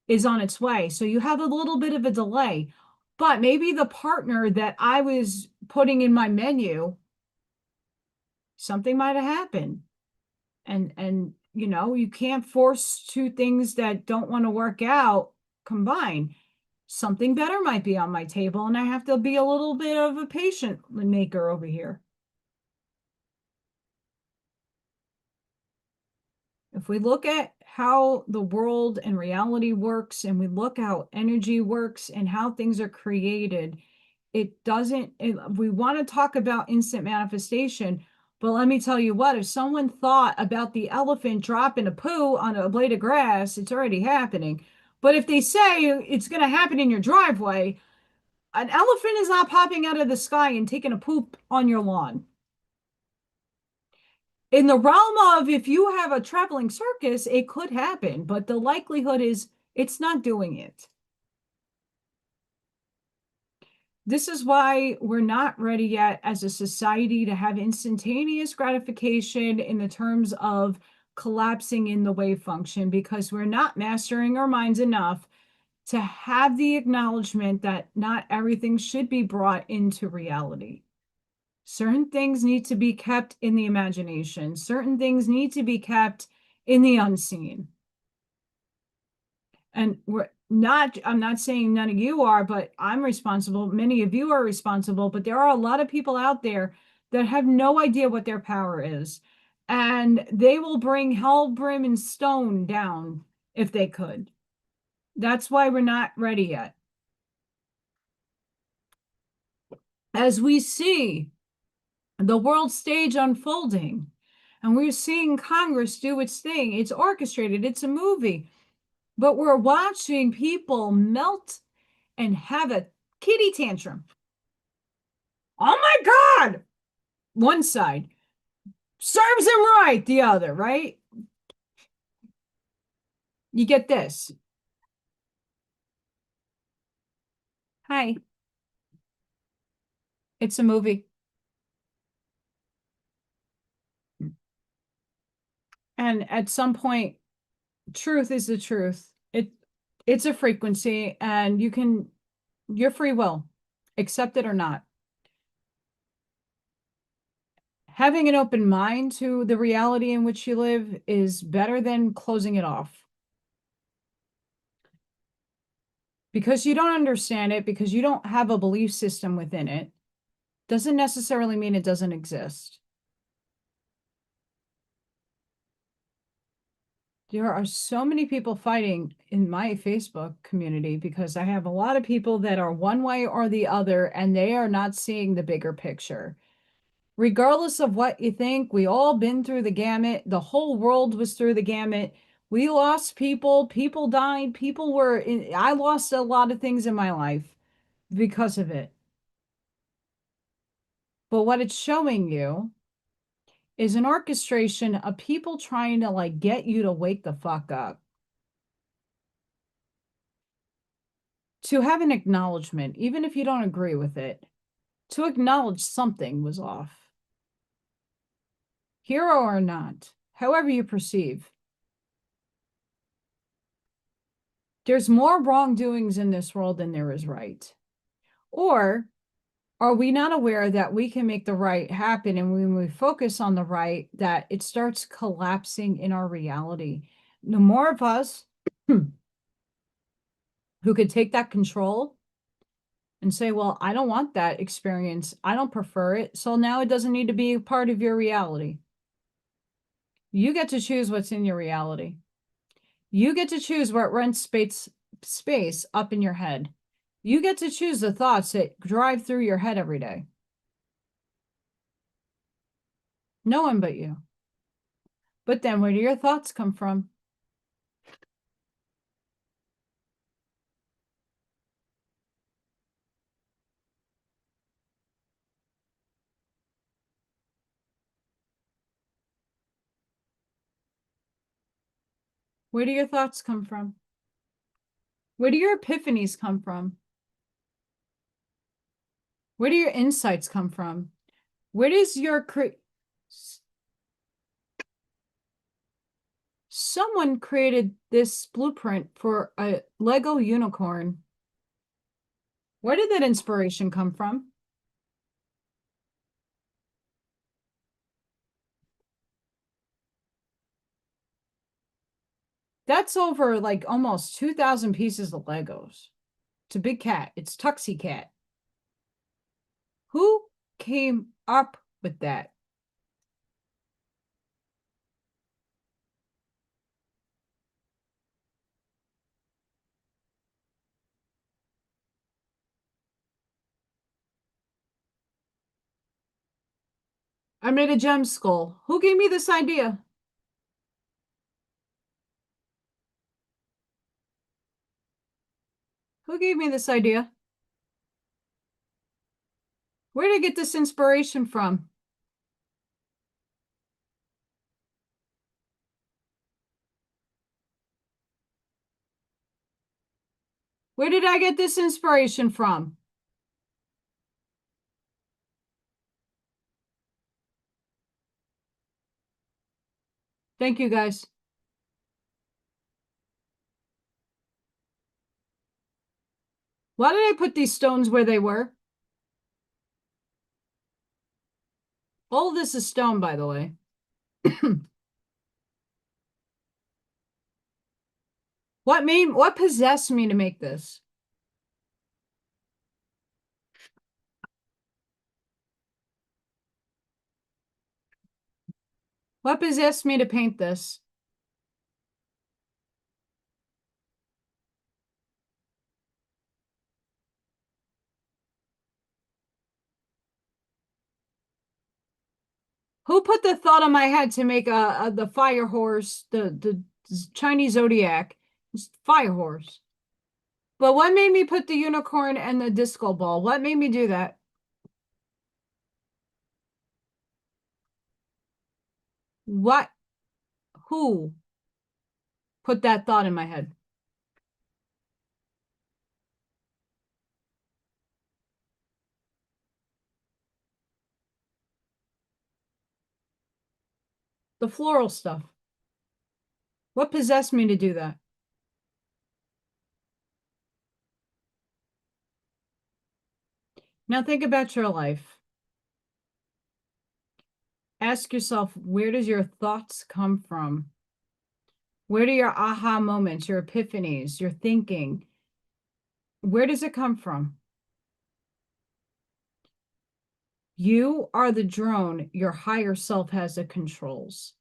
is on its way. So you have a little bit of a delay, but maybe the partner that I was putting in my menu, something might have happened. And you know, you can't force two things that don't want to work out combine. Something better might be on my table and I have to be a little bit of a patient maker over here. If we look at how the world and reality works and we look how energy works and how things are created, we want to talk about instant manifestation, but let me tell you what, if someone thought about the elephant dropping a poo on a blade of grass, it's already happening. But if they say it's going to happen in your driveway, an elephant is not popping out of the sky and taking a poop on your lawn. In the realm of if you have a traveling circus, it could happen, but the likelihood is it's not doing it. This is why we're not ready yet as a society to have instantaneous gratification in the terms of collapsing in the wave function, because we're not mastering our minds enough to have the acknowledgement that not everything should be brought into reality. Certain things need to be kept in the imagination. Certain things need to be kept in the unseen. And I'm not saying none of you are, but I'm responsible. Many of you are responsible, but there are a lot of people out there that have no idea what their power is. And they will bring hell, brim, and stone down if they could. That's why we're not ready yet. As we see the world stage unfolding, and we're seeing Congress do its thing, it's orchestrated, it's a movie, but we're watching people melt and have a kitty tantrum. Oh my God! One side serves him right, the other, right? You get this. Hi. It's a movie. And at some point, truth is the truth. It's a frequency, and your free will, accept it or not. Having an open mind to the reality in which you live is better than closing it off. Because you don't understand it, because you don't have a belief system within it, doesn't necessarily mean it doesn't exist. There are so many people fighting in my Facebook community because I have a lot of people that are one way or the other, and they are not seeing the bigger picture. Regardless of what you think, we all been through the gamut. The whole world was through the gamut. We lost people. People died. I lost a lot of things in my life because of it. But what it's showing you is an orchestration of people trying to like get you to wake the fuck up. To have an acknowledgement, even if you don't agree with it, to acknowledge something was off. Hero or not, however you perceive. There's more wrongdoings in this world than there is right. Or are we not aware that we can make the right happen, and when we focus on the right, that it starts collapsing in our reality? The more of us who could take that control and say, well, I don't want that experience. I don't prefer it. So now it doesn't need to be a part of your reality. You get to choose what's in your reality. You get to choose what rents space up in your head. You get to choose the thoughts that drive through your head every day. No one but you. But then where do your thoughts come from? Where do your thoughts come from? Where do your epiphanies come from? Where do your insights come from? Where does your someone created this blueprint for a Lego unicorn. Where did that inspiration come from? That's over like almost 2,000 pieces of Legos. It's a big cat. It's Tuxie Cat. Who came up with that? I made a gem skull. Who gave me this idea? Who gave me this idea? Where did I get this inspiration from? Where did I get this inspiration from? Thank you, guys. Why did I put these stones where they were? All of this is stone, by the way. What possessed me to make this? What possessed me to paint this? Who put the thought on my head to make the fire horse, the Chinese zodiac fire horse? But what made me put the unicorn and the disco ball? What made me do that? What? Who put that thought in my head? The floral stuff. What possessed me to do that? Now think about your life. Ask yourself, where does your thoughts come from? Where do your aha moments, your epiphanies, your thinking, where does it come from? You are the drone your higher self has that controls.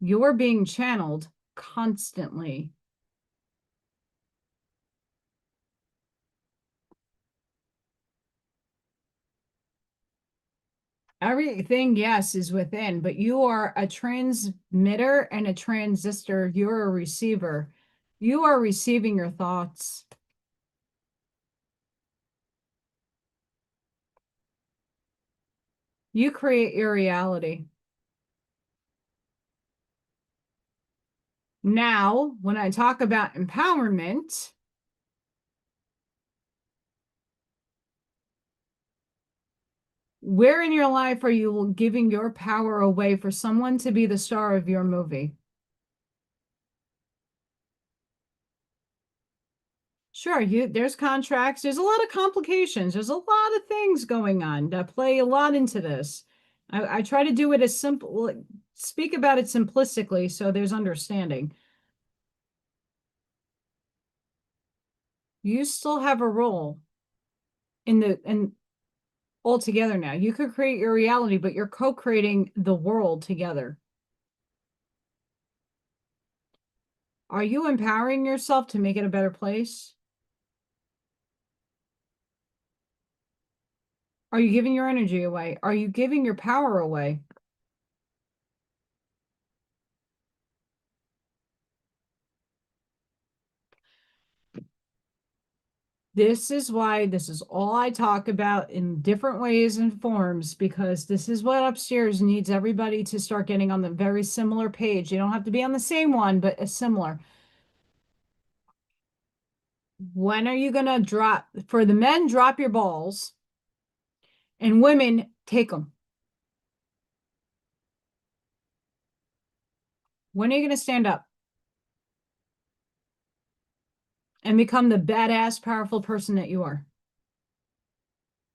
You're being channeled constantly. Everything, yes, is within, but you are a transmitter and a transistor. You're a receiver. You are receiving your thoughts. You create your reality. Now, when I talk about empowerment, where in your life are you giving your power away for someone to be the star of your movie? Sure, there's contracts, there's a lot of complications, there's a lot of things going on that play a lot into this. I try to do it as simple, speak about it simplistically so there's understanding. You still have a role in all together now. You could create your reality, but you're co-creating the world together. Are you empowering yourself to make it a better place? Are you giving your energy away? Are you giving your power away? This is why this is all I talk about in different ways and forms, because this is what upstairs needs everybody to start getting on the very similar page. You don't have to be on the same one, but a similar. When are you going to drop, for the men, drop your balls, and women, take them? When are you going to stand up and become the badass, powerful person that you are?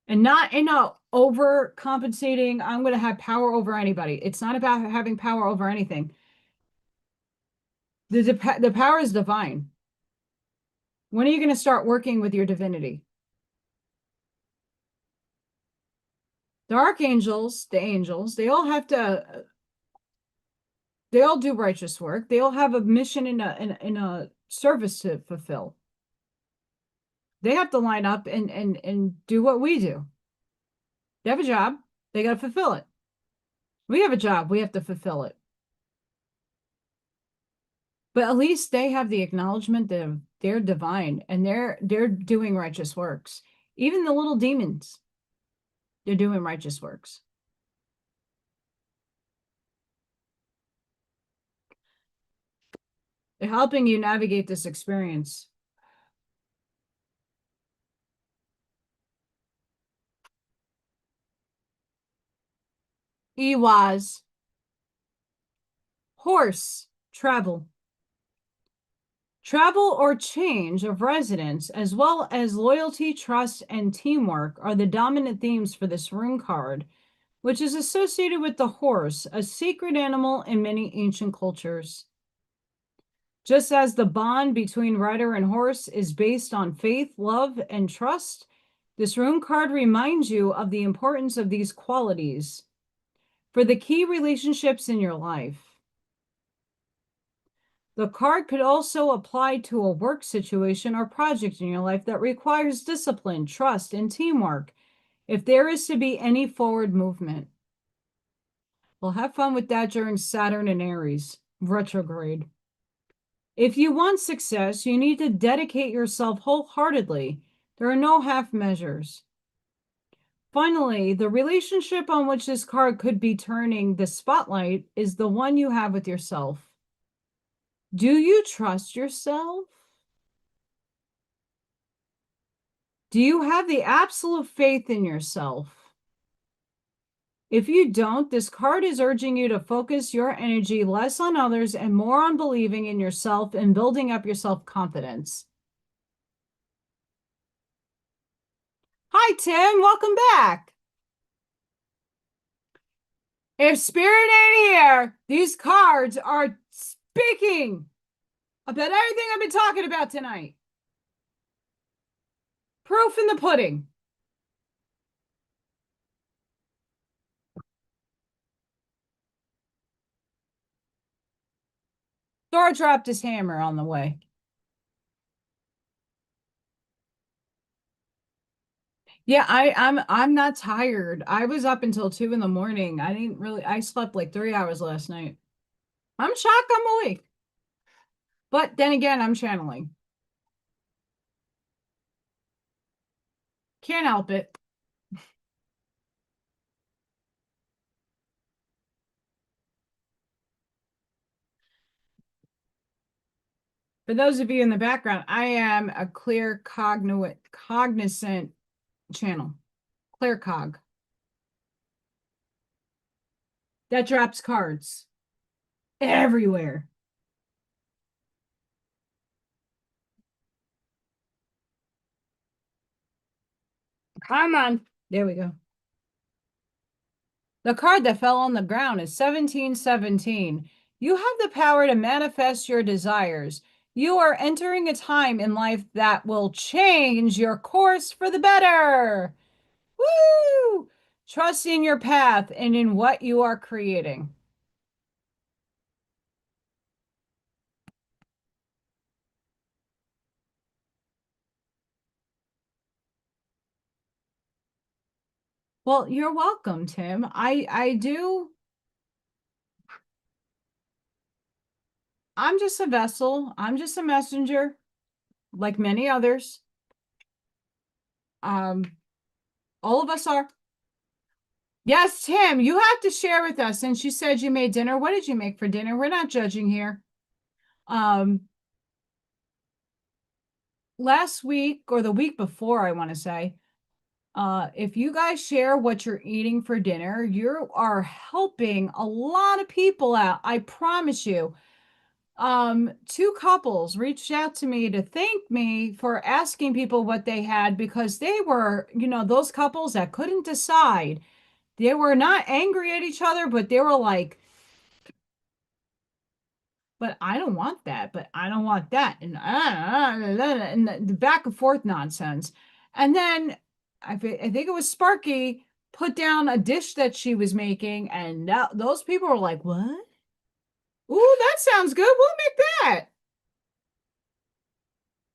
And not in a overcompensating, I'm going to have power over anybody. It's not about having power over anything. The power is divine. When are you going to start working with your divinity? The archangels, the angels, they all have to, they all do righteous work. They all have a mission in a service to fulfill. They have to line up and do what we do. They have a job. They got to fulfill it. We have a job. We have to fulfill it. But at least they have the acknowledgement that they're divine and they're doing righteous works. Even the little demons, they're doing righteous works. They're helping you navigate this experience. Ewas. Horse, travel. Travel or change of residence, as well as loyalty, trust, and teamwork, are the dominant themes for this rune card, which is associated with the horse, a sacred animal in many ancient cultures. Just as the bond between rider and horse is based on faith, love, and trust, this rune card reminds you of the importance of these qualities for the key relationships in your life. The card could also apply to a work situation or project in your life that requires discipline, trust, and teamwork if there is to be any forward movement. Well, have fun with that during Saturn and Aries retrograde. If you want success, you need to dedicate yourself wholeheartedly. There are no half measures. Finally, the relationship on which this card could be turning the spotlight is the one you have with yourself. Do you trust yourself? Do you have the absolute faith in yourself? If you don't, this card is urging you to focus your energy less on others and more on believing in yourself and building up your self-confidence. Hi, Tim. Welcome back. If Spirit ain't here, these cards are speaking about everything I've been talking about tonight. Proof in the pudding. Thor dropped his hammer on the way. Yeah, I'm not tired. I was up until 2 in the morning. I slept like 3 hours last night. I'm shocked I'm awake. But then again, I'm channeling. Can't help it. For those of you in the background, I am a clear cognizant channel. Clear cog. That drops cards everywhere. Come on. There we go. The card that fell on the ground is 1717. You have the power to manifest your desires. You are entering a time in life that will change your course for the better. Woo! Trust in your path and in what you are creating. Well, you're welcome, Tim. I'm just a vessel. I'm just a messenger, like many others. All of us are. Yes, Tim, you have to share with us. Since you said you made dinner, what did you make for dinner? We're not judging here. Last week or the week before, I want to say, if you guys share what you're eating for dinner, you are helping a lot of people out. I promise you. Two couples reached out to me to thank me for asking people what they had because they were, those couples that couldn't decide. They were not angry at each other, but they were like, but I don't want that, but I don't want that. And the back and forth nonsense. And then I think it was Sparky put down a dish that she was making, and those people were like, what? Ooh, that sounds good. We'll make that.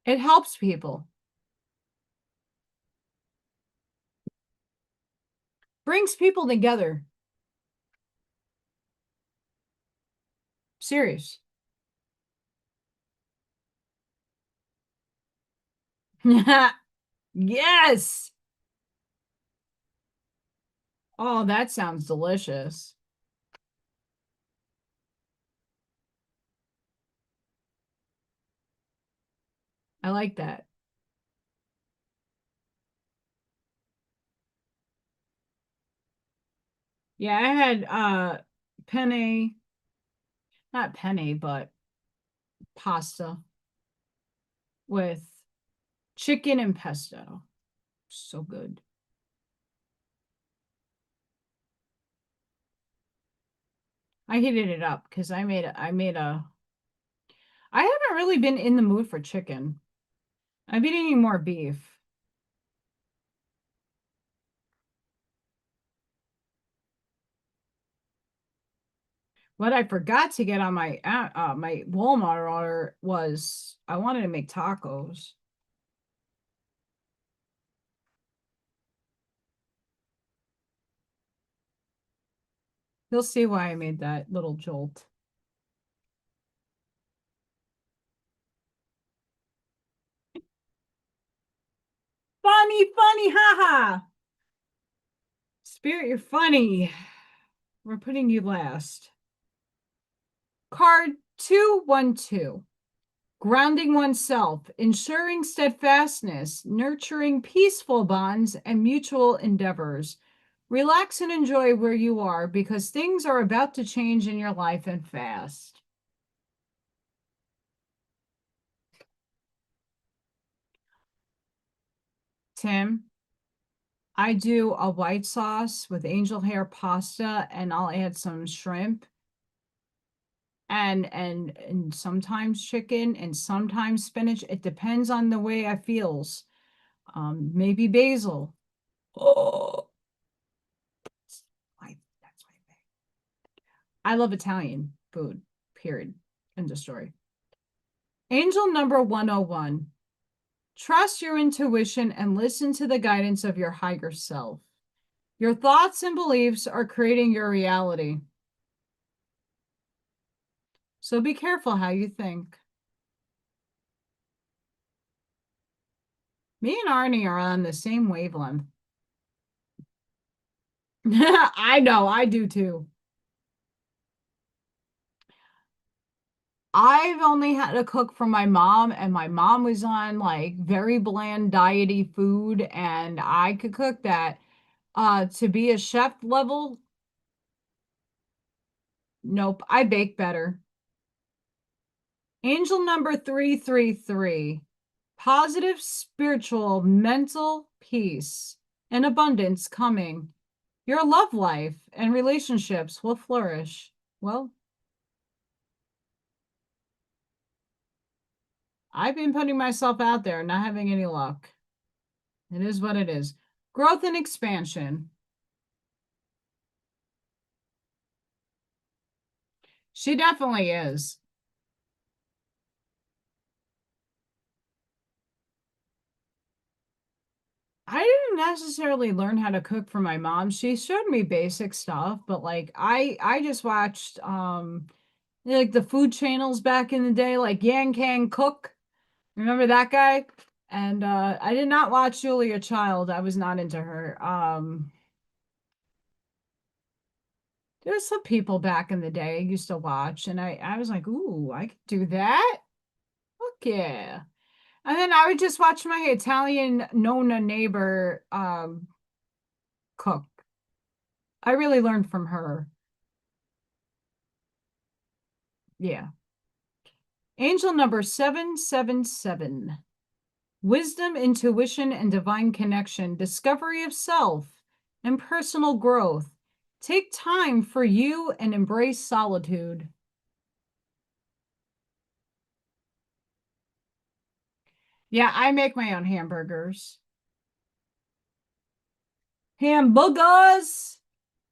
It helps people. Brings people together. Serious. Yes. Oh, that sounds delicious. I like that. Yeah, I had penne, not penne, but pasta. with chicken and pesto. So good. I heated it up because I haven't really been in the mood for chicken. I've been eating more beef. What I forgot to get on my my Walmart order was I wanted to make tacos. You'll see why I made that little jolt. Funny, haha. Spirit, you're funny. We're putting you last. Card 212. Grounding oneself, ensuring steadfastness, nurturing peaceful bonds and mutual endeavors. Relax and enjoy where you are because things are about to change in your life and fast. Tim, I do a white sauce with angel hair pasta and I'll add some shrimp and sometimes chicken and sometimes spinach. It depends on the way I feels. Maybe basil. Oh, that's my thing. I love Italian food, period. End of story. Angel number 101. Trust your intuition and listen to the guidance of your higher self. Your thoughts and beliefs are creating your reality. So be careful how you think. Me and Arnie are on the same wavelength. I know, I do too. I've only had to cook for my mom, and my mom was on like very bland diety food, and I could cook that. To be a chef level, nope, I bake better. Angel number 333. Positive spiritual mental peace and abundance coming. Your love life and relationships will flourish. Well, I've been putting myself out there, not having any luck. It is what it is. Growth and expansion. She definitely is. I didn't necessarily learn how to cook from my mom. She showed me basic stuff, but like I just watched like the food channels back in the day, like Yang Can Cook. Remember that guy? And I did not watch Julia Child. I was not into her. There's some people back in the day I used to watch, and I was like, ooh, I could do that. Yeah. And then I would just watch my Italian Nona neighbor cook. I really learned from her. Yeah. Angel number 777. Wisdom, intuition, and divine connection, discovery of self, and personal growth. Take time for you and embrace solitude. Yeah, I make my own hamburgers. Hamburgers,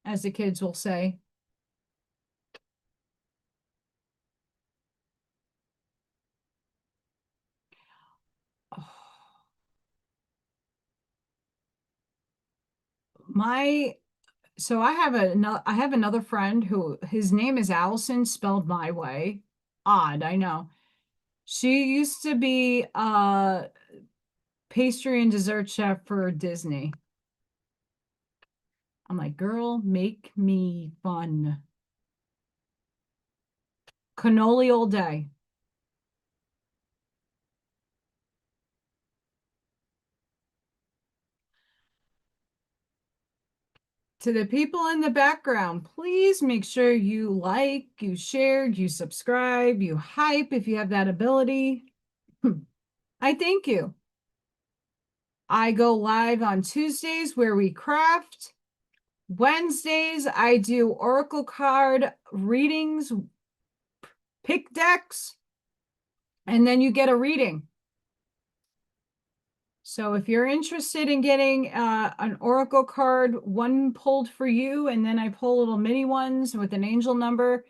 as the kids will say. My so I have another friend who his name is Allison, spelled my way. Odd, I know. She used to be a pastry and dessert chef for Disney. I'm like, girl, make me fun. Cannoli all day. To the people in the background, please make sure you like, you shared, you subscribe, you hype if you have that ability. I thank you. I go live on Tuesdays where we craft. Wednesdays, I do oracle card readings, pick decks, and then you get a reading. So if you're interested in getting an oracle card, one pulled for you, and then I pull little mini ones with an angel number.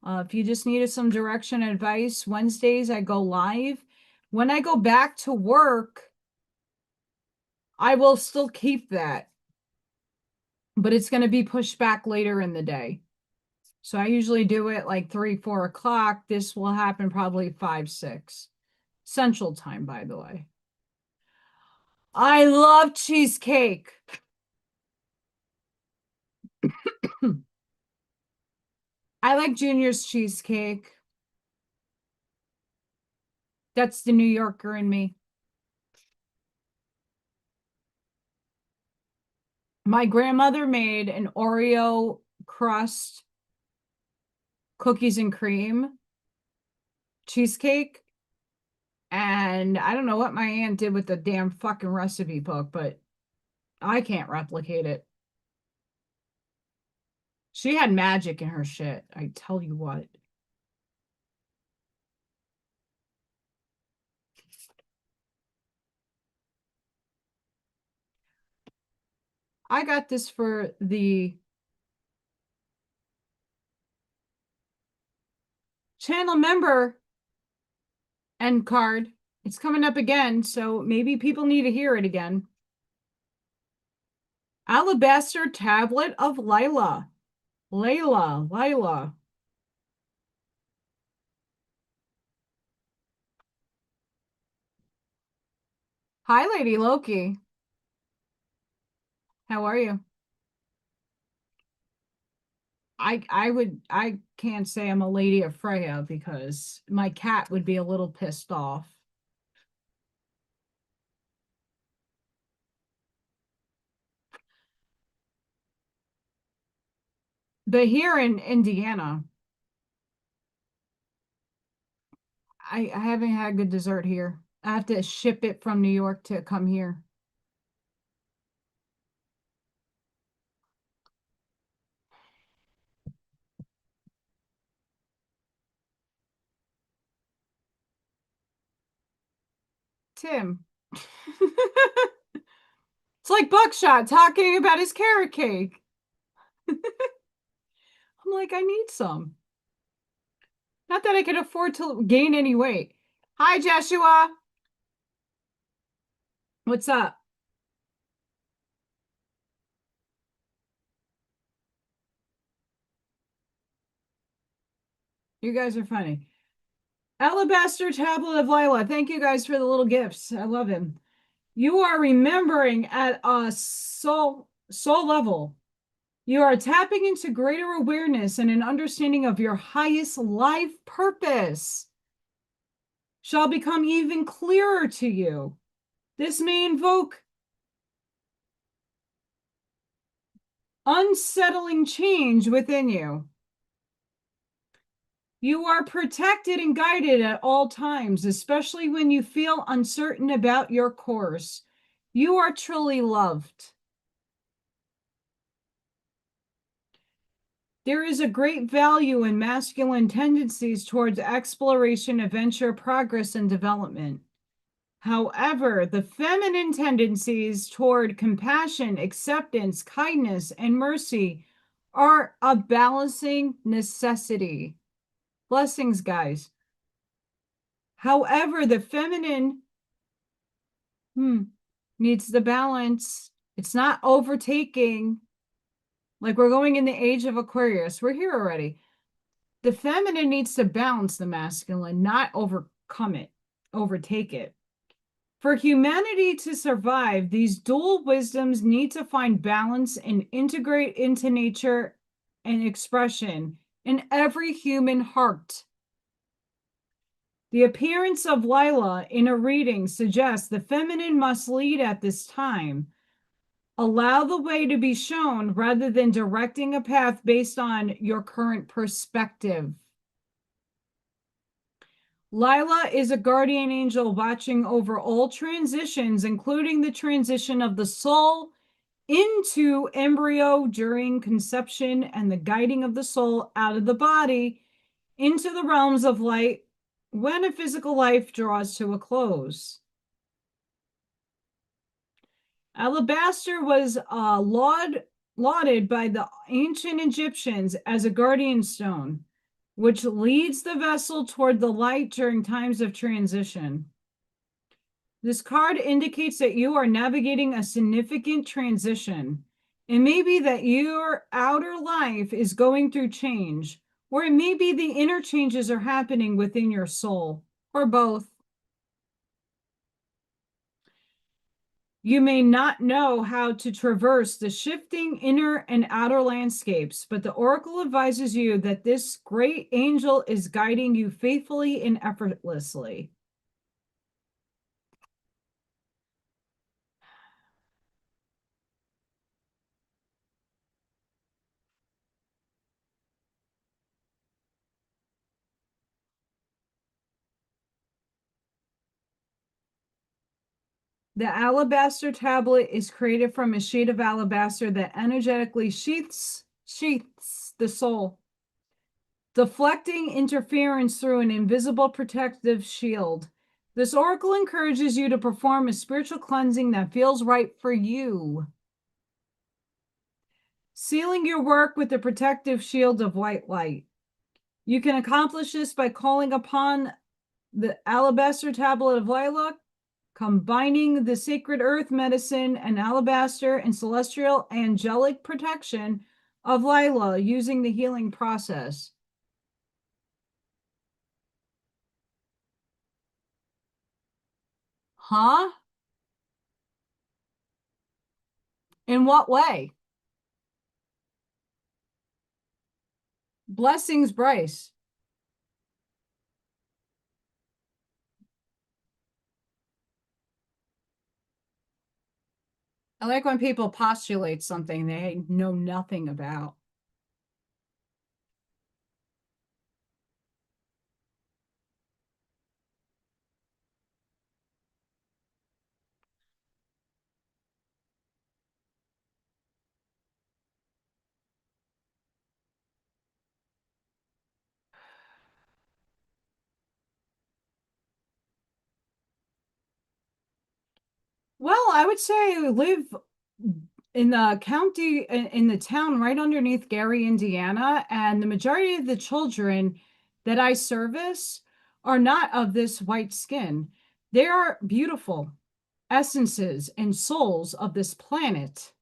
If you just needed some direction and advice, Wednesdays I go live. When I go back to work, I will still keep that, but it's going to be pushed back later in the day. So I usually do it like 3, 4 o'clock. This will happen probably 5, 6 Central Time, by the way. I love cheesecake. I like Junior's cheesecake. That's the New Yorker in me. My grandmother made an Oreo crust cookies and cream cheesecake. And I don't know what my aunt did with the damn fucking recipe book, but I can't replicate it. She had magic in her shit, I tell you what. I got this for the channel member end card. It's coming up again, so maybe people need to hear it again. Alabaster Tablet of Lila. Lila. Hi, Lady Loki. How are you? I can't say I'm a lady of Freya because my cat would be a little pissed off. But here in Indiana, I haven't had good dessert here. I have to ship it from New York to come here. Tim. It's like Buckshot talking about his carrot cake. I'm like, I need some. Not that I can afford to gain any weight. Hi, Joshua. What's up? You guys are funny. Alabaster Tablet of Lila. Thank you guys for the little gifts. I love him. You are remembering at a soul level. You are tapping into greater awareness and an understanding of your highest life purpose shall become even clearer to you. This may invoke unsettling change within you. You are protected and guided at all times, especially when you feel uncertain about your course. You are truly loved. There is a great value in masculine tendencies towards exploration, adventure, progress, and development. However, the feminine tendencies toward compassion, acceptance, kindness, and mercy are a balancing necessity. Blessings, guys. However, the feminine needs the balance. It's not overtaking. Like we're going in the age of Aquarius. We're here already. The feminine needs to balance the masculine, not overcome it, overtake it. For humanity to survive, these dual wisdoms need to find balance and integrate into nature and expression in every human heart. The appearance of Lila in a reading suggests the feminine must lead at this time. Allow the way to be shown rather than directing a path based on your current perspective. Lila is a guardian angel watching over all transitions, including the transition of the soul into embryo during conception and the guiding of the soul out of the body into the realms of light when a physical life draws to a close. Alabaster was lauded by the ancient Egyptians as a guardian stone, which leads the vessel toward the light during times of transition. This card indicates that you are navigating a significant transition. It may be that your outer life is going through change, or it may be the inner changes are happening within your soul, or both. You may not know how to traverse the shifting inner and outer landscapes, but the oracle advises you that this great angel is guiding you faithfully and effortlessly. The alabaster tablet is created from a sheet of alabaster that energetically sheaths the soul, deflecting interference through an invisible protective shield. This oracle encourages you to perform a spiritual cleansing that feels right for you, sealing your work with the protective shield of white light. You can accomplish this by calling upon the alabaster tablet of lilac, combining the sacred earth medicine and alabaster and celestial angelic protection of Lila using the healing process. Huh? In what way? Blessings, Bryce. I like when people postulate something they know nothing about. Well, I would say I live in the county, in the town right underneath Gary, Indiana, and the majority of the children that I service are not of this white skin. They are beautiful essences and souls of this planet.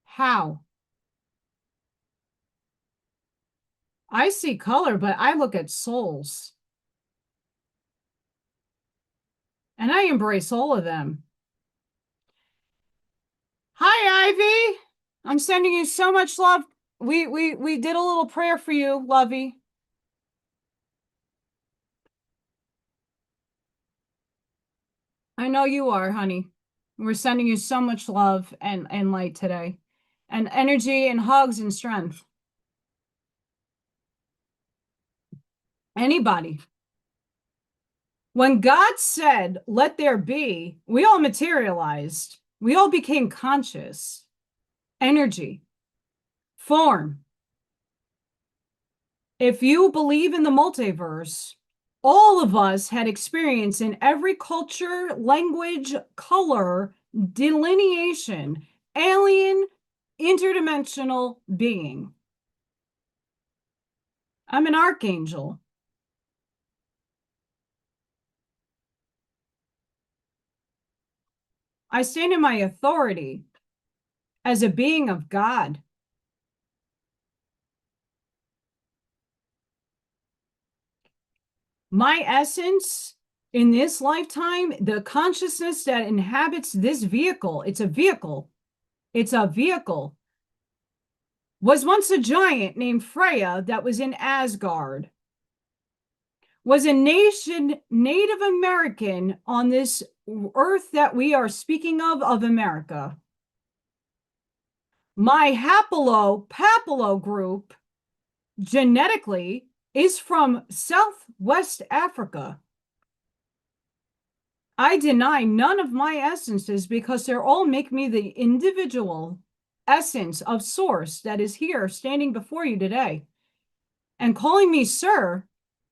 How? I see color, but I look at souls. And I embrace all of them. Hi, Ivy. I'm sending you so much love. We did a little prayer for you, Lovey. I know you are, honey. We're sending you so much love and light today, and energy and hugs and strength. Anybody. When God said, let there be, we all materialized. We all became conscious. Energy. Form. If you believe in the multiverse, all of us had experience in every culture, language, color, delineation, alien, interdimensional being. I'm an archangel. I stand in my authority as a being of God. My essence in this lifetime, the consciousness that inhabits this vehicle, it's a vehicle, was once a giant named Freya that was in Asgard, was a Native American on this earth that we are speaking of America. My haplo-papilo group genetically is from Southwest Africa. I deny none of my essences because they're all make me the individual essence of source that is here standing before you today. And calling me sir,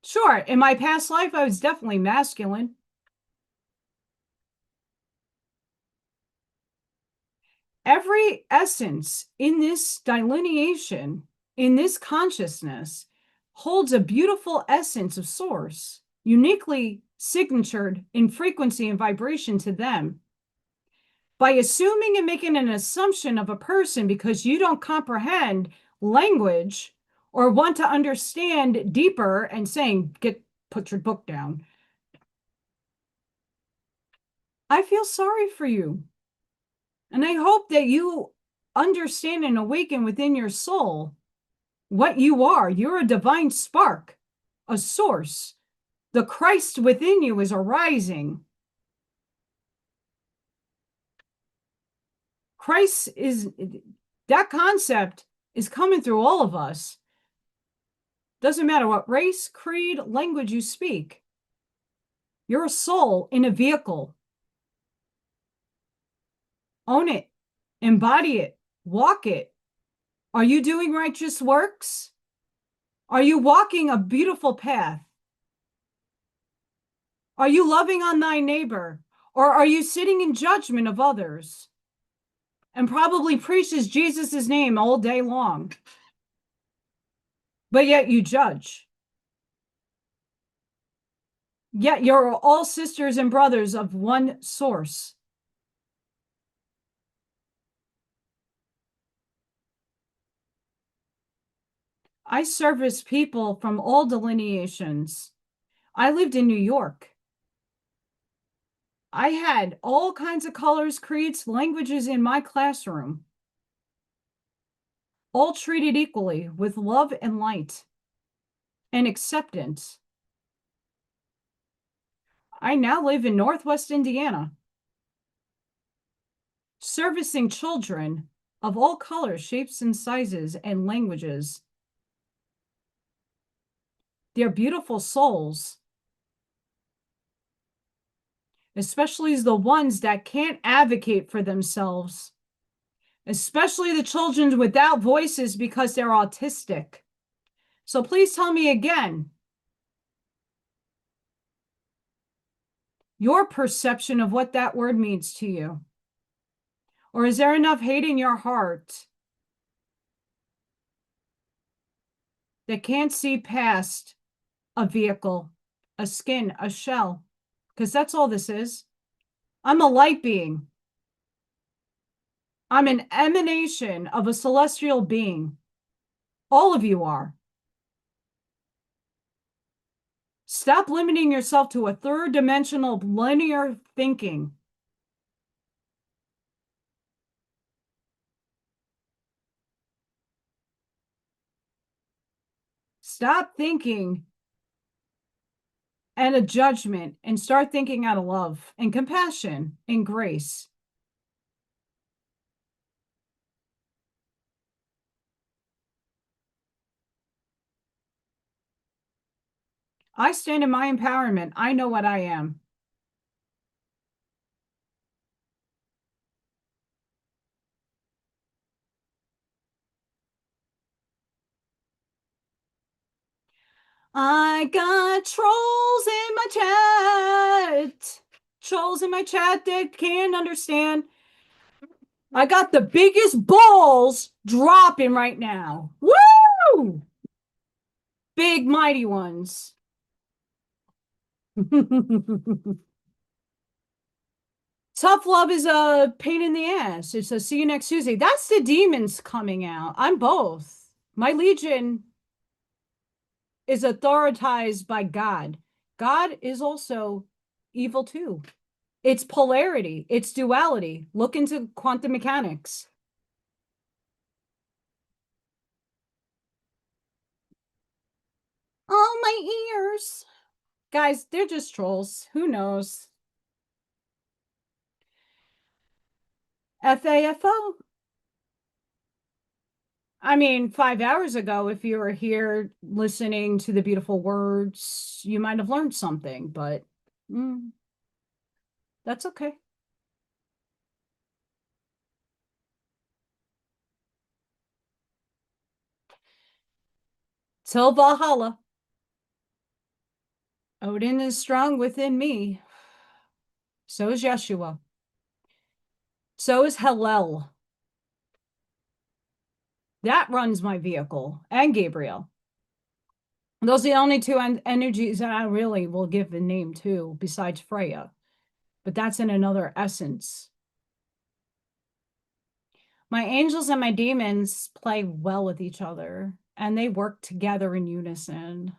sure, in my past life, I was definitely masculine. Every essence in this delineation, in this consciousness, holds a beautiful essence of source, uniquely signatured in frequency and vibration to them. By assuming and making an assumption of a person because you don't comprehend language or want to understand deeper and saying, put your book down. I feel sorry for you. And I hope that you understand and awaken within your soul what you are. You're a divine spark, a source. The Christ within you is arising. Christ is, that concept is coming through all of us. Doesn't matter what race, creed, language you speak. You're a soul in a vehicle. Own it, embody it, walk it. Are you doing righteous works? Are you walking a beautiful path? Are you loving on thy neighbor? Or are you sitting in judgment of others? And probably preaches Jesus' name all day long. But yet you judge. Yet you're all sisters and brothers of one source. I service people from all delineations. I lived in New York. I had all kinds of colors, creeds, languages in my classroom, all treated equally with love and light and acceptance. I now live in Northwest Indiana, servicing children of all colors, shapes, and sizes and languages. They're beautiful souls, especially the ones that can't advocate for themselves, especially the children without voices because they're autistic. So please tell me again, your perception of what that word means to you. Or is there enough hate in your heart that can't see past a vehicle, a skin, a shell? Because that's all this is. I'm a light being. I'm an emanation of a celestial being. All of you are. Stop limiting yourself to a third-dimensional linear thinking. Stop thinking and a judgment and start thinking out of love and compassion and grace. I stand in my empowerment. I know what I am. I got trolls in my chat. Trolls in my chat that can't understand. I got the biggest balls dropping right now. Woo! Big, mighty ones. Tough love is a pain in the ass. It's a see you next Tuesday. That's the demons coming out. I'm both. My legion is authorized by God. God is also evil too. It's polarity. It's duality. Look into quantum mechanics. Oh, my ears. Guys, they're just trolls. Who knows? FAFO. I mean, 5 hours ago, if you were here listening to the beautiful words, you might have learned something, but that's okay. Till Valhalla. Odin is strong within me. So is Yeshua. So is Hillel. That runs my vehicle. And Gabriel. Those are the only two energies that I really will give the name to, besides Freya. But that's in another essence. My angels and my demons play well with each other, and they work together in unison.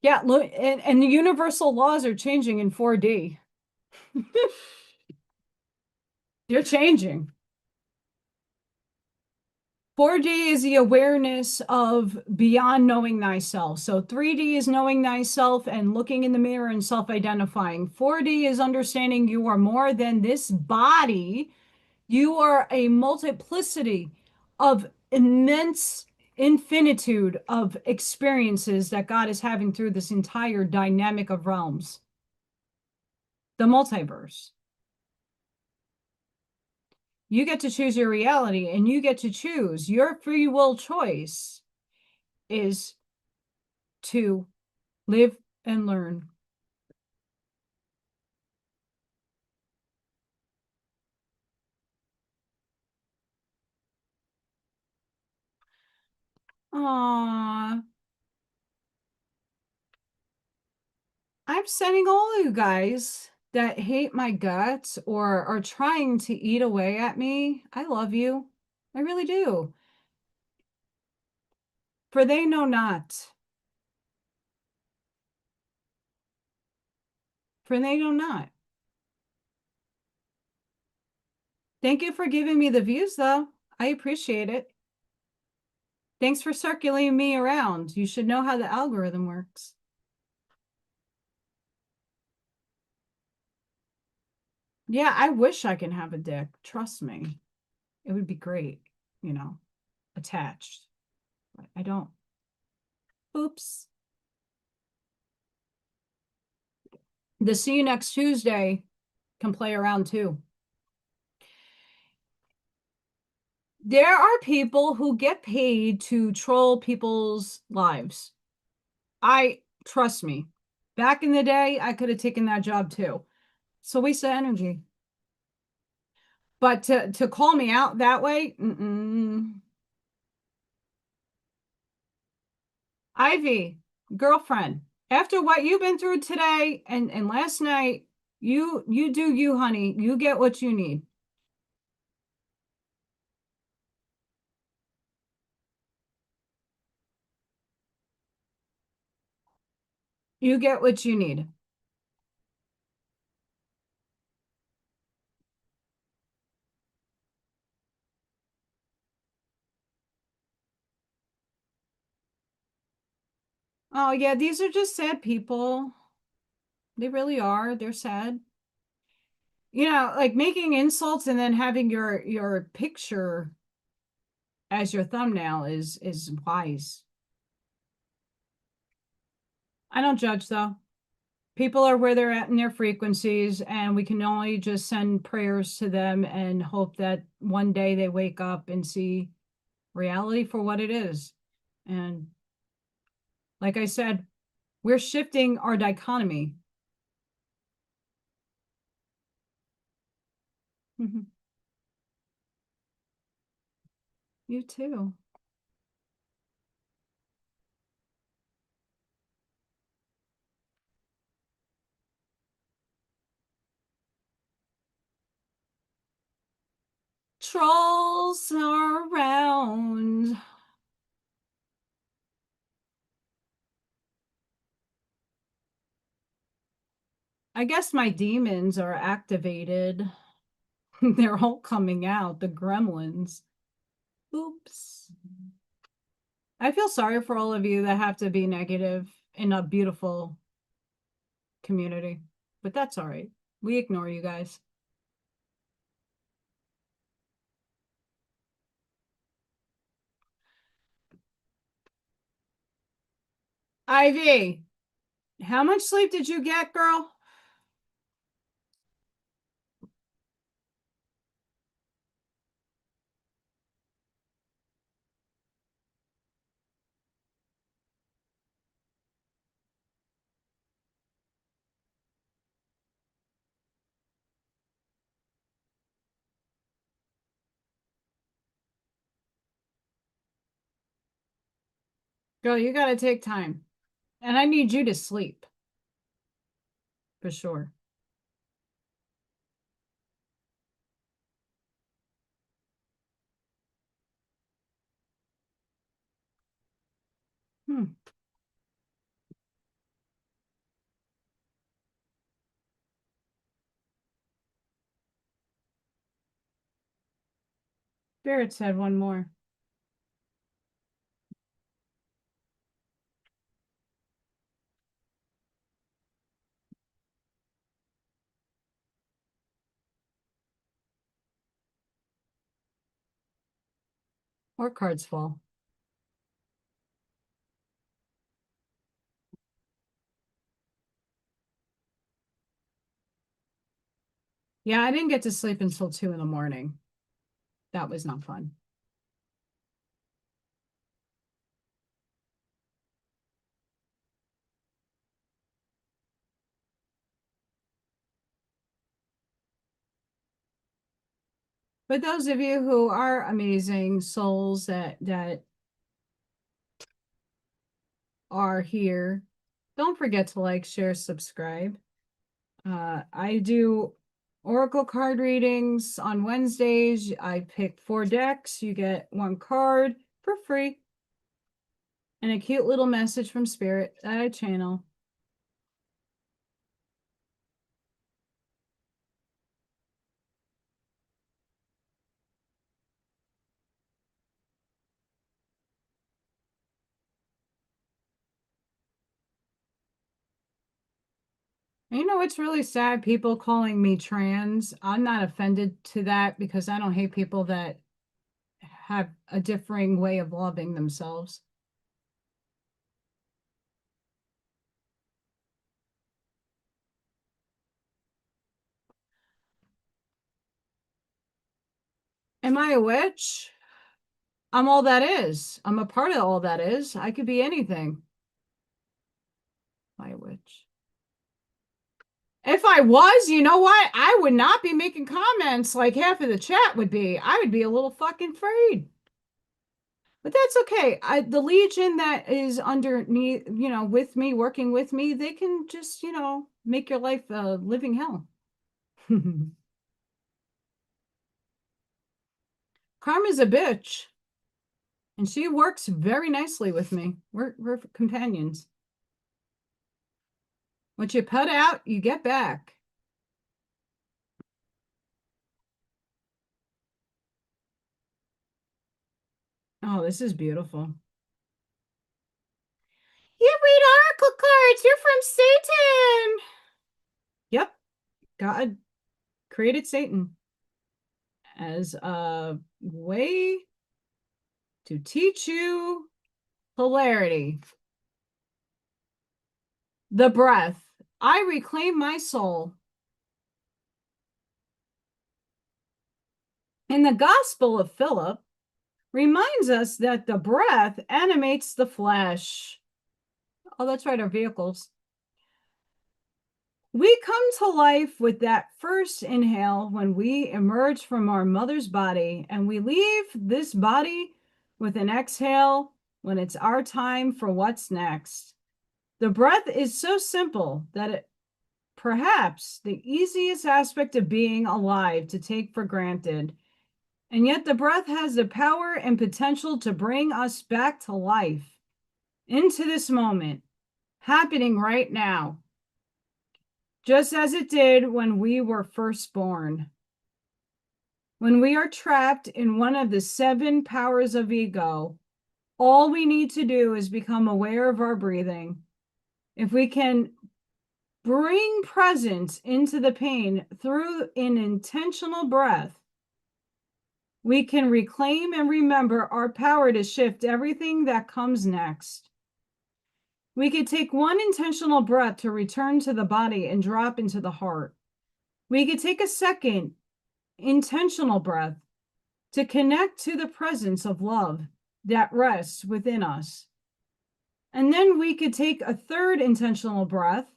Yeah, look, and the universal laws are changing in 4D. They're changing. 4D is the awareness of beyond knowing thyself. So 3D is knowing thyself and looking in the mirror and self-identifying. 4D is understanding you are more than this body. You are a multiplicity of immense infinitude of experiences that God is having through this entire dynamic of realms, the multiverse. You get to choose your reality, and you get to choose. Your free will choice is to live and learn. Aww. I'm sending all of you guys that hate my guts or are trying to eat away at me. I love you. I really do. For they know not. For they know not. Thank you for giving me the views, though. I appreciate it. Thanks for circulating me around. You should know how the algorithm works. Yeah, I wish I can have a dick. Trust me. It would be great, attached. But I don't. Oops. The See You Next Tuesday can play around too. There are people who get paid to troll people's lives. Trust me, back in the day, I could have taken that job too. It's a waste of energy. But to call me out that way, Ivy, girlfriend, after what you've been through today and last night, you do you, honey. You get what you need. You get what you need. Oh yeah, these are just sad people. They really are. They're sad. Like making insults and then having your picture as your thumbnail is wise. I don't judge though. People are where they're at in their frequencies, and we can only just send prayers to them and hope that one day they wake up and see reality for what it is. And like I said, we're shifting our dichotomy. You too. Trolls are around. I guess my demons are activated. They're all coming out, the gremlins. Oops. I feel sorry for all of you that have to be negative in a beautiful community, but that's all right. We ignore you guys. Ivy, how much sleep did you get, girl? Girl, you got to take time. And I need you to sleep. For sure. Hmm. Spirit said one more. Or cards fall. Yeah, I didn't get to sleep until 2 in the morning. That was not fun. But those of you who are amazing souls that are here, don't forget to like, share, subscribe. I do oracle card readings on Wednesdays. I pick 4 decks. You get 1 card for free and a cute little message from Spirit that I channel. You know, it's really sad people calling me trans. I'm not offended to that because I don't hate people that have a differing way of loving themselves. Am I a witch? I'm all that is. I'm a part of all that is. I could be anything. Am I a witch? If I was, you know what? I would not be making comments like half of the chat would be. I would be a little fucking afraid. But that's okay. The legion that is underneath, you know, with me, working with me, they can just, you know, make your life a living hell. Karma's a bitch. And she works very nicely with me. We're companions. What you put out, you get back. Oh, this is beautiful. You read oracle cards. You're from Satan. Yep. God created Satan as a way to teach you polarity. The breath. I reclaim my soul. In the Gospel of Philip, reminds us that the breath animates the flesh. Oh, that's right, our vehicles. We come to life with that first inhale when we emerge from our mother's body, and we leave this body with an exhale when it's our time for what's next. The breath is so simple that it perhaps the easiest aspect of being alive to take for granted. And yet the breath has the power and potential to bring us back to life, into this moment, happening right now, just as it did when we were first born. When we are trapped in one of the 7 powers of ego, all we need to do is become aware of our breathing. If we can bring presence into the pain through an intentional breath, we can reclaim and remember our power to shift everything that comes next. We could take one intentional breath to return to the body and drop into the heart. We could take a second intentional breath to connect to the presence of love that rests within us. And then we could take a third intentional breath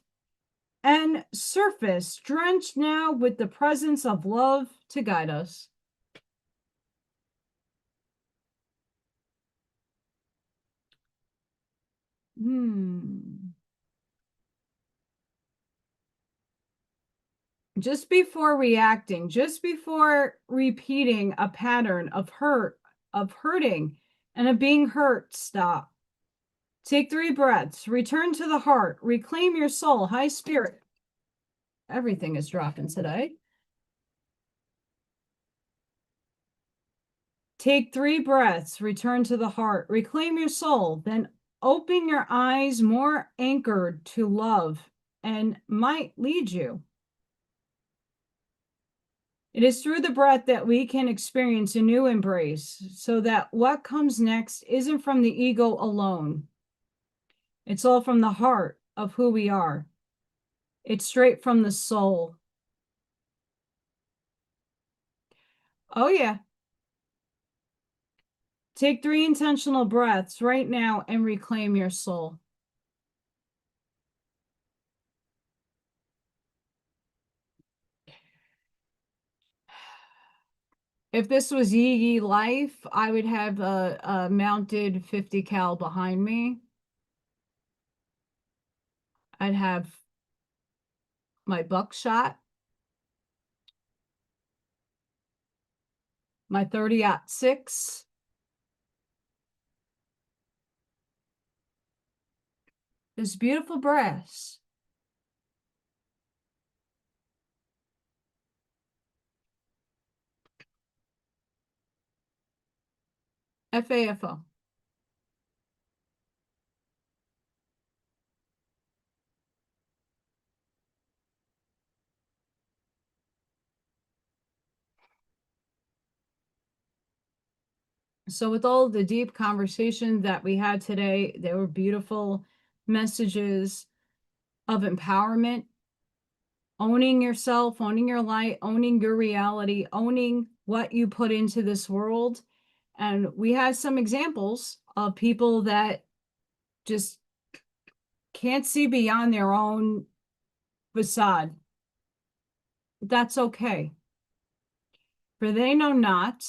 and surface, drenched now with the presence of love to guide us. Just before reacting, just before repeating a pattern of hurting, and of being hurt, stop. Take 3 breaths, return to the heart, reclaim your soul, high spirit. Everything is dropping today. Take 3 breaths, return to the heart, reclaim your soul, then open your eyes more anchored to love and might lead you. It is through the breath that we can experience a new embrace, so that what comes next isn't from the ego alone. It's all from the heart of who we are. It's straight from the soul. Oh, yeah. Take 3 intentional breaths right now and reclaim your soul. If this was Yee life, I would have a mounted 50 cal behind me. I'd have my buckshot, my 30-06. This beautiful brass. FAFO. So with all the deep conversation that we had today, there were beautiful messages of empowerment, owning yourself, owning your light, owning your reality, owning what you put into this world. And we had some examples of people that just can't see beyond their own facade. That's okay. For they know not.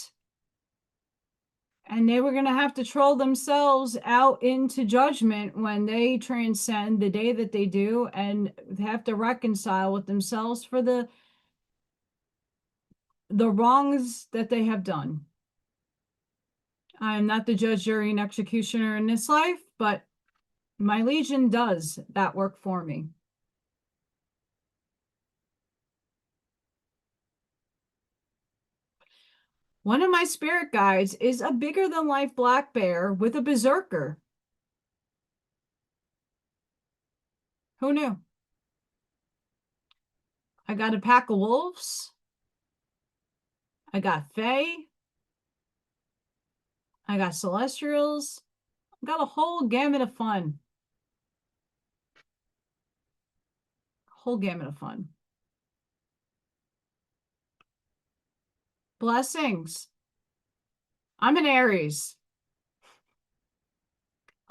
And they were going to have to troll themselves out into judgment when they transcend the day that they do, and have to reconcile with themselves for the wrongs that they have done. I am not the judge, jury, and executioner in this life, but my Legion does that work for me. One of my spirit guides is a bigger than life black bear with a berserker. Who knew? I got a pack of wolves. I got fae. I got celestials. I got a whole gamut of fun. Whole gamut of fun. Blessings. I'm an Aries.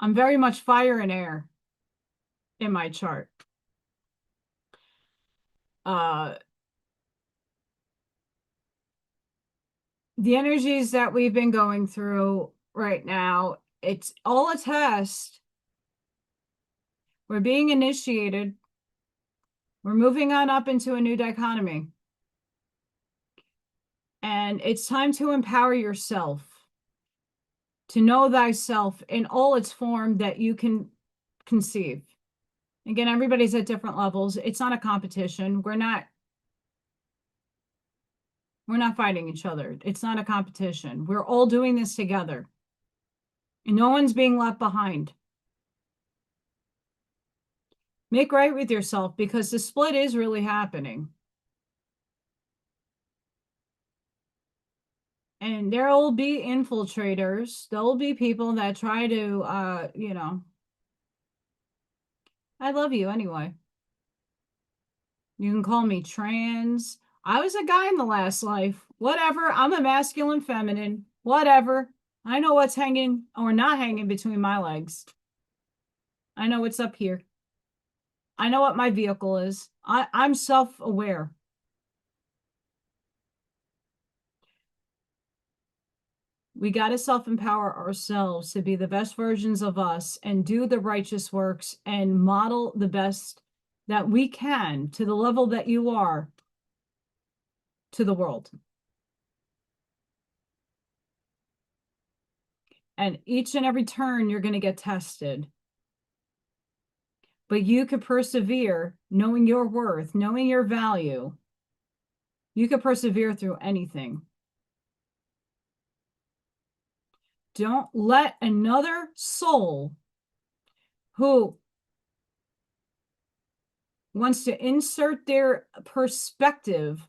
I'm very much fire and air in my chart. The energies that we've been going through right now, it's all a test. We're being initiated. We're moving on up into a new dichotomy. And it's time to empower yourself, to know thyself in all its form that you can conceive. Again, everybody's at different levels. It's not a competition. We're not fighting each other. It's not a competition. We're all doing this together. And no one's being left behind. Make right with yourself, because the split is really happening. And there will be infiltrators. There will be people that try to, I love you anyway. You can call me trans. I was a guy in the last life. Whatever. I'm a masculine, feminine. Whatever. I know what's hanging or not hanging between my legs. I know what's up here. I know what my vehicle is. I'm self-aware. We got to self-empower ourselves to be the best versions of us and do the righteous works and model the best that we can to the level that you are to the world. And each and every turn, you're going to get tested. But you could persevere knowing your worth, knowing your value. You could persevere through anything. Don't let another soul who wants to insert their perspective,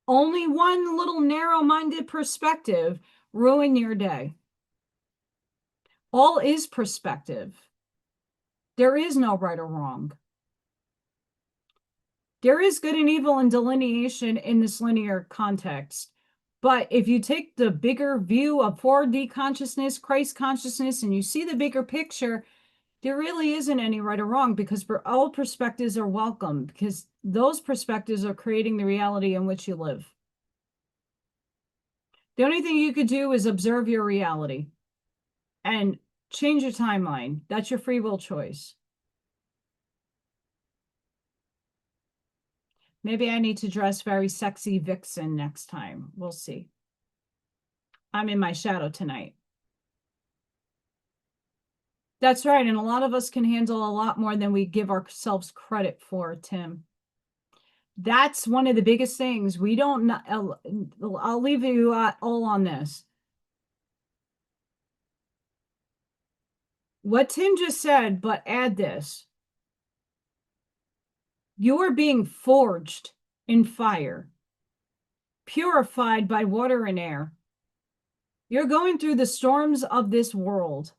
only one little narrow-minded perspective, ruin your day. All is perspective. There is no right or wrong. There is good and evil and delineation in this linear context. But if you take the bigger view of 4D consciousness, Christ consciousness, and you see the bigger picture, there really isn't any right or wrong, because all perspectives are welcome, because those perspectives are creating the reality in which you live. The only thing you could do is observe your reality and change your timeline. That's your free will choice. Maybe I need to dress very sexy vixen next time. We'll see. I'm in my shadow tonight. That's right. And a lot of us can handle a lot more than we give ourselves credit for, Tim. That's one of the biggest things. We don't, I'll leave you all on this. What Tim just said, but add this. You are being forged in fire, purified by water and air. You're going through the storms of this world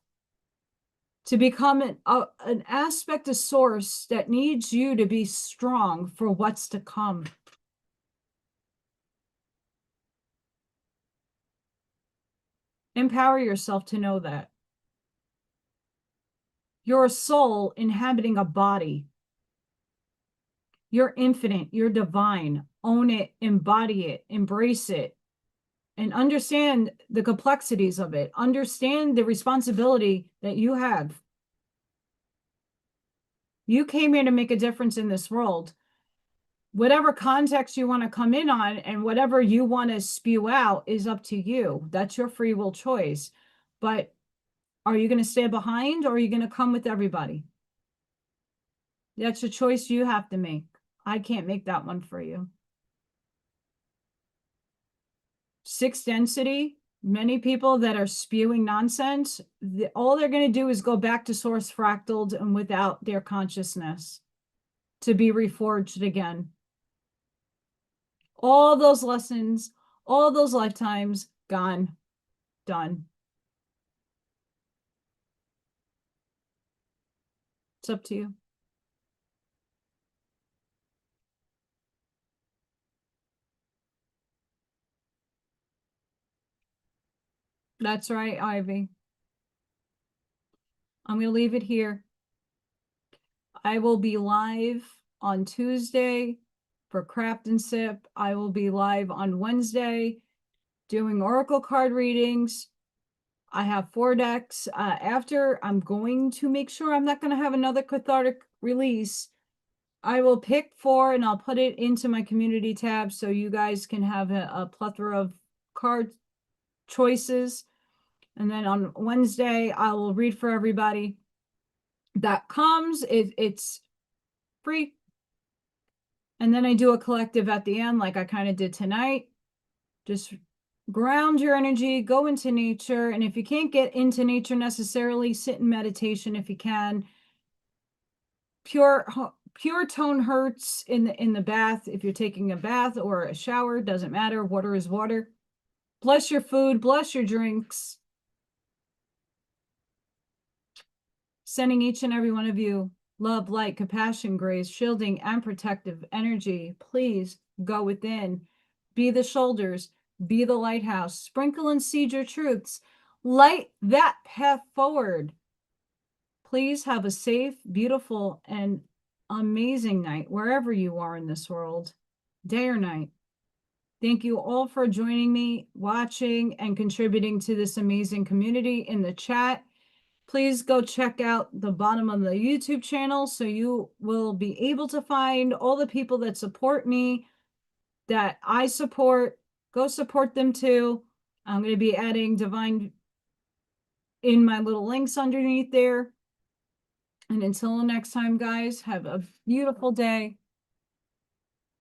to become an aspect of source that needs you to be strong for what's to come. Empower yourself to know that. You're a soul inhabiting a body. You're infinite. You're divine. Own it, embody it, embrace it, and understand the complexities of it. Understand the responsibility that you have. You came here to make a difference in this world. Whatever context you want to come in on and whatever you want to spew out is up to you. That's your free will choice. But are you going to stay behind, or are you going to come with everybody? That's a choice you have to make. I can't make that one for you. Sixth density, many people that are spewing nonsense, all they're going to do is go back to source fractaled and without their consciousness to be reforged again. All those lessons, all those lifetimes, gone, done. It's up to you. That's right, Ivy. I'm going to leave it here. I will be live on Tuesday for Craft and Sip. I will be live on Wednesday doing oracle card readings. I have 4 decks. After, I'm going to make sure I'm not going to have another cathartic release. I will pick 4 and I'll put it into my community tab so you guys can have a plethora of card choices. And then on Wednesday, I will read for everybody that comes. It's free. And then I do a collective at the end, like I kind of did tonight. Just ground your energy, go into nature. And if you can't get into nature necessarily, sit in meditation if you can. Pure tone hurts in the bath. If you're taking a bath or a shower, doesn't matter. Water is water. Bless your food, bless your drinks. Sending each and every one of you love, light, compassion, grace, shielding, and protective energy. Please go within. Be the shoulders. Be the lighthouse. Sprinkle and seed your truths. Light that path forward. Please have a safe, beautiful, and amazing night wherever you are in this world, day or night. Thank you all for joining me, watching, and contributing to this amazing community in the chat. Please go check out the bottom of the YouTube channel so you will be able to find all the people that support me, that I support. Go support them too. I'm going to be adding Divine in my little links underneath there. And until next time, guys, have a beautiful day.